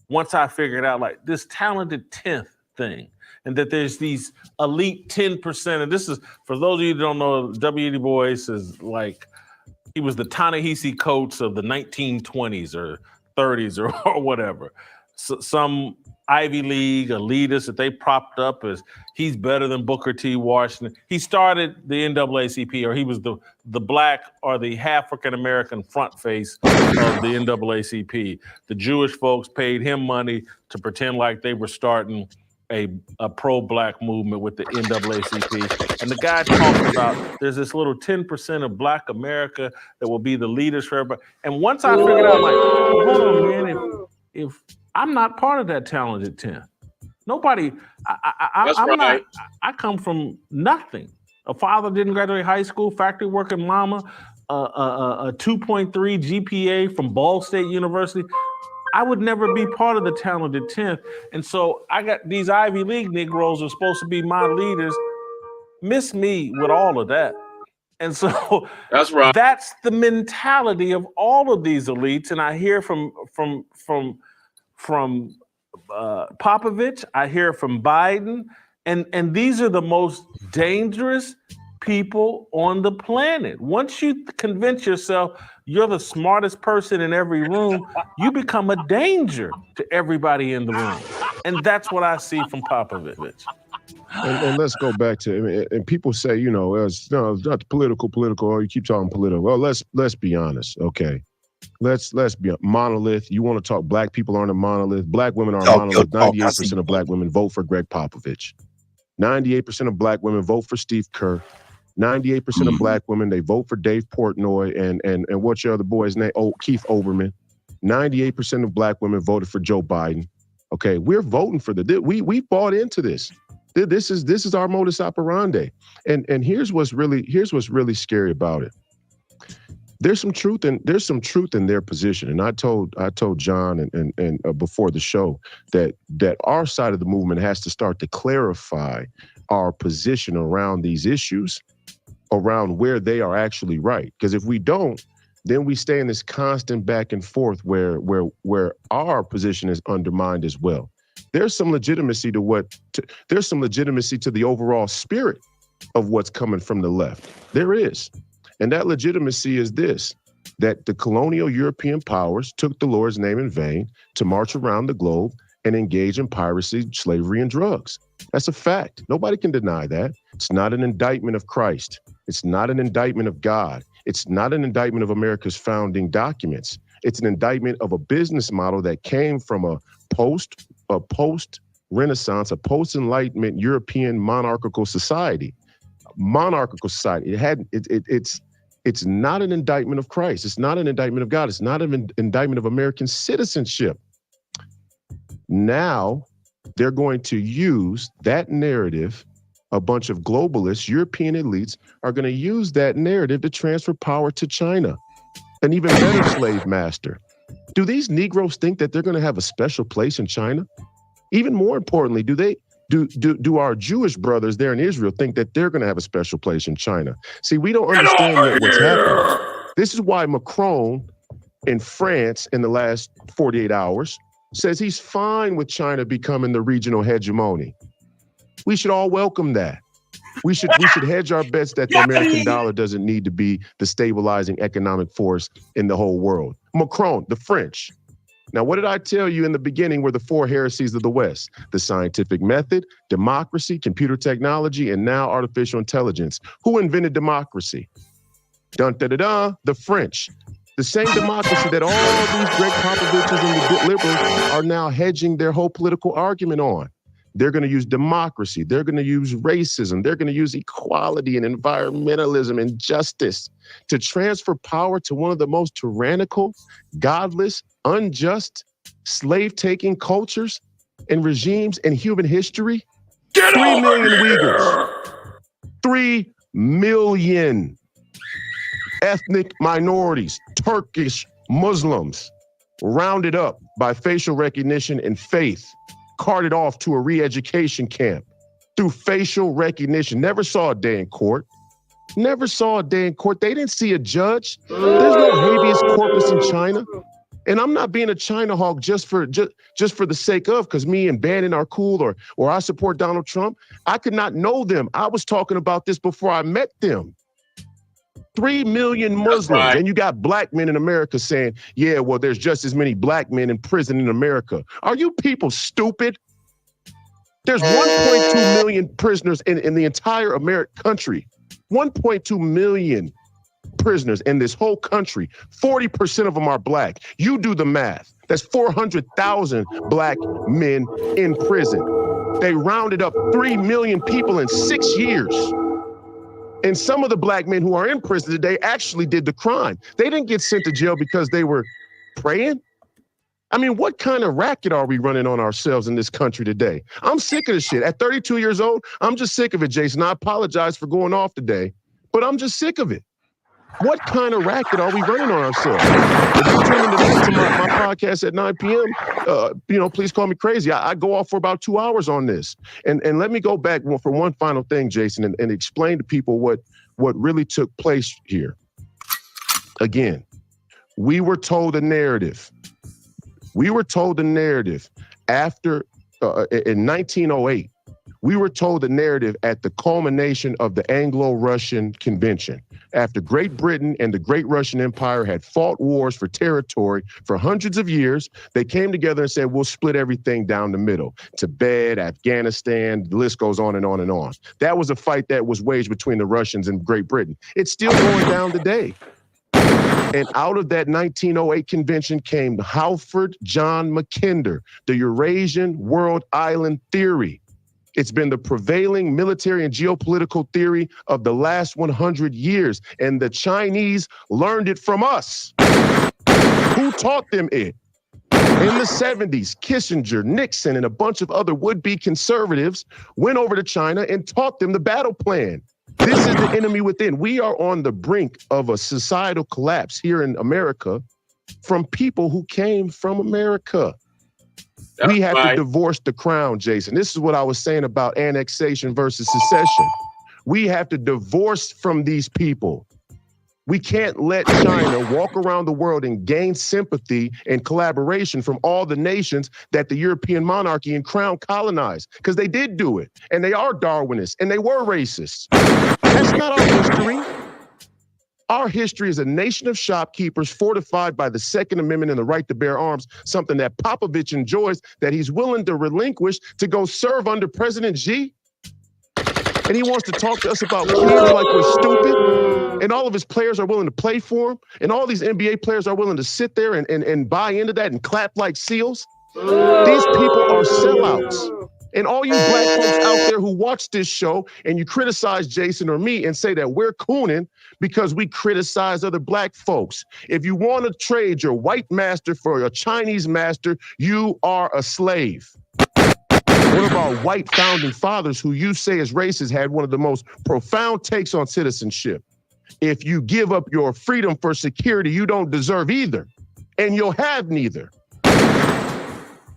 Once I figured out like this talented 10th thing. And that there's these elite 10%. And this is, for those of you who don't know, W.E.B. Du Bois is like, he was the Ta-Nehisi coach of the 1920s or 30s or whatever. So, some Ivy League elitists that they propped up as he's better than Booker T. Washington. He started the NAACP, or he was the black or the African-American front face of the NAACP. The Jewish folks paid him money to pretend like they were starting a pro-black movement with the NAACP. And the guy talked about there's this little 10% of black America that will be the leaders for everybody. And once I figured out, like, well, hold on, man, if I'm not part of that talented 10, nobody, I come from nothing. A father didn't graduate high school, factory working mama, a 2.3 GPA from Ball State University. I would never be part of the talented 10th. And so I got these Ivy League Negroes who are supposed to be my leaders, miss me with all of that. And so that's right. That's the mentality of all of these elites. And I hear from Popovich, I hear from Biden, and these are the most dangerous people on the planet. Once you convince yourself you're the smartest person in every room, you become a danger to everybody in the room. And that's what I see from Popovich. And let's go back to, and people say, it's not political, or you keep talking political. Well, let's be honest, okay? Let's be a monolith. You want to talk black people aren't a monolith. Black women are a monolith. 98% of black women vote for Greg Popovich. 98% of black women vote for Steve Kerr. 98% of black women, they vote for Dave Portnoy and what's your other boy's name? Oh, Keith Olbermann. 98% of black women voted for Joe Biden. Okay, we're voting for we bought into this. This is our modus operandi. And here's what's really scary about it. There's some truth in their position. And I told John and before the show that our side of the movement has to start to clarify our position around these issues, around where they are actually right. Because if we don't, then we stay in this constant back and forth where our position is undermined as well. There's some legitimacy to the overall spirit of what's coming from the left. There is. And that legitimacy is this, that the colonial European powers took the Lord's name in vain to march around the globe and engage in piracy, slavery, and drugs. That's a fact. Nobody can deny that. It's not an indictment of Christ. It's not an indictment of God. It's not an indictment of America's founding documents. It's an indictment of a business model that came from a post-Renaissance, a post-Enlightenment European monarchical society. It's not an indictment of Christ. It's not an indictment of God. It's not an indictment of American citizenship. Now they're going to use that narrative. A bunch of globalists, European elites, are going to use that narrative to transfer power to China, an even better slave master. Do these Negroes think that they're going to have a special place in China? Even more importantly, do our Jewish brothers there in Israel think that they're going to have a special place in China? See, we don't understand yet what's happening. This is why Macron in France in the last 48 hours says he's fine with China becoming the regional hegemony. We should all welcome that. We should hedge our bets that the American dollar doesn't need to be the stabilizing economic force in the whole world. Macron, the French. Now, what did I tell you in the beginning were the four heresies of the West? The scientific method, democracy, computer technology, and now artificial intelligence. Who invented democracy? Dun-da-da-da, the French. The same democracy that all of these Greg Popoviches and the liberals are now hedging their whole political argument on. They're going to use democracy. They're going to use racism. They're going to use equality and environmentalism and justice to transfer power to one of the most tyrannical, godless, unjust, slave-taking cultures and regimes in human history. 3 million Uyghurs. 3 million ethnic minorities, Turkish Muslims, rounded up by facial recognition and faith, carted off to a re-education camp through facial recognition. Never saw a day in court. Never saw a day in court. They didn't see a judge. There's no habeas corpus in China. And I'm not being a China hawk just for the sake of, because me and Bannon are cool or I support Donald Trump. I could not know them. I was talking about this before I met them. 3 million Muslims, right. And you got black men in America saying, yeah, well, there's just as many black men in prison in America. Are you people stupid? There's 1.2 million prisoners in the entire American country. 1.2 million prisoners in this whole country. 40% of them are black. You do the math. That's 400,000 black men in prison. They rounded up 3 million people in 6 years. And some of the black men who are in prison today actually did the crime. They didn't get sent to jail because they were praying. I mean, what kind of racket are we running on ourselves in this country today? I'm sick of this shit. At 32 years old, I'm just sick of it, Jason. I apologize for going off today, but I'm just sick of it. What kind of racket are we running on ourselves? If you tune into my podcast at 9 p.m., please call me crazy. I go off for about 2 hours on this. And let me go back for one final thing, Jason, and explain to people what really took place here. Again, we were told a narrative. We were told a narrative after, in 1908, we were told a narrative at the culmination of the Anglo-Russian Convention. After Great Britain and the Great Russian Empire had fought wars for territory for hundreds of years, they came together and said, we'll split everything down the middle. Tibet, Afghanistan, the list goes on and on and on. That was a fight that was waged between the Russians and Great Britain. It's still going down today. And out of that 1908 convention came Halford John Mackinder, the Eurasian World Island Theory. It's been the prevailing military and geopolitical theory of the last 100 years, and the Chinese learned it from us. Who taught them it? In the 70s, Kissinger, Nixon, and a bunch of other would-be conservatives went over to China and taught them the battle plan. This is the enemy within. We are on the brink of a societal collapse here in America from people who came from America. We have to divorce the crown, Jason. This is what I was saying about annexation versus secession. We have to divorce from these people. We can't let China walk around the world and gain sympathy and collaboration from all the nations that the European monarchy and crown colonized, because they did do it, and they are Darwinists, and they were racists. That's not our history. Our history is a nation of shopkeepers fortified by the Second Amendment and the right to bear arms, something that Popovich enjoys, that he's willing to relinquish to go serve under President Xi. And he wants to talk to us about kids like we're stupid. and all of his players are willing to play for him, and all these NBA players are willing to sit there and buy into that and clap like seals. These people are sellouts. And all you black folks out there who watch this show and you criticize Jason or me and say that we're cooning because we criticize other black folks. If you want to trade your white master for a Chinese master, you are a slave. What about white founding fathers who you say as racist had one of the most profound takes on citizenship? If you give up your freedom for security, you don't deserve either, and you'll have neither.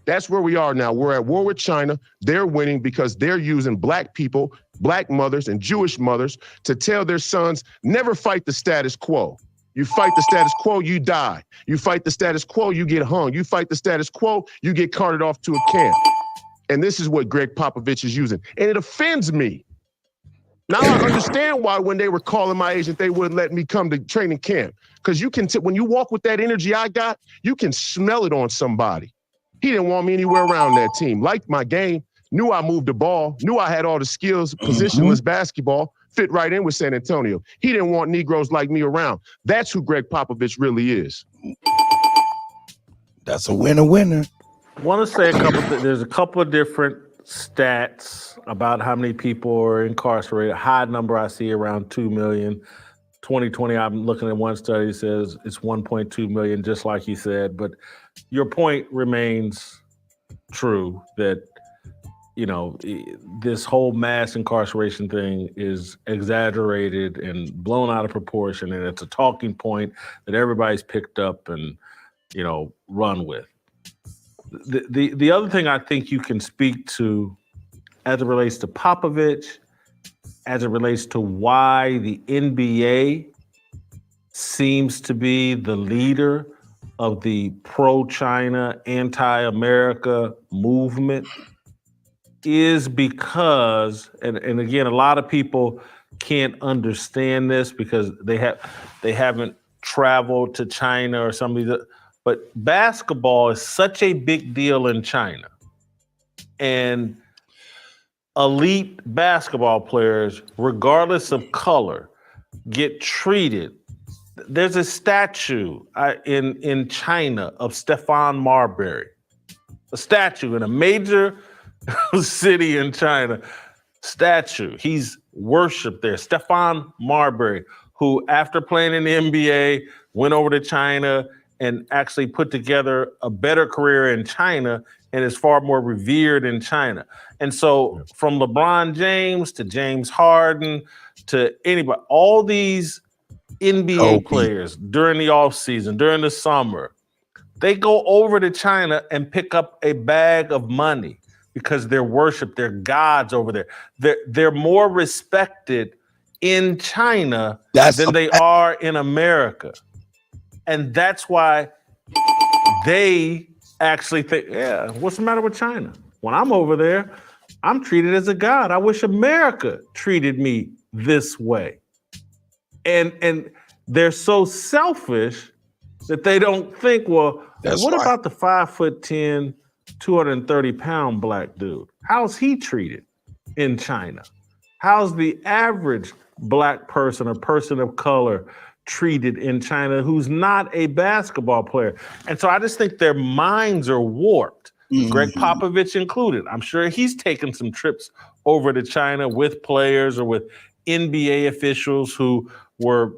That's where we are now. We're at war with China. They're winning because they're using black people, black mothers, and Jewish mothers to tell their sons, never fight the status quo. You fight the status quo, you die. You fight the status quo, you get hung. You fight the status quo, you get carted off to a camp. And this is what Greg Popovich is using. And it offends me. Now I understand why when they were calling my agent, they wouldn't let me come to training camp. Because you can, when you walk with that energy I got, you can smell it on somebody. He didn't want me anywhere around that team. Liked my game, knew I moved the ball, knew I had all the skills, positionless basketball, fit right in with San Antonio. He didn't want Negroes like me around. That's who Greg Popovich really is. That's a winner. I want to say there's a couple of different stats about how many people are incarcerated. High number I see around 2 million. 2020, I'm looking at one study says it's 1.2 million, just like he said. But your point remains true that, you know, this whole mass incarceration thing is exaggerated and blown out of proportion. And it's a talking point that everybody's picked up and, you know, run with. The other thing I think you can speak to as it relates to Popovich, as it relates to why the NBA seems to be the leader of the pro-China, anti-America movement is because, and again, a lot of people can't understand this because they haven't traveled to China or some of these, but basketball is such a big deal in China. And elite basketball players, regardless of color, get treated. There's a statue in China of Stephon Marbury, a statue in a major city in China. Statue. He's worshipped there. Stephon Marbury, who after playing in the NBA, went over to China and actually put together a better career in China and is far more revered in China. And so from LeBron James to James Harden to anybody, all these NBA players during the offseason, during the summer, they go over to China and pick up a bag of money because they're worshiped, they're gods over there. They're more respected in China than they are in America. And that's why they actually think, yeah, what's the matter with China? When I'm over there, I'm treated as a god. I wish America treated me this way. And they're so selfish that they don't think, well, what about the 5'10", 230-pound black dude? How's he treated in China? How's the average black person or person of color treated in China who's not a basketball player? And so I just think their minds are warped. Greg Popovich included. I'm sure he's taken some trips over to China with players or with NBA officials who were,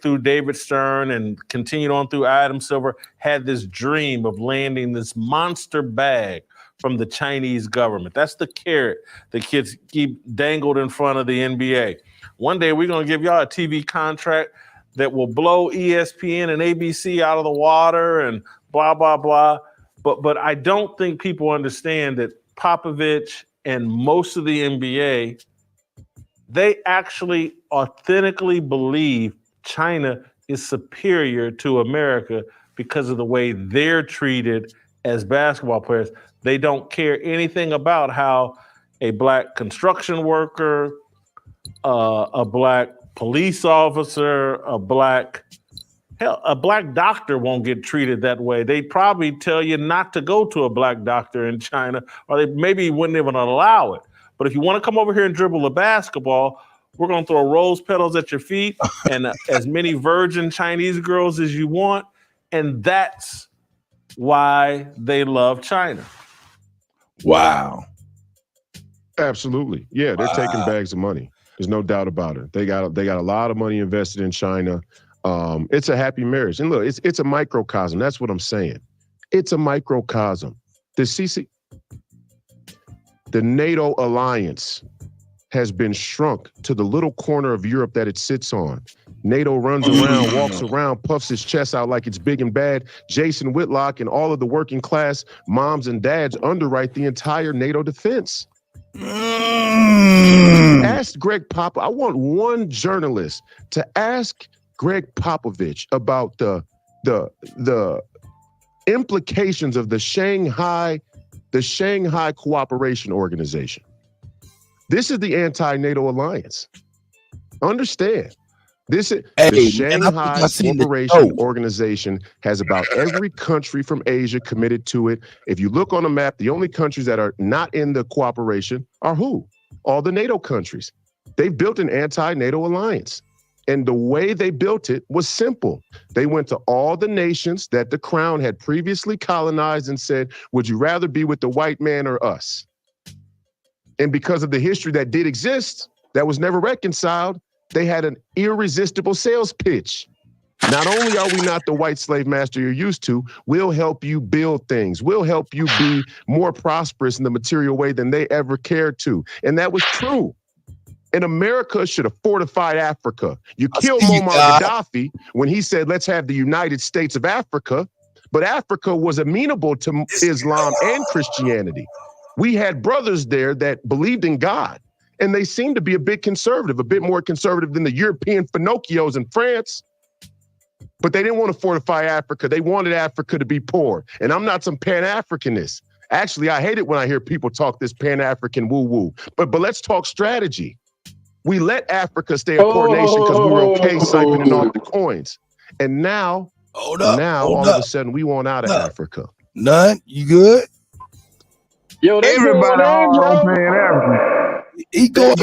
through David Stern and continued on through Adam Silver, had this dream of landing this monster bag from the Chinese government. That's the carrot the kids keep dangled in front of the NBA. One day we're going to give y'all a TV contract that will blow ESPN and ABC out of the water and blah, blah, blah. But I don't think people understand that Popovich and most of the NBA, they actually authentically believe China is superior to America because of the way they're treated as basketball players. They don't care anything about how a black construction worker, a black police officer, a black doctor won't get treated that way. They'd probably tell you not to go to a black doctor in China, or they maybe wouldn't even allow it. But if you want to come over here and dribble a basketball, We're going to throw rose petals at your feet and as many virgin Chinese girls as you want. And that's why they love China. Wow. Absolutely. Yeah, they're taking bags of money. There's no doubt about it. They got a lot of money invested in China. It's a happy marriage. And look, it's a microcosm. That's what I'm saying. It's a microcosm. The NATO alliance has been shrunk to the little corner of Europe that it sits on. NATO runs around, walks around, puffs his chest out like it's big and bad. Jason Whitlock and all of the working class moms and dads underwrite the entire NATO defense. Ask Greg Popovich. I want one journalist to ask Greg Popovich about the implications of the Shanghai Cooperation Organization. This is the anti-NATO alliance. Understand. The Shanghai Cooperation Organization has about every country from Asia committed to it. If you look on the map, the only countries that are not in the cooperation are who? All the NATO countries. They've built an anti-NATO alliance. And the way they built it was simple. They went to all the nations that the crown had previously colonized and said, would you rather be with the white man or us? And because of the history that did exist, that was never reconciled, they had an irresistible sales pitch. Not only are we not the white slave master you're used to, we'll help you build things. We'll help you be more prosperous in the material way than they ever cared to. And that was true. And America should have fortified Africa. You killed Muammar Gaddafi when he said, let's have the United States of Africa. But Africa was amenable to Islam and Christianity. We had brothers there that believed in God. And they seemed to be a bit conservative, a bit more conservative than the European Finocchios in France. But they didn't want to fortify Africa. They wanted Africa to be poor. And I'm not some Pan-Africanist. Actually, I hate it when I hear people talk this Pan-African woo-woo. But let's talk strategy. We let Africa stay a poor nation because we were okay siphoning off the coins. And now, all of a sudden, we want out of Africa. None? You good? Yo, everybody all Pan-African. He going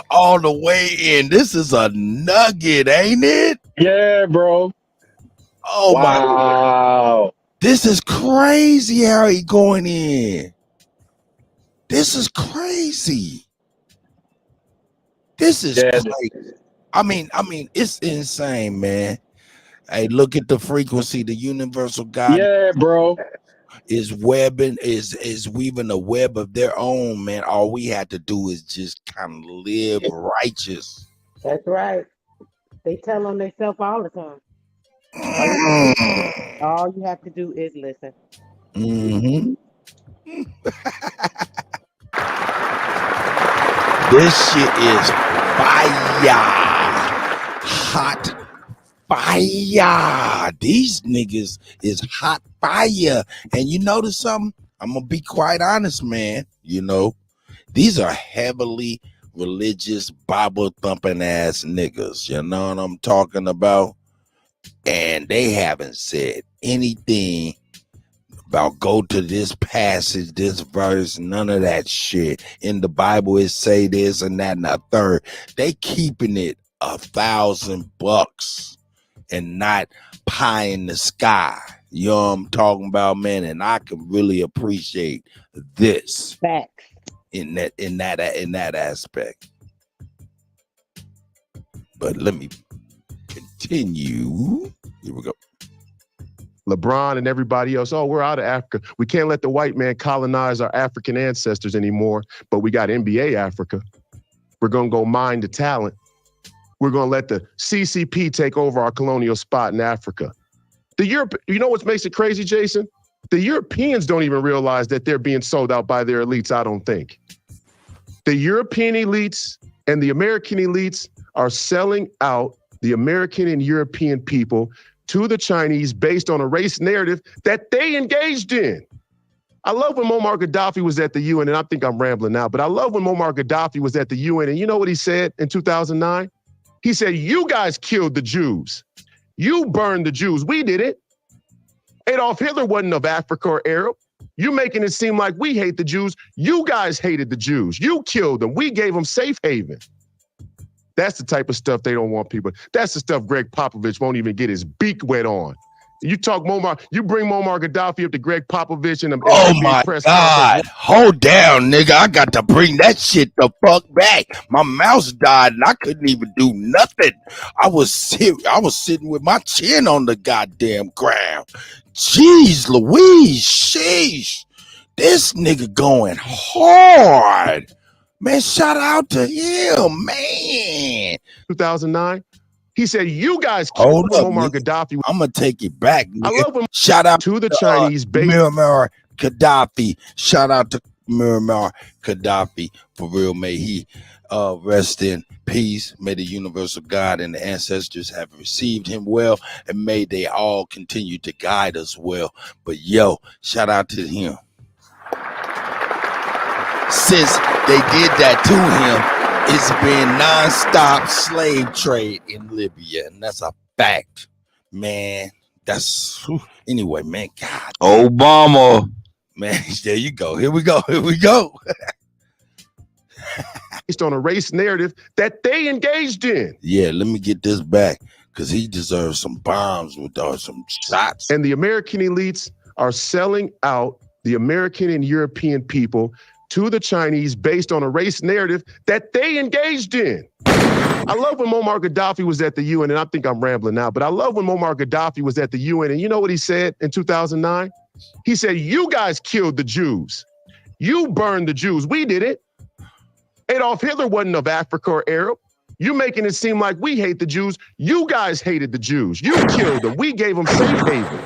all the way in. This is a nugget, ain't it? Yeah, bro. Oh my God. This is crazy how he going in. This is crazy. This is crazy. I mean, it's insane, man. Hey, look at the frequency, the universal God. Yeah, bro. Is weaving a web of their own, man. All we had to do is just kind of live righteous. That's right. They tell on themselves all the time. All you have to do is listen. Mm-hmm. This shit is fire. Hot fire. These niggas is hot fire. And you notice something? I'm gonna be quite honest, man. You know, these are heavily religious, Bible thumping ass niggas. You know what I'm talking about? And they haven't said anything about go to this passage, this verse, none of that shit. In the Bible, it say this and that and a third. They keeping it $1,000 and not pie in the sky. You know what I'm talking about, man? And I can really appreciate this. Facts. In that aspect. But let me continue. Here we go. LeBron and everybody else, we're out of Africa. We can't let the white man colonize our African ancestors anymore, but we got NBA Africa. We're going to go mine the talent. We're going to let the CCP take over our colonial spot in Africa. You know what makes it crazy, Jason? The Europeans don't even realize that they're being sold out by their elites, I don't think. The European elites and the American elites are selling out the American and European people to the Chinese based on a race narrative that they engaged in. I love when Muammar Gaddafi was at the UN, and I think I'm rambling now, but I love when Muammar Gaddafi was at the UN, and you know what he said in 2009? He said, you guys killed the Jews. You burned the Jews. We did it. Adolf Hitler wasn't of Africa or Arab. You making it seem like we hate the Jews. You guys hated the Jews. You killed them. We gave them safe haven. That's the type of stuff they don't want people. That's the stuff Greg Popovich won't even get his beak wet on. You talk Muammar, you bring Muammar Gaddafi up to Greg Popovich in Oh my God. Hold down, nigga. I got to bring that shit the fuck back. My mouse died and I couldn't even do nothing. I was sitting with my chin on the goddamn ground. Jeez Louise, sheesh. This nigga going hard. Man, shout out to him, man. 2009. He said, you guys killed Muammar Gaddafi. I'm going to take it back. Nigga. I love him. Shout out to the Chinese base. Muammar Gaddafi. Shout out to Muammar Gaddafi. For real, may he rest in peace. May the universal God and the ancestors have received him well, and may they all continue to guide us well. But yo, shout out to him. Since they did that to him, it's been nonstop slave trade in Libya, and that's a fact, man. That's anyway, man. God, Obama, man. There you go. Here we go. Here we go. Based on a race narrative that they engaged in. Yeah, let me get this back because he deserves some bombs with some shots. And the American elites are selling out the American and European people to the Chinese based on a race narrative that they engaged in. I love when Muammar Gaddafi was at the UN, and I think I'm rambling now, but I love when Muammar Gaddafi was at the UN, and you know what he said in 2009? He said, you guys killed the Jews. You burned the Jews. We did it. Adolf Hitler wasn't of Africa or Arab. You making it seem like we hate the Jews. You guys hated the Jews. You killed them. We gave them safe haven.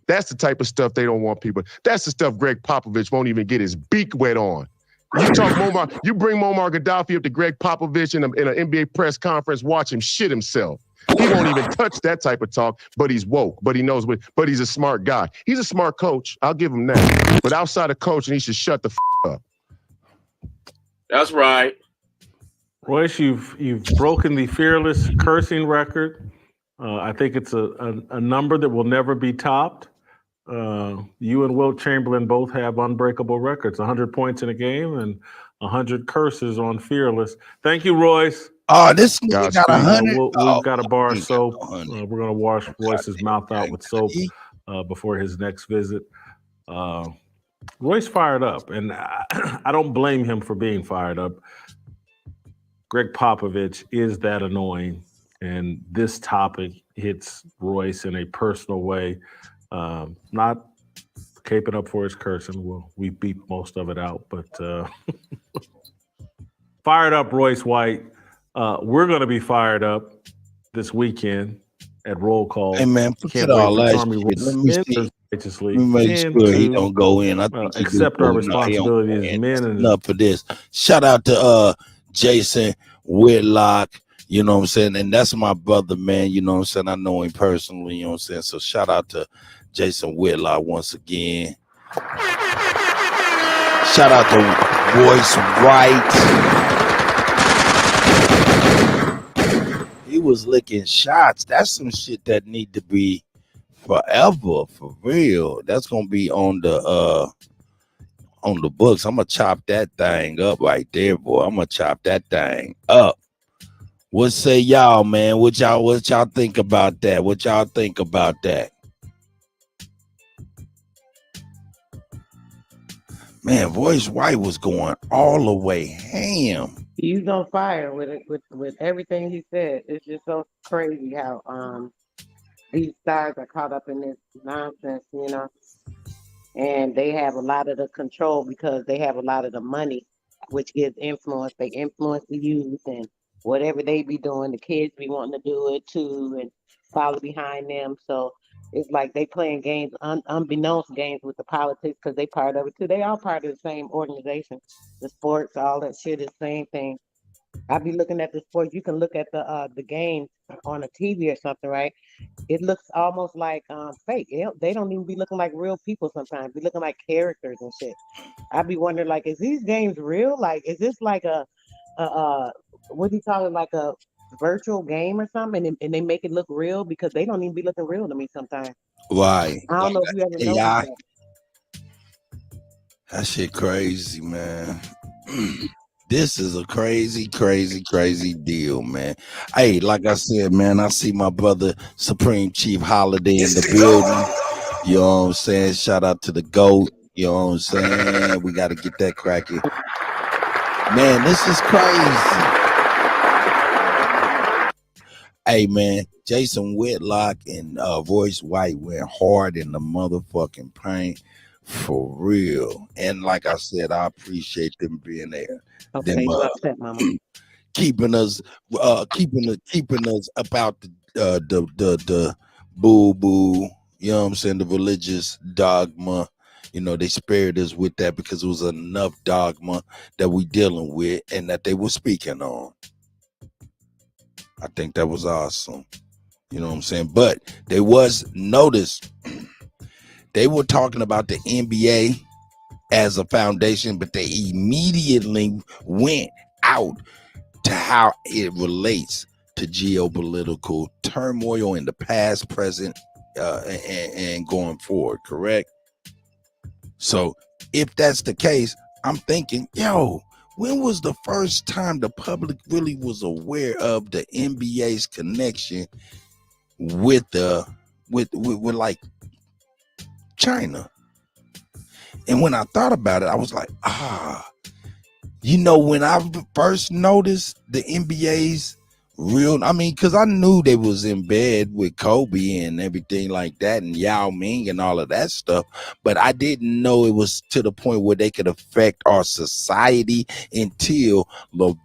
That's the type of stuff they don't want people. That's the stuff Greg Popovich won't even get his beak wet on. You talk Muammar, you bring Muammar Gaddafi up to Greg Popovich in an NBA press conference, watch him shit himself. He won't even touch that type of talk, but he's woke, but he knows what, but he's a smart guy. He's a smart coach. I'll give him that. But outside of coaching, he should shut the up. That's right. Royce, you've broken the fearless cursing record. I think it's a number that will never be topped. You and Wilt Chamberlain both have unbreakable records, 100 points in a game and 100 curses on Fearless. Thank you, Royce. Oh, this nigga got 100. We've got a bar of soap. We're going to wash Royce's mouth out with soap before his next visit. Royce fired up, and I don't blame him for being fired up. Greg Popovich is that annoying, and this topic hits Royce in a personal way. Not caping up for his cursing. Well, we beat most of it out, but fired up Royce White. We're going to be fired up this weekend at Roll Call. Hey man, forget all that shit. Let me see. Let me make sure he don't go in. I think accept our responsibility as men. And enough for this. Shout out to Jason Whitlock. You know what I'm saying? And that's my brother, man. You know what I'm saying? I know him personally. You know what I'm saying? So shout out to Jason Whitlock once again. Shout out to Royce White. He was licking shots. That's some shit that need to be forever, for real. That's gonna be on the books. I'm gonna chop that thing up right there, boy. I'm gonna chop that thing up. What say y'all, man? What y'all think about that? What y'all think about that? Man, Royce White was going all the way ham. He's on fire with it, with everything he said. It's just so crazy how these stars are caught up in this nonsense, you know. And they have a lot of the control because they have a lot of the money, which gives influence. They influence the youth, and whatever they be doing, the kids be wanting to do it too and follow behind them. So it's like they playing games, unbeknownst games with the politics, because they part of it too. They all part of the same organization. The sports, all that shit is the same thing. I be looking at the sports. You can look at the games on a TV or something, right? It looks almost like fake. They don't even be looking like real people sometimes. Be looking like characters and shit. I be wondering, like, is these games real? Like, is this like a what do you call it, like a virtual game or something? And they make it look real, because they don't even be looking real to me sometimes. Right. I don't know if you ever noticed AI. that. That shit crazy, man. This is a crazy deal, man. Hey, like I said, man, I see my brother Supreme Chief Holiday in the building. You know what I'm saying? Shout out to the GOAT. You know what I'm saying? We got to get that cracking. Man, this is crazy. Hey, man, Jason Whitlock and Royce White went hard in the motherfucking paint. For real. And like I said, I appreciate them being there. Okay, Them, you upset, mama. keeping us about the boo boo, you know what I'm saying, the religious dogma. You know, they spared us with that because it was enough dogma that we dealing with and that they were speaking on. I think that was awesome. You know what I'm saying? But they was notice they were talking about the NBA as a foundation, but they immediately went out to how it relates to geopolitical turmoil in the past, present, and going forward, correct? So if that's the case, I'm thinking, yo, when was the first time the public really was aware of the NBA's connection with like China? And when I thought about it, I was like, you know, when I first noticed the NBA's because I knew they was in bed with Kobe and everything like that and Yao Ming and all of that stuff, but I didn't know it was to the point where they could affect our society until who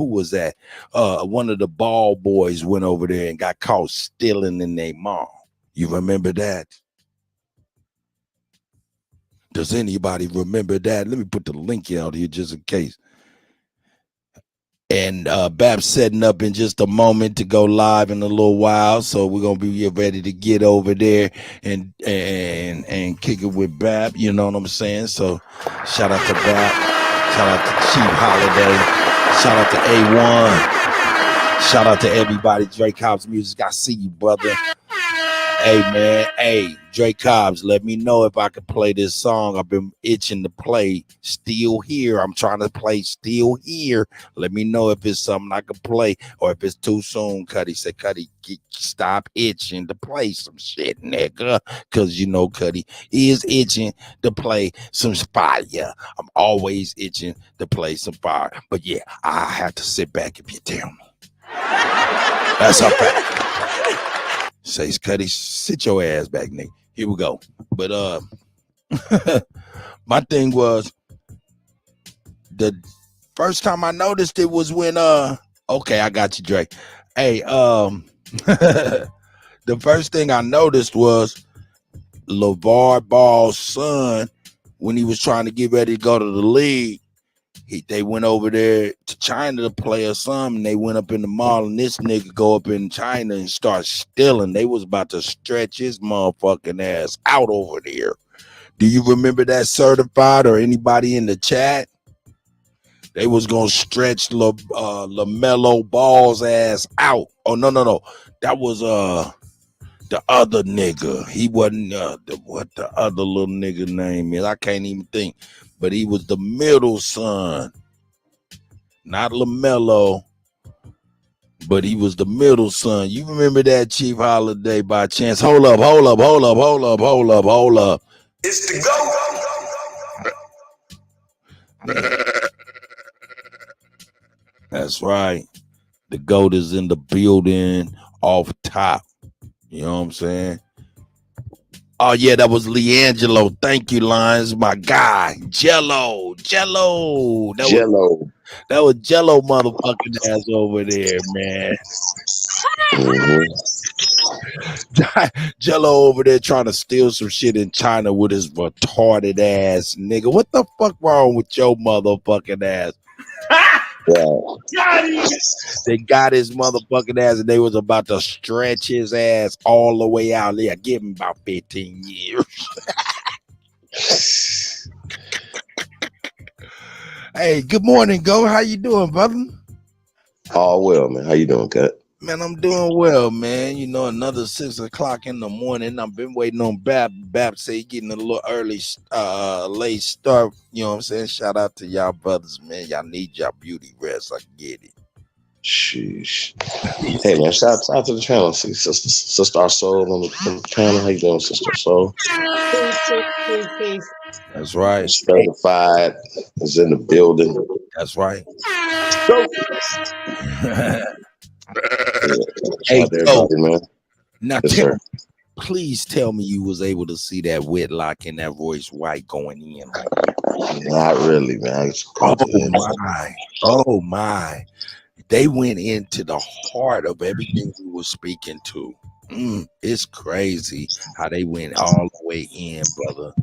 was that? One of the ball boys went over there and got caught stealing in their mall. You remember that? Does anybody remember that? Let me put the link out here just in case. And Bab's setting up in just a moment to go live in a little while, so we're gonna be ready to get over there and kick it with Bab. You know what I'm saying? So shout out to Bab, shout out to Chief Holiday, shout out to A1, shout out to everybody. Drake Cobbs Music, I see you, brother. Hey man, hey Drake Cobbs, let me know if I can play this song. I've been itching to play Still Here. I'm trying to play Still Here. Let me know if it's something I can play or if it's too soon. Kutty said, Kutty, stop itching to play some shit, nigga. Because you know Kutty is itching to play some fire. I'm always itching to play some fire. But yeah, I have to sit back if you tell me. That's a fact. Says Kutty, sit your ass back, nigga. Here we go. But my thing was the first time I noticed it was when okay, I got you, Drake. Hey, the first thing I noticed was LeVar Ball's son when he was trying to get ready to go to the league. They went over there to China to play or something. They went up in the mall, and this nigga go up in China and start stealing. They was about to stretch his motherfucking ass out over there. Do you remember that, Certified, or anybody in the chat? They was gonna stretch LaMelo Ball's ass out. Oh no, that was the other nigga. He wasn't what the other little nigga name is. I can't even think. But he was the middle son. Not LaMelo, but he was the middle son. You remember that, Chief Holiday, by chance? Hold up. It's the GOAT. That's right. The GOAT is in the building off top. You know what I'm saying? Oh, yeah, that was Leangelo. Thank you, Lions. My guy. Jello. That was Jello motherfucking ass over there, man. Jello over there trying to steal some shit in China with his retarded ass, nigga. What the fuck wrong with your motherfucking ass? They got his motherfucking ass and they was about to stretch his ass all the way out there. Give him about 15 years. Hey, good morning, Go. How you doing, brother? All well, man. How you doing, Cut? Man, I'm doing well, man. You know, another 6 o'clock in the morning. I've been waiting on Bab say getting a little early, late start. You know what I'm saying? Shout out to y'all brothers, man. Y'all need y'all beauty rest. I get it. Sheesh. Hey man, shout out to the channel. See, sister our soul on the channel. How you doing, Sister Soul? Peace. That's right. Certified is in the building. That's right. Hey, everybody, man. Now, yes, sir. Please tell me you was able to see that Whitlock and that Royce White going in. Not really, man. Oh my. They went into the heart of everything we were speaking to. It's crazy how they went all the way in, brother.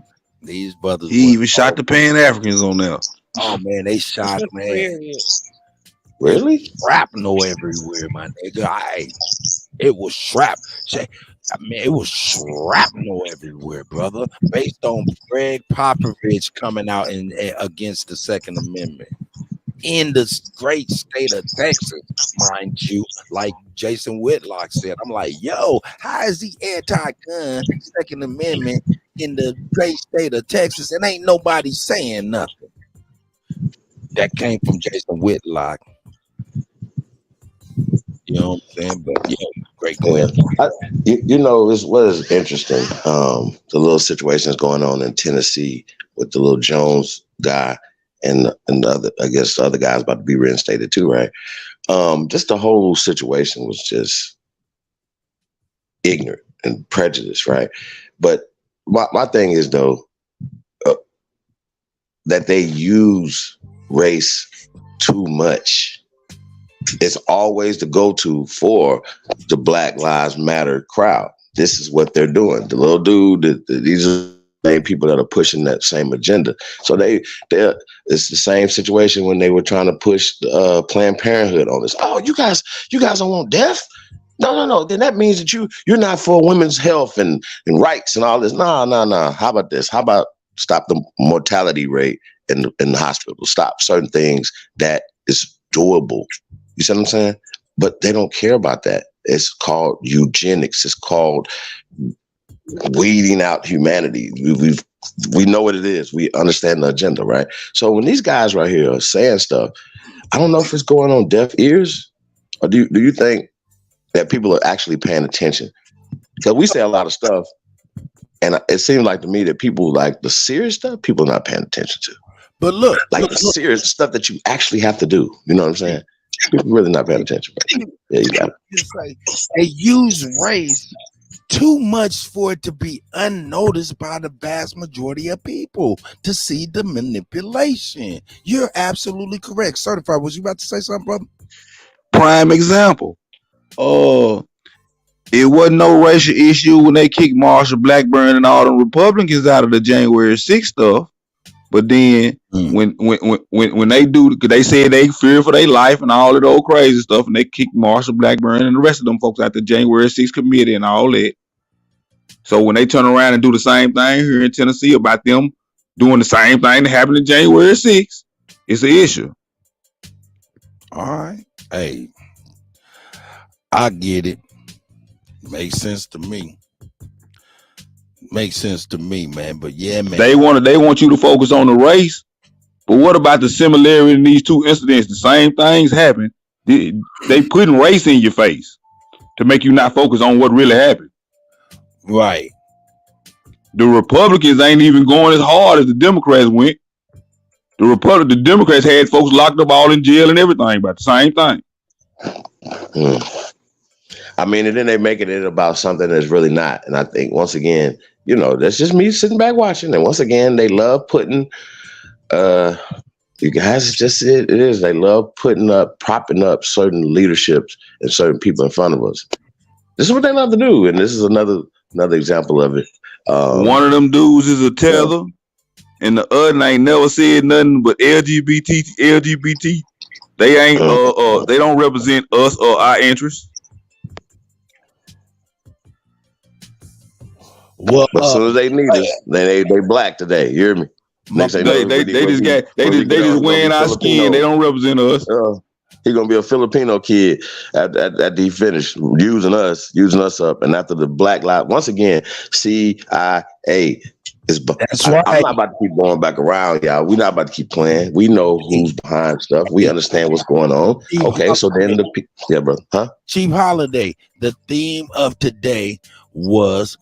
These brothers. He even shot the Pan Africans on there. Oh man, they shot, man. Really? Shrapnel everywhere, my nigga. It was it was shrapnel everywhere, brother. Based on Greg Popovich coming out against the Second Amendment in the great state of Texas, mind you, like Jason Whitlock said. I'm like, yo, how is the anti-gun Second Amendment in the great state of Texas and ain't nobody saying nothing? That came from Jason Whitlock. You know what I'm saying? But yeah, great. You know, what is interesting. The little situations going on in Tennessee with the little Jones guy and the other, I guess the other guy's about to be reinstated too, right? Just the whole situation was just ignorant and prejudiced, right? But my thing is though that they use race too much. It's always the go-to for the Black Lives Matter crowd. This is what they're doing. The little dude, these are the same people that are pushing that same agenda. So it's the same situation when they were trying to push Planned Parenthood on this. Oh, you guys don't want death? No. Then that means that you're not for women's health and rights and all this. No. How about this? How about stop the mortality rate in the hospital? Stop certain things that is doable. You see what I'm saying? But they don't care about that. It's called eugenics. It's called weeding out humanity. We know what it is. We understand the agenda, right? So when these guys right here are saying stuff, I don't know if it's going on deaf ears, or do you think that people are actually paying attention? Because we say a lot of stuff, and it seems like to me that people like the serious stuff, people are not paying attention to. But look, the serious stuff that you actually have to do. You know what I'm saying? People really not paying attention. Yeah, you got it. They use race too much for it to be unnoticed by the vast majority of people to see the manipulation. You're absolutely correct. Certified. Was you about to say something, brother? Prime example. It wasn't no racial issue when they kicked Marsha Blackburn and all the Republicans out of the January 6th stuff. But then when they do, because they said they fear for their life and all of those crazy stuff, and they kicked Marsha Blackburn and the rest of them folks out the January 6th committee and all that. So when they turn around and do the same thing here in Tennessee about them doing the same thing that happened in January 6th, it's an issue. All right. Hey, I get it. Makes sense to me. Makes sense to me, man. But yeah, man. They want you to focus on the race. But what about the similarity in these two incidents? The same things happen. They putting race in your face to make you not focus on what really happened. Right. The Republicans ain't even going as hard as the Democrats went. The Democrats had folks locked up all in jail and everything about the same thing. I mean, and then they making it about something that's really not. And I think once again, you know, that's just me sitting back watching. And once again, they love putting, you guys, it's just it is. They love propping up certain leaderships and certain people in front of us. This is what they love to do, and this is another example of it. One of them dudes is a tether, and the other ain't never said nothing but LGBT. They ain't they don't represent us or our interests. Well, as soon as they need us, they black today. You hear me? They just wearing our skin. They don't represent us. He's gonna be a Filipino kid after he finished using us up. And after the Black Lives, once again, CIA is. That's right. I'm not about to keep going back around, y'all. We're not about to keep playing. We know who's behind stuff. We understand what's going on. Okay, so then yeah, brother, huh? Chief Holiday. The theme of today was.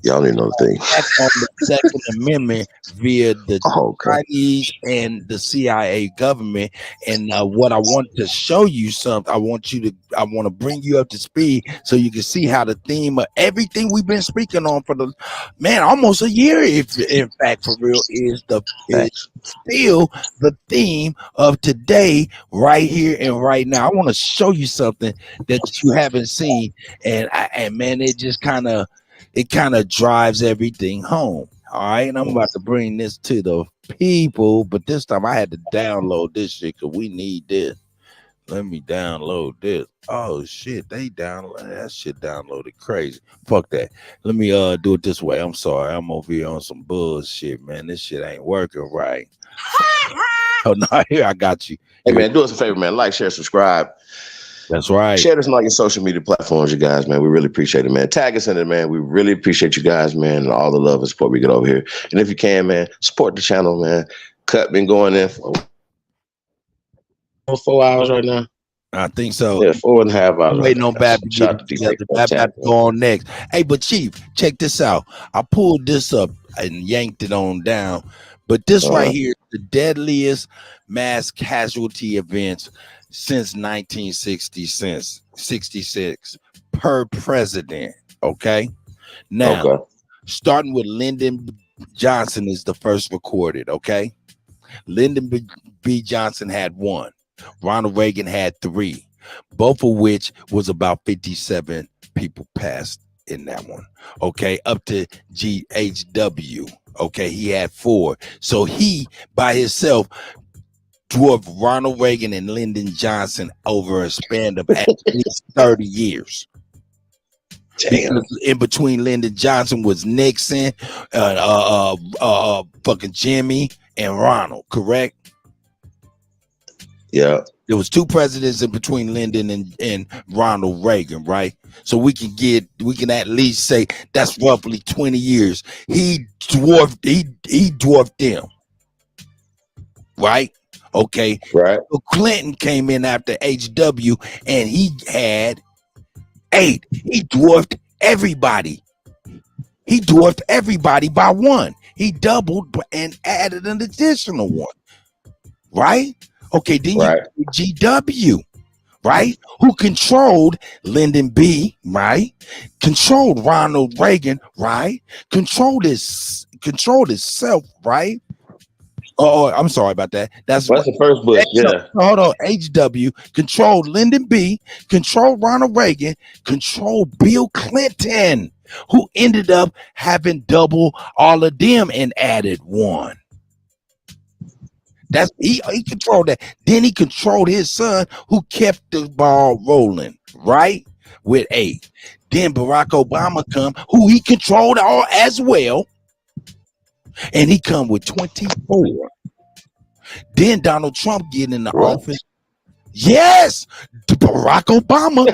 Y'all don't even know the thing. On the Second Amendment via the Chinese and the CIA government. And what I want to show you I want to bring you up to speed so you can see how the theme of everything we've been speaking on for almost a year, if in fact for real, is still the theme of today, right here and right now. I want to show you something that you haven't seen, and man, it just kind of drives everything home. All right. And I'm about to bring this to the people, but this time I had to download this shit because we need this. Let me download this. Oh shit, they download that shit downloaded crazy. Fuck that. Let me do it this way. I'm sorry. I'm over here on some bullshit, man. This shit ain't working right. Oh no, here I got you. Hey man, do us a favor, man. Like, share, subscribe. That's right. Share this on all your social media platforms, you guys, man. We really appreciate it, man. Tag us in it, man. We really appreciate you guys, man, and all the love and support we get over here. And if you can, man, support the channel, man. Cut been going in for 4 hours right now. I think so. Yeah, 4.5 hours. Waiting on Bab to get it together. Bab to go on next. Hey, but Chief, check this out. I pulled this up and yanked it on down. But this right here is the deadliest mass casualty events since 1966 per president. Okay. Now, starting with Lyndon Johnson is the first recorded. Okay. Lyndon B. Johnson had 1. Ronald Reagan had 3, both of which was about 57 people passed in that one. Okay. Up to GHW. Okay. He had 4. So he by himself dwarfed Ronald Reagan and Lyndon Johnson over a span of at least 30 years. Damn. Because in between Lyndon Johnson was Nixon, fucking Jimmy, and Ronald, correct? Yeah. There was 2 presidents in between Lyndon and Ronald Reagan, right? So we can at least say that's roughly 20 years. He dwarfed them. Right? Okay. Right. So Clinton came in after HW and he had 8. He dwarfed everybody. He dwarfed everybody by 1. He doubled and added an additional 1. Right? Okay, then you GW, right? Who controlled Lyndon B, right? Controlled Ronald Reagan, right? Controlled himself, right? Oh, I'm sorry about that. That's the first Bush. Yeah. Hold on. HW controlled Lyndon B, controlled Ronald Reagan, controlled Bill Clinton, who ended up having double all of them and added 1. That's he controlled that. Then he controlled his son, who kept the ball rolling, right? With 8. Then Barack Obama come, who he controlled all as well. And he come with 24. Then Donald Trump get in the office. Yes, Barack Obama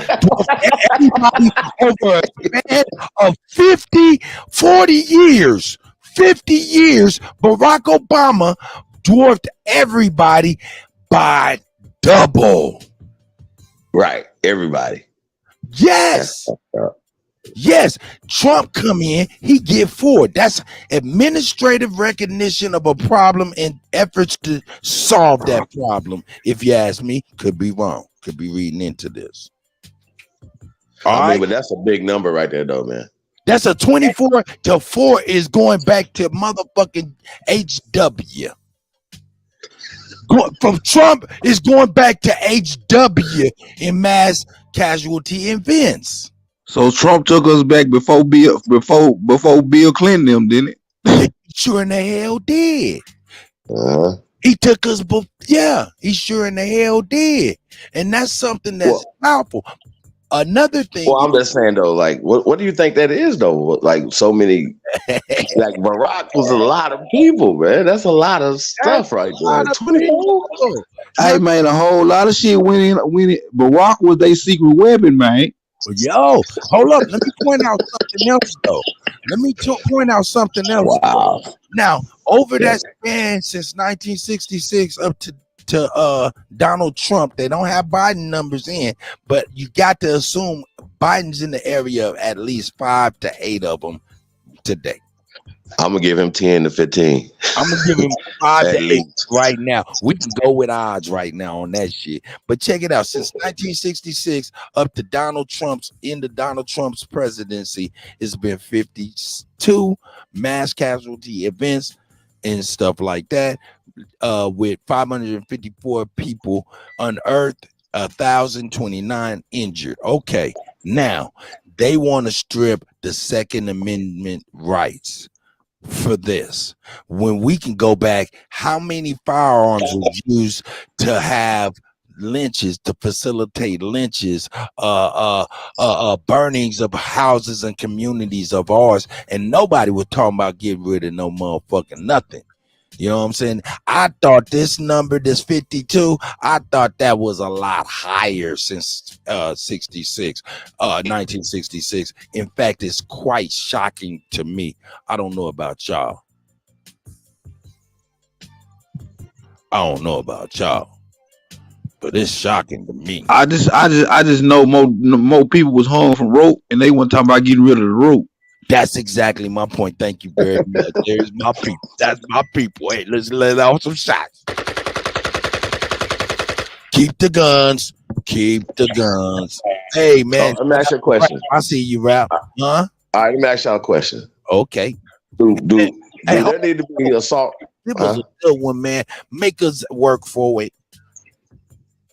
everybody over a span of 40 years. 50 years, Barack Obama dwarfed everybody by double. Right, everybody. Yes. Yes, Trump come in, he get 4. That's administrative recognition of a problem and efforts to solve that problem. If you ask me, could be wrong. Could be reading into this. I mean, but that's a big number right there, though, man. That's a 24 to 4 is going back to motherfucking HW. From Trump is going back to HW in mass casualty events. So Trump took us back before Bill Clinton them, didn't it? Sure in the hell did. He took us, he sure in the hell did. And that's something that's powerful. Another thing. Well, I'm just saying though, like, what do you think that is though? Like, so many, like Barack was a lot of people, man. That's a lot of stuff right there. 24. Hey man, a whole lot of shit went in. Barack was their secret weapon, man. Yo, hold up. Let me point out something else, though. Let me point out something else. Wow. Now, over that span since 1966 up to Donald Trump, they don't have Biden numbers in, but you got to assume Biden's in the area of at least 5 to 8 of them today. I'm gonna give him 10 to 15. I'm gonna give him 5 At to 8 least. right now. We can go with odds right now on that shit. But check it out. Since 1966 up to Donald Trump's presidency, it's been 52 mass casualty events and stuff like that. With 554 people unearthed, 1,029 injured. Okay, now they want to strip the Second Amendment rights for this, when we can go back, how many firearms were used to have lynches, to facilitate lynches, burnings of houses and communities of ours, and nobody was talking about getting rid of no motherfucking nothing. You know what I'm saying? I thought this number, this 52, I thought that was a lot higher since 1966. In fact, it's quite shocking to me. I don't know about y'all. But it's shocking to me. I just know more people was hung from rope, and they weren't talking about getting rid of the rope. That's exactly my point. Thank you very much. There's my people. That's my people. Hey, let's let out some shots. Keep the guns. Keep the guns. Hey, man. Let me ask you a question. I see you, Rap. Huh? All right, let me ask y'all a question. Okay. Do there need to be assault? It was a good one, man. Make us work for it.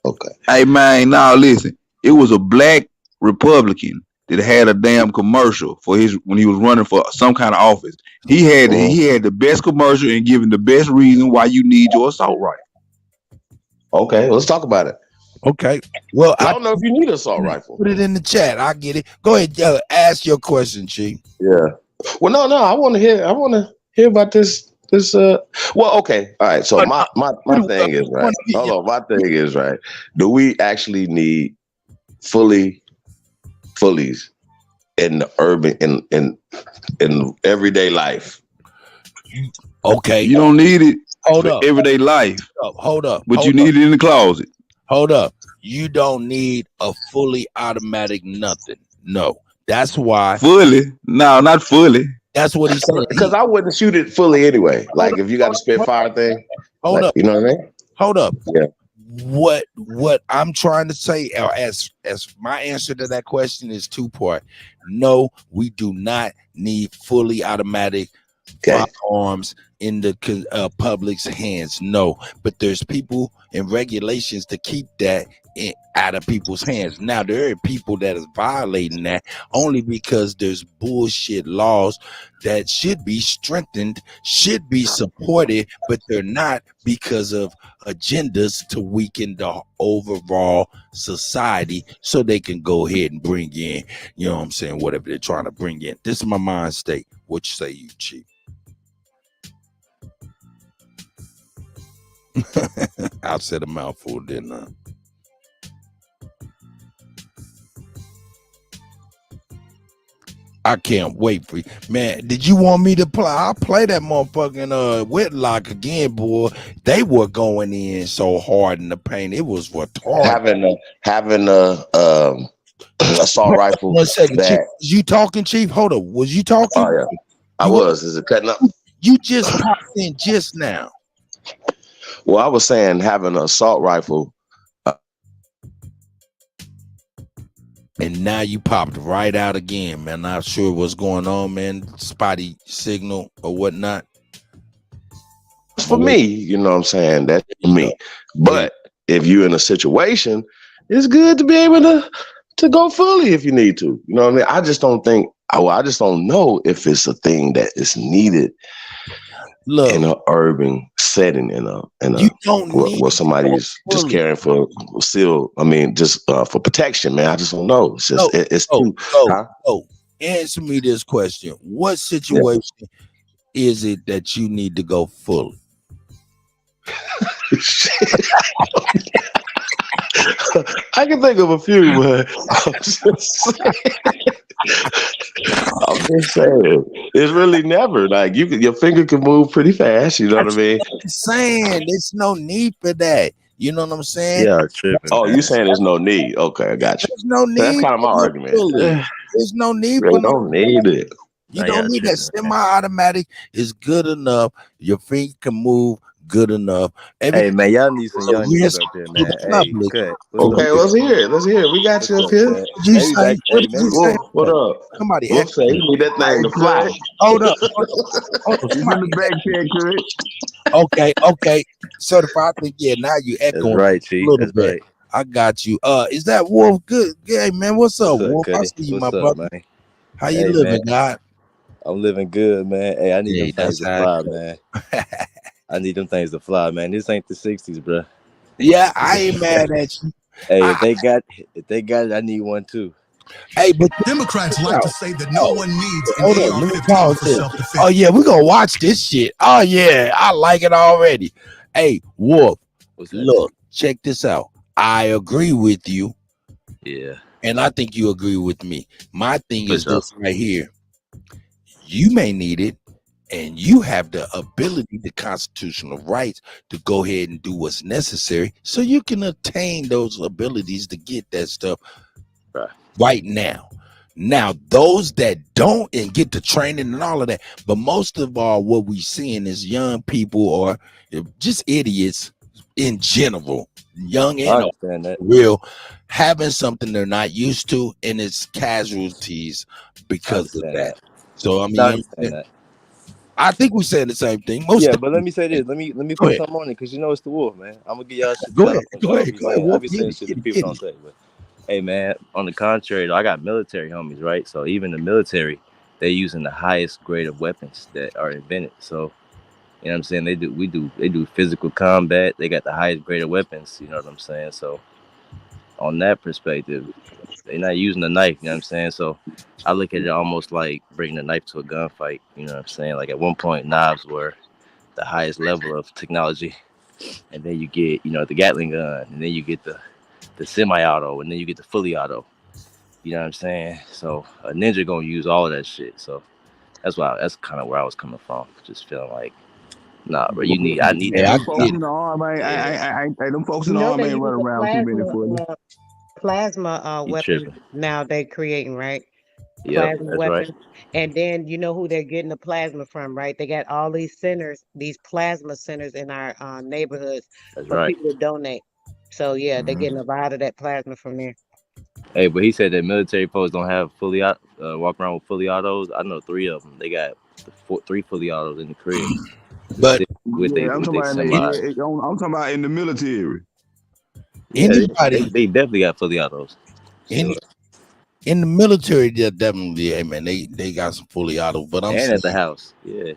Okay. Hey, man, now listen. It was a black Republican that had a damn commercial for when he was running for some kind of office. He had the best commercial and given the best reason why you need your assault rifle. Okay, let's talk about it. Okay. Well, I don't know if you need an assault rifle. Put it in the chat. I get it. Go ahead, ask your question, Chief. Yeah. Well, no. I want to hear about this. Well, okay. All right. So my thing is right. Hold on. My thing is right. Do we actually need fullies in the urban in everyday life? Okay. You don't need it for everyday life. Hold up. But you need it in the closet. Hold up. You don't need a fully automatic nothing. No. That's why. Fully? No, not fully. That's what he said. Because I wouldn't shoot it fully anyway. Like if you got a spit fire thing. Hold up. You know what I mean? Hold up. Yeah. What I'm trying to say, as my answer to that question is 2-part. No, we do not need fully automatic firearms in the public's hands. No, but there's people and regulations to keep that out of people's hands. Now there are people that is violating that only because there's bullshit laws that should be strengthened, should be supported, but they're not because of agendas to weaken the overall society so they can go ahead and bring in, you know what I'm saying, whatever they're trying to bring in. This is my mind state. What you say, you Chief? I said a mouthful, didn't I? I can't wait for you. Man, did you want me to play? I'll play that motherfucking Whitlock again, boy. They were going in so hard in the paint. It was retarded. Having a assault rifle. 1 second, Chief. Was you talking, Chief? Hold up. Was you talking? Oh, yeah. I was. Is it cutting up? You just popped in just now. Well, I was saying having an assault rifle. And now you popped right out again, man. Not sure what's going on, man. Spotty signal or whatnot. For me, you know what I'm saying? That's for me. But if you're in a situation, it's good to be able to go fully if you need to. You know what I mean? I just don't know if it's a thing that is needed in an urban setting in a You don't need where somebody's just caring for for protection, man. I just don't know. It's just it's too. Answer me this question: what situation is it that you need to go fully? I can think of a few, but I'm just saying, it's really never like your finger can move pretty fast. You know what I mean? I'm saying there's no need for that. You know what I'm saying? Yeah, tripping. Oh, you saying there's no need? Okay, I got you. There's no need. That's kind of my argument. There's no need Really for don't need it. You don't need that. Semi-automatic is good enough. Your finger can move good enough. Hey man, y'all need some young niggas up here, man. Hey, Cut. Okay, let's hear it. Let's hear it. We got you up here. What up? Somebody we'll say you need that thing to fly. Hold up. Okay. Certified. I think now you echoing. That's right, Chief. That's right. I got you. Is that Wolf? Good. Hey man, what's up, Wolf? I see you, my brother. Man? How you living, God? I'm living good, man. Hey, I need them things to fly, man. I need them things to fly, man. This ain't the 60s, bro. Yeah, I ain't mad at you. Hey, if they got it, I need one too. Hey, but Democrats like to say that no one needs an hold on, let me pause for this. self-defense. Oh yeah, we're gonna watch this shit. Oh yeah, I like it already. Hey, Wolf, look, check this out. I agree with you. Yeah. And I think you agree with me. My thing is this right here. You may need it, and you have the ability, the constitutional rights to go ahead and do what's necessary so you can attain those abilities to get that stuff right now. Now, those that don't and get the training and all of that, but most of all, what we're seeing is young people or just idiots in general, young and old, real, having something they're not used to, and it's casualties because of that. So I mean, I think we saying the same thing. But let me say this. Let me put something on it because you know it's the Wolf, man. I'm gonna give y'all shit. Go ahead. I'll be saying shit that people don't say, but hey, man. On the contrary, though, I got military homies, right? So even the military, they're using the highest grade of weapons that are invented. So you know what I'm saying? They do physical combat. They got the highest grade of weapons. You know what I'm saying? So on that perspective, they're not using a knife. You know what I'm saying? So I look at it almost like bringing a knife to a gunfight. You know what I'm saying? Like at one point, knives were the highest level of technology, and then you get the Gatling gun, and then you get the semi-auto, and then you get the fully auto. You know what I'm saying? So a ninja gonna use all of that shit. So that's kind of where I was coming from. Just feeling like, nah, bro, I need that. Them folks in the arm, them folks in the arm ain't running around too many for you. Plasma weapons now they're creating, right? Yep, Plasma that's weapons. right. And then you know who they're getting the plasma from, right? They got all these centers, these plasma centers in our neighborhoods for people to donate. So yeah, they're getting a lot of that plasma from there. Hey, but he said that military folks don't have fully walk around with fully autos. I know 3 of them. They got 3 fully autos in the crib. But I'm talking about in the military. Yeah, they definitely got fully autos. In the military, they're definitely, hey man, they got some fully auto. But I'm saying at the house, yeah.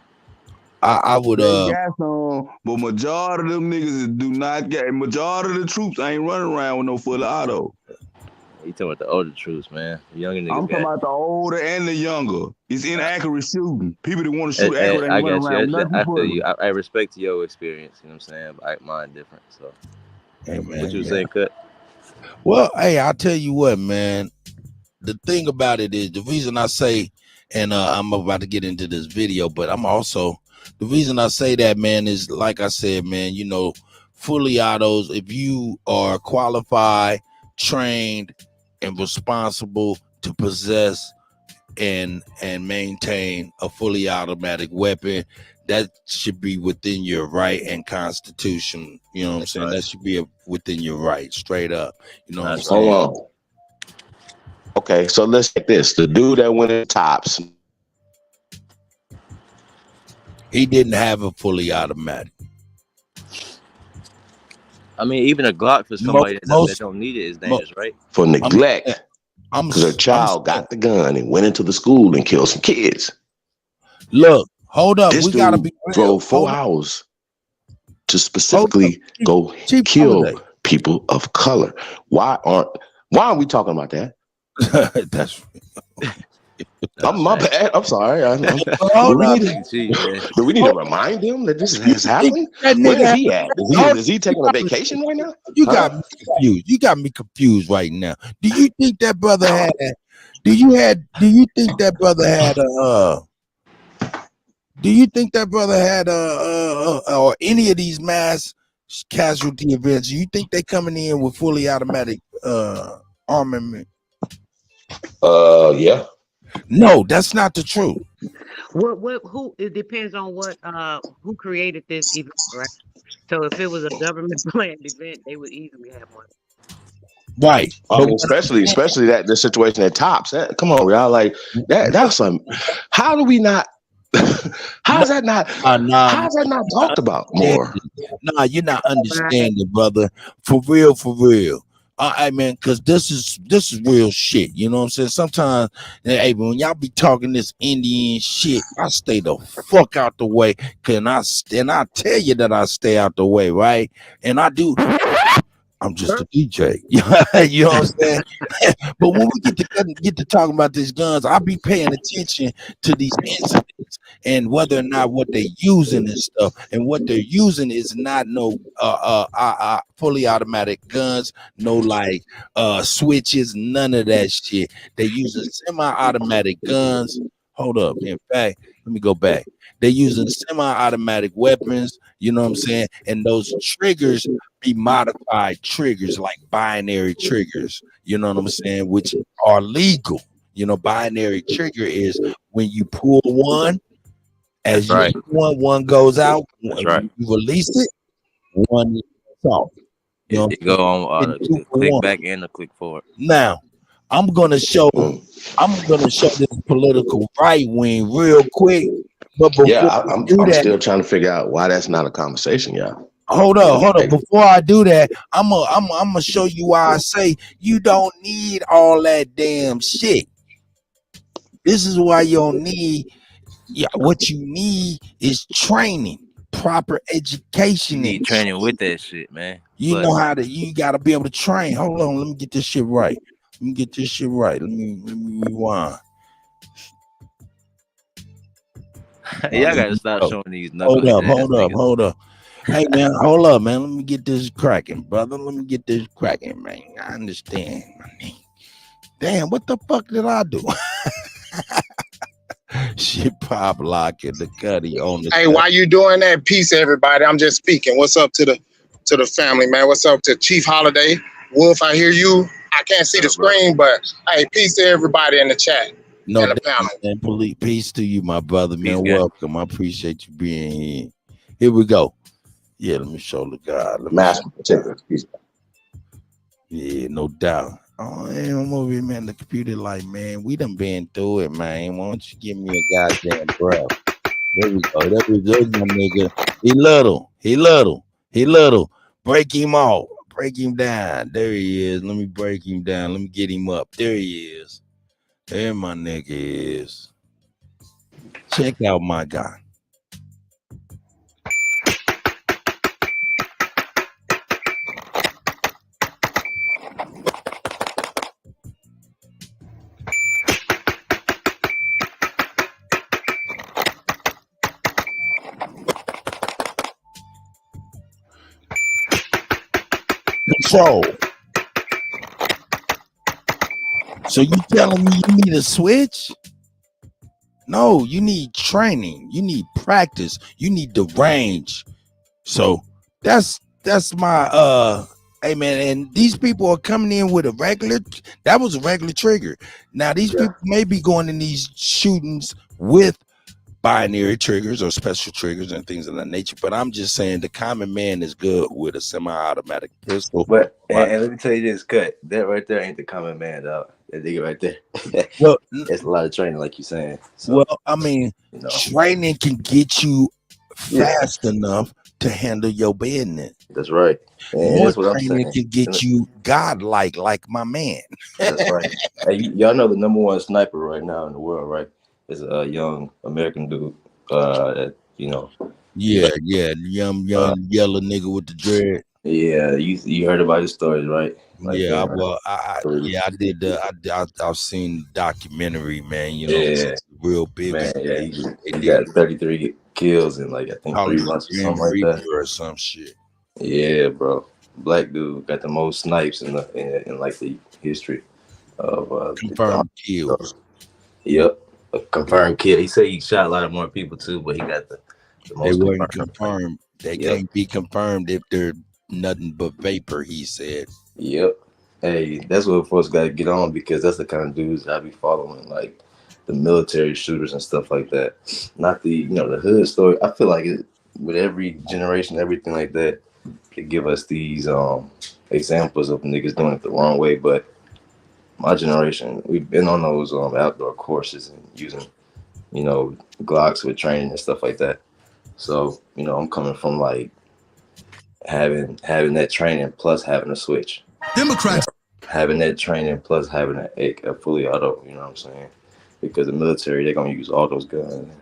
I would they got some, but majority of them niggas do not get. Majority of the troops ain't running around with no fully auto. You talking about the older troops, man? The younger niggas. I'm talking about the older and the younger. It's inaccurate shooting. People that want to shoot accurate ain't running around with nothing. I feel you. I respect your experience. You know what I'm saying? But mine different. So, what you saying, Cut? Well, hey, I'll tell you what, man. The thing about it is the reason I say, and I'm about to get into this video, but the reason I say that, man, is like I said, man, fully autos, if you are qualified, trained, and responsible to possess and maintain a fully automatic weapon, that should be within your right and constitution. You know what I'm saying? Right. That should be within your right, straight up. You know what I'm saying? Hold on. Okay, so let's take this. The dude that went in tops, he didn't have a fully automatic. I mean, even a Glock for somebody that don't need it is dangerous, right? For neglect. Because a child got the gun and went into the school and killed some kids. Look, hold up. This we gotta be real. Drove 4 hours. to specifically go kill people of color. Why aren't we talking about that? That's my bad. I'm sorry. Do we need to remind them that this has happened? Where is he at? Is he taking a vacation right now? You got me confused. You got me confused right now. Do you think that brother had? Do you think that brother had a? Do you think that brother had or any of these mass casualty events? Do you think they coming in with fully automatic armament? Yeah. No, that's not the truth. Who? It depends on who created this event, right? So if it was a government planned event, they would easily have one. Right. I mean, especially that the situation at Tops. Come on, y'all. Like that's some. How do we not? How is that not? How is that not talked about more? Nah, you're not understanding, brother. For real. I mean, because this is real shit. You know what I'm saying? Sometimes, hey, when y'all be talking this Indian shit, I stay the fuck out the way. And I tell you that I stay out the way, right? And I do. I'm just a DJ. You know what I'm saying? But when we get to talking about these guns, I'll be paying attention to these incidents and whether or not what they're using and stuff. And what they're using is not no fully automatic guns, no like switches, none of that shit. They're using semi-automatic guns. Hold up. In fact, let me go back. They're using semi-automatic weapons, you know what I'm saying? And those triggers be modified triggers like binary triggers, you know what I'm saying, which are legal. You know, binary trigger is when you pull one, as you one goes out, you release it, one is off. You know, it go on the click back and the click forward. Now, I'm gonna show this political right wing real quick. But I'm still trying to figure out why that's not a conversation, y'all. Hold up. Before I do that, I'm gonna show you why I say you don't need all that damn shit. This is why you don't need. What you need is training, proper education. You need training with that shit, man. You know how to. You gotta be able to train. Hold on, let me get this shit right. Let me rewind. Y'all gotta stop showing these numbers. Hold up. Hey man, hold up, man. Let me get this cracking, brother. Let me get this cracking, man. I understand. Damn, what the fuck did I do? Shit, pop lock in the Kutty on the. Hey, why you doing that? Peace, everybody. I'm just speaking. What's up to the family, man? What's up to Chief Holiday? Wolf, I hear you. I can't see the screen, but hey, peace to everybody in the chat. No, and peace to you, my brother, man. Welcome. I appreciate you being here. Here we go. Yeah, let me show the God. Master protector. Yeah, no doubt. Oh, I'm over here, man. The computer, like, man, we done been through it, man. Why don't you give me a goddamn breath? There we go. There we go, my nigga. He little. Break him off. Break him down. There he is. Let me break him down. Let me get him up. There he is. There my nigga is. Check out my guy. Control. So you telling me you need a switch? No, you need training. You need practice. You need the range. So that's my hey man, and these people are coming in with that was a regular trigger. Now these people may be going in these shootings with binary triggers or special triggers and things of that nature. But I'm just saying the common man is good with a semi-automatic pistol. But and let me tell you this, Cut, that right there ain't the common man, dog. That nigga right there. Well, it's a lot of training, like you're saying. So, well, I mean, training can get you fast enough to handle your business. That's right. And more that's what I'm training saying. Can get you godlike, like my man. That's right. Hey, y'all know the number one sniper right now in the world, right? Is a young American dude. That Yeah, young yellow nigga with the dread. Yeah, you heard about his stories, right? Like, Yeah, I did. I've seen the documentary, man. You know, yeah, real big. man, yeah, They he did got 33 kills in like I think call 3 him months or Grim something like that. Reaper or some shit. Yeah, bro. Black dude got the most snipes in like the history of Confirmed kills. Yep, a confirmed kill. He said he shot a lot of more people too, but he got the They most weren't confirmed. confirmed. They Yep. can't be confirmed if they're nothing but vapor. He said. Yep. Hey, that's what folks got to get on because that's the kind of dudes I be following, like the military shooters and stuff like that. Not the the hood story. I feel like with every generation, everything like that, they give us these examples of niggas doing it the wrong way. But my generation, we've been on those outdoor courses and using Glocks with training and stuff like that. So I'm coming from like having that training plus having a switch. Democrats. Having that training plus having a fully auto, you know what I'm saying? Because the military, they're gonna use all those guns.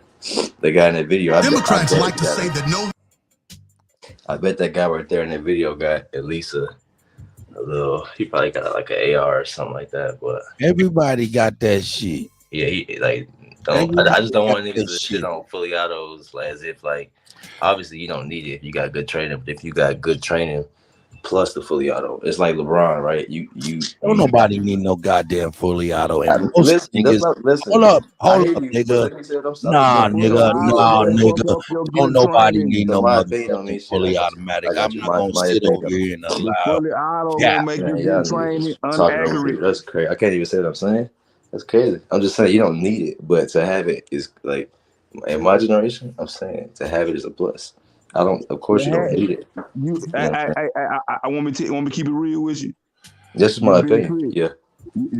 The guy in that video, Democrats like to say that no. I bet that guy right there in that video got at least a little. He probably got like an AR or something like that. But Everybody got that shit. yeah, he like. I just don't want niggas to shit on fully autos like as if like obviously you don't need it if you got good training, but if you got good training plus the fully auto, it's like LeBron, right? You don't nobody need no goddamn fully auto. And listen, niggas, hold up, nigga. Nah, nigga. Don't nobody need no motherfucking fully automatic. I'm not gonna sit over here and allow. Fully auto gonna make you get training inaccurate. That's crazy. I can't even say what I'm saying. That's crazy. I'm just saying you don't need it, but to have it is like in my generation. I'm saying to have it is a plus. I don't. Of course, you don't need it. I want me to keep it real with you. This is my opinion. Yeah.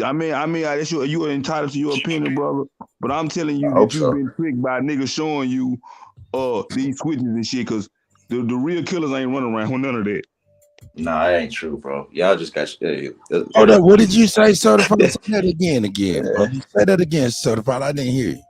I mean, that's you are entitled to your opinion, brother. But I'm telling you that you've been tricked by niggas showing you these switches and shit. Cause the real killers ain't running around with none of that. Nah, that ain't true, bro. Y'all just got. Hold up, what did you say, Certified? Say that again, bro. Say that again, Certified. I didn't hear you.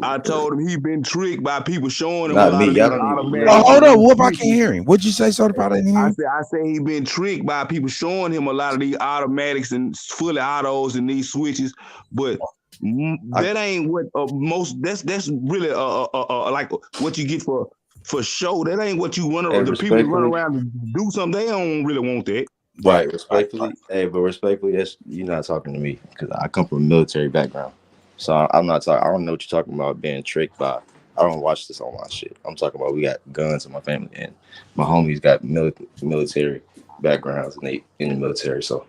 I told him he been tricked by people showing him Not a lot me. of Y'all these don't automatic. Hold up, whoop! I can't hear him. What'd you say, Certified? I didn't hear you. I say he been tricked by people showing him a lot of these automatics and fully autos and these switches, but that ain't what most. That's really like what you get for show. That ain't what you run around. The people that run around to do something, they don't really want that. Right, respectfully. Hey, but respectfully, that's you're not talking to me because I come from a military background. So I'm not talking. I don't know what you're talking about being tricked by. I don't watch this online shit. I'm talking about we got guns in my family and my homies got military backgrounds and they in the military. So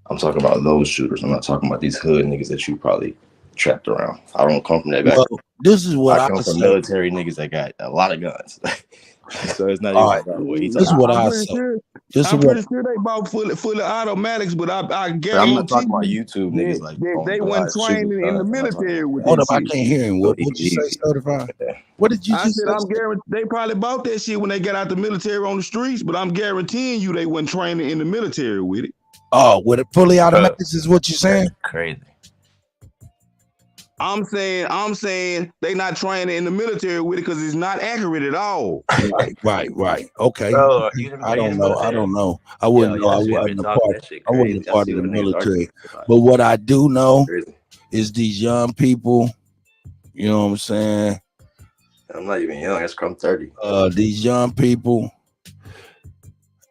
I'm talking about those shooters. I'm not talking about these hood niggas that you probably trapped around. I don't come from that background. Well, this is what I come from military niggas that got a lot of guns. So it's not even about what he's This is what I say. I'm pretty sure they bought fully automatics, but I guarantee I'm not talking about YouTube niggas like they weren't trained in the military with Hold that up, I shit. can't hear him. What did you say, Certified? What did you I just said say? I'm guaranteed they probably bought that shit when they got out the military on the streets, but I'm guaranteeing you they weren't training in the military with it. Oh, with it fully automatic is what you're saying? Crazy. I'm saying they not training in the military with it because it's not accurate at all. Right. Okay. Bro, I don't know. I wouldn't know. I wasn't a part of the military. But what I do know is these young people, you know what I'm saying? I'm not even young. I'm 30. These young people.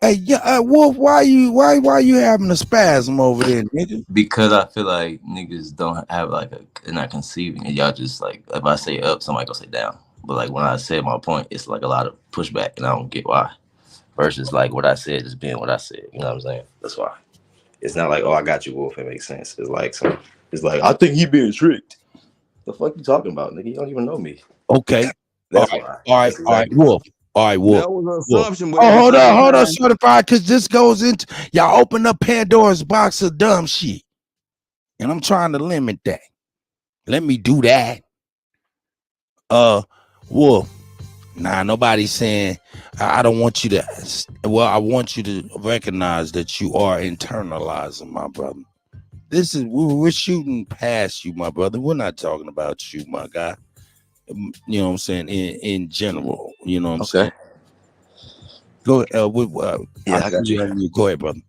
Hey, Wolf, why you having a spasm over there, nigga? Because I feel like niggas don't have they're not conceiving it. Y'all just like if I say up, somebody gonna say down. But like when I say my point, it's like a lot of pushback, and I don't get why. Versus like what I said just being what I said. You know what I'm saying? That's why. It's not like I got you, Wolf. It makes sense. It's like I think he being tricked. The fuck you talking about, nigga? You don't even know me. Okay. That's why. All right, Wolf. All right, Wolf. That was an assumption. Oh, hold on, Certified, because this goes into y'all open up Pandora's box of dumb shit, and I'm trying to limit that. Let me do that. Wolf. Nah, nobody's saying I don't want you to. Well, I want you to recognize that you are internalizing, my brother. We're shooting past you, my brother. We're not talking about you, my guy. You know what I'm saying? In general, You know what I'm saying? Go yeah, I got you. Go ahead, brother.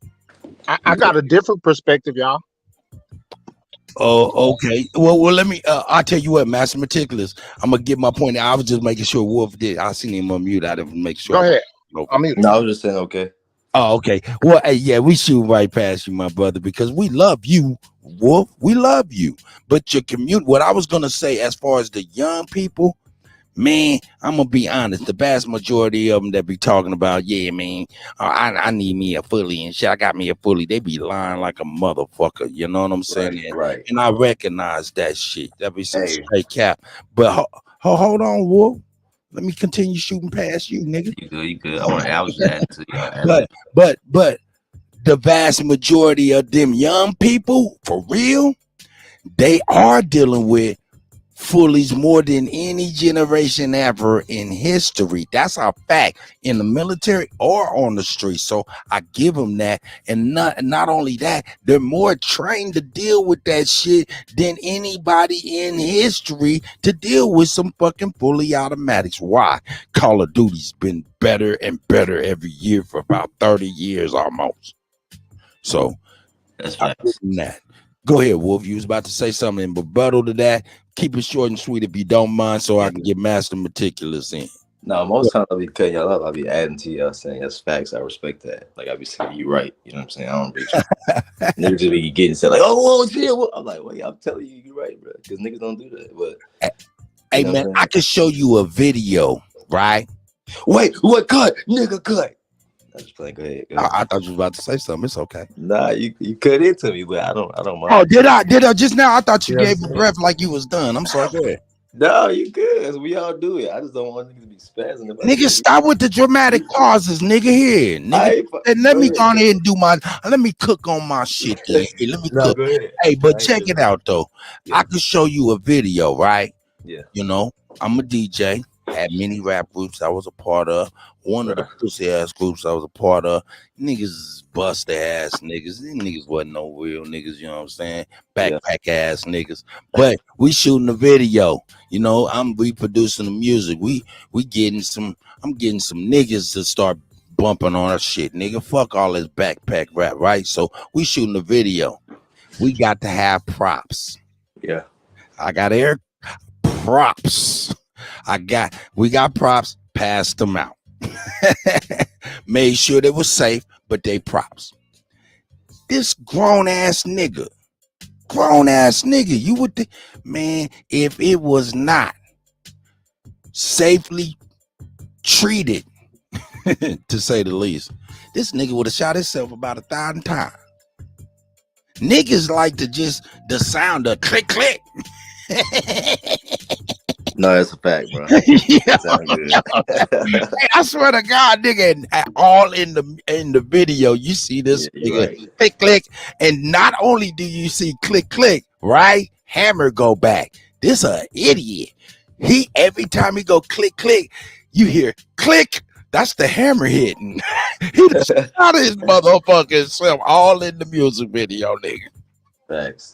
I got a different perspective, y'all. Oh, okay. Well, let me. I'll tell you what, Master Meticulous. I'm gonna get my point. I was just making sure Wolf did. I seen him on mute. I didn't make sure. Go ahead. Okay. No, I was just saying okay. Oh, okay. Well, hey, yeah, we shoot right past you, my brother, because we love you, Wolf. We love you. But your commute. What I was gonna say, as far as the young people. Man, I'm gonna be honest. The vast majority of them that be talking about, yeah, man, I need me a fully and shit. I got me a fully. They be lying like a motherfucker. You know what I'm saying? Right. And I recognize that shit. That be some straight cap. But hold on, Wolf. Let me continue shooting past you, nigga. You good. I was just adding to you. But the vast majority of them young people, for real, they are dealing with fullies more than any generation ever in history. That's a fact, in the military or on the street. So I give them that. And not only that, they're more trained to deal with that shit than anybody in history to deal with some fucking fully automatics. Why? Call of Duty's been better and better every year for about 30 years almost. So that's I give them that. Go ahead, Wolf. You was about to say something in rebuttal to that. Keep it short and sweet if you don't mind, so I can get Master Meticulous in. No, most times I'll be cutting y'all up. I'll be adding to y'all saying that's facts. I respect that. Like I'll be saying you right. You know what I'm saying? I don't be niggas just be getting said like, oh shit. I'm like, well, yeah, I'm telling you, you're right, bro. Because niggas don't do that. But hey man, I can show you a video, right? Wait, what cut? Nigga cut. I'm just playing. Go ahead. I thought you was about to say something. It's okay. Nah, you cut into me, but I don't mind. Oh, did I just now? I thought you gave a breath like you was done. I'm sorry. Go ahead. No, you good. We all do it. I just don't want niggas to be spazzing. Nigga, stop with the dramatic pauses, nigga. Here, nigga. And let me go on ahead and do my. Let me cook on my shit. Then. Hey, let me cook. Go ahead. Hey, but check it out though. I can show you a video, right? Yeah. You know, I'm a DJ. Had many rap groups I was a part of. One of the pussy ass groups I was a part of. Niggas bust ass niggas. These niggas wasn't no real niggas, you know what I'm saying? Backpack ass niggas. But we shooting a video. You know, I'm reproducing the music. We getting some, I'm getting some niggas to start bumping on our shit. Nigga, fuck all this backpack rap, right? So we shooting a video. We got to have props. Yeah. I got air props. We got props, passed them out. Made sure they were safe, but they props. This grown ass nigga, you would think, man, if it was not safely treated, to say the least, this nigga would have shot himself about 1,000 times. Niggas like to just the sound of click click. No, that's a fact, bro. Sound good. Hey, I swear to God, nigga, all in the video, you see this nigga click click, and not only do you see click click, right? Hammer go back. This a idiot. He every time he go click click, you hear click. That's the hammer hitting. He just shot his motherfucking self all in the music video, nigga. Thanks.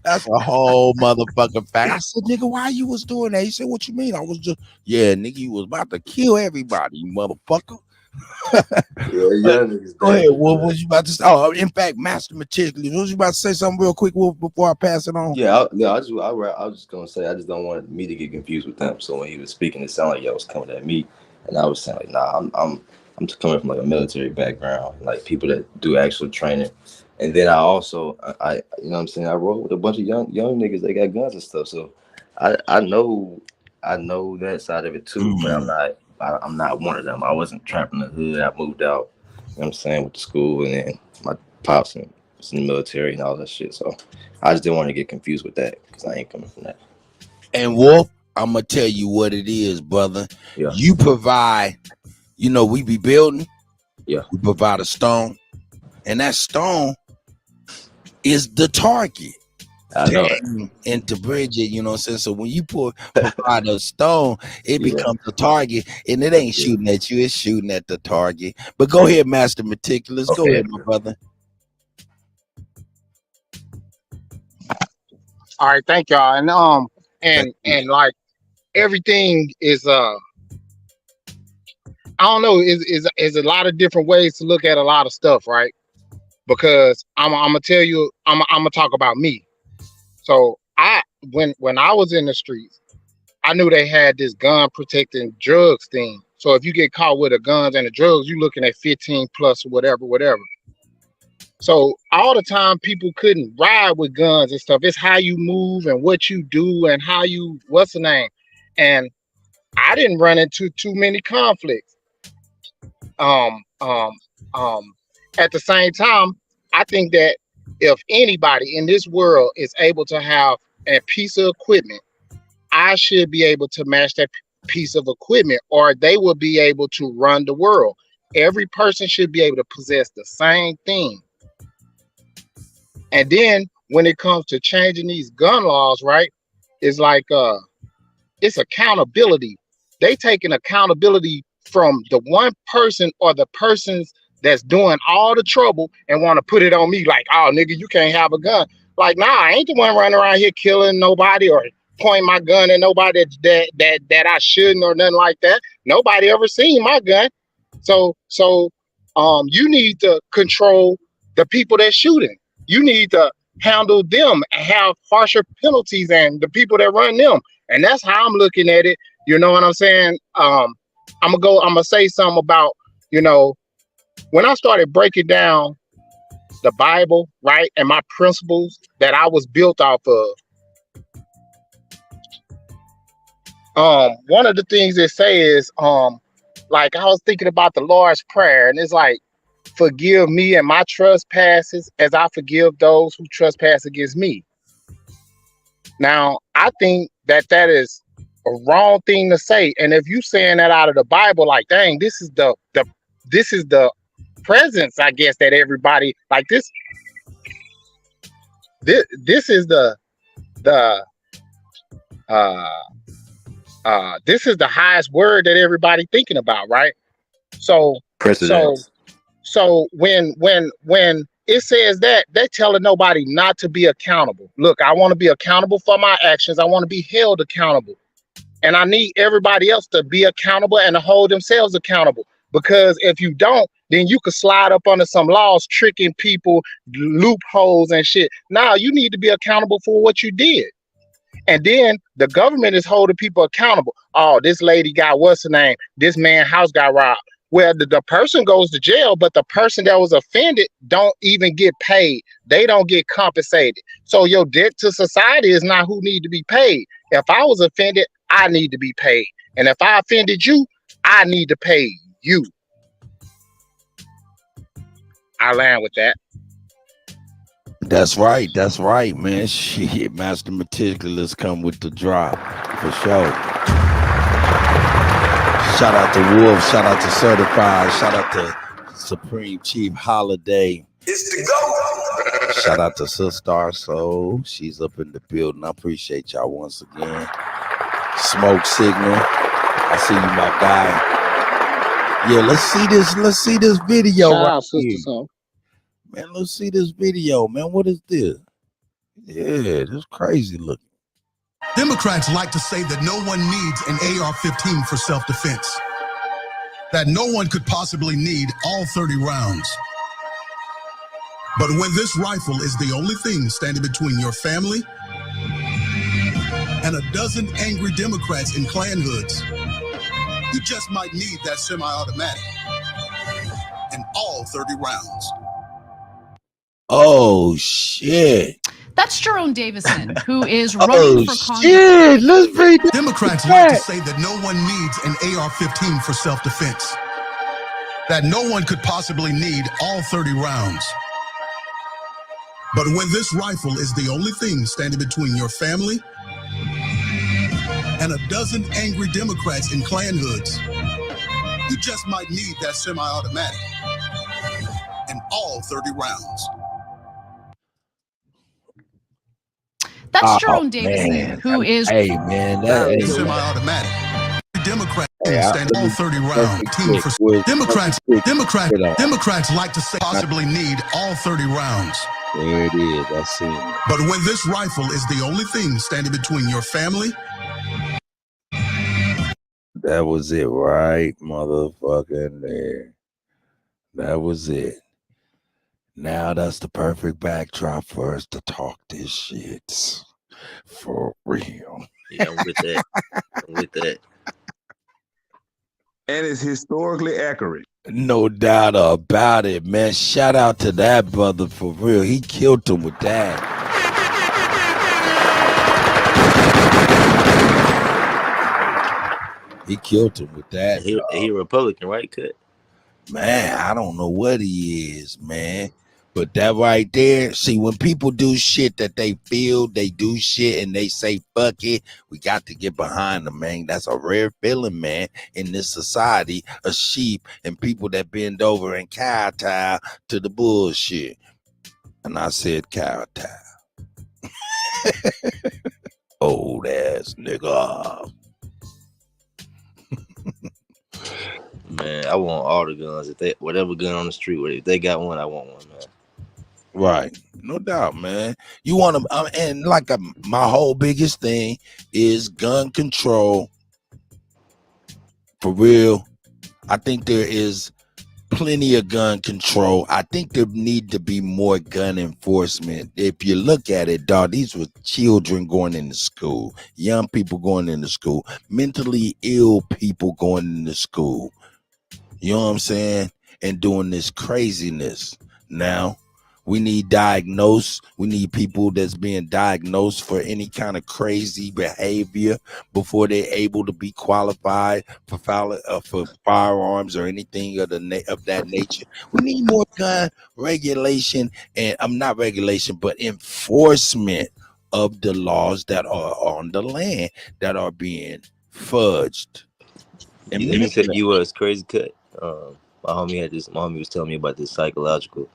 That's a whole motherfucking fact. I said, nigga, why you was doing that? He said, what you mean? I was just, yeah, nigga, you was about to kill everybody, you motherfucker. Go ahead. What was you about to say? Oh, in fact, Master Meticulous, what was you about to say something real quick before I pass it on? Yeah, I was just gonna say I just don't want me to get confused with them. So when he was speaking, it sounded like y'all was coming at me, and I was saying like, nah, I'm coming from like a military background, like people that do actual training. And then I also, I you know what I'm saying, I roll with a bunch of young niggas. They got guns and stuff. So I know that side of it too. But I'm not one of them. I wasn't trapped in the hood. I moved out. You know what I'm saying, with the school, and then my pops was in the military and all that shit. So I just didn't want to get confused with that because I ain't coming from that. And Wolf, I'm gonna tell you what it is, brother. Yeah. You provide. You know, we be building. Yeah. We provide a stone, and that stone is the target. I know it. And to bridge it, you know what I'm saying? So when you provide a stone, it becomes a target, and it ain't shooting at you, it's shooting at the target. But go ahead, Master Meticulous. Go ahead, my brother. All right, thank y'all. And like everything is I don't know, is a lot of different ways to look at a lot of stuff, right? Because I'm gonna tell you, I'm gonna talk about me. So when I was in the streets, I knew they had this gun protecting drugs thing. So if you get caught with the guns and the drugs, you're looking at 15 plus whatever. So all the time people couldn't ride with guns and stuff. It's how you move and what you do and how you, what's the name? And I didn't run into too many conflicts. At the same time, I think that if anybody in this world is able to have a piece of equipment, I should be able to match that piece of equipment, or they will be able to run the world. Every person should be able to possess the same thing. And then when it comes to changing these gun laws, right, it's like it's accountability. They taking accountability from the one person or the persons that's doing all the trouble and want to put it on me like, oh nigga, you can't have a gun. Like, nah, I ain't the one running around here killing nobody or point my gun at nobody that I shouldn't or nothing like that. Nobody ever seen my gun. So you need to control the people that shooting. You need to handle them and have harsher penalties and the people that run them. And that's how I'm looking at it. You know what I'm saying? I'm gonna say something about, you know, when I started breaking down the Bible, right, and my principles that I was built off of, one of the things it says, like I was thinking about the Lord's Prayer, and it's like, forgive me and my trespasses as I forgive those who trespass against me. Now, I think that is a wrong thing to say. And if you saying that out of the Bible, like, dang, this is the presence, I guess, that everybody like this is the this is the highest word that everybody thinking about, right? So when it says that, they're telling nobody not to be accountable. Look, I want to be accountable for my actions. I want to be held accountable. And I need everybody else to be accountable and to hold themselves accountable. Because if you don't, then you could slide up under some laws, tricking people, loopholes and shit. Now you need to be accountable for what you did. And then the government is holding people accountable. Oh, this lady got what's her name? This man's house got robbed. Well, the person goes to jail, but the person that was offended don't even get paid. They don't get compensated. So your debt to society is not who need to be paid. If I was offended, I need to be paid. And if I offended you, I need to pay you. I land with that. That's right, man. Shit, Master Meticulous come with the drop for sure. Shout out to Wolf, shout out to Certified, shout out to Supreme Chief Holiday. It's the go. Shout out to Sister Soul. She's up in the building. I appreciate y'all once again. Smoke Signal. I see you, my guy. Yeah, let's see this video. Shout right out, Sister here. Soul. Man, let's see this video, man. What is this? Yeah, this crazy looking. Democrats like to say that no one needs an AR-15 for self-defense. That no one could possibly need all 30 rounds. But when this rifle is the only thing standing between your family and a dozen angry Democrats in Klan hoods, you just might need that semi-automatic and all 30 rounds. Oh shit! That's Jerome Davison, who is running for Congress. Shit, let's read this. Democrats like to say that no one needs an AR-15 for self-defense. That no one could possibly need all 30 rounds. But when this rifle is the only thing standing between your family and a dozen angry Democrats in Klan hoods, you just might need that semi-automatic and all 30 rounds. That's Jerome Davison, who is semi-automatic. Democrats standing all 30 round team for Democrats like to say possibly need all 30 rounds. There it is. I see it. But when this rifle is the only thing standing between your family That was it, right, motherfucking there. That was it. Now that's the perfect backdrop for us to talk this shit. For real. Yeah, I'm with that. I'm with that. And it's historically accurate. No doubt about it, man. Shout out to that brother for real. He killed him with that. He killed him with that. He a Republican, right, Cut? Man, I don't know what he is, man. But that right there, see, when people do shit that they feel, they do shit and they say, fuck it, we got to get behind them, man. That's a rare feeling, man, in this society of sheep and people that bend over and kowtow to the bullshit. And I said kowtow. Old ass nigga. Man, I want all the guns. If they whatever gun on the street, if they got one, I want one, man. Right, no doubt, man. You want to, and like my whole biggest thing is gun control. For real, I think there is plenty of gun control. I think there need to be more gun enforcement. If you look at it, dog, these were children going into school, young people going into school, mentally ill people going into school. You know what I'm saying? And doing this craziness. Now, we need diagnosed. We need people that's being diagnosed for any kind of crazy behavior before they're able to be qualified for firearms or anything of that nature. We need more gun regulation, and not regulation, but enforcement of the laws that are on the land that are being fudged. And let me tell you what's crazy, Cut. My homie was telling me about this psychological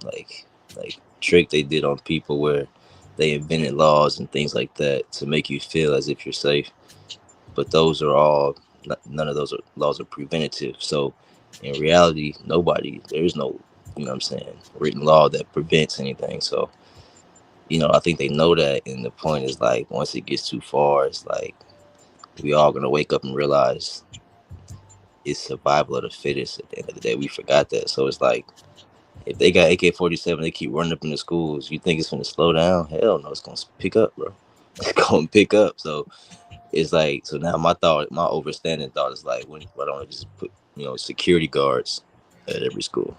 like trick they did on people where they invented laws and things like that to make you feel as if you're safe, but those are all none of those laws are preventative. So in reality, there is no, you know what I'm saying, written law that prevents anything. So, you know, I think they know that, and the point is, like, once it gets too far, it's like we all gonna wake up and realize it's survival of the fittest. At the end of the day, we forgot that. So it's like, if they got AK-47, they keep running up in the schools, you think it's going to slow down? Hell no, it's going to pick up, bro. It's going to pick up. So it's like, so now my overstanding thought is like, why don't I just put, you know, security guards at every school?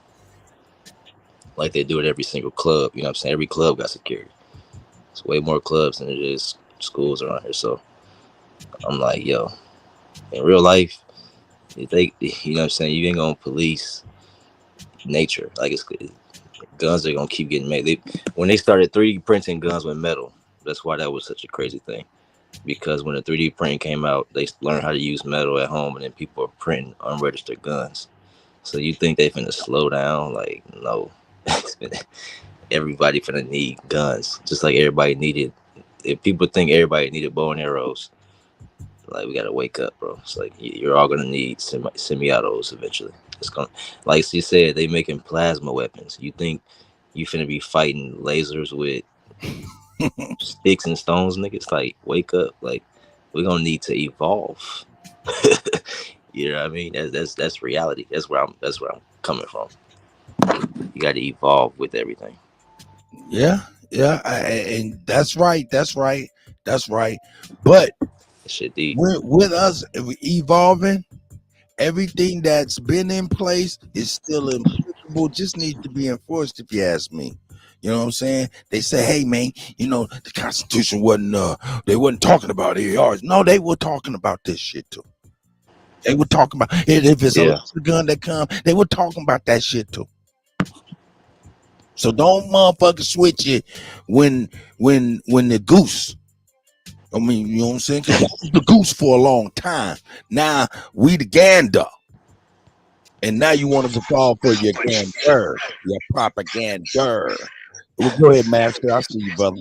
Like they do at every single club, you know what I'm saying? Every club got security. It's way more clubs than it is schools around here. So I'm like, yo, in real life, if they, you know what I'm saying, you ain't going to police nature. Like, guns are gonna keep getting made. When they started 3D printing guns with metal, that's why that was such a crazy thing. Because when the 3D printing came out, they learned how to use metal at home, and then people are printing unregistered guns. So you think they finna slow down? Like, no. Everybody finna need guns, just like everybody needed. If people think everybody needed bow and arrows, like, we gotta wake up, bro. It's like you're all gonna need semi-autos eventually. It's gonna, like she said, they making plasma weapons. You think you finna be fighting lasers with sticks and stones, nigga? It's like, wake up. Like, we're gonna need to evolve. You know what I mean? That's reality. That's where I'm coming from. You got to evolve with everything. Yeah, and that's right. But with us evolving, everything that's been in place is still applicable, just needs to be enforced, if you ask me. You know what I'm saying? They say, hey man, you know, the Constitution they wasn't talking about ARs. No, they were talking about this shit too. They were talking about it. If it's a gun that come, they were talking about that shit too. So don't motherfucker switch it when the goose. I mean, you know what I'm saying? Because was the goose for a long time. Now we the gander. And now you want to fall for your gander, your propaganda. Well, go ahead, Master. I see you, brother.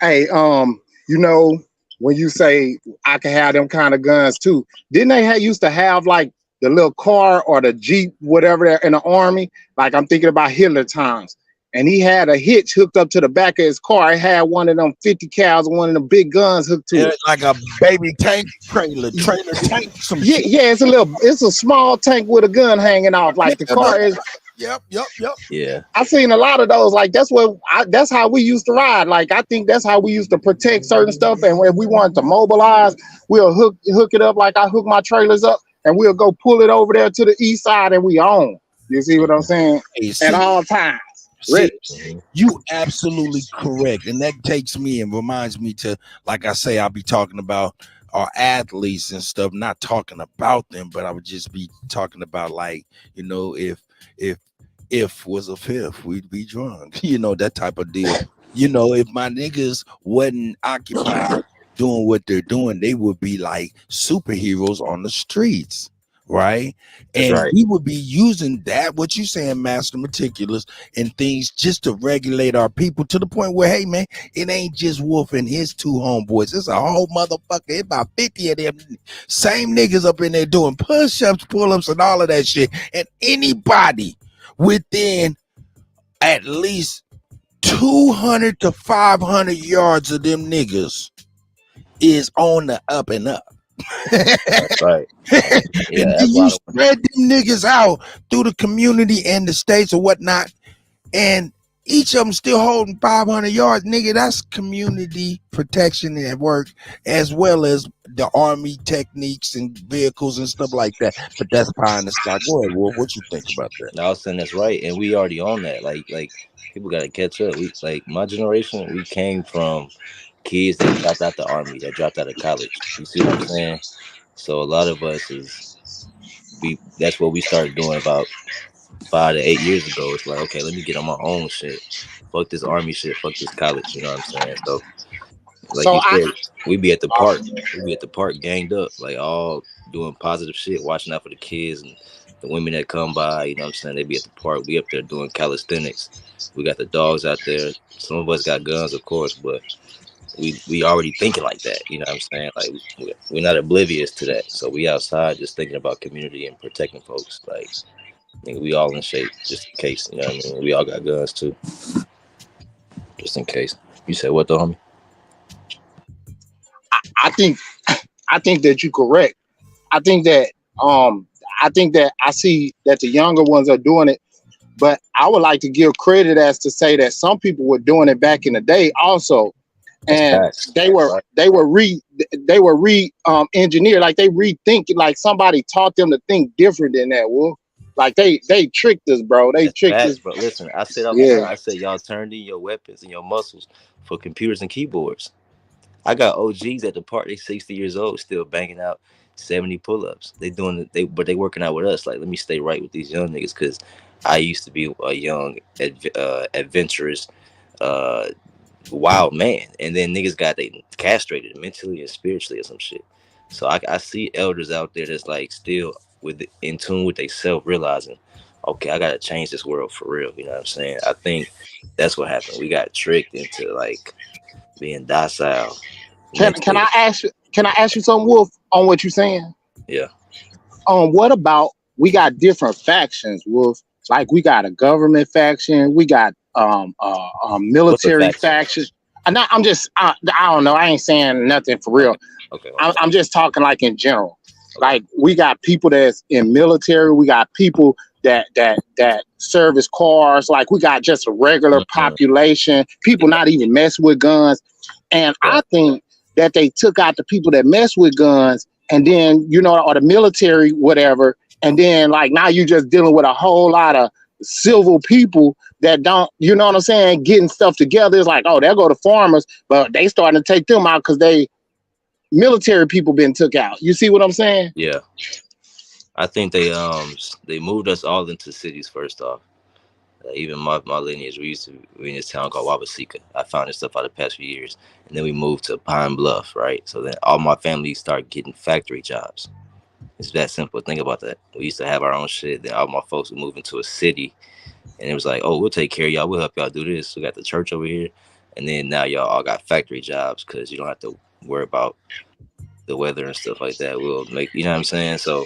Hey, you know, when you say I can have them kind of guns too, didn't they used to have like the little car or the Jeep, whatever, in the army? Like, I'm thinking about Hitler times. and he had a hitch hooked up to the back of his car. It had one of them 50 cals and one of them big guns hooked to it. Like a baby tank trailer tank, some shit. Yeah, it's a small tank with a gun hanging off. Like the car is. Yep. Yeah. I've seen a lot of those. Like that's how we used to ride. Like I think that's how we used to protect certain stuff. And when we wanted to mobilize, we'll hook it up like I hook my trailers up, and we'll go pull it over there to the east side, and we own. You see what I'm saying? At all times. You absolutely correct, and that takes me and reminds me to, like I say, I'll be talking about our athletes and stuff, not talking about them, but I would just be talking about, like, you know, if was a fifth, we'd be drunk, you know, that type of deal. You know, if my niggas wasn't occupied doing what they're doing, they would be like superheroes on the streets. Right. That's and right. we would be using that, what you saying, Master Meticulous, and things just to regulate our people to the point where, hey man, it ain't just Wolf and his two homeboys. It's a whole motherfucker. It's about 50 of them same niggas up in there doing push-ups, pull-ups, and all of that shit. And anybody within at least 200 to 500 yards of them niggas is on the up and up. That's right. Yeah, And then you spread them niggas out through the community and the states or whatnot, and each of them still holding 500 yards, nigga. That's community protection at work, as well as the army techniques and vehicles and stuff like that. But that's pie in the sky. Go ahead, Wolf. What you think about that? No, I was saying that's right, and we already on that. Like people got to catch up. We, like my generation, we came from kids that dropped out the army, that dropped out of college. You see what I'm saying? So a lot of us that's what we started doing about 5 to 8 years ago. It's like, okay, let me get on my own shit. Fuck this army shit. Fuck this college. You know what I'm saying? So, like you said, we be at the park. We be at the park, ganged up, like all doing positive shit, watching out for the kids and the women that come by. You know what I'm saying? They be at the park. We up there doing calisthenics. We got the dogs out there. Some of us got guns, of course, but we already thinking like that. You know what I'm saying? Like we're not oblivious to that. So we outside just thinking about community and protecting folks. Like, nigga, we all in shape just in case. You know what I mean? We all got guns too, just in case. You said what though, homie? I think that you're correct. I think that I see that the younger ones are doing it, but I would like to give credit as to say that some people were doing it back in the day also, and they were engineered, like they rethinking, like somebody taught them to think different than that. Wolf, like they tricked us, bro. They tricked us, bro. Listen, I said all the time, I said y'all turned in your weapons and your muscles for computers and keyboards. I got OGs at the park. They 60 years old, still banging out 70 pull-ups. But they working out with us. Like, let me stay right with these young niggas, because I used to be a young, adventurous, wild man, and then niggas got they castrated mentally and spiritually or some shit. So I see elders out there that's like still in tune with they self, realizing, okay, I gotta change this world for real. You know what I'm saying? I think that's what happened. We got tricked into like being docile. Can I ask you something, Wolf, on what you're saying? Yeah. What about, we got different factions, Wolf? Like we got a government faction, we got a military faction. I don't know. I ain't saying nothing for real. Okay. I'm just talking like in general. Like we got people that's in military, we got people that service cars, like we got just a regular population, people not even mess with guns. And I think that they took out the people that mess with guns, and then, you know, or the military, whatever, and then like now you're just dealing with a whole lot of civil people that don't, you know what I'm saying, getting stuff together. It's like, oh, there go the farmers, but they starting to take them out because they military people been took out. You see what I'm saying? Yeah. I think they moved us all into cities first off. Even my lineage, we in this town called Wabasika. I found this stuff out the past few years. And then we moved to Pine Bluff, right? So then all my family started getting factory jobs. It's that simple. Think about that. We used to have our own shit. Then all my folks would move into a city. And it was like, oh, we'll take care of y'all. We'll help y'all do this. We got the church over here. And then now y'all all got factory jobs because you don't have to worry about the weather and stuff like that. We'll make, you know what I'm saying? So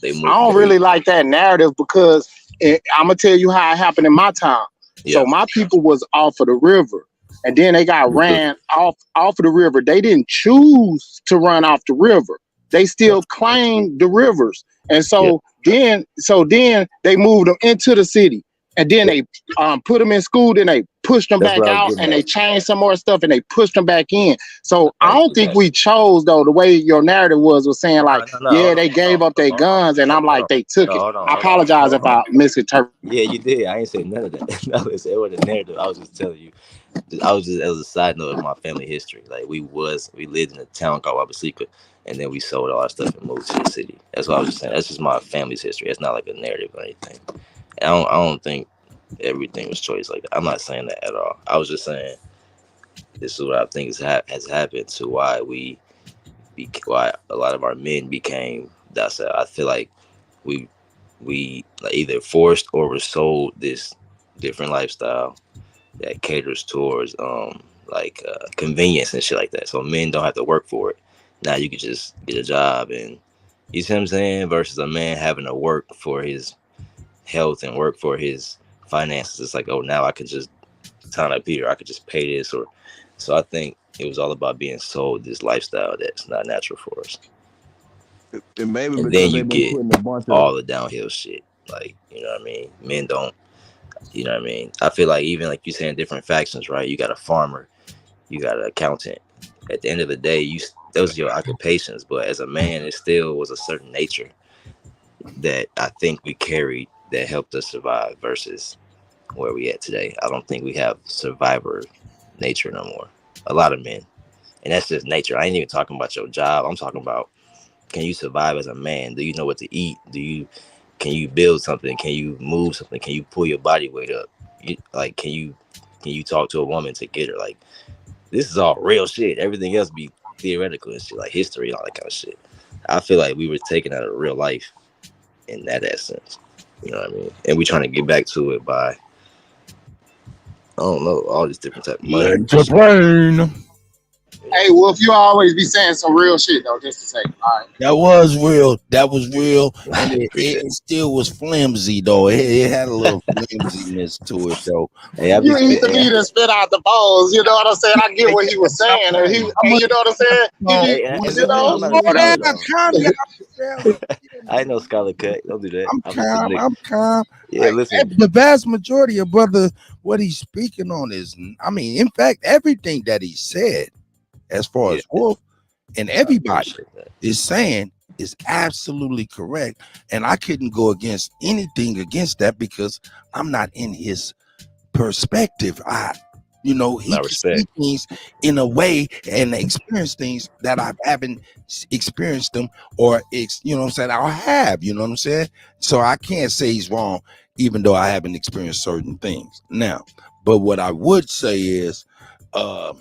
they moved. I don't really like that narrative because I'm going to tell you how it happened in my town. So my people was off of the river, and then they got ran off of the river. They didn't choose to run off the river. They still claimed the rivers, and so then they moved them into the city, and then they put them in school. Then they pushed them back out, and they changed some more stuff, and they pushed them back in. So I don't think we chose though. The way your narrative was saying like, they gave up their guns, and I'm like, they took it. I apologize if I misinterpreted. Yeah, you did. I ain't say none of that. No, it wasn't a narrative. I was just telling you. As a side note of my family history. Like we lived in a town called Wabasika, and then we sold all our stuff and moved to the city. That's what I was just saying. That's just my family's history. It's not like a narrative or anything. And I don't think everything was choice like that. I'm not saying that at all. I was just saying this is what I think has happened to why why a lot of our men became docile. I feel like we like either forced or were sold this different lifestyle that caters towards convenience and shit like that. So men don't have to work for it. Now you can just get a job, and you see what I'm saying? Versus a man having to work for his health and work for his finances. It's like, oh, now I could just sign up here. I could just pay this. So I think it was all about being sold this lifestyle that's not natural for us. And maybe and then you get all the downhill shit. Like, you know what I mean? Men don't. You know what I mean? I feel like even like you saying different factions, right? You got a farmer, you got an accountant. At the end of the day, those are your occupations. But as a man, it still was a certain nature that I think we carried that helped us survive versus where we at today. I don't think we have survivor nature no more. A lot of men. And that's just nature. I ain't even talking about your job. I'm talking about, can you survive as a man? Do you know what to eat? Can you build something? Can you move something? Can you pull your body weight up? Can you talk to a woman to get her? Like, this is all real shit. Everything else be theoretical and shit, like history and all that kind of shit. I feel like we were taken out of real life in that essence. You know what I mean? And we trying to get back to it by, I don't know, all these different types of money. Land your plane. Hey, Wolf, you always be saying some real shit though, just to say. All right. That was real. And it still was flimsy though. It had a little flimsiness to it though. Hey, you eat the meat and spit out the bones. You know what I'm saying? I get what he was saying. You know what I'm saying? I know Scholar Cut. Don't do that. I'm calm. Yeah, listen. The vast majority of brother, what he's speaking on is, I mean, in fact, everything that he said, as far as Wolf and everybody is saying, is absolutely correct. And I couldn't go against anything against that because I'm not in his perspective. He can see things in a way and experience things that I haven't experienced them, or you know what I'm saying, I have, you know what I'm saying? So I can't say he's wrong, even though I haven't experienced certain things. Now, but what I would say is, a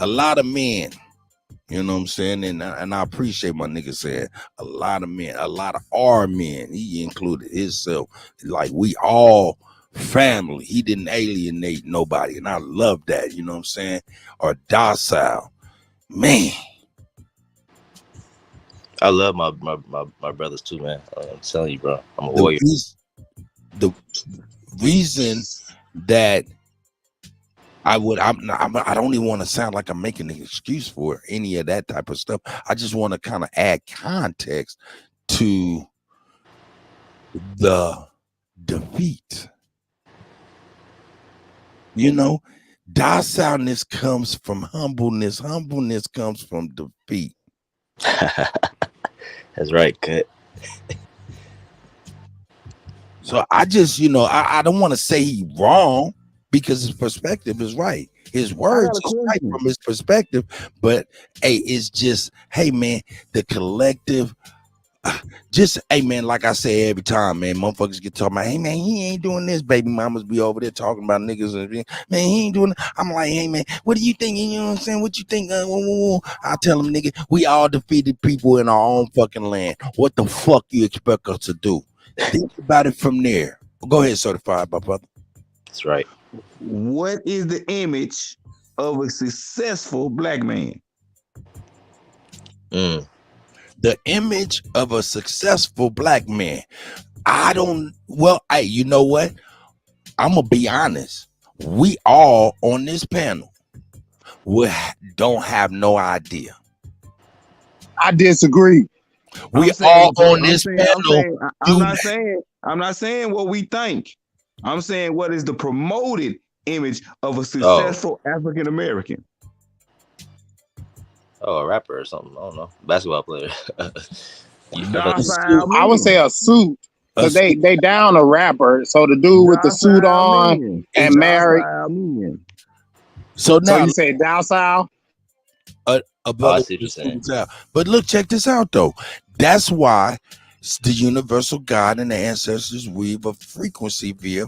lot of men, you know what I'm saying? And I appreciate my nigga saying a lot of men, a lot of our men, he included himself, like we all family. He didn't alienate nobody. And I love that, you know what I'm saying? Or docile. Man. I love my brothers too, man. I'm telling you, bro. I'm a warrior. The reason that I don't even want to sound like I'm making an excuse for any of that type of stuff. I just want to kind of add context to the defeat. Docileness comes from humbleness. Humbleness comes from defeat. That's right, Cut. So I just, I don't want to say he's wrong, because his perspective is right. His words is right from his perspective. But hey, it's just, hey man, the collective, hey man, like I say every time, man, motherfuckers get talking about, hey man, he ain't doing this. Baby mamas be over there talking about niggas. Man, he ain't doing it. I'm like, hey man, what do you think? You know what I'm saying? What you think? I tell them, nigga, we all defeated people in our own fucking land. What the fuck you expect us to do? Think about it from there. Go ahead, certified, my brother. That's right. What is the image of a successful black man? The image of a successful black man. You know what? I'm gonna be honest. We all on this panel don't have no idea. I disagree. We all on this panel. I'm not saying what we think. I'm saying what is the promoted image of a successful African American. Oh, a rapper or something. I don't know. Basketball player. I would say a suit. Because they down a rapper. So the dude with the suit on and married. So now you say down south? A brother with the suit out. But look, check this out though. That's why the universal God and the ancestors weave a frequency via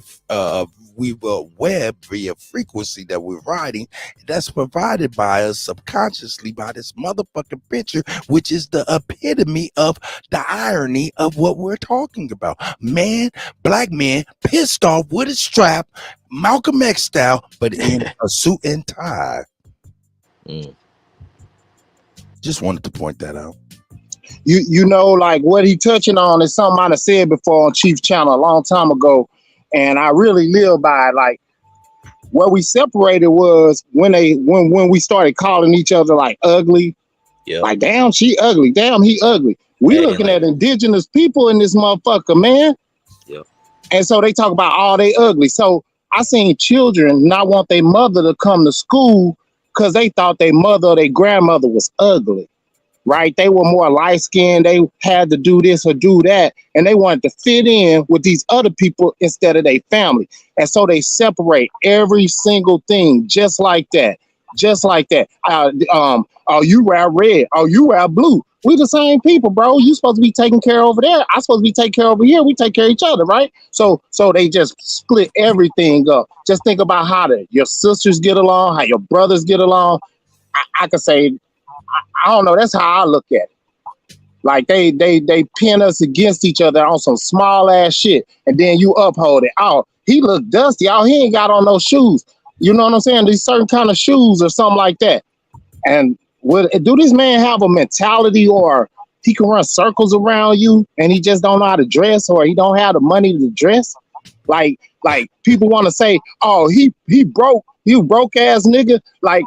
weave a web via frequency that we're riding that's provided by us subconsciously by this motherfucking picture, which is the epitome of the irony of what we're talking about. Black man pissed off with a strap, Malcolm X style, but in a suit and tie. Just wanted to point that out. You know, like what he touching on is something I have said before on Chief Channel a long time ago, and I really live by it. Like where we separated was when we started calling each other like ugly. Yep. Like damn, she ugly. Damn, he ugly. We looking at indigenous people in this motherfucker, man. Yep. And so they talk about all they ugly. So I seen children not want their mother to come to school because they thought their mother or their grandmother was ugly. Right? They were more light-skinned. They had to do this or do that. And they wanted to fit in with these other people instead of their family. And so they separate every single thing just like that. Just like that. Oh, you wear red. Oh, you wear blue. We the same people, bro. You supposed to be taking care over there. I'm supposed to be taking care over here. We take care of each other, right? So they just split everything up. Just think about how your sisters get along, how your brothers get along. I could say, I don't know. That's how I look at it. Like they pin us against each other on some small ass shit, and then you uphold it. Oh, he look dusty. Oh, he ain't got on no shoes. You know what I'm saying? These certain kind of shoes or something like that. And do this man have a mentality, or he can run circles around you, and he just don't know how to dress, or he don't have the money to dress? Like people want to say, oh, he broke, you broke ass nigga. Like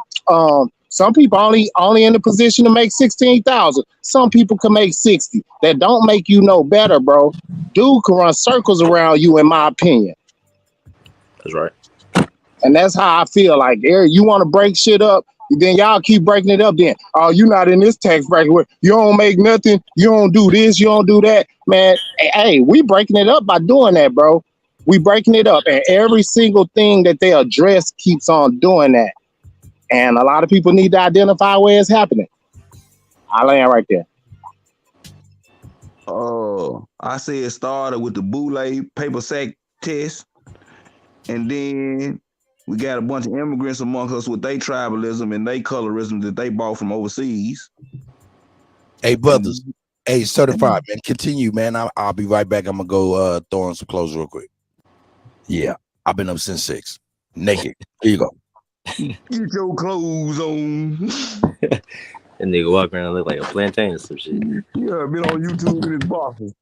some people only in the position to make 16,000. Some people can make 60. That don't make you no better, bro. Dude can run circles around you, in my opinion. That's right. And that's how I feel. Like, Eric, you want to break shit up, then y'all keep breaking it up. Then, oh, you not in this tax bracket where you don't make nothing. You don't do this. You don't do that, man. Hey, we breaking it up by doing that, bro. We breaking it up, and every single thing that they address keeps on doing that. And a lot of people need to identify where it's happening. I land right there. Oh, I say it started with the boule paper sack test, and then we got a bunch of immigrants amongst us with their tribalism and their colorism that they bought from overseas. Hey, brothers. Hey, certified, man. Continue, man. I'll be right back. I'm gonna go throw on some clothes real quick. Yeah, I've been up since 6. Naked. Here you go. Get your clothes on. That nigga walk around and look like a plantain or some shit. Yeah, been on YouTube in his boxes.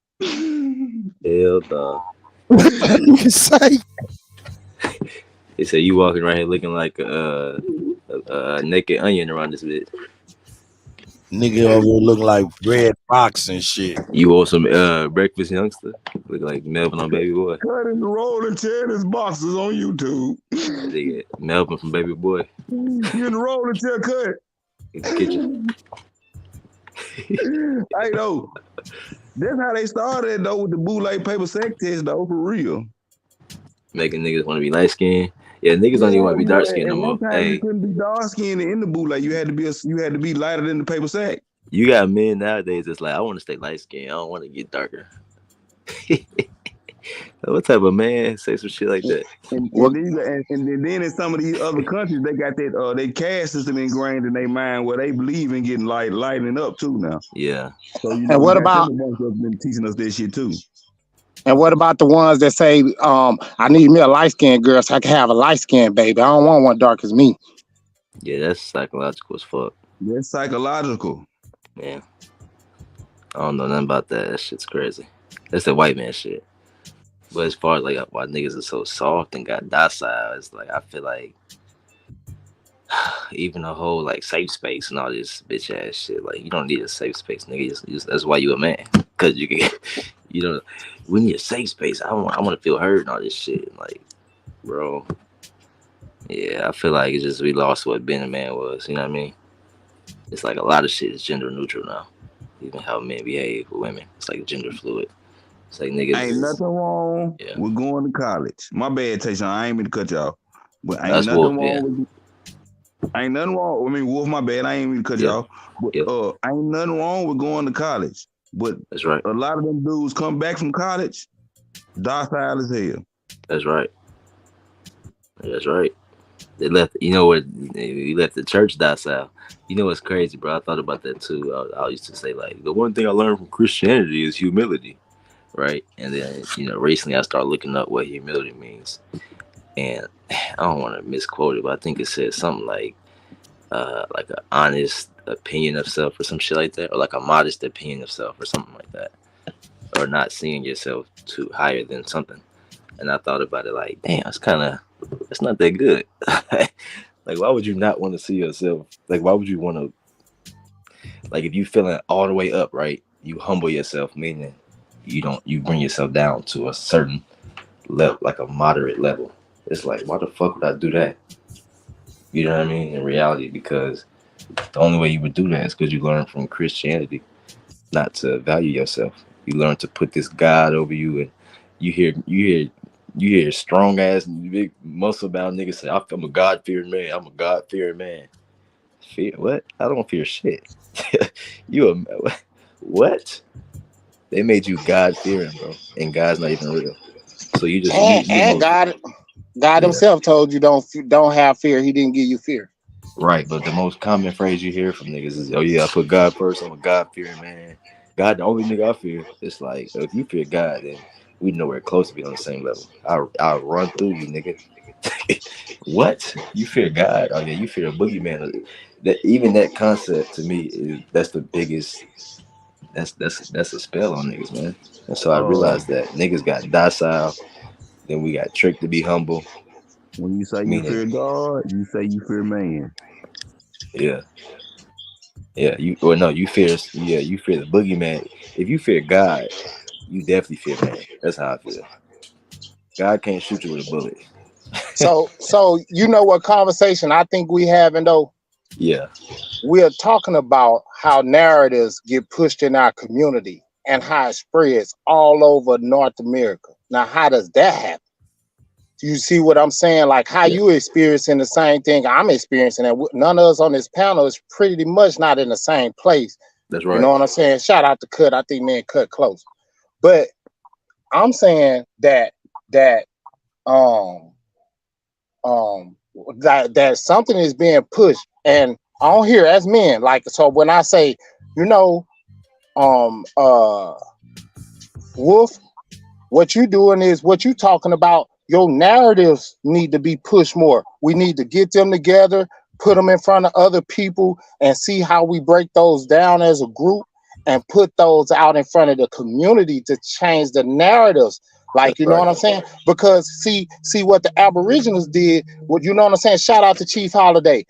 Hell no. You can say. They say you walking right here looking like a naked onion around this bit. Nigga over here looking like Red Fox and shit. You want some breakfast youngster? Look like Melvin on Baby Boy. Cutting the rolling chair in his boxes on YouTube. Nigga, Melvin from Baby Boy. You in the rolling chair cut. In the kitchen. I know. That's how they started though with the boule paper sack test though, for real. Making niggas want to be light skinned. Yeah, niggas don't even want to be dark skinned no more. Hey, you couldn't be dark skinned in the boule. You had to be lighter than the paper sack. You got men nowadays that's like, I want to stay light skinned. I don't want to get darker. What type of man say some shit like that? And then in some of these other countries, they got that their caste system ingrained in their mind where they believe in getting lightening up too now. Yeah. So and what about been teaching us this shit too? And what about the ones that say, I need me a light-skinned girl so I can have a light-skinned baby. I don't want one dark as me. Yeah, that's psychological as fuck. That's psychological. Yeah. I don't know nothing about that. That shit's crazy. That's the white man shit. But as far as like why niggas are so soft and got docile, it's like I feel like even the whole like safe space and all this bitch ass shit, like you don't need a safe space, nigga. That's why you a man, cause you can, you know, we need a safe space. I want to feel heard and all this shit. Like, bro, yeah, I feel like it's just we lost what being a man was. You know what I mean? It's like a lot of shit is gender neutral now. Even how men behave with women, it's like gender fluid. It's like niggas. Ain't nothing wrong with going to college. My bad, Tayson. I ain't mean to cut y'all, but ain't That's nothing Wolf, wrong with. Ain't nothing wrong. I mean, Wolf, my bad. I ain't mean to cut y'all. But ain't nothing wrong with going to college. But that's right. A lot of them dudes come back from college docile as hell. That's right. That's right. They left. You know what? You left the church docile. You know what's crazy, bro? I thought about that too. I used to say like the one thing I learned from Christianity is humility, right? And then recently I started looking up what humility means, and I don't want to misquote it, but I think it says something like an honest opinion of self or some shit like that, or like a modest opinion of self or something like that, or not seeing yourself too higher than something. And I thought about it like, damn, it's not that good. Like, why would you not want to see yourself? Like, why would you want to? Like, if you feeling all the way up, right? You humble yourself, meaning you bring yourself down to a certain level, like a moderate level. It's like, why the fuck would I do that? You know what I mean? In reality, because the only way you would do that is because you learn from Christianity not to value yourself. You learn to put this God over you, and you hear strong ass big muscle bound niggas say, I'm a God fearing man. I'm a God fearing man. Fear what? I don't fear shit. What? They made you God fearing, bro, and God's not even real. So you just and God Himself told you don't have fear. He didn't give you fear. Right, but the most common phrase you hear from niggas is, "Oh yeah, I put God first. I'm a God fearing man. God, the only nigga I fear." It's like, if you fear God, then we nowhere close to be on the same level. I'll run through you, nigga. What? You fear God? Oh yeah, you fear a boogeyman. That concept to me that's the biggest. That's a spell on niggas, man. And so I realized that niggas got docile, then we got tricked to be humble. When you say you fear God, you say you fear man. Yeah. Yeah, you fear the boogeyman. If you fear God, you definitely fear man. That's how I feel. God can't shoot you with a bullet. So you know what conversation I think we having though? Yeah. We are talking about how narratives get pushed in our community and how it spreads all over North America. Now, how does that happen? Do you see what I'm saying? Like how you experiencing the same thing I'm experiencing, and none of us on this panel is pretty much not in the same place. That's right. You know what I'm saying? Shout out to Cut. I think me and Cut close. But I'm saying that something is being pushed, and I don't hear as men. Like, so when I say, Wolf, what you doing is what you talking about. Your narratives need to be pushed more. We need to get them together, put them in front of other people, and see how we break those down as a group and put those out in front of the community to change the narratives. Like, you know what I'm saying? Because see what the Aboriginals did. What you know what I'm saying? Shout out to Chief Holiday.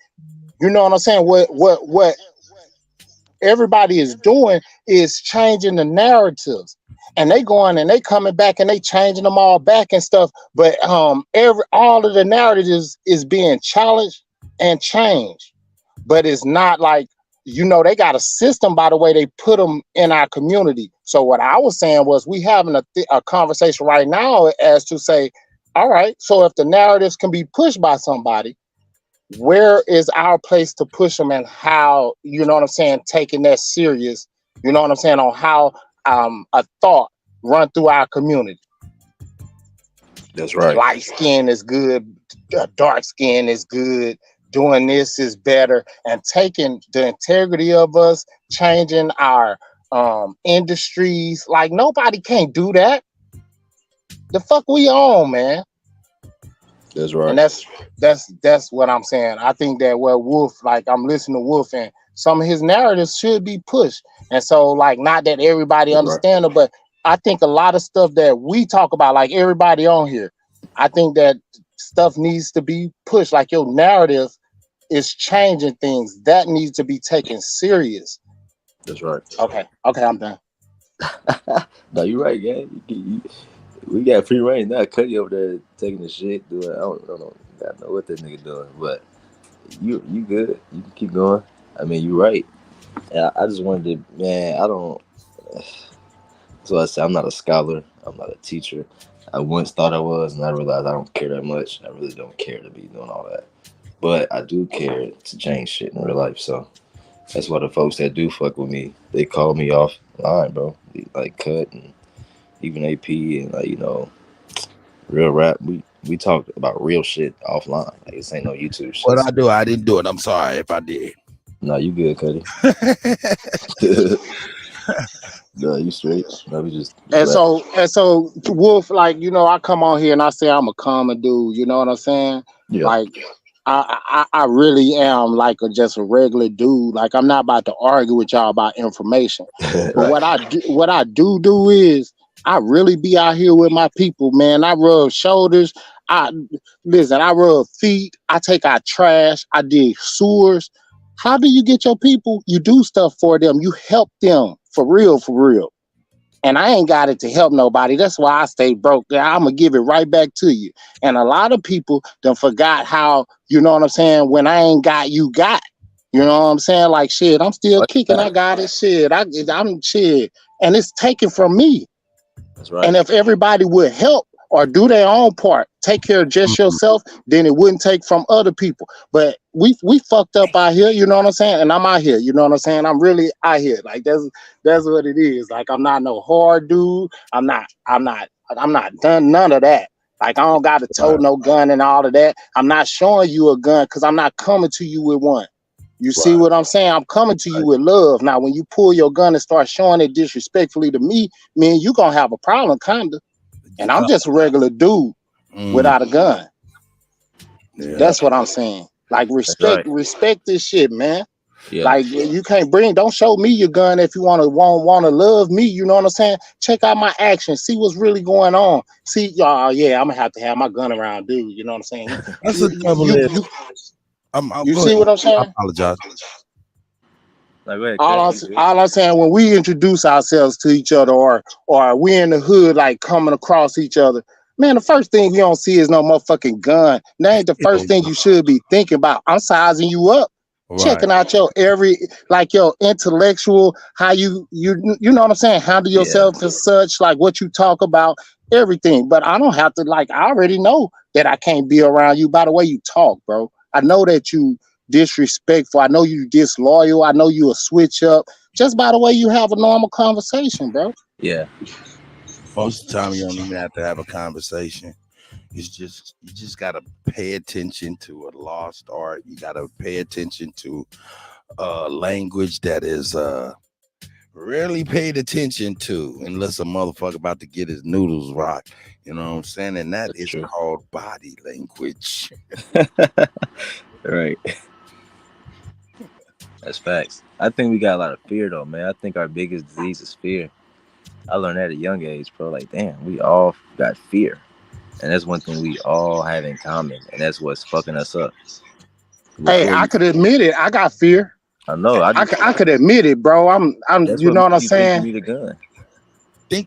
You know what I'm saying? What everybody is doing is changing the narratives. And they going and they coming back and they changing them all back and stuff. But all of the narratives is being challenged and changed. But it's not like, they got a system by the way they put them in our community. So what I was saying was we having a conversation right now as to say, all right, so if the narratives can be pushed by somebody, where is our place to push them, and how, you know what I'm saying, taking that serious, you know what I'm saying, on how a thought run through our community. That's right. Light skin is good, dark skin is good, doing this is better, and taking the integrity of us, changing our industries. Like, nobody can't do that. The fuck we on, man. That's right. And that's what I'm saying. I think that Wolf, like, I'm listening to Wolf, and some of his narratives should be pushed. And so, like, not that everybody understands it, but I think a lot of stuff that we talk about, like everybody on here, I think that stuff needs to be pushed. Like your narrative is changing things. That needs to be taken serious. That's right. Okay, I'm done. No, you're right, gang. We got free reign now. Kutty over there taking the shit, doing. I don't know what that nigga doing, but you good. You can keep going. I mean, you're right. And I just wanted to, man. I don't. So I said, I'm not a scholar. I'm not a teacher. I once thought I was, and I realized I don't care that much. I really don't care to be doing all that. But I do care to change shit in real life. So that's why the folks that do fuck with me, they call me offline, bro. Like Cut and even AP and like, you know, real rap. We talk about real shit offline. Like this ain't no YouTube shit. What I do, I didn't do it. I'm sorry if I did. No, you good, Kutty. No, you straight. No, we just and so Wolf, like, you know, I come on here and I say I'm a common dude, you know what I'm saying? Yeah. Like I really am like just a regular dude. Like I'm not about to argue with y'all about information. But Right. what I do is I really be out here with my people, man. I rub shoulders. I rub feet. I take out trash. I dig sewers. How do you get your people? You do stuff for them. You help them for real, for real. And I ain't got it to help nobody. That's why I stay broke. I'm going to give it right back to you. And a lot of people done forgot how, you know what I'm saying, when I ain't got, you got. You know what I'm saying? Like, shit, I'm still kicking. I got it. Shit, I'm shit. And it's taken from me. That's right. And if everybody would help or do their own part, take care of just yourself, then it wouldn't take from other people. But we fucked up out here, you know what I'm saying? And I'm out here, you know what I'm saying? I'm really out here. Like that's what it is. Like I'm not no hard dude. I'm not done none of that. Like I don't got to tote no gun and all of that. I'm not showing you a gun because I'm not coming to you with one. You see what I'm saying? I'm coming to you with love. Now, when you pull your gun and start showing it disrespectfully to me, man, you gonna have a problem, kinda. And I'm just a regular dude without a gun. Yeah. That's what I'm saying. Like respect this shit, man. Yeah. Like you can't don't show me your gun if you want to love me. You know what I'm saying? Check out my actions. See what's really going on. See, y'all. Yeah, I'm gonna have my gun around, dude. You know what I'm saying? That's the trouble. You see what I'm saying? I apologize. Like, go ahead, All I'm saying, when we introduce ourselves to each other, or we in the hood, like coming across each other, man, the first thing you don't see is no motherfucking gun. That ain't the first thing you should be thinking about. I'm sizing you up, checking out your your intellectual, how you know what I'm saying, handle yourself and such, like what you talk about, everything. But I don't have to, like, I already know that I can't be around you by the way you talk, bro. I know that you disrespectful. I know you disloyal. I know you a switch up just by the way you have a normal conversation, bro. Yeah. Most of the time, you don't even have to have a conversation. You just gotta pay attention to a lost art. You gotta pay attention to language that is rarely paid attention to unless a motherfucker about to get his noodles rocked. You know what I'm saying? And that's is true. Called body language. Right. That's facts. I think we got a lot of fear though, man. I think our biggest disease is fear. I learned that at a young age, bro. Like, damn, we all got fear. And that's one thing we all have in common. And that's what's fucking us up. Hey, I could admit it. I got fear. I know. I could admit it, bro. I'm you know what I'm saying? You need a gun.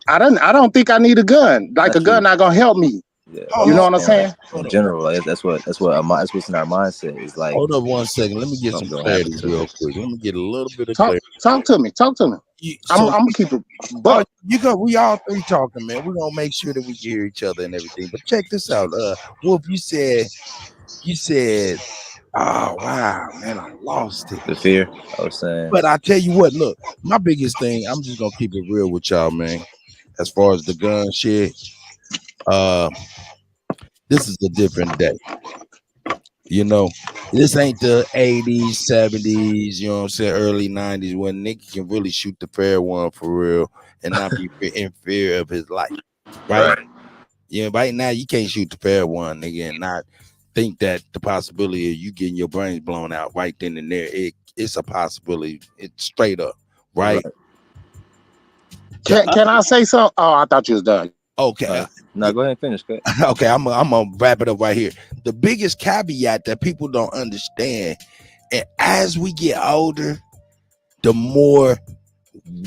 I don't think I need a gun. Like a gun not gonna help me. Yeah, you know what I'm saying? Like, in general, like, that's what's in our mindset. Is like, hold up 1 second. Let me get some clarity real quick. Let me get a little bit of clarity. Talk to me. I'm gonna keep it. But we all three talking, man. We're gonna make sure that we hear each other and everything. But check this out. Wolf, you said, oh wow, man, I lost it. The fear, I was saying. But I tell you what, look, my biggest thing, I'm just gonna keep it real with y'all, man. As far as the gun shit, this is a different day. You know, this ain't the 80s, 70s, you know what I'm saying, early 90s when nigga can really shoot the fair one for real and not be in fear of his life. Right? Yeah, right now you can't shoot the fair one, nigga, and not think that the possibility of you getting your brains blown out right then and there, it's a possibility. It's straight up, right? Can I say something? Oh, I thought you was done. Okay. No, go ahead and finish. Go ahead. Okay, I'm gonna wrap it up right here. The biggest caveat that people don't understand, and as we get older, the more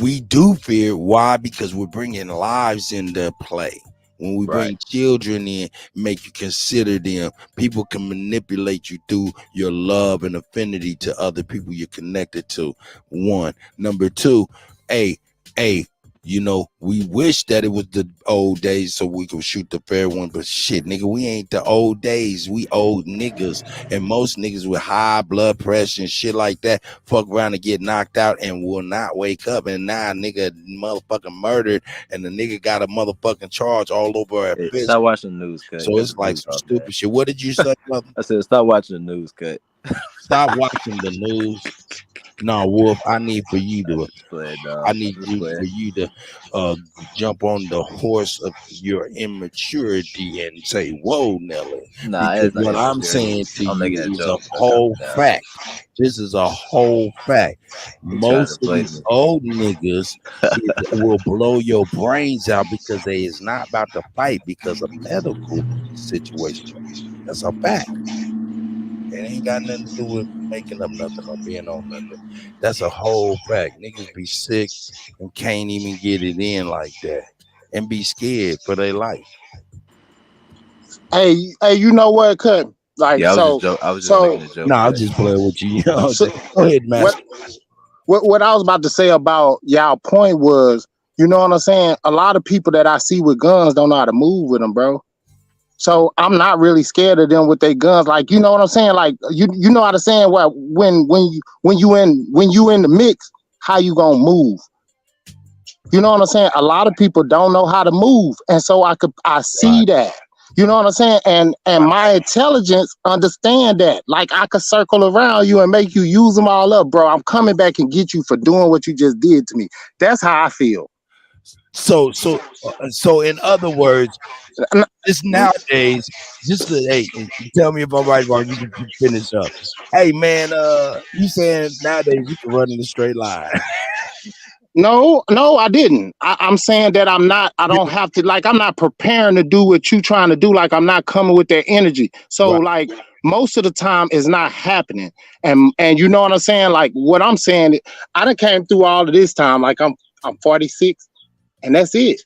we do fear. Why? Because we're bringing lives into play. When we bring children in, make you consider them. People can manipulate you through your love and affinity to other people you're connected to. One. Number two, you know, we wish that it was the old days so we could shoot the fair one, but shit, nigga, we ain't the old days. We old niggas, and most niggas with high blood pressure and shit like that fuck around and get knocked out and will not wake up. And now nigga motherfucking murdered, and the nigga got a motherfucking charge all over our face. Stop watching the news, Cut. So it's like some stupid shit. What did you say, brother? I said stop watching the news, Cut. Stop watching the news. No, Wolf, I need for you to jump on the horse of your immaturity and say, whoa, Nelly. Nah, because what I'm saying to you is a whole fact. This is a whole fact. Most of these old niggas will blow your brains out because they is not about to fight because of medical situation. That's a fact. It ain't got nothing to do with making up nothing or being on nothing. That's a whole fact. Niggas be sick and can't even get it in like that and be scared for their life. Hey, you know what, Cut? Like, I was just making a joke. No, I'm just playing with you. Go ahead, Master. What I was about to say about y'all point was, you know what I'm saying? A lot of people that I see with guns don't know how to move with them, bro. So I'm not really scared of them with their guns. Like, you know what I'm saying? Like, you know how to say what when you in the mix, how you gonna move? You know what I'm saying? A lot of people don't know how to move, and so I see that. You know what I'm saying? And my intelligence understand that. Like, I could circle around you and make you use them all up, bro. I'm coming back and get you for doing what you just did to me. That's how I feel. So in other words, just nowadays, hey, tell me if I'm right or wrong. You can finish up. Hey man, you saying nowadays you can run in a straight line? No, I didn't. I'm saying that I don't have to, like, I'm not preparing to do what you trying to do. Like, I'm not coming with that energy. So like most of the time it's not happening. And you know what I'm saying? Like, what I'm saying, I done came through all of this time. Like, I'm 46 and that's it.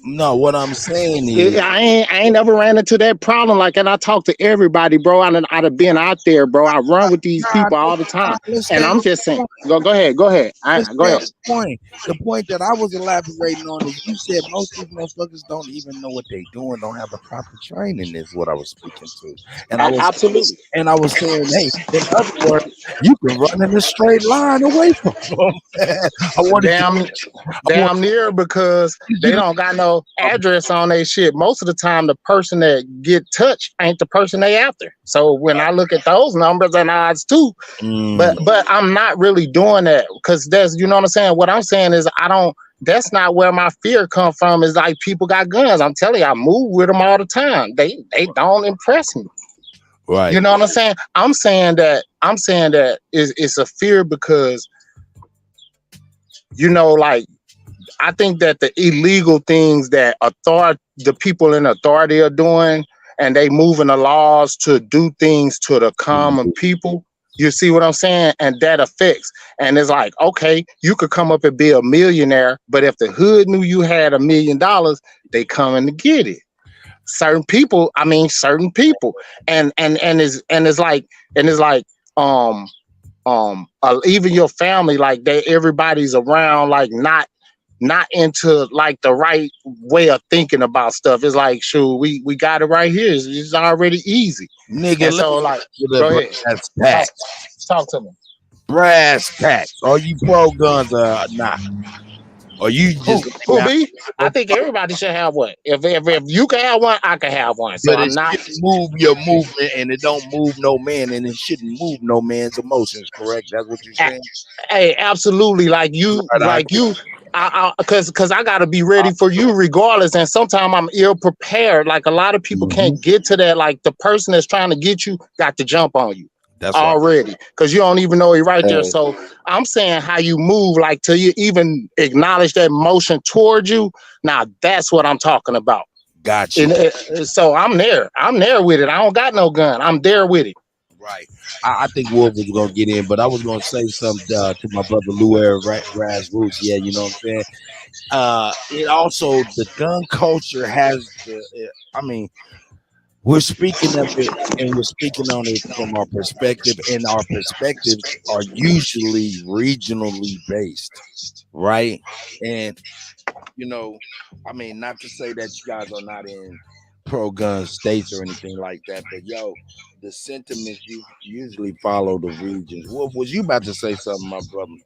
No, what I'm saying is I ain't never ran into that problem. Like, and I talk to everybody, bro. I'd have been out there, bro. I run with these people all the time. And I'm just saying, go ahead. Go ahead. The point that I was elaborating on is you said most of these motherfuckers don't even know what they're doing, don't have the proper training, is what I was speaking to. And I was absolutely. And I was saying, hey, in other words, you can run in a straight line away from them. Damn near, because they don't got no address on their shit. Most of the time, the person that get touched ain't the person they after. So when I look at those numbers and odds too, but I'm not really doing that because that's, you know what I'm saying? What I'm saying is that's not where my fear come from. Is like, people got guns. I'm telling you, I move with them all the time. They don't impress me. Right. You know what I'm saying? I'm saying that it's a fear because, you know, like, I think that the illegal things that the people in authority are doing, and they moving the laws to do things to the common people. You see what I'm saying? And that affects. And it's like, okay, you could come up and be a millionaire, but if the hood knew you had $1 million, they coming to get it. Certain people. And it's like even your family, like, everybody's around, like, not into, like, the right way of thinking about stuff. It's like, shoot, we got it right here. It's already easy. Nigga, and so, like, go ahead. Talk to me. Brass tacks. Are you pro guns or not? Or you just who me? I think everybody should have one. If you can have one, I can have one. So but I'm not move your movement, and it don't move no man, and it shouldn't move no man's emotions. Correct? That's what you're saying. Hey, absolutely. Like you, because I gotta be ready for you regardless. And sometimes I'm ill prepared. Like, a lot of people can't get to that. Like, the person that's trying to get you got to jump on you. That's already, because you don't even know he right there. Hey, So I'm saying how you move, like till you even acknowledge that motion towards you. Now that's what I'm talking about. Got you. So I'm there. I'm there with it. I don't got no gun. I'm there with it. Right. I think Wolf was gonna get in, but I was gonna say something to my brother Lou Air Grassroots. Yeah, you know what I'm saying. It also the gun culture has the. I mean, we're speaking of it, and we're speaking on it from our perspective, and our perspectives are usually regionally based, right? And you know, I mean, not to say that you guys are not in pro-gun states or anything like that, but yo, the sentiments you usually follow the regions. Wolf, was you about to say something, my brother?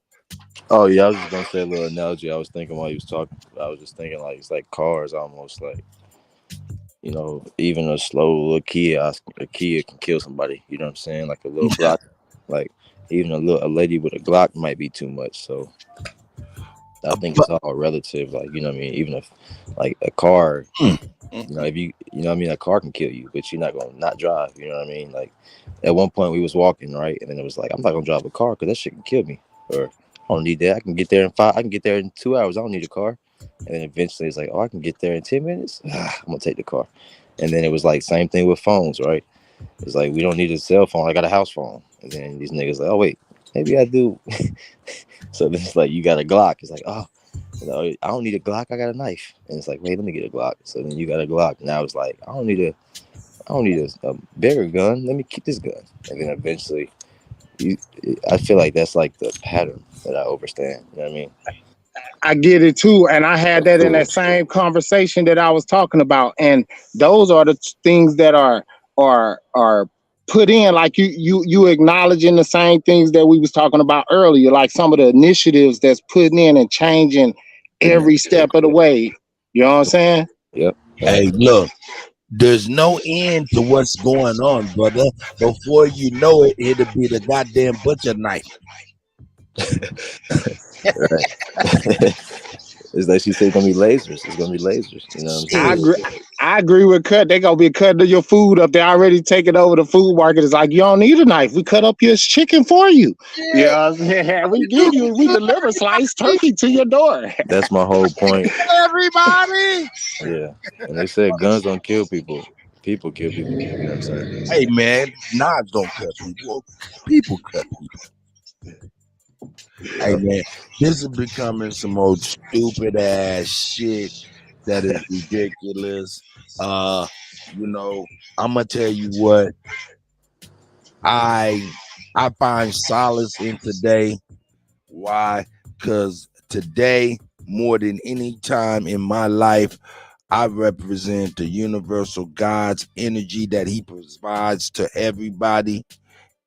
oh yeah, I was just gonna say a little analogy. I was thinking while he was talking. I was just thinking like it's like cars, almost like even a slow little a Kia can kill somebody. You know what I'm saying? Like a little Glock, like even a lady with a Glock might be too much. So I think it's all relative. Like, you know what I mean? Even if like a car, if you know what I mean, a car can kill you, but you're not gonna not drive. You know what I mean? Like at one point we was walking, right, and then it was like, I'm not gonna drive a car because that shit can kill me. Or I don't need that. I can get there in 2 hours. I don't need a car. And then eventually it's like, oh, I can get there in 10 minutes. I'm gonna take the car. And then it was like same thing with phones, right? It's like, we don't need a cell phone. I got a house phone. And then these niggas like, oh wait, maybe I do. So then it's like, you got a Glock. It's like, oh, I don't need a Glock. I got a knife. And it's like, wait, let me get a Glock. So then you got a Glock. Now it's like, I don't need a bigger gun. Let me keep this gun. And then eventually, I feel like that's like the pattern that I understand. You know what I mean? I get it too, and I had that in that same conversation that I was talking about, and those are the things that are put in, like you acknowledging the same things that we was talking about earlier, like some of the initiatives that's putting in and changing every step of the way. You know what I'm saying? Yep. Hey, look, there's no end to what's going on, brother. Before you know it, it'll be the goddamn butcher knife. Right. It's like she said, it's gonna be lasers. It's gonna be lasers. You know what I'm saying? I agree with Cut. They gonna be cutting your food up. They already taking over the food market. It's like, you don't need a knife. We cut up your chicken for you. Yeah, we deliver sliced turkey to your door. That's my whole point. Everybody. Yeah. And they said guns don't kill people. People kill people. You know what I'm saying? Hey man, knives don't cut people. People cut people. Hey man, this is becoming some old stupid ass shit that is ridiculous. I'm gonna tell you what I find solace in today. Why? Because today, more than any time in my life, I represent the universal God's energy that he provides to everybody,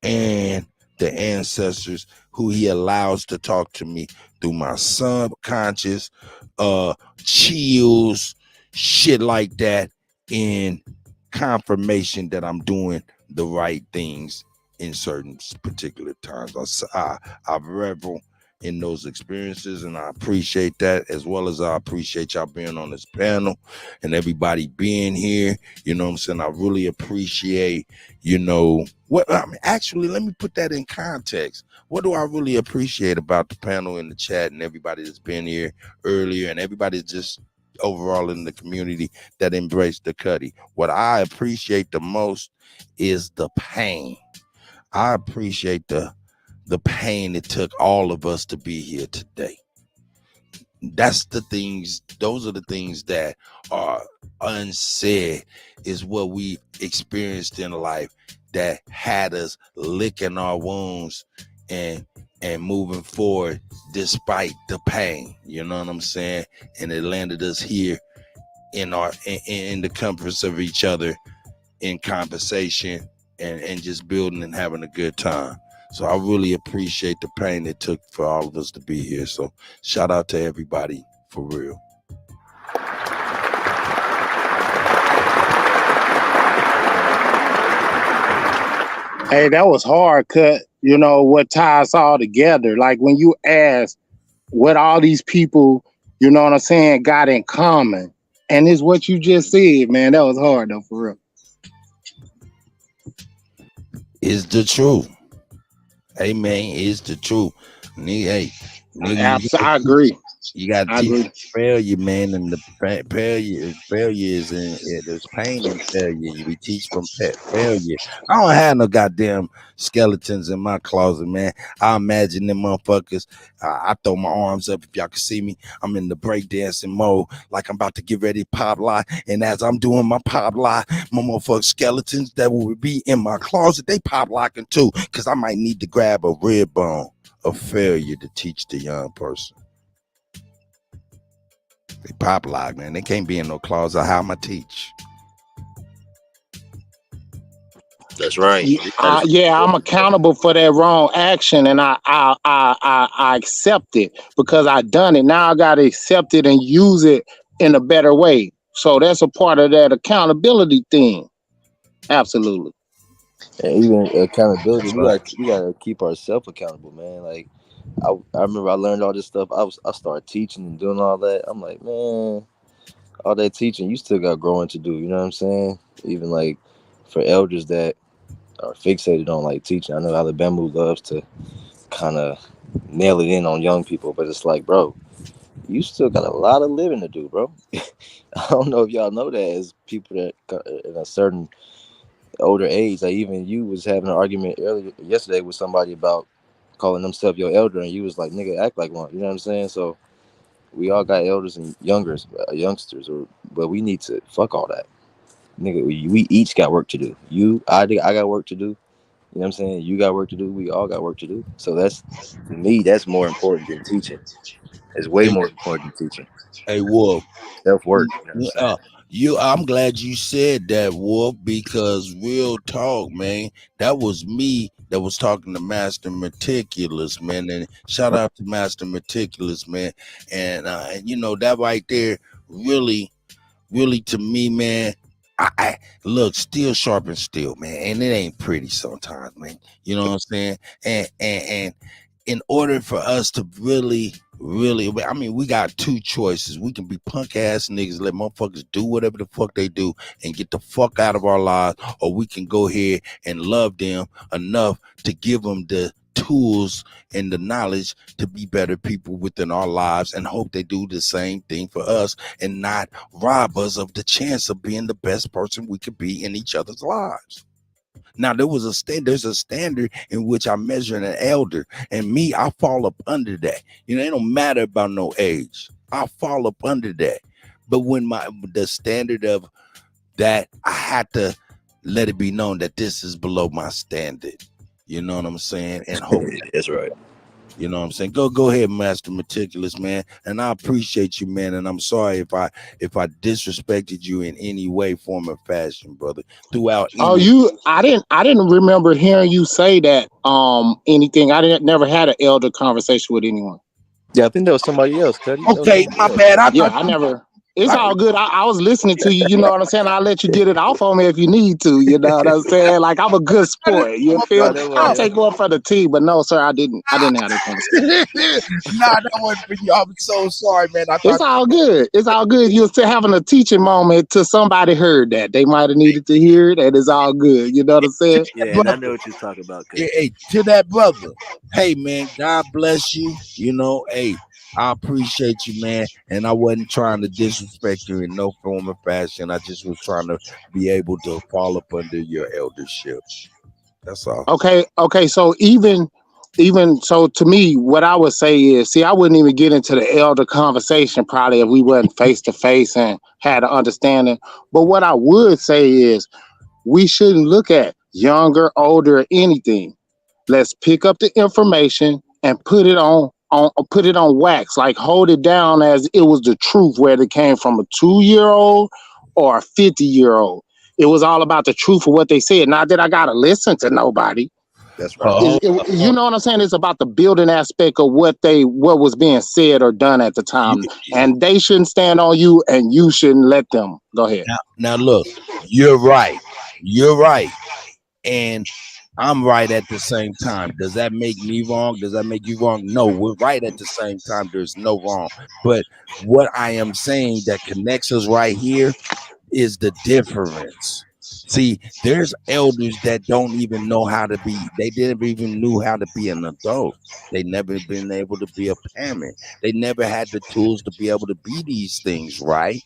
and the ancestors who he allows to talk to me through my subconscious, chills, shit like that, in confirmation that I'm doing the right things in certain particular times. I revel in those experiences, and I appreciate that, as well as I appreciate y'all being on this panel and everybody being here. You know what I'm saying? I really appreciate, actually, let me put that in context. What do I really appreciate about the panel in the chat and everybody that's been here earlier, and everybody just overall in the community that embraced the Kutty? What I appreciate the most is the pain. I appreciate the pain it took all of us to be here today. Those are the things that are unsaid, is what we experienced in life that had us licking our wounds and moving forward despite the pain. You know what I'm saying? And it landed us here in the comforts of each other, in conversation and just building and having a good time. So I really appreciate the pain it took for all of us to be here. So shout out to everybody, for real. Hey, that was hard, Cut. You know what ties all together? Like when you ask what all these people, you know what I'm saying, got in common, and it's what you just said, man. That was hard though, for real. Is the truth. Hey man, is the truth. Nigga, I agree. You got to I teach agree. failure, man, and the failure is there's pain in failure. We teach from failure. I don't have no goddamn skeletons in my closet, man. I imagine them motherfuckers. I throw my arms up if y'all can see me. I'm in the breakdancing mode, like I'm about to get ready to pop lie. And as I'm doing my pop lie, my motherfucking skeletons that will be in my closet, they pop locking too, because I might need to grab a rib bone of failure to teach the young person. They pop lock, man. They can't be in no closet. How am I teach? That's right. I'm accountable for that wrong action, and I accept it because I done it. Now I got to accept it and use it in a better way. So that's a part of that accountability thing. Absolutely. And even accountability, That's right. we gotta keep ourselves accountable, man. Like I remember I learned all this stuff. I started teaching and doing all that. I'm like, man, all that teaching, you still got growing to do. You know what I'm saying? Even like for elders that are fixated on like teaching. I know Alabama loves to kind of nail it in on young people, but it's like, bro, you still got a lot of living to do, bro. I don't know if y'all know that as people that got in a certain older age. Like even you was having an argument yesterday with somebody about calling themselves your elder, and you was like, nigga, act like one. You know what I'm saying? So we all got elders and youngsters, but we need to fuck all that, nigga. We each got work to do. I got work to do. You know what I'm saying? You got work to do. We all got work to do. So that's, to me, that's more important than teaching. It's way more important than teaching. Hey, Wolf. Self-work. You know what I'm saying? I'm glad you said that, Wolf, because real talk, man, that was me that was talking to Master Meticulous, man. And shout out to Master Meticulous, man. And you know, that right there really to me, man, I look, steel sharpens steel, man, and it ain't pretty sometimes, man. You know what I'm saying? And in order for us to really, I mean, we got two choices. We can be punk ass niggas, let motherfuckers do whatever the fuck they do and get the fuck out of our lives, or we can go ahead and love them enough to give them the tools and the knowledge to be better people within our lives, and hope they do the same thing for us and not rob us of the chance of being the best person we could be in each other's lives. Now there's a standard in which I measure an elder, and me, I fall up under that. You know, it don't matter about no age. I fall up under that. But when the standard of that, I had to let it be known that this is below my standard. You know what I'm saying? And hope that's right. You know what I'm saying? Go ahead, Master Meticulous, man. And I appreciate you, man. And I'm sorry if I disrespected you in any way, form, or fashion, brother. Throughout I didn't remember hearing you say that anything. Never had an elder conversation with anyone. Yeah, I think that was somebody else, Kutty. Okay, my bad. I never. It's all good. I was listening to you. You know what I'm saying? I'll let you get it off on me if you need to. You know what I'm saying? Like, I'm a good sport. You feel? I'll take one for the team. But no, sir, I didn't have that conversation. Nah, that wasn't for you. I'm so sorry, man. It's all good. It's all good. You're still having a teaching moment till somebody heard that. They might have needed to hear it, and it's all good. You know what I'm saying? Yeah, and I know what you're talking about. Hey, to that brother. Hey, man, God bless you. You know, hey, I appreciate you, man. And I wasn't trying to disrespect you in no form or fashion. I just was trying to be able to fall up under your eldership. That's all. Okay. So even so, to me, what I would say is, see, I wouldn't even get into the elder conversation probably if we wasn't face to face and had an understanding. But what I would say is, we shouldn't look at younger, older, anything. Let's pick up the information and put it on wax, like hold it down as it was the truth, whether it came from a 2-year-old or a 50-year-old. It was all about the truth of what they said. Not that I gotta listen to nobody. That's right. You know what I'm saying? It's about the building aspect of what was being said or done at the time. And they shouldn't stand on you, and you shouldn't let them. Go ahead. Now look, you're right. And I'm right at the same time. Does that make me wrong? Does that make you wrong? No, we're right at the same time. There's no wrong. But what I am saying that connects us right here is the difference. See, there's elders that don't even know how to be. They didn't even knew how to be an adult. They never been able to be a parent. They never had the tools to be able to be these things, right?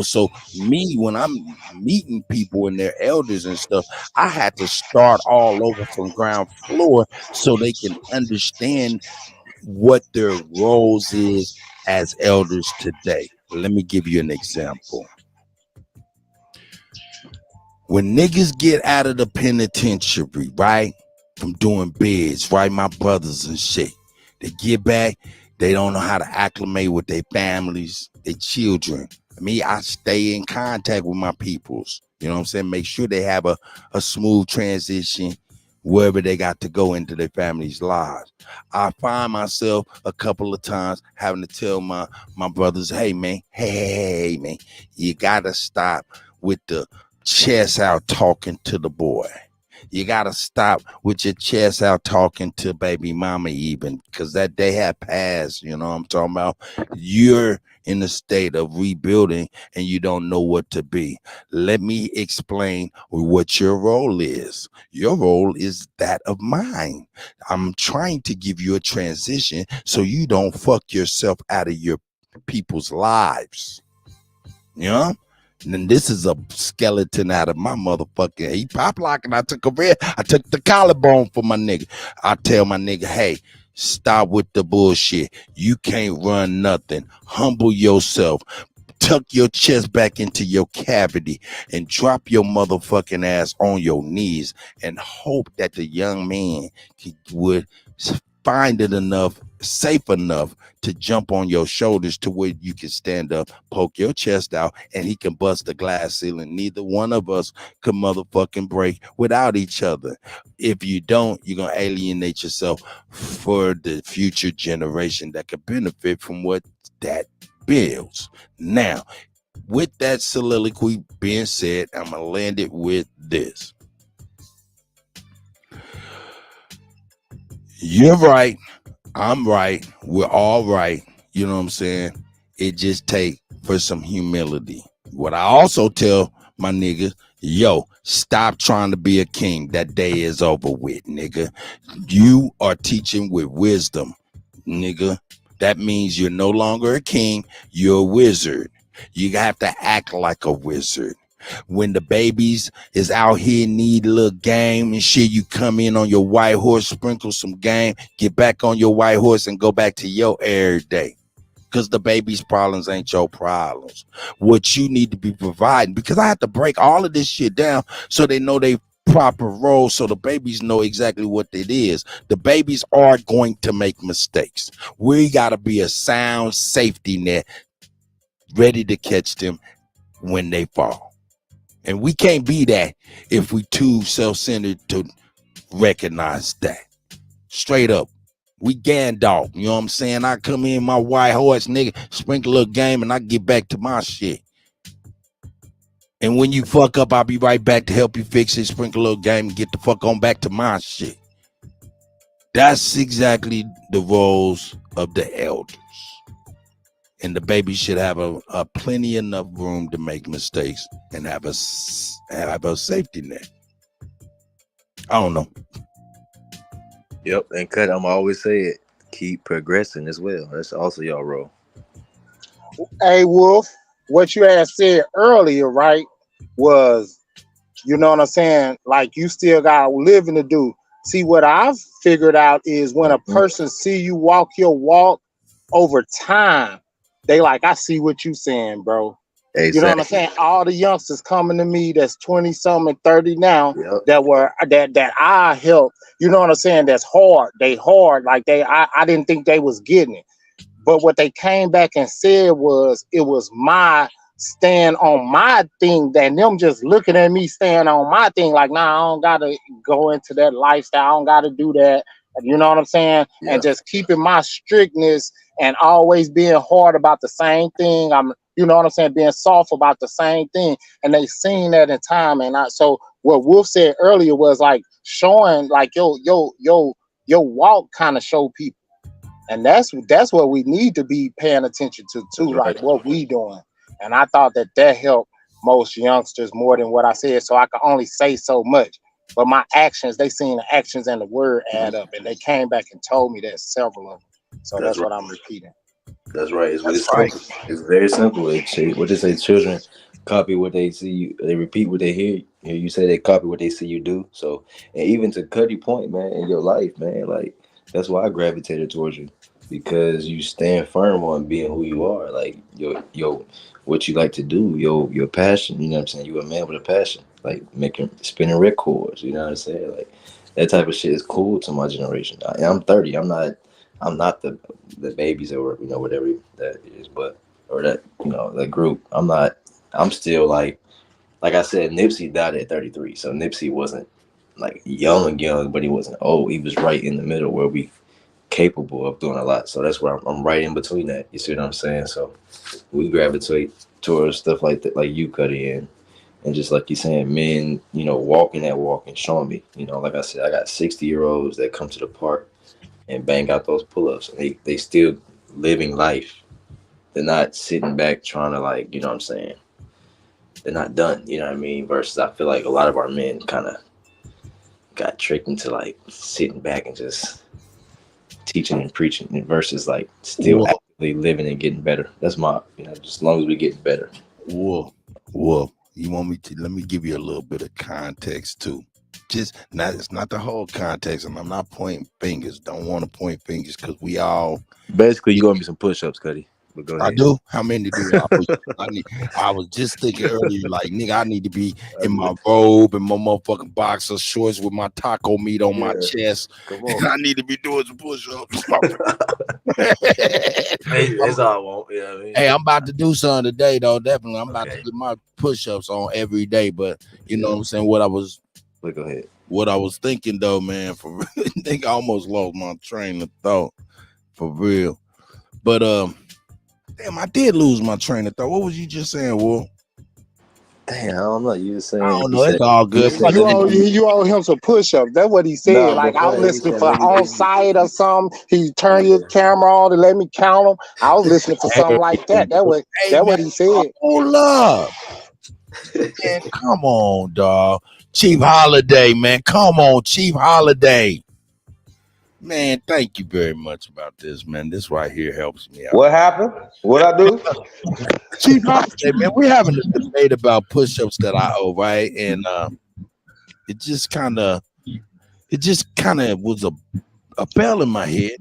So me, when I'm meeting people and their elders and stuff, I had to start all over from ground floor so they can understand what their roles is as elders today. Let me give you an example. When niggas get out of the penitentiary, right, from doing bids, right, my brothers and shit, they get back, they don't know how to acclimate with their families, their children. I stay in contact with my peoples. You know what I'm saying? Make sure they have a smooth transition wherever they got to go into their family's lives. I find myself a couple of times having to tell my brothers, hey, man, you got to stop with the chest out talking to the boy. You gotta stop with your chest out talking to baby mama, even because that day had passed. You know what I'm talking about? You're in a state of rebuilding and you don't know what to be. Let me explain what your role is. Your role is that of mine. I'm trying to give you a transition so you don't fuck yourself out of your people's lives. You know? And then this is a skeleton out of my motherfucking. He pop locking. I took the collarbone for my nigga. I tell my nigga, hey, stop with the bullshit. You can't run nothing. Humble yourself. Tuck your chest back into your cavity and drop your motherfucking ass on your knees and hope that the young man would find it safe enough to jump on your shoulders to where you can stand up, poke your chest out, and he can bust the glass ceiling. Neither one of us could motherfucking break without each other. If you don't, you're going to alienate yourself for the future generation that could benefit from what that builds. Now, with that soliloquy being said, I'm going to land it with this. You're right. I'm right. We're all right. You know what I'm saying? It just take for some humility. What I also tell my niggas, yo, stop trying to be a king. That day is over with, nigga. You are teaching with wisdom, nigga. That means you're no longer a king. You're a wizard. You have to act like a wizard. When the babies is out here need a little game and shit, you come in on your white horse, sprinkle some game, get back on your white horse and go back to your every day. Because the baby's problems ain't your problems. What you need to be providing, because I have to break all of this shit down so they know they proper role, so the babies know exactly what it is. The babies are going to make mistakes. We got to be a sound safety net ready to catch them when they fall. And we can't be that if we too self-centered to recognize that. Straight up. We Gandalf. You know what I'm saying? I come in my white horse, nigga, sprinkle a little game, and I get back to my shit. And when you fuck up, I'll be right back to help you fix it, sprinkle a little game, and get the fuck on back to my shit. That's exactly the roles of the elders. And the baby should have a plenty enough room to make mistakes and have a safety net. I don't know. Yep, and Cut, I'm always say it. Keep progressing as well. That's also your role. Hey, Wolf, what you had said earlier, right, was, you know what I'm saying? Like, you still got living to do. See, what I've figured out is when a person see you walk your walk over time, they like, I see what you saying, bro. Exactly. You know what I'm saying? All the youngsters coming to me that's 20-something and 30 now, that I help, you know what I'm saying? That's hard. They hard. Like I didn't think they was getting it. But what they came back and said was, it was my stand on my thing, that them just looking at me stand on my thing. Like, nah, I don't gotta go into that lifestyle. I don't gotta do that. You know what I'm saying? Yeah. And just keeping my strictness and always being hard about the same thing. You know what I'm saying? Being soft about the same thing. And they seen that in time. And so what Wolf said earlier was like showing like your walk kind of show people. And that's what we need to be paying attention to too, like what we doing. And I thought that helped most youngsters more than what I said, so I can only say so much. But my actions, they seen the actions and the word add up, and they came back and told me that several of them. So that's what I'm repeating. That's right. It's simple. It's very simple. What they say, children copy what they see you. They repeat what they hear. You say they copy what they see you do. So, and even to Kutty point, man, in your life, man, like that's why I gravitated towards you because you stand firm on being who you are. Like your what you like to do, your passion. You know what I'm saying? You a man with a passion, like spinning records. You know what I'm saying? Like that type of shit is cool to my generation. I'm 30. I'm not the babies or whatever that is, but or that that group. I'm still like I said, Nipsey died at 33, so Nipsey wasn't like young, but he wasn't old. He was right in the middle where we capable of doing a lot. So that's where I'm right in between that. You see what I'm saying? So we gravitate towards stuff like that, like you, Kutty, and just like you're saying, men, walking that walk and showing me. Like I said, I got 60-year-olds that come to the park and bang out those pull-ups, and they still living life. They're not sitting back trying to what I'm saying. They're not done, you know what I mean? Versus I feel like a lot of our men kind of got tricked into sitting back and just teaching and preaching versus still actively living and getting better. That's my, just as long as we get better. Whoa. You want me to, let me give you a little bit of context too. It's not the whole context, and I'm not pointing fingers. Don't want to point fingers because we all basically you're gonna be some push-ups, Kutty. But go ahead. I do. How many do I was just thinking earlier, nigga, I need to be in my robe and my motherfucking boxer shorts with my taco meat on my chest. Come on. I need to be doing some push-ups. That's all I want. Yeah, I mean. Hey, I'm about to do something today, though. Definitely, I'm about to get my push-ups on every day. But you know what I'm saying? Go ahead. What I was thinking though, man, for real, I think I almost lost my train of thought for real. But damn, I did lose my train of thought. What was you just saying, Will? Damn, I don't know. You were saying I don't know. It's all good. You owe him some push-ups. That's what he said. No, I was listening for let me on site or something. He turned his camera on to let me count them. I was listening for something like that. That's what he said. Hold up. Man, come on, dog. Chief Holiday, man. Come on, Chief Holiday. Man, thank you very much about this, man. This right here helps me out. What happened? What I do? Chief Holiday, man, we're having a debate about push-ups that I owe, right? And it just kind of was a bell in my head.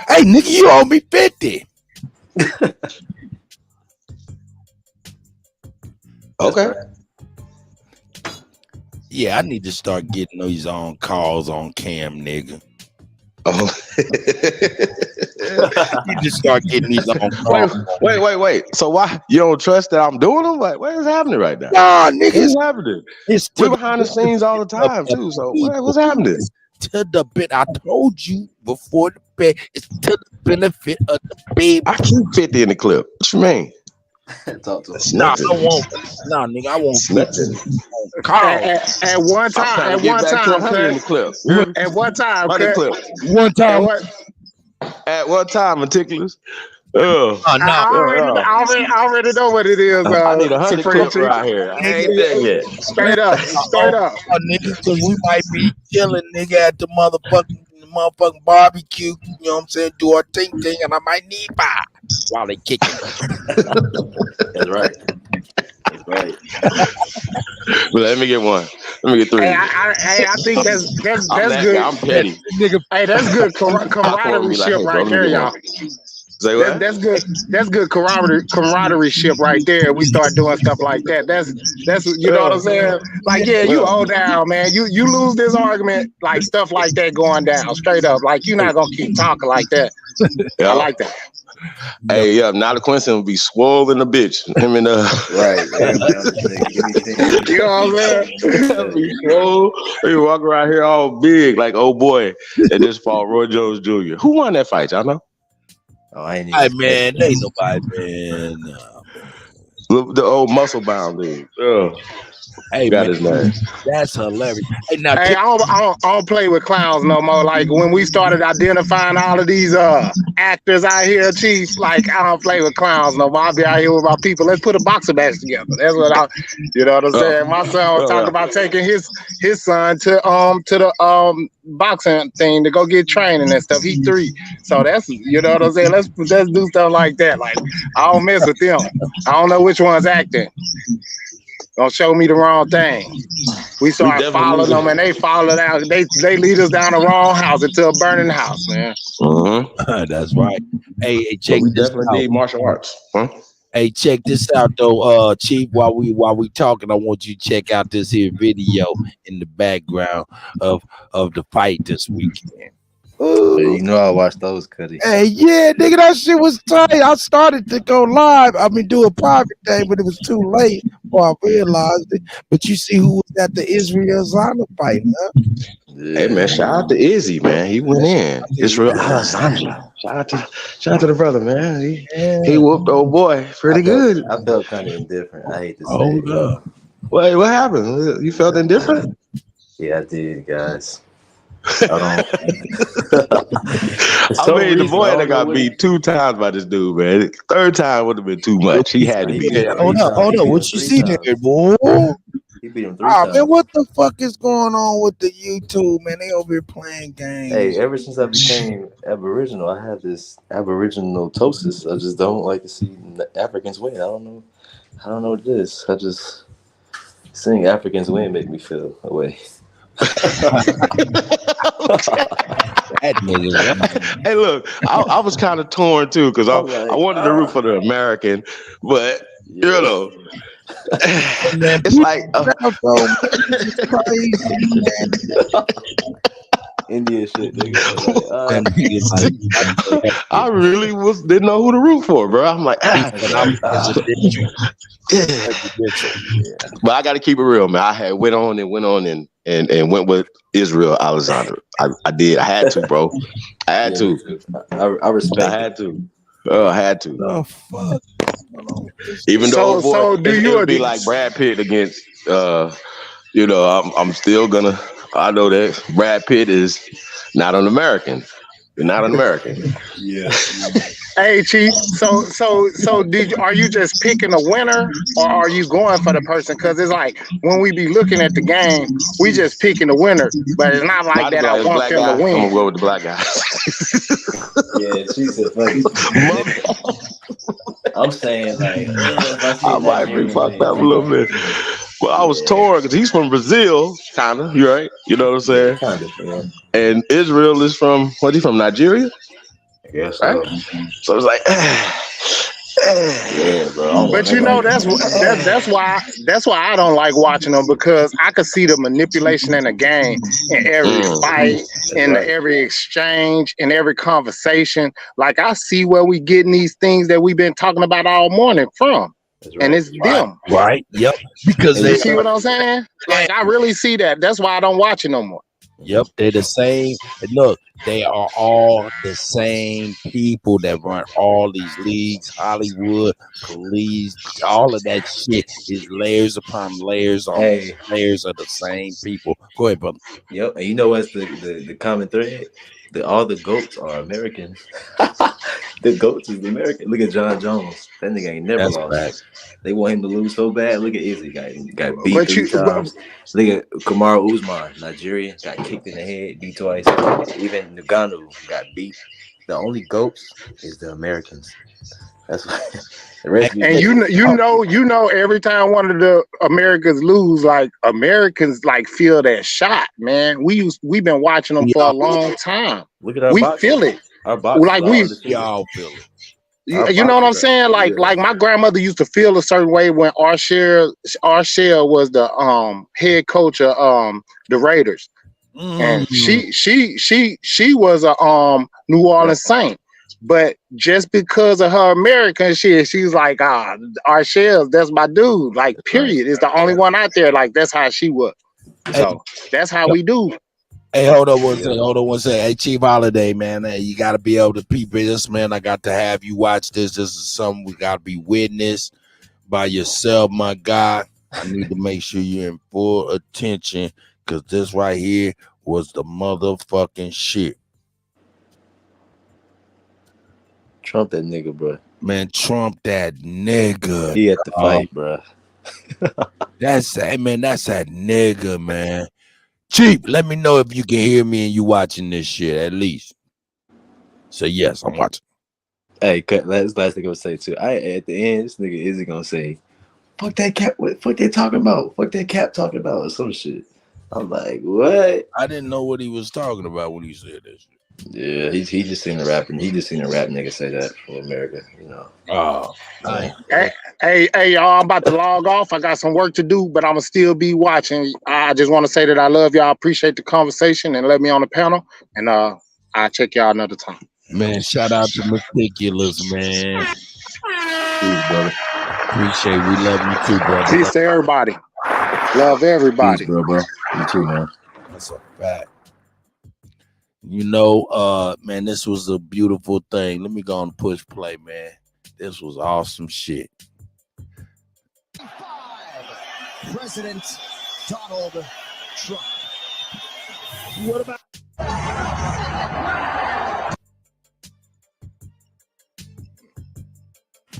Hey, nigga, you owe me 50. Okay. Yeah, I need to start getting these on calls on cam, nigga. Oh. You just start getting these on calls. Wait. So why you don't trust that I'm doing them? Like, what is happening right now? Nah, nigga, what's happening? We're behind the scenes all the time too. So what's happening? To the bit, I told you before the bed, it's to the benefit of the baby. I keep 50 in the clip. What you mean? Talk to us. Nah, nigga, I won't. At one time, At one time, meticulous. I already know what it is. I need 100 clips right here. I ain't there yet. Straight up. Nigga, because we might be chilling, nigga, at the motherfucking barbecue. You know what I'm saying? Do our thing, and I might need 5 while they kicking. That's right. But let me get one. Let me get 3. Hey, I think that's good. I'm petty. Hey, that's good camaraderie right there, y'all. Say what? That's good. That's good camaraderie right there. We start doing stuff like that. That's you know what I'm saying? Like, yeah, you hold down, man. You lose this argument, like stuff like that going down straight up. Like, you're not gonna keep talking like that. Yeah. I like that. Hey, yeah, now the Quincy will be swollen a bitch. Him and right. You know what I'm saying? Be swole. He walk around here all big, like old boy. And this fought Roy Jones Jr. Who won that fight? Y'all know? Oh, I ain't even. Hey, man, ain't nobody, man. The old muscle bound dude. Hey, Got man, his name. that's hilarious. Hey, now, Hey, I don't play with clowns no more. Like when we started identifying all of these actors out here, Chief, like I don't play with clowns no more. I'll be out here with my people. Let's put a boxing match together. That's what you know what I'm saying? My son was talking about taking his son to the boxing thing to go get training and stuff. He 3. So that's, you know what I'm saying? Let's do stuff like that. Like I don't mess with them. I don't know which one's acting. Don't show me the wrong thing. We start following them and they followed out. They lead us down the wrong house into a burning house, man. That's right. Hey, check we this definitely out. need martial arts. Huh? Hey, check this out though, Chief. While we talking, I want you to check out this here video in the background of the fight this weekend. You know I watched those, Kutty. Hey, yeah, nigga, that shit was tight. I started to go live. I mean, do a private thing, but it was too late before I realized it. But you see who was at the Israel Zana fight, huh? Hey man, shout out to Izzy, man. He went in. Israel Alessandra. Shout out to the brother, man. He whooped old boy pretty good. I felt kind of indifferent. I hate to say Hold it. up. Wait, what happened? You felt indifferent? Yeah, I did, guys. I mean, the boy that got beat 2 times by this dude, man. 3rd time would have been too much. He had to beat him. Hold up. What you see there, boy? He beat him 3 times. Man, what the fuck is going on with the YouTube, man? They over here playing games. Hey, ever since I became Aboriginal, I have this Aboriginal ptosis. I just don't like to see Africans win. I don't know what it is. I just seeing Africans win make me feel away. Hey, look, I was kind of torn too because I wanted to root for the American, but you know, it's like Indian shit, nigga. I really didn't know who to root for, bro. I'm like, but I got to keep it real, man. I went on and went with Israel Alexander. I did. I had to, bro. I had to. I respect. I had to. I had to. Oh fuck. Even though So do you be like Brad Pitt against you know, I'm still gonna. I know that Brad Pitt is not an American. You're not an American. Yeah. Hey, Chief. So are you just picking a winner, or are you going for the person? Because it's like when we be looking at the game, we just picking the winner, but it's not like that. I want them to win. I'm gonna go with the black guy. Yeah, Jesus. I'm saying like I might be fucked up a little bit. Well, I was torn because he's from Brazil, kind of. You right? You know what I'm saying? Kind of, yeah. And Israel is from he from Nigeria? I guess right? So it's like, yeah, bro. But you know that's why I don't like watching them, because I could see the manipulation in the game, in every fight, in every exchange, in every conversation. Like I see where we getting these things that we've been talking about all morning from. And it's them. Right. Yep. Because you see what I'm saying? Like I really see that. That's why I don't watch it no more. Yep, they're the same. Look, they are all the same people that run all these leagues, Hollywood, police, all of that shit is layers upon layers on layers of the same people. Go ahead, brother. Yep, and you know what's the common thread? All the GOATs are Americans. The GOATs is American. Look at John Jones. That nigga ain't never lost. Bad. They want him to lose so bad. Look at Izzy. Got beat 3 times. Look at Kamaru Usman, Nigeria, got kicked in the head, beat twice. Even Ngannou got beat. The only GOATs is the Americans. That's why. The rest and you know, every time one of the Americans lose, like Americans like feel that shot, man. We've been watching them for a long time. Look at our we boxing. feel it. Our boxing, like we all feel it. You know what I'm saying? Like my grandmother used to feel a certain way when Arshel was the head coach of the Raiders, and she was a New Orleans Saint. But just because of her American shit, she's like, Arshel, that's my dude. Like, period. It's the only one out there. Like, that's how she was. So that's how we do. Hey, hold on one second. Hey, Chief Holiday, man, hey, you got to be able to peep this, man. I got to have you watch this. This is something we got to be witnessed by yourself, my guy. I need to make sure you're in full attention because this right here was the motherfucking shit. Trump that nigga, bro. Man, Trump that nigga. He at the fight, bro. That's that nigga, man. Chief, let me know if you can hear me and you watching this shit at least. So yes, I'm watching. Hey, last thing I'm gonna say too. At the end, this nigga Izzy gonna say, "Fuck that cap! What fuck they talking about? Fuck that cap talking about or some shit." I'm like, what? I didn't know what he was talking about when he said this shit. Yeah, he just seen a rapper. He just seen a rap nigga say that from America, you know. Oh, hey, y'all! I'm about to log off. I got some work to do, but I'ma still be watching. I just want to say that I love y'all. Appreciate the conversation and let me on the panel. And I'll check y'all another time. Man, shout out to Meticulous, man. Peace, brother. Appreciate it. We love you too, brother. Peace to everybody. Love everybody. Peace, bro. You too, man. That's a fact. You know, man, this was a beautiful thing. Let me go on and push play, man. This was awesome shit. President Donald Trump. What about?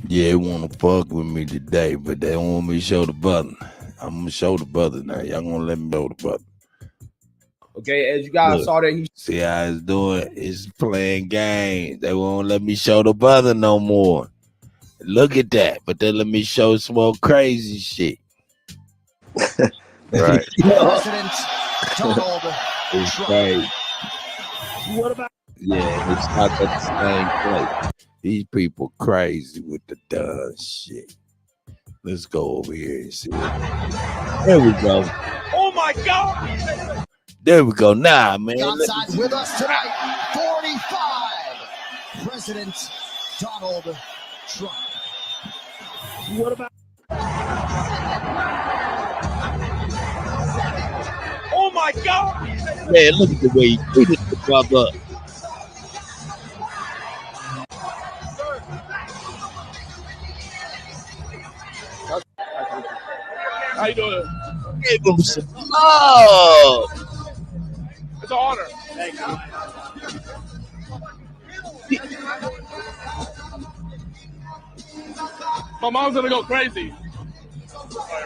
Yeah, they want to fuck with me today, but they don't want me to show the button. I'm going to show the button now. Y'all going to let me show the button. Okay, as you guys saw that he See how it's doing? It's playing games. They won't let me show the button no more. Look at that. But they let me show some more crazy shit. Right. President Donald It's Trump. crazy. What about? Yeah, it's not at the same place. These people crazy with the dumb shit. Let's go over here and see it. There we go. Oh my God! There we go. Nah, man. Outside with us tonight, 45. President Donald Trump. What about? Oh my God! Man, look at the way he treated the brother. How you doing? Give him some love. It's an honor. Thank you. My mom's gonna go crazy.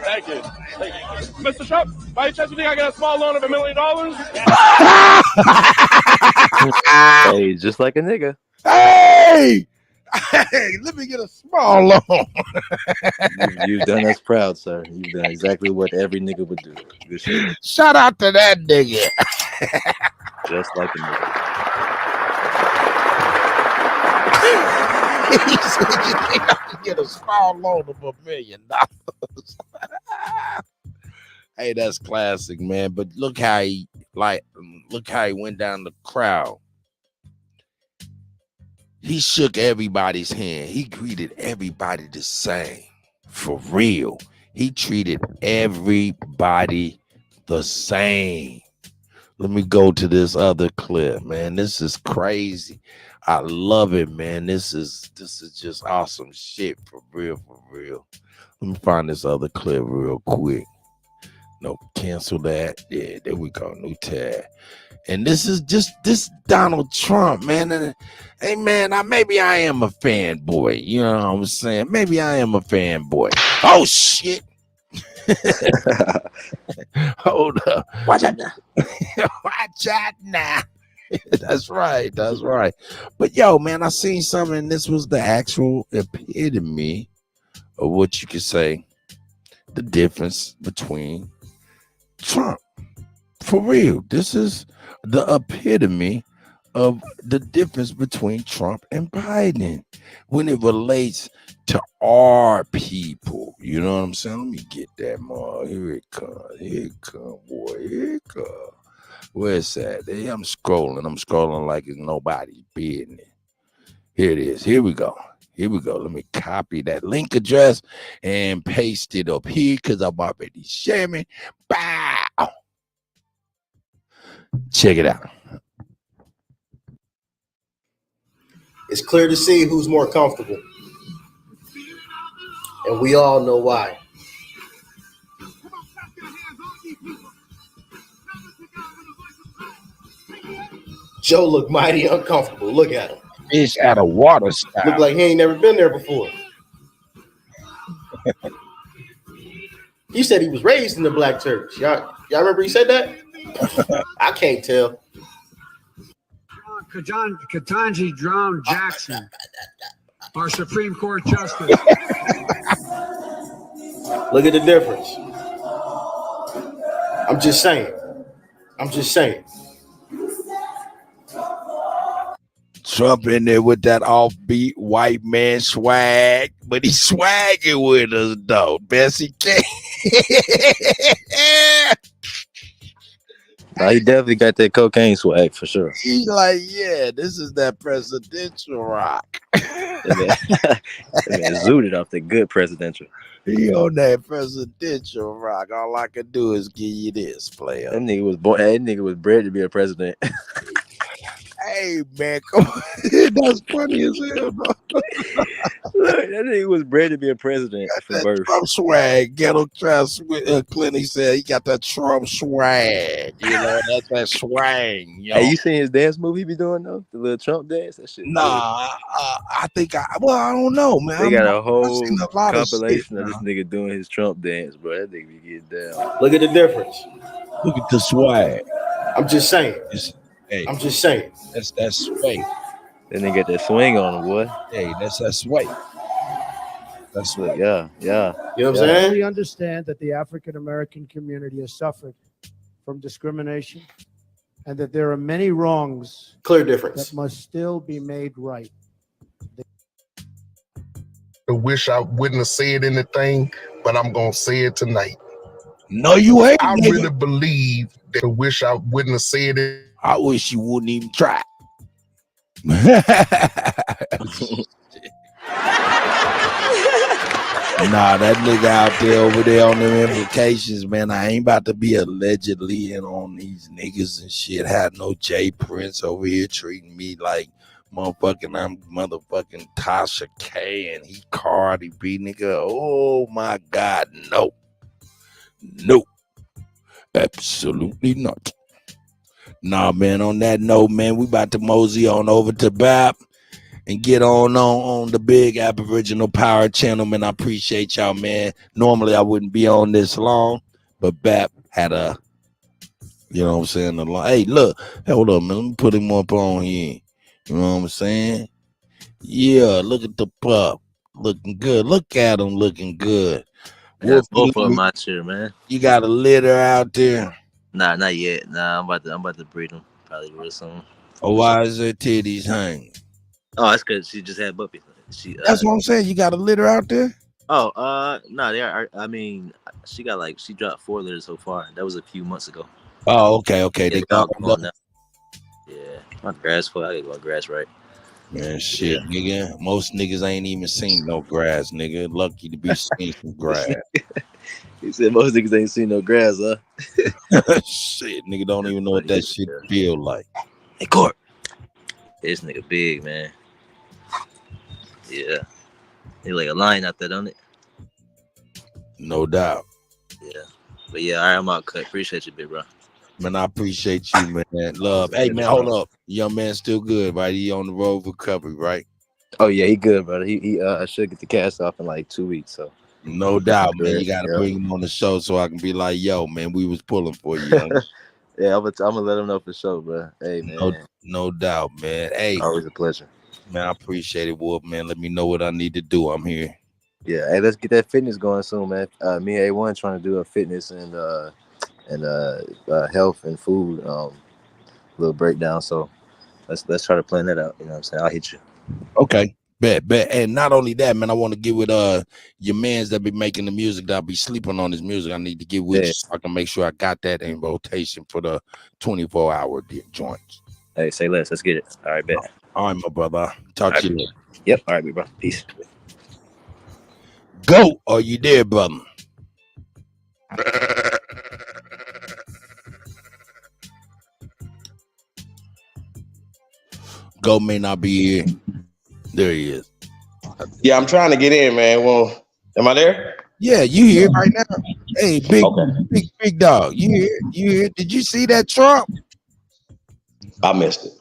Thank you. Thank you. Mr. Trump, by any chance you think I get a small loan of $1 million? Hey, just like a nigga. Hey! Hey, let me get a small loan. You've done us proud, sir. You've done exactly what every nigga would do. Good shit. Shout out to that nigga. Just like a nigga. He said you think I can get a small loan of $1 million. Hey, that's classic, man. But look how he went down the crowd. He shook everybody's hand. He greeted everybody the same. For real. He treated everybody the same. Let me go to this other clip, man. This is crazy. I love it, man. This is just awesome shit. For real, for real. Let me find this other clip real quick. No, cancel that. Yeah, there we go. New tab. And this is just this Donald Trump, man. And, hey, man, maybe I am a fanboy. You know what I'm saying? Maybe I am a fanboy. Oh, shit. Hold up. Watch out now. Watch out now. That's right. That's right. But, yo, man, I seen something. And this was the actual epitome of what you could say the difference between Trump. For real. This is the epitome of the difference between Trump and Biden when it relates to our people. You know what I'm saying? Let me get that more. Here it comes. Here it comes, boy. Here it comes. Where's that? Hey, I'm scrolling like it's nobody's business. Here it is. Here we go. Here we go. Let me copy that link address and paste it up here because I'm already sharing. Bow. Check it out. It's clear to see who's more comfortable. And we all know why. Joe looked mighty uncomfortable. Look at him. Fish out of water style. Look like he ain't never been there before. He said he was raised in the black church. Y'all remember he said that? I can't tell. Ketanji drowned Jackson, our Supreme Court Justice. Look at the difference. I'm just saying. Trump in there with that offbeat white man swag, but he's swagging with us though. Best he can. No, he definitely got that cocaine swag for sure. He's like, yeah, this is that presidential rock. That man zooted off the good presidential. He on that presidential rock. All I can do is give you this, player. That nigga was born. That nigga was bred to be a president. Hey man, come on. That's funny as hell, bro. Look, that nigga was bred to be a president from birth. Trump swag. Ghetto Clinton said he got that Trump swag. You know, that's that swang. Yo. Hey, you seen his dance move he be doing though? The little Trump dance? That shit. Nah, I think I don't know, man. They got a whole lot compilation of this nigga doing his Trump dance, bro. That nigga be getting down. Look at the difference. Look at the swag. I'm just saying. Hey, I'm just saying. That's that swing. Then they get that swing on him, boy. Hey, that's that swing. That's what. Yeah. You know what I'm saying? We understand that the African American community has suffered from discrimination, and that there are many wrongs. Clear difference. That must still be made right. I wish I wouldn't have said anything, but I'm gonna say it tonight. No, you ain't. I really believe that I wish I wouldn't have said it. I wish you wouldn't even try. Nah, that nigga out there over there on them implications, man. I ain't about to be allegedly in on these niggas and shit. Had no Jay Prince over here treating me like I'm motherfucking Tasha K and he Cardi B, nigga. Oh my God, no. Absolutely not. Nah, man, on that note, man, we about to mosey on over to BAP and get on the big Aboriginal Power channel, man. I appreciate y'all, man. Normally, I wouldn't be on this long, but BAP had a, you know what I'm saying? Hey, look, hold up, man. Let me put him up on here. You know what I'm saying? Yeah, look at the pup. Looking good. Look at him looking good. That's both of them out here, man. You got a litter out there? Nah, not yet. Nah, I'm about to breed them probably real soon. Oh, why is her titties hanging? Oh, that's because she just had puppies. That's what I'm saying. You got a litter out there? Oh, no, they are. I mean, she dropped 4 litters so far. That was a few months ago. Oh, okay. Yeah, They got now. Yeah, my grass full. I gotta go grass right. Man, shit, nigga. Most niggas ain't even seen no grass, nigga. Lucky to be seeing some grass. He said most niggas ain't seen no grass, huh? Shit, nigga don't even know what that shit feel like. Hey, Court. This nigga big, man. Yeah. He like a lion out there, don't it? No doubt. Yeah. But yeah, all right, I'm out cut. Appreciate you, big bro. Man, I appreciate you, man. Love. Hey, man, hold up. Young man still good, right? He on the road of recovery, right? Oh, yeah, he good, brother. He should get the cast off in like 2 weeks, so. No doubt, man. You got to bring him on the show so I can be like, yo, man, we was pulling for you. Yeah, I'm gonna let him know for sure, bro. Hey, man. No doubt, man. Hey, always a pleasure. Man, I appreciate it, Wolf, man. Let me know what I need to do. I'm here. Yeah, hey, let's get that fitness going soon, man. Me and A1 trying to do a fitness and health and food little breakdown. So let's try to plan that out. You know what I'm saying? I'll hit you. Okay. Bet. And not only that, man, I want to get with your mans that be making the music that I be sleeping on his music. I need to get with you so I can make sure I got that in rotation for the 24-hour joints. Hey, say less. Let's get it. All right, bet. All right, my brother. Talk to you later. Yep. All right, big bro. Peace. Go. Are you there, brother? Go may not be here. There he is. Yeah, I'm trying to get in, man. Well, am I there? Yeah, you here right now. Hey, big dog. You here? Did you see that Trump? I missed it.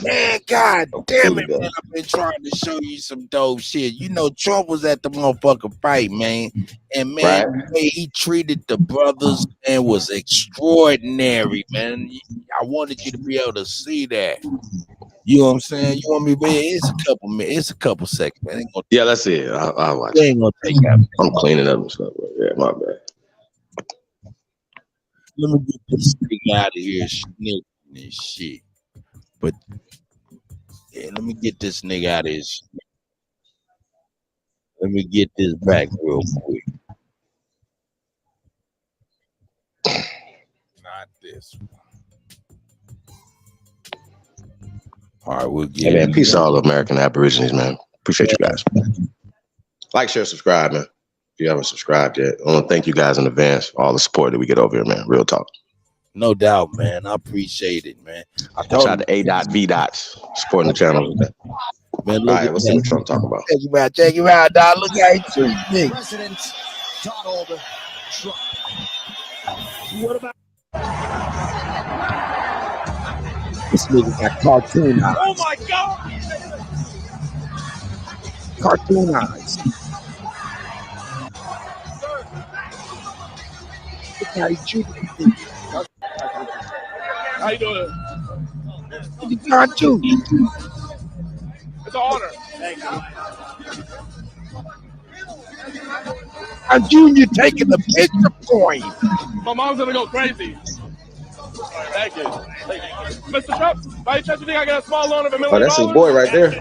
Man, god damn it, man. I've been trying to show you some dope shit. You know, Trump was at the motherfucking fight, man. And man, the way he treated the brothers, man, was extraordinary, man. I wanted you to be able to see that. You know what I'm saying? You want me to be? It's a couple minutes. It's a couple seconds, man. Yeah, let's see it. I'll watch it. Ain't gonna take that. I'm cleaning up and stuff. Yeah, my bad. Let me get this thing out of here, snitching and shit. But yeah, let me get this nigga out of his. Let me get this back real quick. Not this one. All right, we'll get. Hey man, peace to all American Aborigines, man. Appreciate you guys. Like, share, subscribe, man. If you haven't subscribed yet, I want to thank you guys in advance for all the support that we get over here, man. Real talk. No doubt, man. I appreciate it, man. Shout out to A.V. supporting the channel. Man, all right, let's see what Trump talking about. Check him out, dog. Look how he treats me. President Donald Trump. What about? This nigga got cartoon eyes. Oh my God! Cartoon eyes. Look how he treats me. How you doing? Cartoon. It's an honor. Thank you. I'm Junior taking the picture for you. My mom's gonna go crazy. Thank you. Mr. Trump, by any chance you think I get a small loan of $1 million? Oh, that's his boy right there.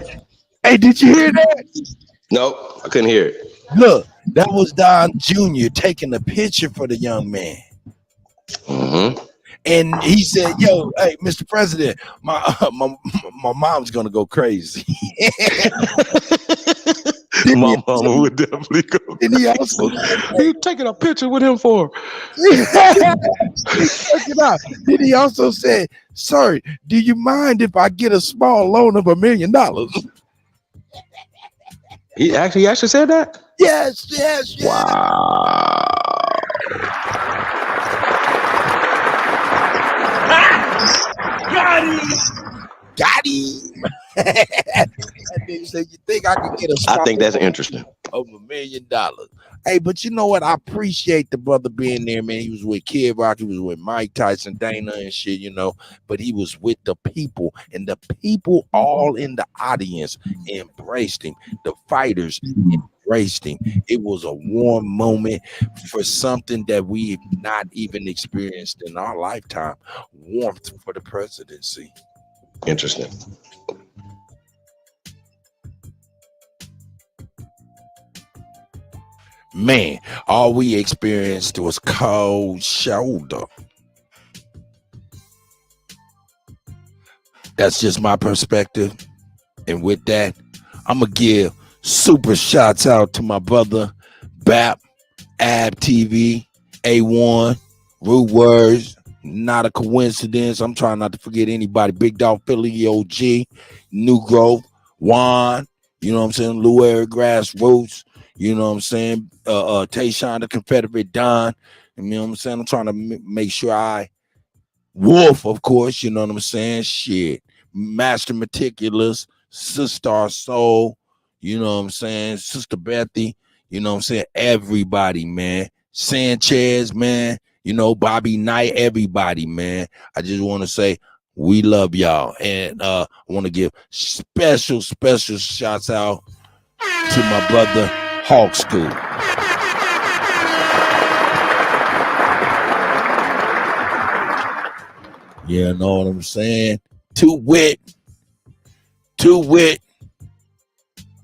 Hey, did you hear that? Nope, I couldn't hear it. Look, that was Don Jr. taking a picture for the young man. Mm-hmm. And he said, yo, hey, Mr. President, my mom's going to go crazy. My mama would definitely go crazy. And he also you taking a picture with him for? Check it out. Then he also said, sir, do you mind if I get a small loan of $1 million? He actually said that? Yes. Wow. Got him. That nigga said, you think I can get a small I think that's interesting. of $1 million? Hey, but you know what? I appreciate the brother being there, man. He was with Kid Rock, he was with Mike Tyson, Dana, and shit, you know. But he was with the people, and the people all in the audience embraced him. The fighters embraced him. It was a warm moment for something that we've not even experienced in our lifetime. Warmth for the presidency. Interesting. Man, all we experienced was cold shoulder. That's just my perspective. And with that, I'm going to give super shouts out to my brother, BAP, AB TV, A1, Root Words, Not a Coincidence. I'm trying not to forget anybody. Big Dog Philly, OG, New Growth, Juan, you know what I'm saying? Lou Eric Grassroots. You know what I'm saying? Tayshawn, the Confederate Don. You know what I'm saying? I'm trying to make sure Wolf, of course, you know what I'm saying? Shit. Master Meticulous, Sister Soul, you know what I'm saying? Sister Bethy, you know what I'm saying? Everybody, man. Sanchez, man. You know, Bobby Knight, everybody, man. I just want to say we love y'all. And I want to give special shouts out to my brother, Hawk School. Yeah, know what I'm saying? To wit,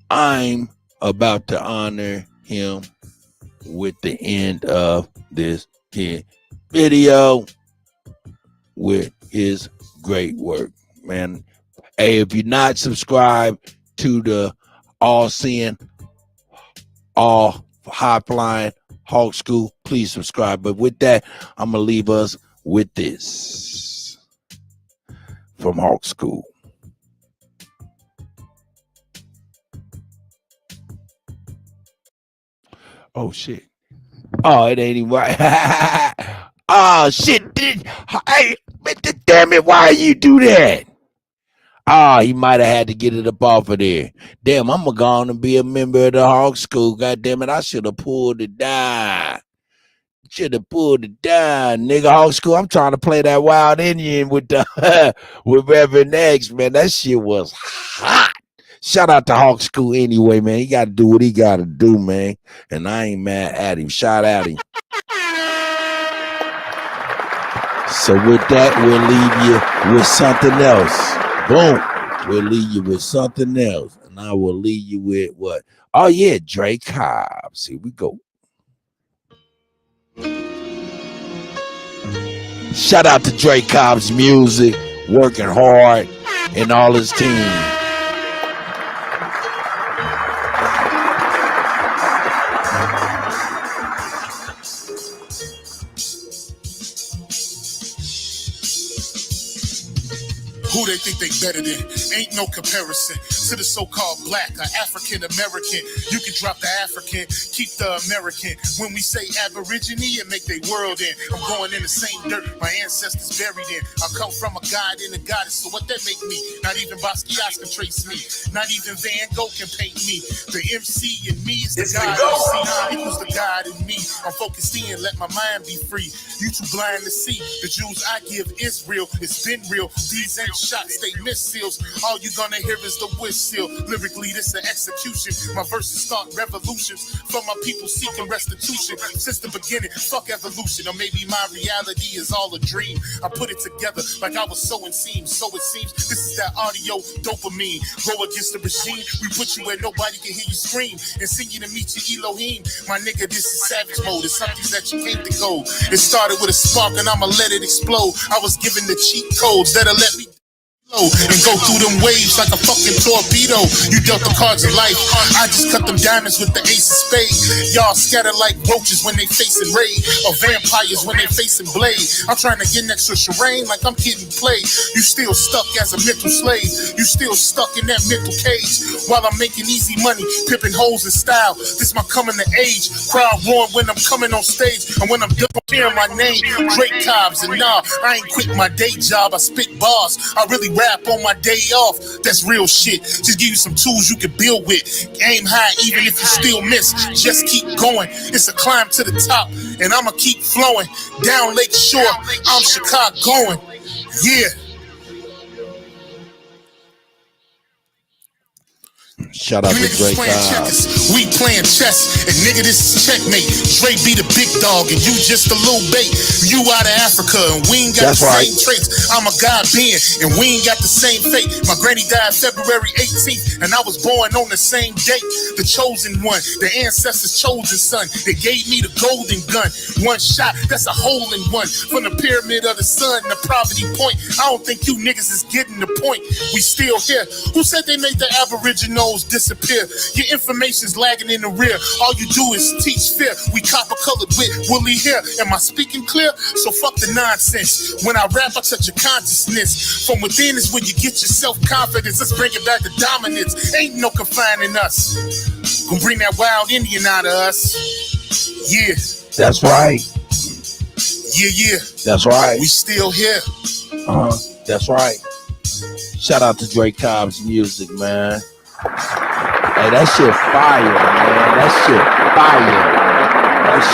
I'm about to honor him with the end of this here video with his great work, man. Hey, if you're not subscribed to the all-seeing, all high-flying Hawk School, please subscribe. But with that, I'm gonna leave us with this from Hawk School. Oh shit. Oh, it ain't even right. Oh shit. Hey, damn it, why you do that? He might have had to get it up off of there. Damn, I'm gonna go on and be a member of the Hawk School. God damn it, I should have pulled it down. Nigga. Hawk School. I'm trying to play that Wild Indian with the with Reverend X, man. That shit was hot. Shout out to Hawk School anyway, man. He got to do what he got to do, man. And I ain't mad at him. Shout out him. So with that, we'll leave you with something else. Boom. We'll leave you with something else. And I will leave you with what? Oh, yeah, Dre Cobbs. Here we go. Shout out to Dre Cobbs Music, working hard, and all his team. Who they think they better than? Ain't no comparison to the so-called black or African American. You can drop the African, keep the American. When we say Aborigine, it make they world in. I'm going in the same dirt my ancestors buried in. I come from a god and a goddess, so what that make me? Not even Basquiat can trace me. Not even Van Gogh can paint me. The MC in me is the God you see. Equals the God in me. I'm focused in, let my mind be free. You too blind to see. The Jews I give is real. It's been real. These ain't shots, they missiles. All you gonna hear is the whistle. Lyrically, this an execution. My verses start revolutions for my people seeking restitution. Since the beginning, fuck evolution. Or maybe my reality is all a dream. I put it together like I was sowing seams. So it seems this is that audio dopamine. Go against the regime. We put you where nobody can hear you scream. And sing you to meet your Elohim. My nigga, this is savage mode. It's something that you can't decode. It started with a spark and I'ma let it explode. I was given the cheat codes that'll let me and go through them waves like a fucking torpedo. You dealt the cards of life. I just cut them diamonds with the ace of spades. Y'all scatter like roaches when they facing raid, or vampires when they facing blade. I'm trying to get next to Shireen like I'm getting played. You still stuck as a mental slave. You still stuck in that mental cage. While I'm making easy money, pipping holes in style. This my coming to age. Crowd roar when I'm coming on stage. And when I'm done hearing my name, Drake Cobbs. And nah, I ain't quit my day job. I spit bars. I really rap on my day off. That's real shit. Just give you some tools you can build with. Aim high even if you still miss. Just keep going. It's a climb to the top. And I'ma keep flowing. Down Lake Shore, I'm Chicagoan. Yeah. Shout out to Drake Cobbs. We playing chess, and nigga, this is checkmate. Drake be the big dog, and you just a little bait. You out of Africa, and we ain't got the same traits. I'm a God being, and we ain't got the same fate. My granny died February 18th, and I was born on the same date. The chosen one, the ancestors' chosen son. They gave me the golden gun. One shot, that's a hole in one. From the pyramid of the sun to Poverty Point. I don't think you niggas is getting the point. We still here. Who said they made the Aboriginals disappear? Your information's lagging in the rear. All you do is teach fear. We copper colored with woolly hair. Am I speaking clear? So fuck the nonsense. When I rap, I touch your consciousness. From within is when you get your self-confidence. Let's bring it back to dominance. Ain't no confining us. Gonna bring that wild Indian out of us. Yeah. That's right. Yeah. That's right. We still here. That's right. Shout out to Drake Cobbs Music, man. Hey, that shit fire, man. That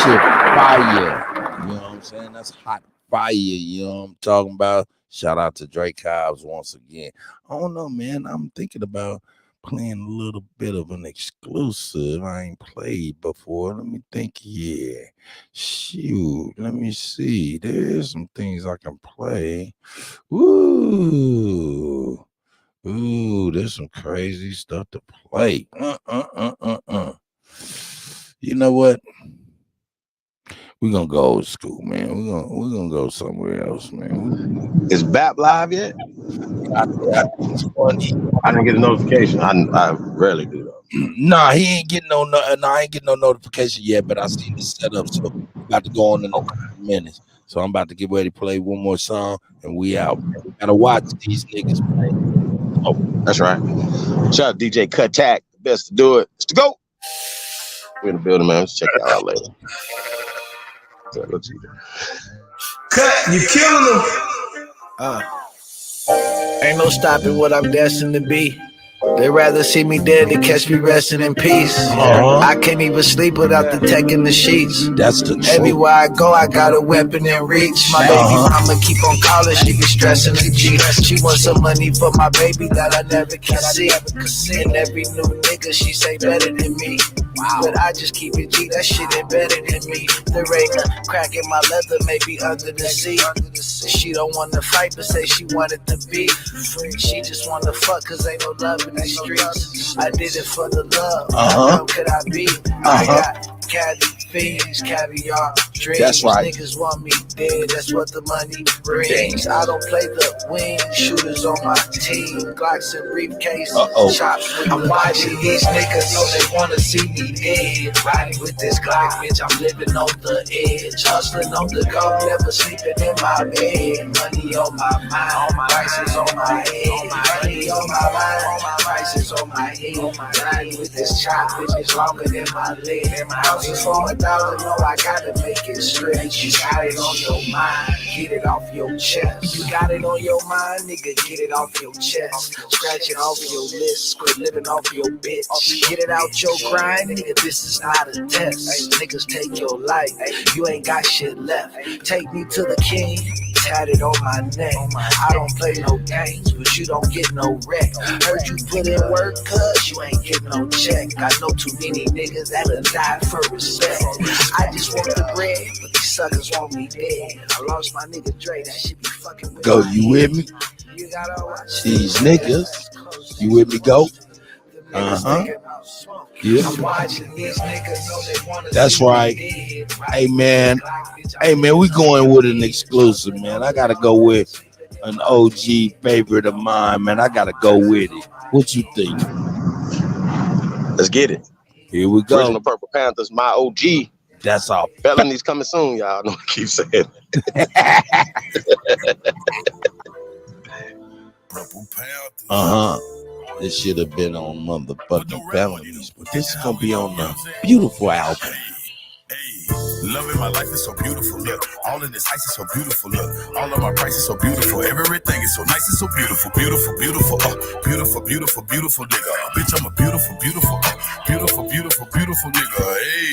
shit fire. You know what I'm saying? That's hot fire. You know what I'm talking about? Shout out to Drake Cobbs once again. I don't know, man. I'm thinking about playing a little bit of an exclusive I ain't played before. Let me think here. Shoot, let me see. There's some things I can play. Ooh, there's some crazy stuff to play. You know what? We're gonna go old school, man. We're gonna go somewhere else, man. Is BAP live yet? I didn't get a notification. I rarely do though. Nah, he ain't getting I ain't getting no notification yet, but I seen this setup, so I'm about to go on in a couple of minutes. So I'm about to get ready to play one more song and we out. We gotta watch these niggas play. Oh, that's right. Shout out DJ Kutty, best to do it. Let's go. We're in the building, man. Let's check y'all out later. Cut, you killing them. Ain't no stopping what I'm destined to be. They'd rather see me dead than catch me resting in peace. I can't even sleep without the tech in the sheets. That's the truth. Everywhere I go, I got a weapon in reach. My baby mama keep on calling, she be stressing the G. She wants some money for my baby that I never can see. And every new nigga she say better than me. But I just keep it G, that shit embedded in me. There ain't a crack in my leather, maybe under the seat. She don't wanna fight, but say she wanted to be free. She just wanna fuck, cause ain't no love in the streets. I did it for the love. How dumb could I be? I got caddy fiends, caviar dreams. That's right. Niggas want me dead, that's what the money brings. I don't play the wing, shooters on my team. Glocks and briefcase, chops. I'm watching these niggas, know they wanna see me dead. Riding with this Glock, bitch, I'm living on the edge. Hustling on the go, never sleeping in my bed. Money on my mind, all my prices on my head. Money on my mind, all my prices on my head. Riding with this chop, bitch, it's longer than my leg. My house is $4,000, no, I gotta make it stretch. You got it on your mind, get it off your chest. You got it on your mind, nigga, get it off your chest. Scratch it off your list, quit living off your bitch. Get it out your grind, nigga, this is not a test. Niggas take your life, you ain't got shit left. Take me to the king, tatted on my neck. I don't play no games, but you don't get no wreck. Heard you put in work, cuz you ain't get no check. I know too many niggas that'll die for respect. I just want the bread, but these suckers want me dead. I lost my nigga Dre, that shit be fucking with Go, you with me? You gotta watch These niggas. You with me, go? Yeah. I'm watching these niggas, know they wanna That's see me right. dead. Hey man, we going with an exclusive, man. I gotta go with an OG favorite of mine, man. I gotta go with it. What you think? Let's get it. Here we go. Original Purple Panthers, my OG. That's all. Felony's coming soon, y'all. I know I keep saying it. This should have been on motherfucking felonies, but this is gonna be on the beautiful album. Loving my life is so beautiful, look. All of this ice is so beautiful, look. All of my price is so beautiful. Everything is so nice and so beautiful. Beautiful, beautiful, beautiful, beautiful, beautiful nigga. Bitch, I'm a beautiful, beautiful, beautiful, beautiful, beautiful nigga.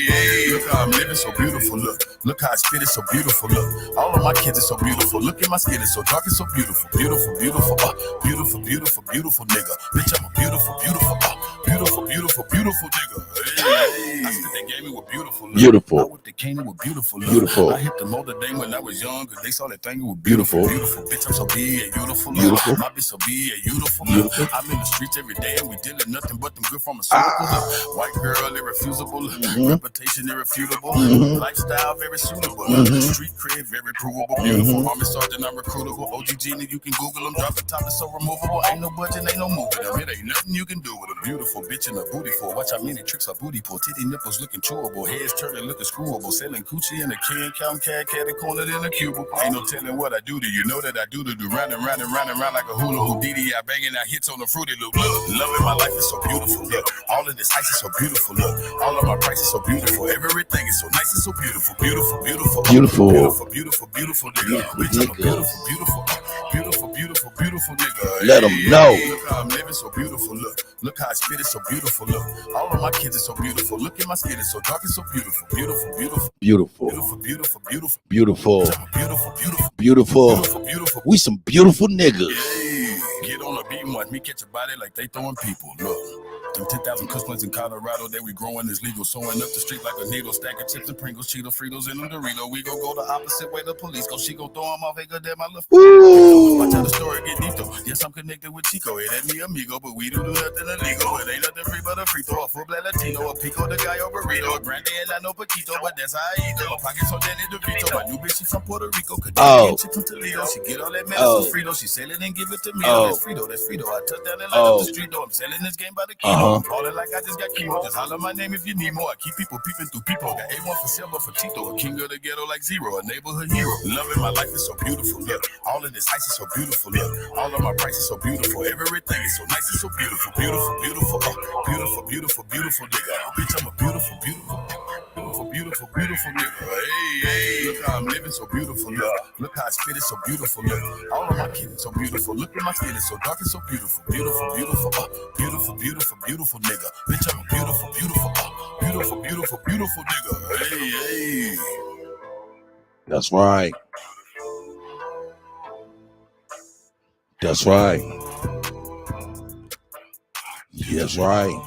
Hey, look how I'm living so beautiful, look. Look how I spit it so beautiful, look. All of my kids are so beautiful. Look at my skin, it's so dark and so beautiful. Beautiful, beautiful, beautiful, beautiful, beautiful nigga. Bitch, I'm a beautiful, beautiful, beautiful, beautiful, beautiful nigga. Hey, I spit that game with beautiful, look. Beautiful. The cane was beautiful. Beautiful. I hit the motor day when I was young, cause they saw that thing, it was beautiful. Beautiful. Bitch, I'm so big and beautiful. Beautiful. My bitch so big and beautiful. Beautiful. I'm in the streets every day and we dealing nothing but them good pharmaceuticals. White girl, irrefusable. Reputation, irrefutable. Lifestyle, very suitable. Street cred, very provable. Beautiful. Army sergeant, I'm recruitable. OG Genie, you can Google them. Drop the top, it's so removable. Ain't no budget, ain't no moving them. It ain't nothing you can do with a beautiful bitch in a booty for. Watch how many tricks a booty pull. Titty nipples looking chewable. Heads turning looking screwable. Selling coochie in a can, count cat cornered in a cubicle. Ain't no telling what I do to you. Know that I do to do round and round and round and round like a hula hoop. DD, I banging out hits on the fruity loop. Look, loving my life is so beautiful. Look, all of this ice is so beautiful. Look, all of my price is so beautiful. Everything is so nice and so beautiful. Beautiful, beautiful, Beautiful. beautiful, beautiful, beautiful nigga. Bitch, I'm a beautiful, beautiful, beautiful, beautiful, beautiful nigga. Let 'em know. Look how I'm living so beautiful. Look how I spit it so beautiful. Look, all of my kids are so beautiful. Look at my skin, it's so dark and so beautiful. Beautiful, beautiful. Beautiful. Beautiful, beautiful, beautiful. Beautiful. Beautiful, beautiful. Beautiful. Beautiful. We some beautiful niggas. Hey, get on the beat and watch me catch a body like they throwing people. Look. Them 10,000 customers in Colorado that we growing is legal. Sewing up the street like a needle. Stacking chips and Pringles, Cheeto, Fritos, and them Dorito. We go the opposite way the police go. She go throw them off. They go damn, I love. Watch how the story get deep though. Yes, I'm connected with Chico. It ain't me amigo, but we do nothing illegal. It ain't nothing free but a free throw. A full black Latino, a pico, the guy over burrito. A grande and I know Paquito, but that's how I eat them. My pockets so Danny DeVito. My new bitch, she from Puerto Rico. Oh. Chips from Toledo. She get all that medicine Frito. She sell it and give it to me. That's Frito. That's Frito. I touch down and light up the street though. I'm selling this game by the kilo. I'm falling like I just got chemo. Just holler my name if you need more. I keep people peeping through people. Got A1 for silver for Tito. A king of the ghetto like Zero. A neighborhood hero. Loving my life is so beautiful. Look, all of this ice is so beautiful. Look, all of my price is so beautiful. Everything is so nice and so beautiful. Beautiful, beautiful, beautiful, beautiful, beautiful nigga. Bitch, I'm a beautiful, beautiful, beautiful, beautiful, beautiful nigga. Hey, hey, look how I'm living so beautiful. Look how I spit it so beautiful. All of my kids are so beautiful. Look at my skin is so dark and so beautiful. Beautiful, beautiful, beautiful, beautiful, beautiful nigga. Bitch, I'm a beautiful, beautiful, beautiful, beautiful, beautiful nigga. Hey, hey. That's right. That's right. That's right.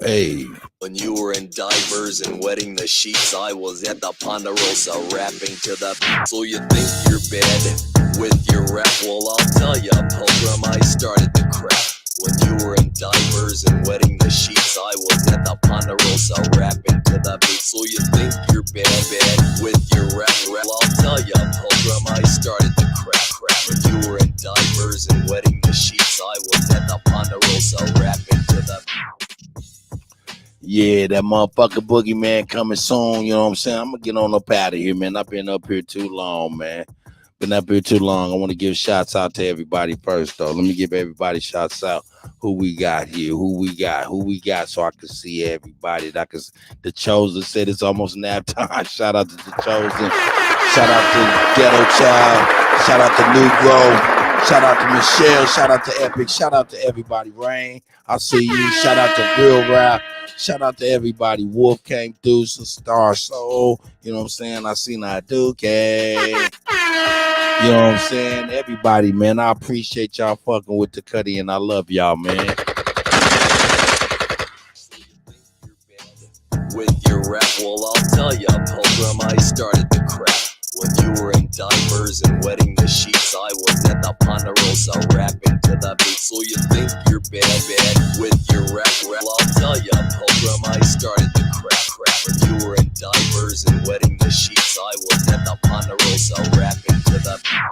Hey. When you were in diapers and wetting the sheets, I was at the Ponderosa rapping to the beat. So you think you're bad with your rap? Well, I'll tell ya, Pilgrim, I started the crap. When you were in diapers and wetting the sheets, I was at the Ponderosa rapping to the beat. So you think you're bad with your rap? Well, I'll tell ya, Pilgrim, I started the crap. When you were in diapers and wetting the sheets, I was at the Ponderosa rapping to the beat. Yeah, that motherfucker boogeyman coming soon. You know what I'm saying? I'm gonna get on up out of here, man. I've been up here too long, man. Been up here too long. I want to give shouts out to everybody first, though. Let me give everybody shouts out. Who we got here? Who we got? So I can see everybody. The Chosen said it's almost nap time. Shout out to the Chosen. Shout out to Ghetto Child. Shout out to Negro. Shout out to Michelle. Shout out to Epic. Shout out to everybody. Rain, I see you. Shout out to Real Rap. Shout out to everybody. Wolf came through. Star Soul. You know what I'm saying? I seen I do. You know what I'm saying? Everybody, man. I appreciate y'all fucking with the Kutty, and I love y'all, man. With your rap, well, I'll tell ya, Pilgrim, I started the crap. When you were in diapers and wetting the sheets, I was at the Ponderosa rapping to the beat. So you think you're bad with your rap?